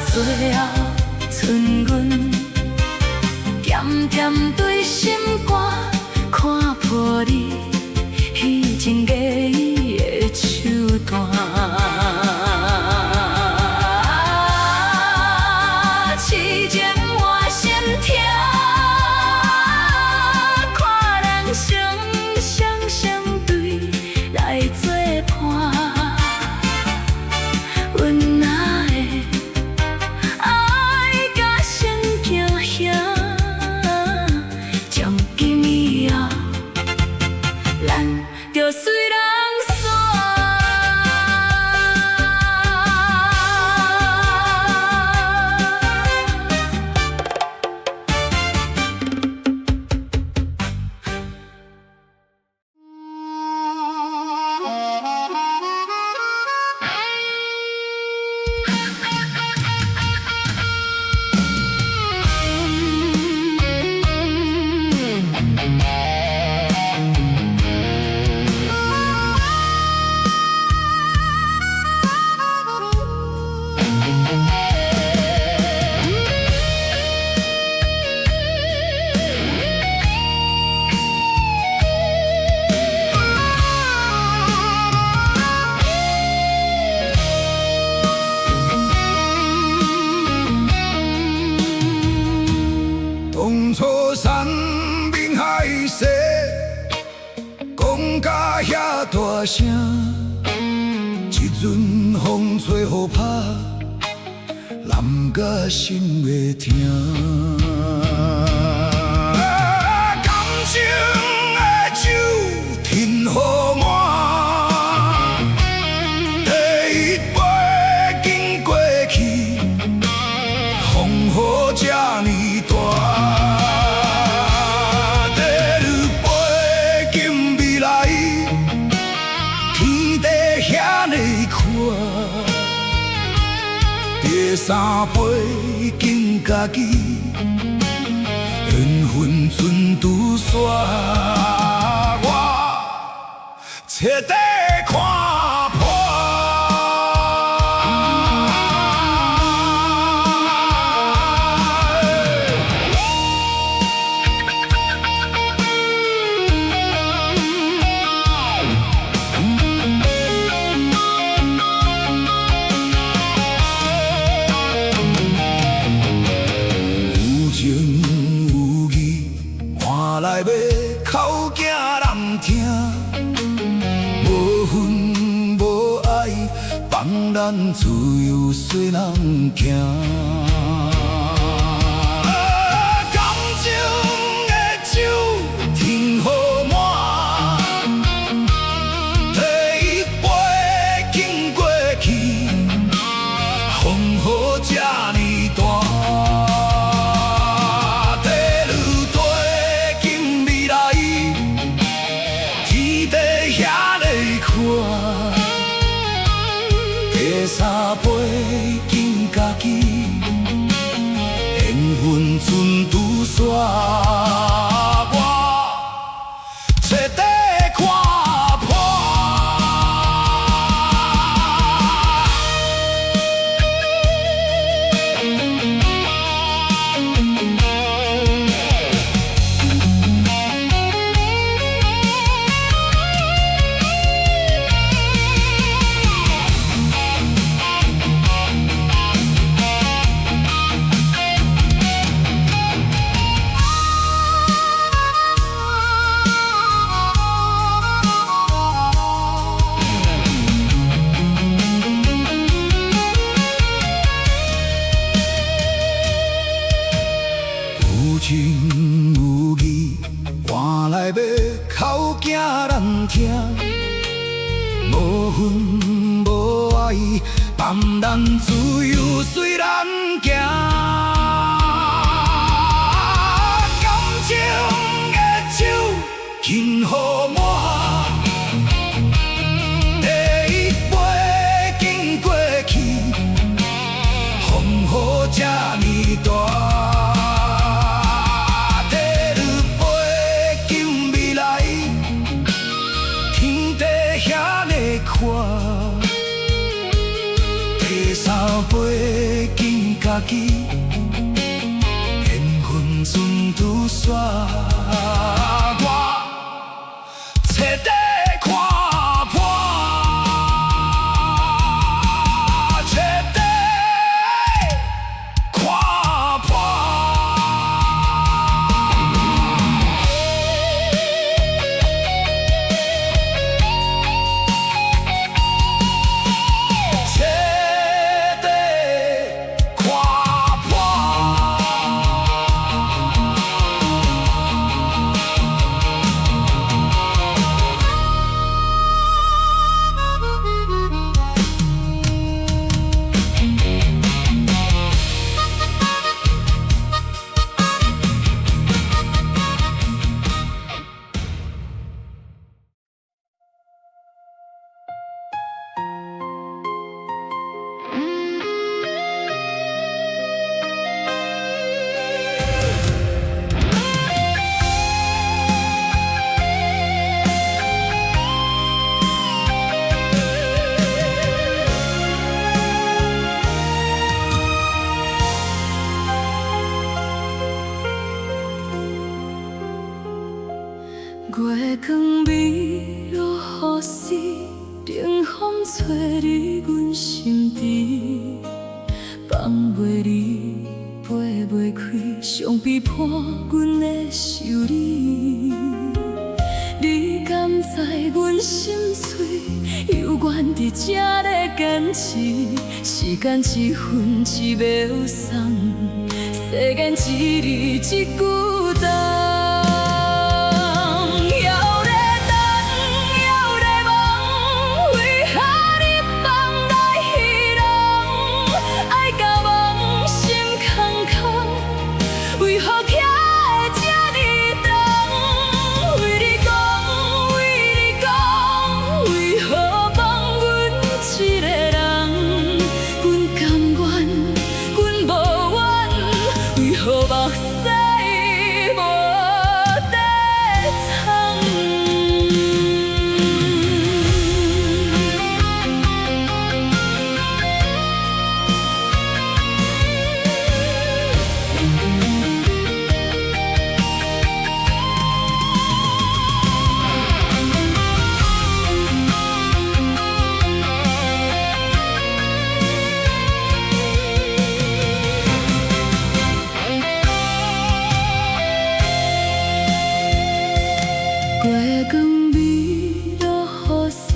最后剩阮点点对心肝，看破你虚情假意的手段。遐大声，一阵风吹雨打，淋甲心袂疼。感情的酒停好满，第一杯敬过去，风雨这呢大。 第三杯敬家己，缘分剩拄煞，我彻底看破。来要口惊人听，无分无爱，放咱自由随人行。感情的酒停好满，第一杯敬过去，风雨这呢大。 第三杯敬家己，缘分剩拄煞，我彻底看破。有情有义，换来要口惊人听，无分无爱，放咱自由随人行。感情的酒敬好满，第一杯敬过去，风雨这呢大。 第三杯敬家己，缘分剩拄煞，我彻底看破，彻底看破。 月光美落雨丝，冷风吹入阮心底，放袂离，飞袂开，伤悲伴阮的想你。你敢知阮心碎，犹原伫这咧坚持。时间一分一秒送，世间一日一句重。月光微落雨丝，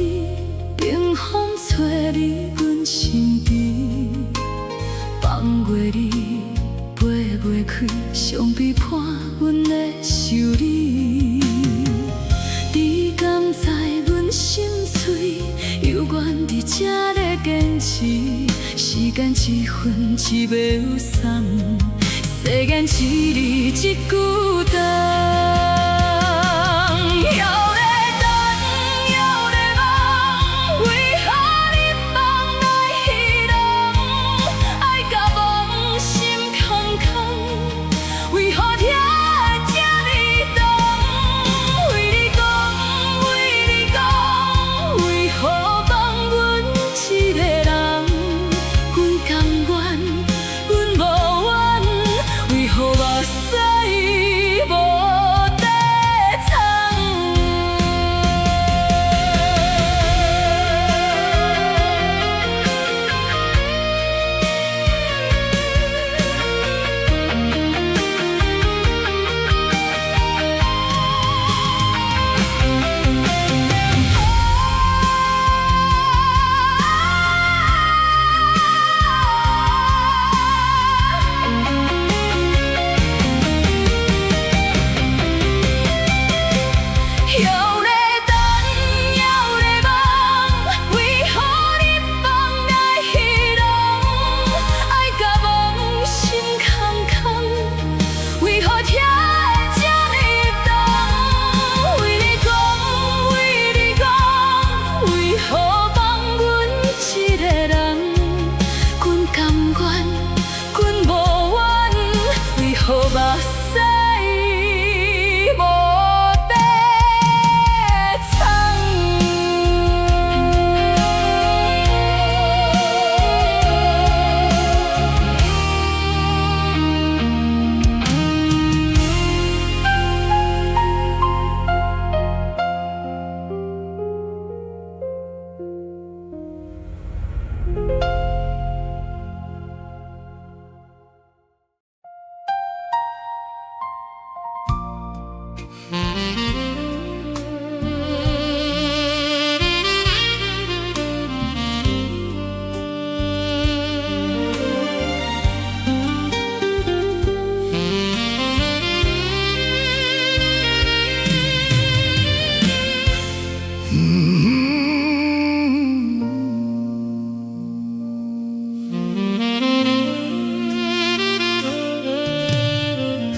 冰风吹入阮身边。放过你，飞袂开，伤悲伴阮的受理。你敢知阮心碎，犹原伫这咧坚持。时间一分一秒送，世间一日一句重。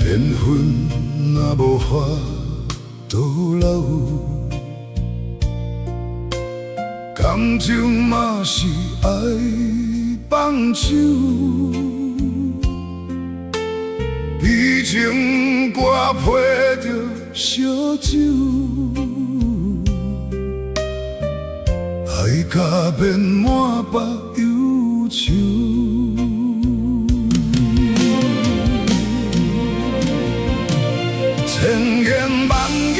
缘分若无法度留有，感情嘛是爱放手。悲情歌配着烧酒，爱甲遍满腹忧愁。千言万语，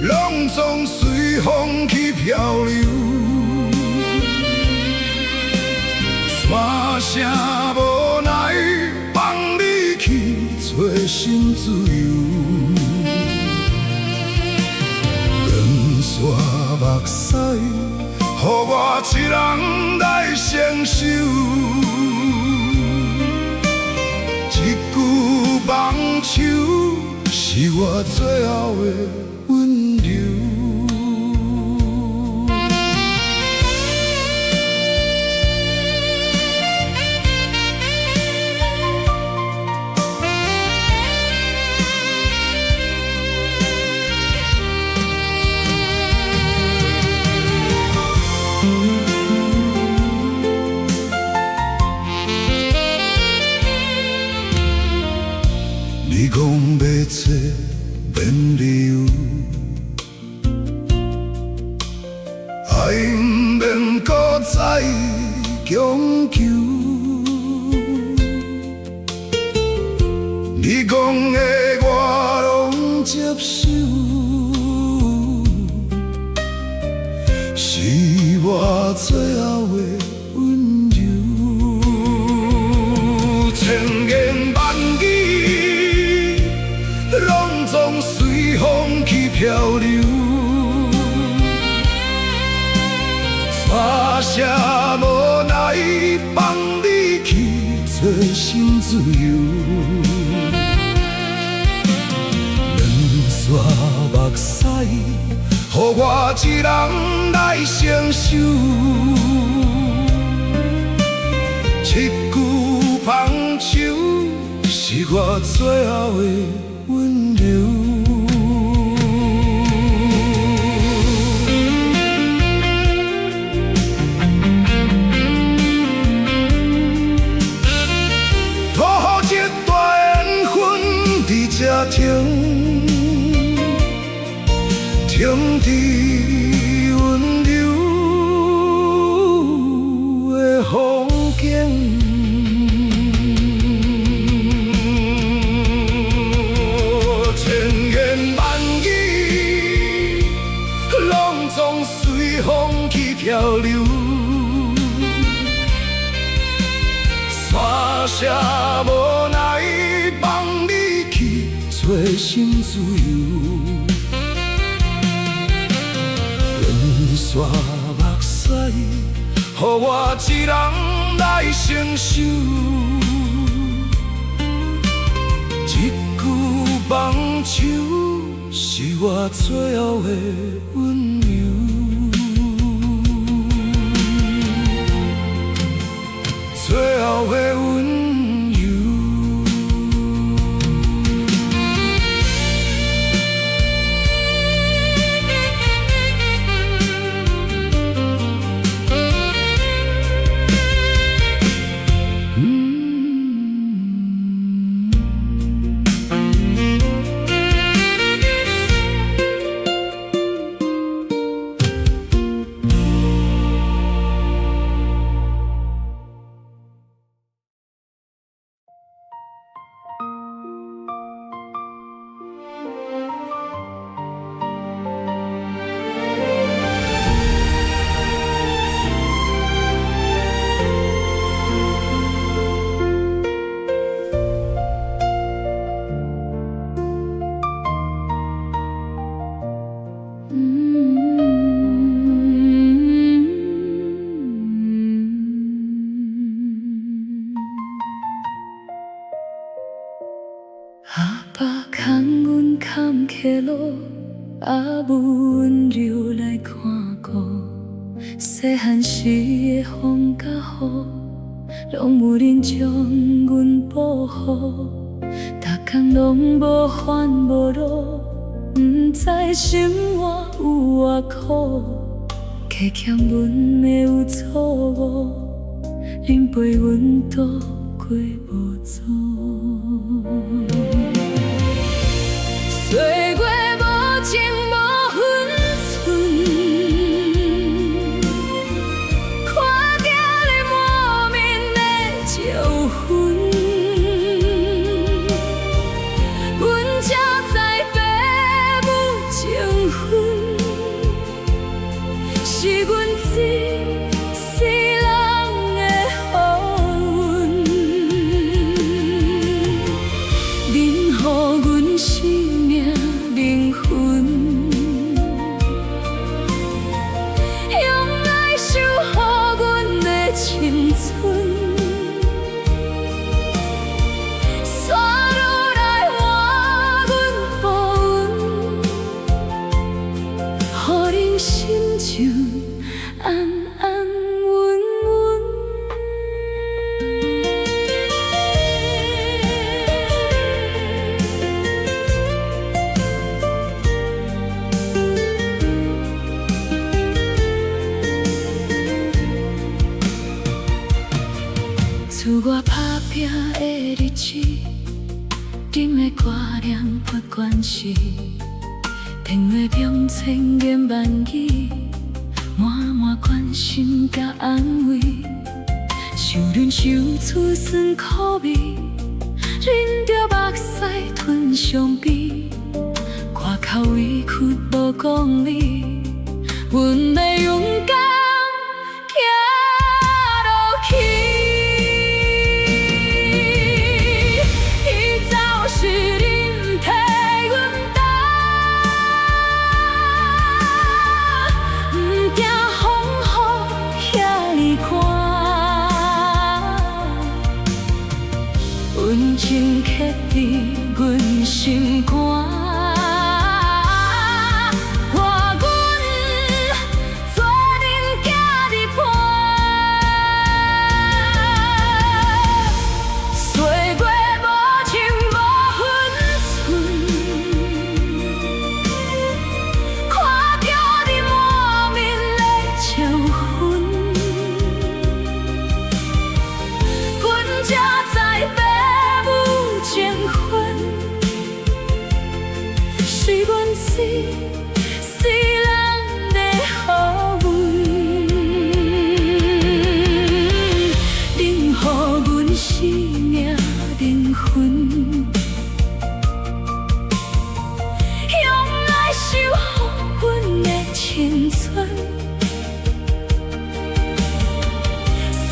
拢总随风去漂流。山声无奈，放你去找新自由。使，予我一人来承受。一句放手，是我最后的温柔。你讲要做免理由，爱毋免搁再强求。你讲的我拢接受，是我最后的温柔。千言万语，拢总随风去漂流。沙舍无奈，放你去做心自由。两撮目屎，予我一人来承受。一句放手，是我最后的温柔。托予一段缘分伫这停，停伫温柔的风景。千言万语，拢总随风去漂流。沙舍无奈，放你去做心自由。两撮目屎，予我一人来承受。一句放手，是我最后的温柔。最后的温柔。阿爸牵阮坎坷路，阿母温柔来看顾。细汉时的风甲雨，拢有人将阮保护。逐天拢无烦无恼，不知心活有偌苦。加欠阮的有错误，恁陪阮度过无阻。岁月无情无分寸，看着你莫名的招魂。阮才知父母情分，是阮一世人的好运。有我打拼的日子，饮的歌念不关时，听的中千言万语，满满关心甲安慰，受忍受出酸苦味，忍着目屎吞伤悲，看口委屈无讲理，阮要勇敢行落去。伊走是恁替阮担，毋惊风雨遐尼寒，温情刻伫阮心肝。是人的好味，能予阮生命灵魂，用爱守护阮的青春。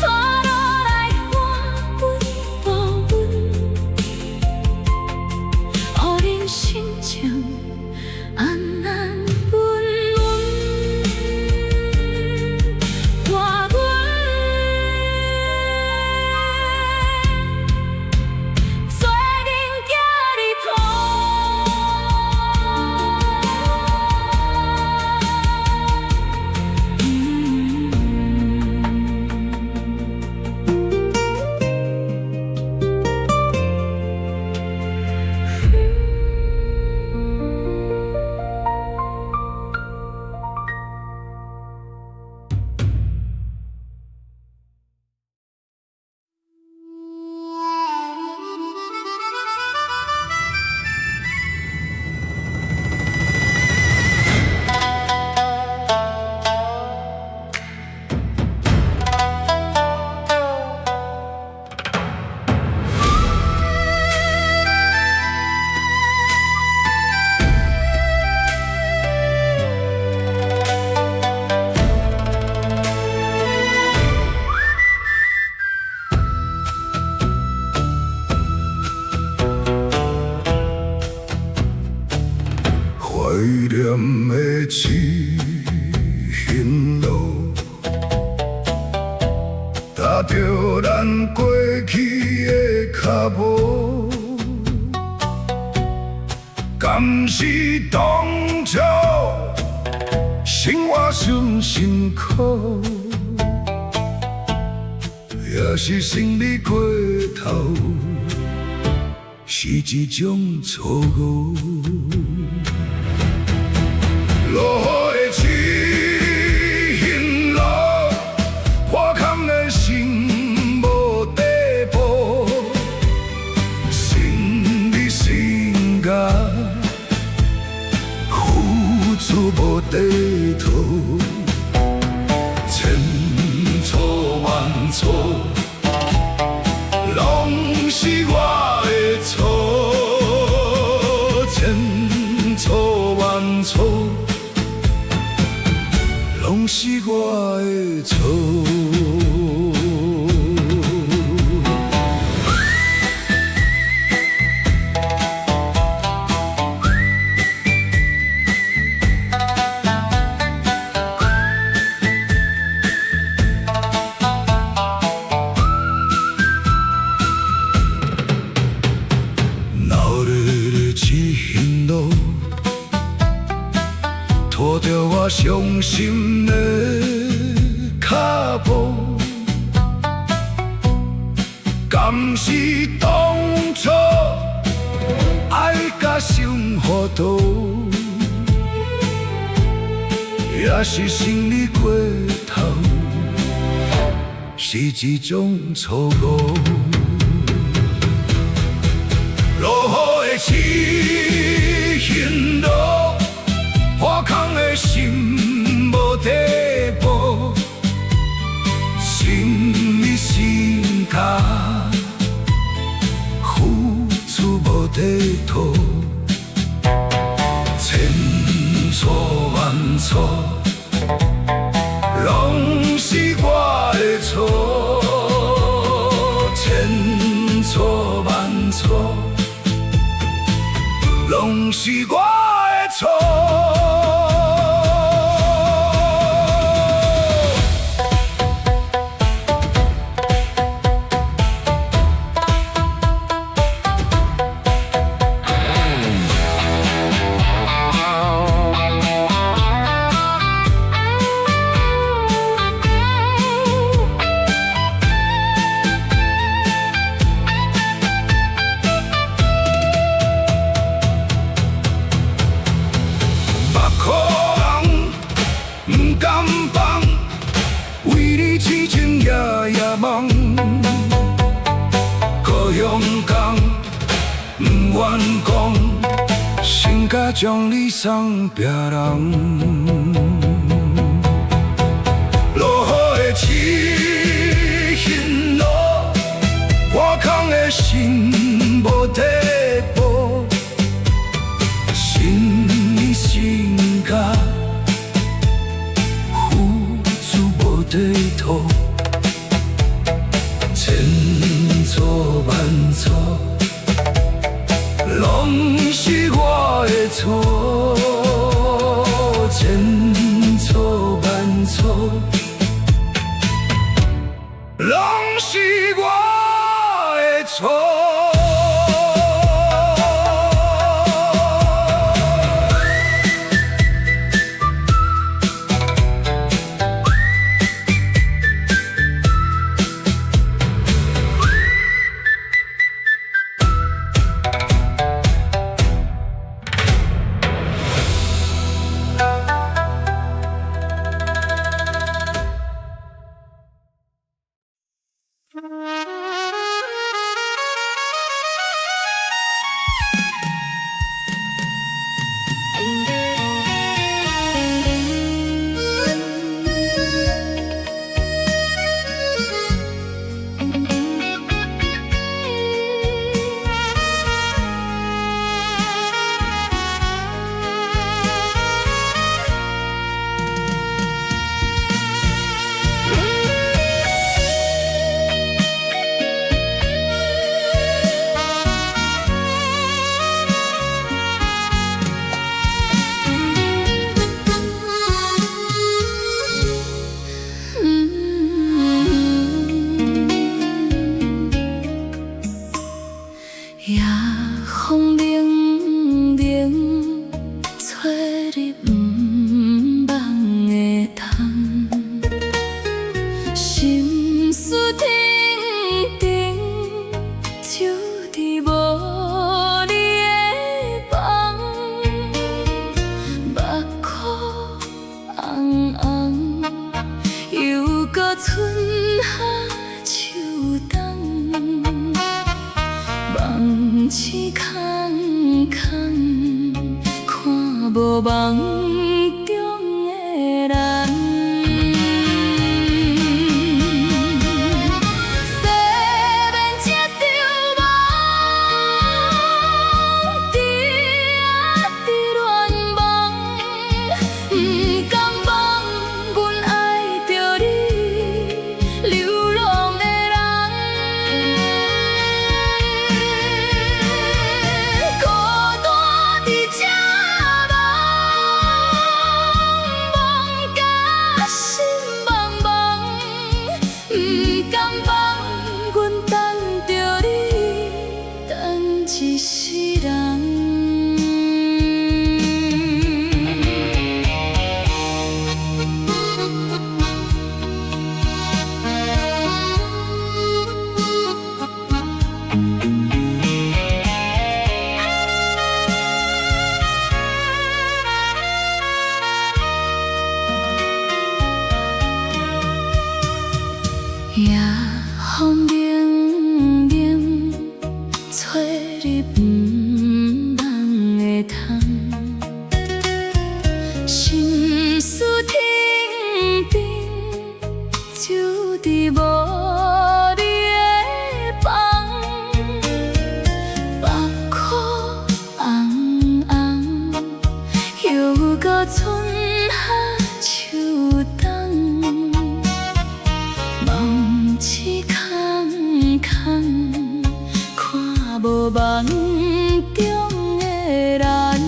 山路来换阮保温，予恁心情安安稳稳，换阮做恁行日途。怀念的痴行路，踏着咱过去的脚步，敢是当初生活上辛苦，也是胜利过头，是一种错误。落雨的痴行路，破空的心无底步，心里心肝，付出无地图，千错万错，拢是我的错，千错万错。拢是我的错。闹热的痴行路，拖着我伤心的脚步，敢是当初爱甲伤糊涂，也是胜利过头，是一种错误。痴心路，破空的心无地步，心里心卡，付出无地图，千错万错，拢是我的错，千错万错。拢是我的错。甲将你送别人，落雨的痴心路，破空的心无地步，心里心甲付出无地图，千错万错。拢是我的错，千错万错，拢是我的错。无梦中的人，西面一场梦，伫乱梦，不甘忘阮爱着你，流浪的人，孤单伫这。守伫无你的房，目眶红红，犹搁春夏秋冬，梦痴空空，看无梦中的咱。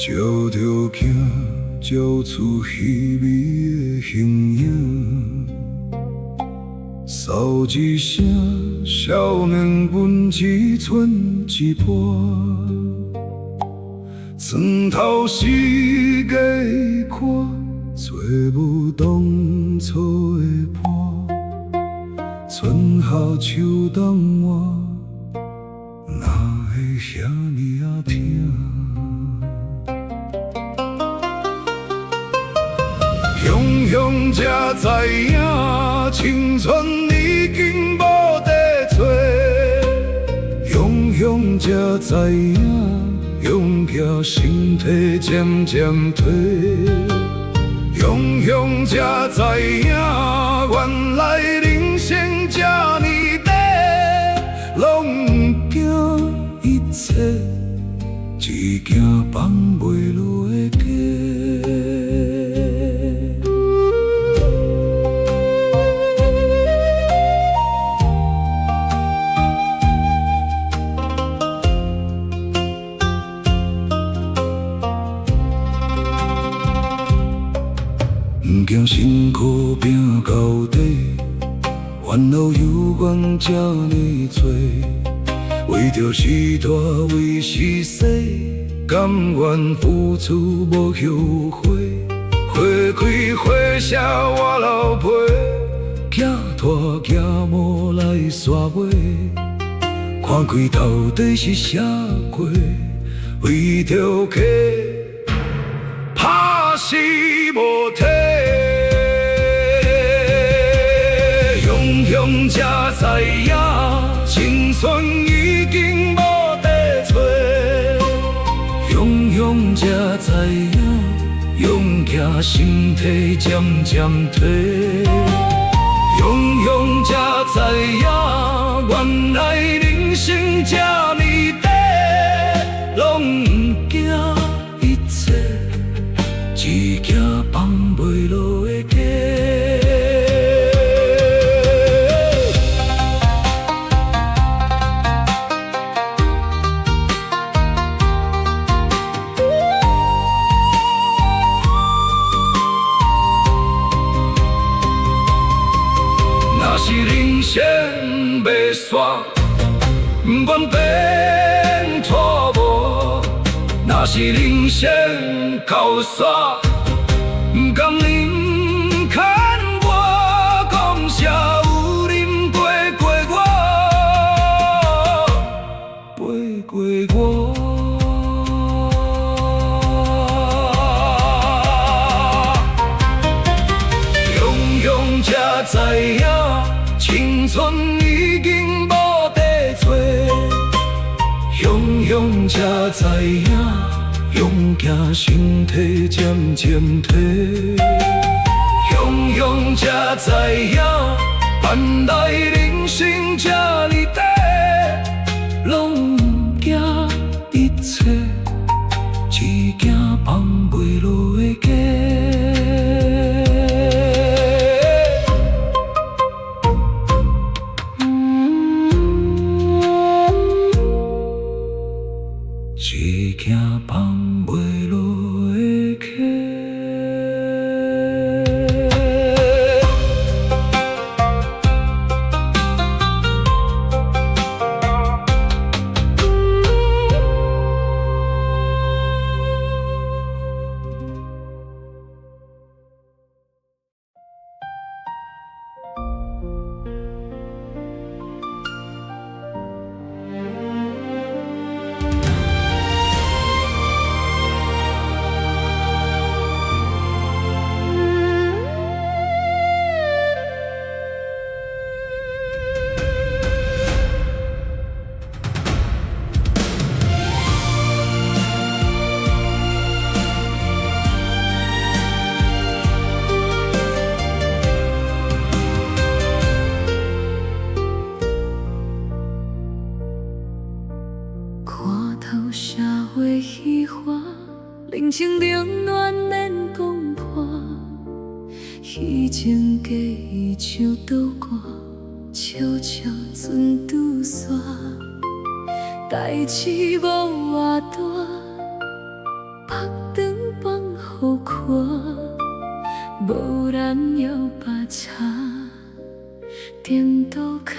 照着镜，照出稀微的形影。扫一声，少年阮只剩一半。床头世界看，找无当初的伴。春夏秋冬我，哪会遐尼啊疼？雄雄才知影，青春已经无地找。雄雄才知影，勇行身体渐渐退。雄雄才知影，原来人生这呢短，拢不惊一切，只惊放袂落的假。不惊辛苦拼到底，烦恼犹原这呢多。为着时大为时小，甘愿付出无后悔。花开花谢我流陪，行大行无来煞尾。看开到底是啥过，为着客拍死无体。雄雄才知影，青春已经无地找。雄雄才知影，勇行身体渐渐退。雄雄才知影，原来人生这呢短，拢不惊一切，一件放袂落的假。若是人生袂煞，不愿变错误；若是人生够煞，不甘人牵我，讲啥有人陪过我，陪过我。用用才知影。青春已经无地找，雄雄才知影，勇行身体渐渐退，雄雄才知影，原来人生这哩短，拢不惊一切，只惊放袂落的假。只惊放袂落的假。社会虚华，人情冷暖免讲破。虚情假意像倒挂，悄悄船拄煞。代志无偌大，白长放予看，无人摇把叉，颠倒脚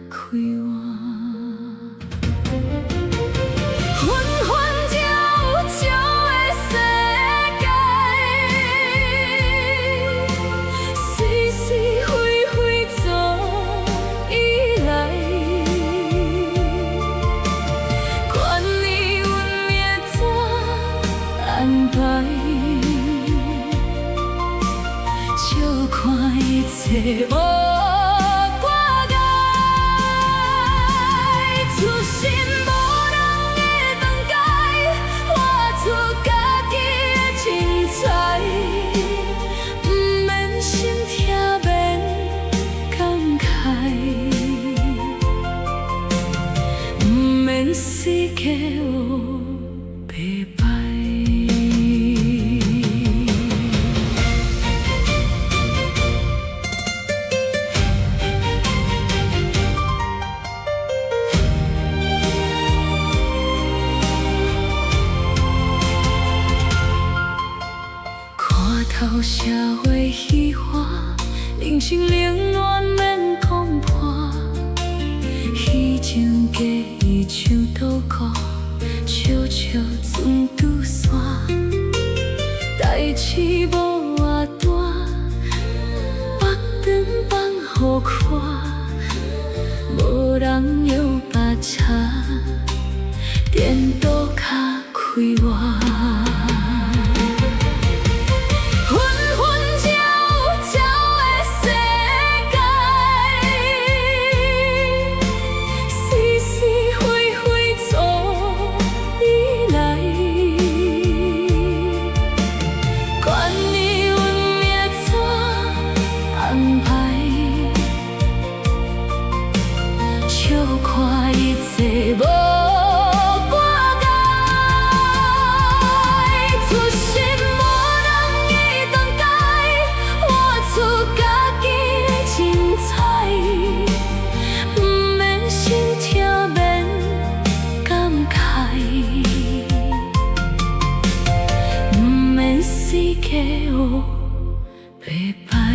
开换。 无挂碍，出身无人的长街，活出家己的精彩。不免心痛，免感慨，不免世界有白白。 透社会虚华，人情冷暖免讲破。虚情假意像倒挂，悄悄船拄煞。代志无偌大，白长放予看，无人摇把叉，颠倒脚开换。 无挂碍，黑白白。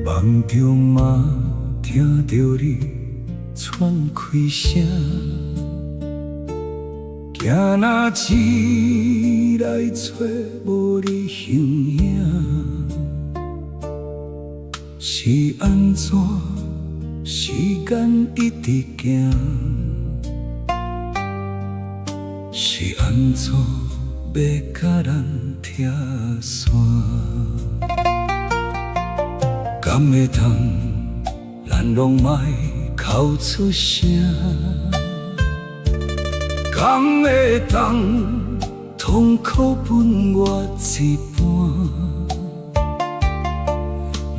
梦中嘛听着你喘气声，惊若醒来找无你形影，是安怎？时间一直行，是安怎要甲咱拆散？敢会当咱拢莫哭出声？敢会当痛苦分我一半？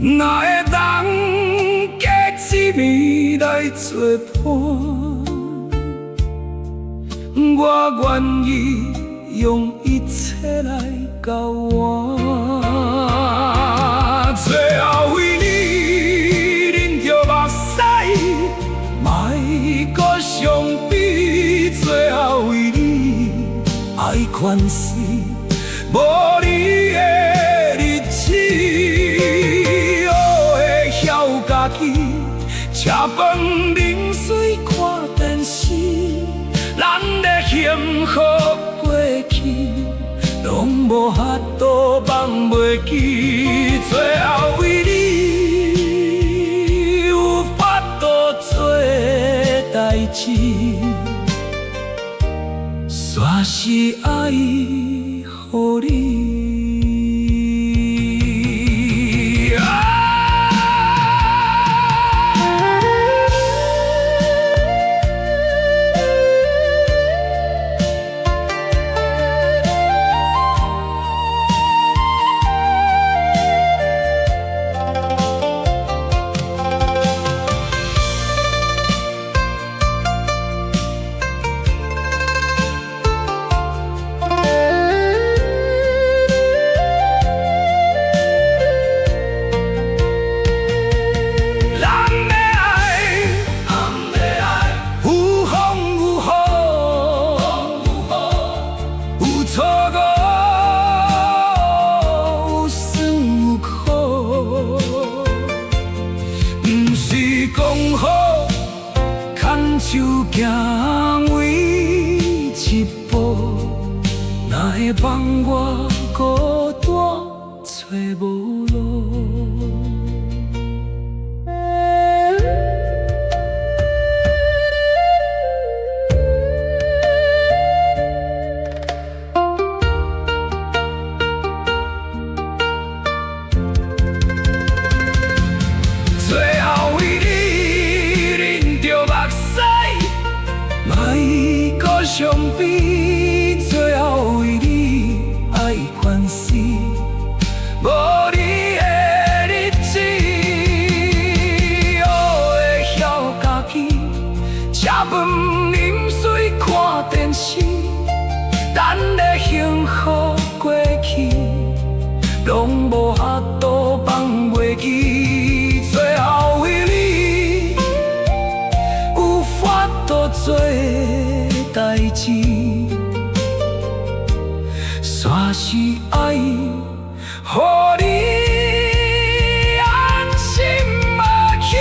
哪会当假一面来作伴？我愿意用一切来交换，最后为你忍着目屎，莫搁伤悲。最后为你爱全是无你的日子，我会晓家己吃饭啉水看电视，咱的幸福过去，拢无法度放袂记。最后为你有法度做代志，煞是爱予你。手行为一步，哪会放我孤单找无路？相比，最后为你爱款死，无你的日子，我会晓家己吃饭饮水看电视，咱的幸福过去，拢无法度放袂记，最后为你有法度做代志，煞是爱，予你安心默去。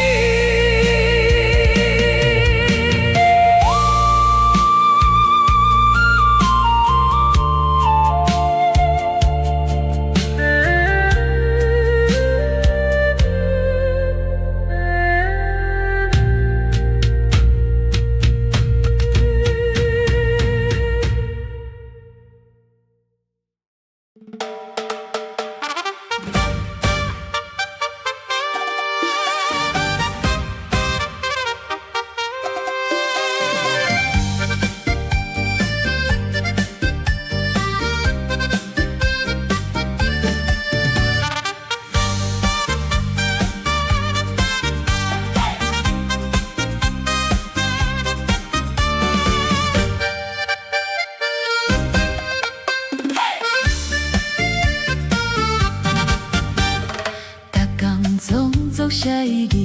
写字，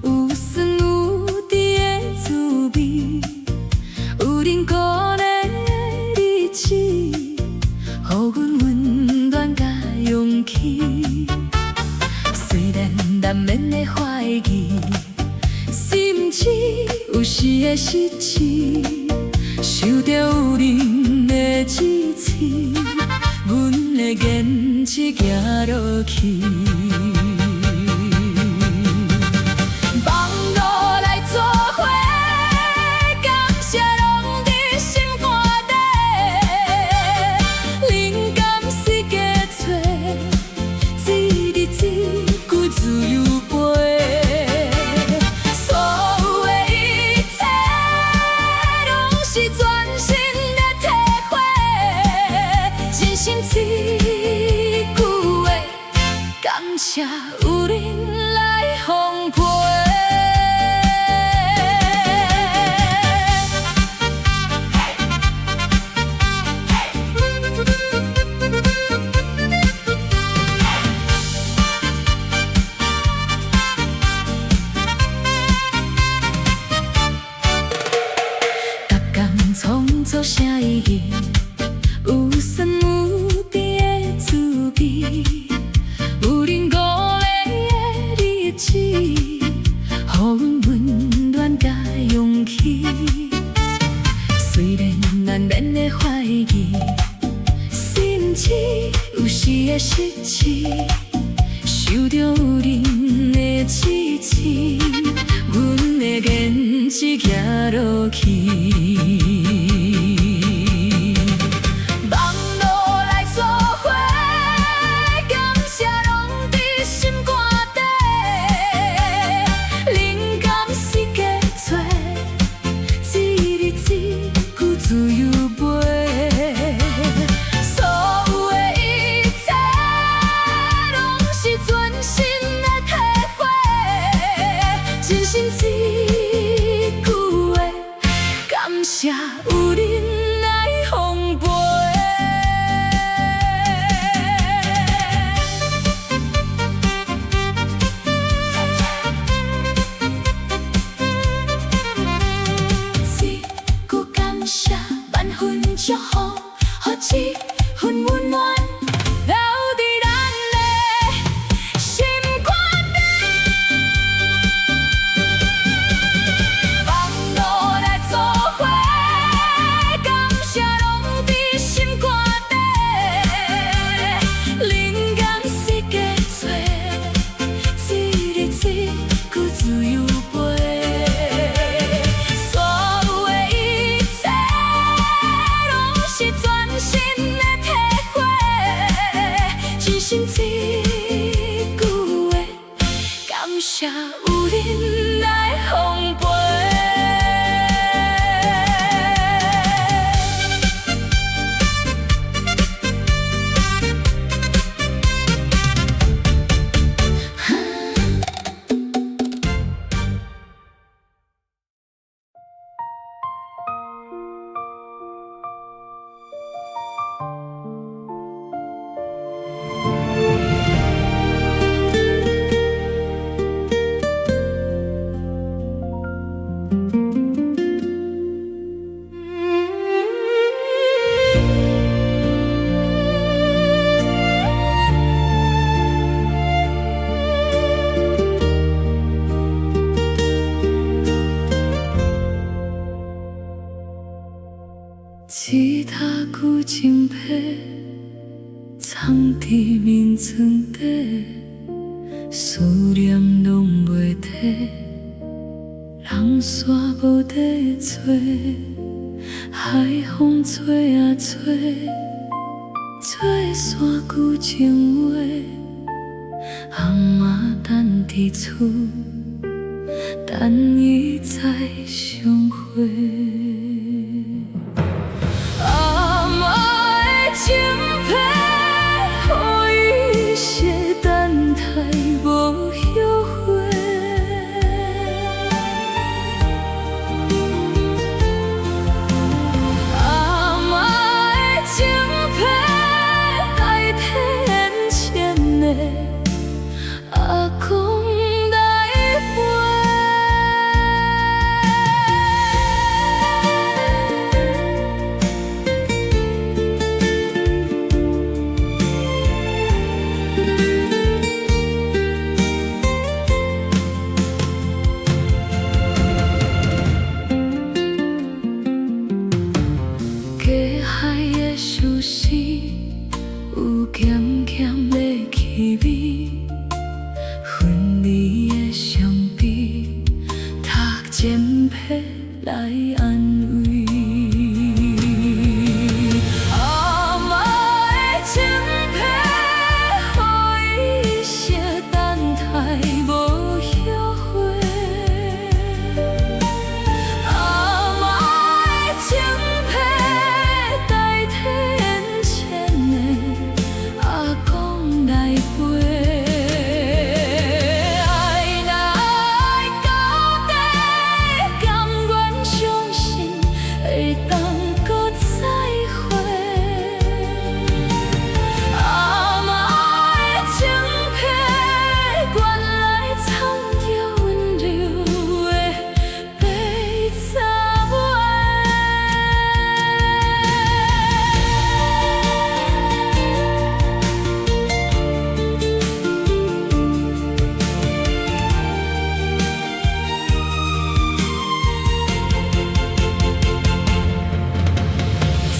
有酸有甜的滋味，有恁鼓励的日子，予阮温暖甲勇气。虽然难免会怀疑，心事有时会失志，受着有恁的支持，阮会坚持行落去。谢有恁来奉陪。逐工创作啥意义？有酸有甜的滋味。有恁鼓励的日子，予阮温暖甲勇气。虽然难免会怀疑，心事有时会失志，受着有恁的支持，阮会坚持行落去。谢有恁来奉陪。一句感谢，万分祝福，予一份温暖。全心的体会。一塔旧情被藏伫眠床底，思念拢袂停，人煞无地找，海风吹啊吹，做山旧情话，阿嬷等伫厝，等伊再相会。阿嬷的情被，予伊惜等待无后悔。阿嬷的情被，代替眼前的阿公来陪。家海的相思，有咸咸的气味，分离的伤悲，读前被来安慰。阿嬷的情被，予伊惜等待无后悔。阿嬷的情被，代替眼前的阿公来陪。爱若爱到底，甘愿相信会当搁再会。阿嬷的情被，原来藏着温柔的白杂尾。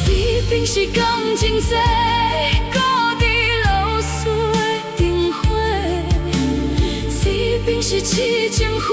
只凭是感情细，搁伫流水的灯火。只凭是痴情魂。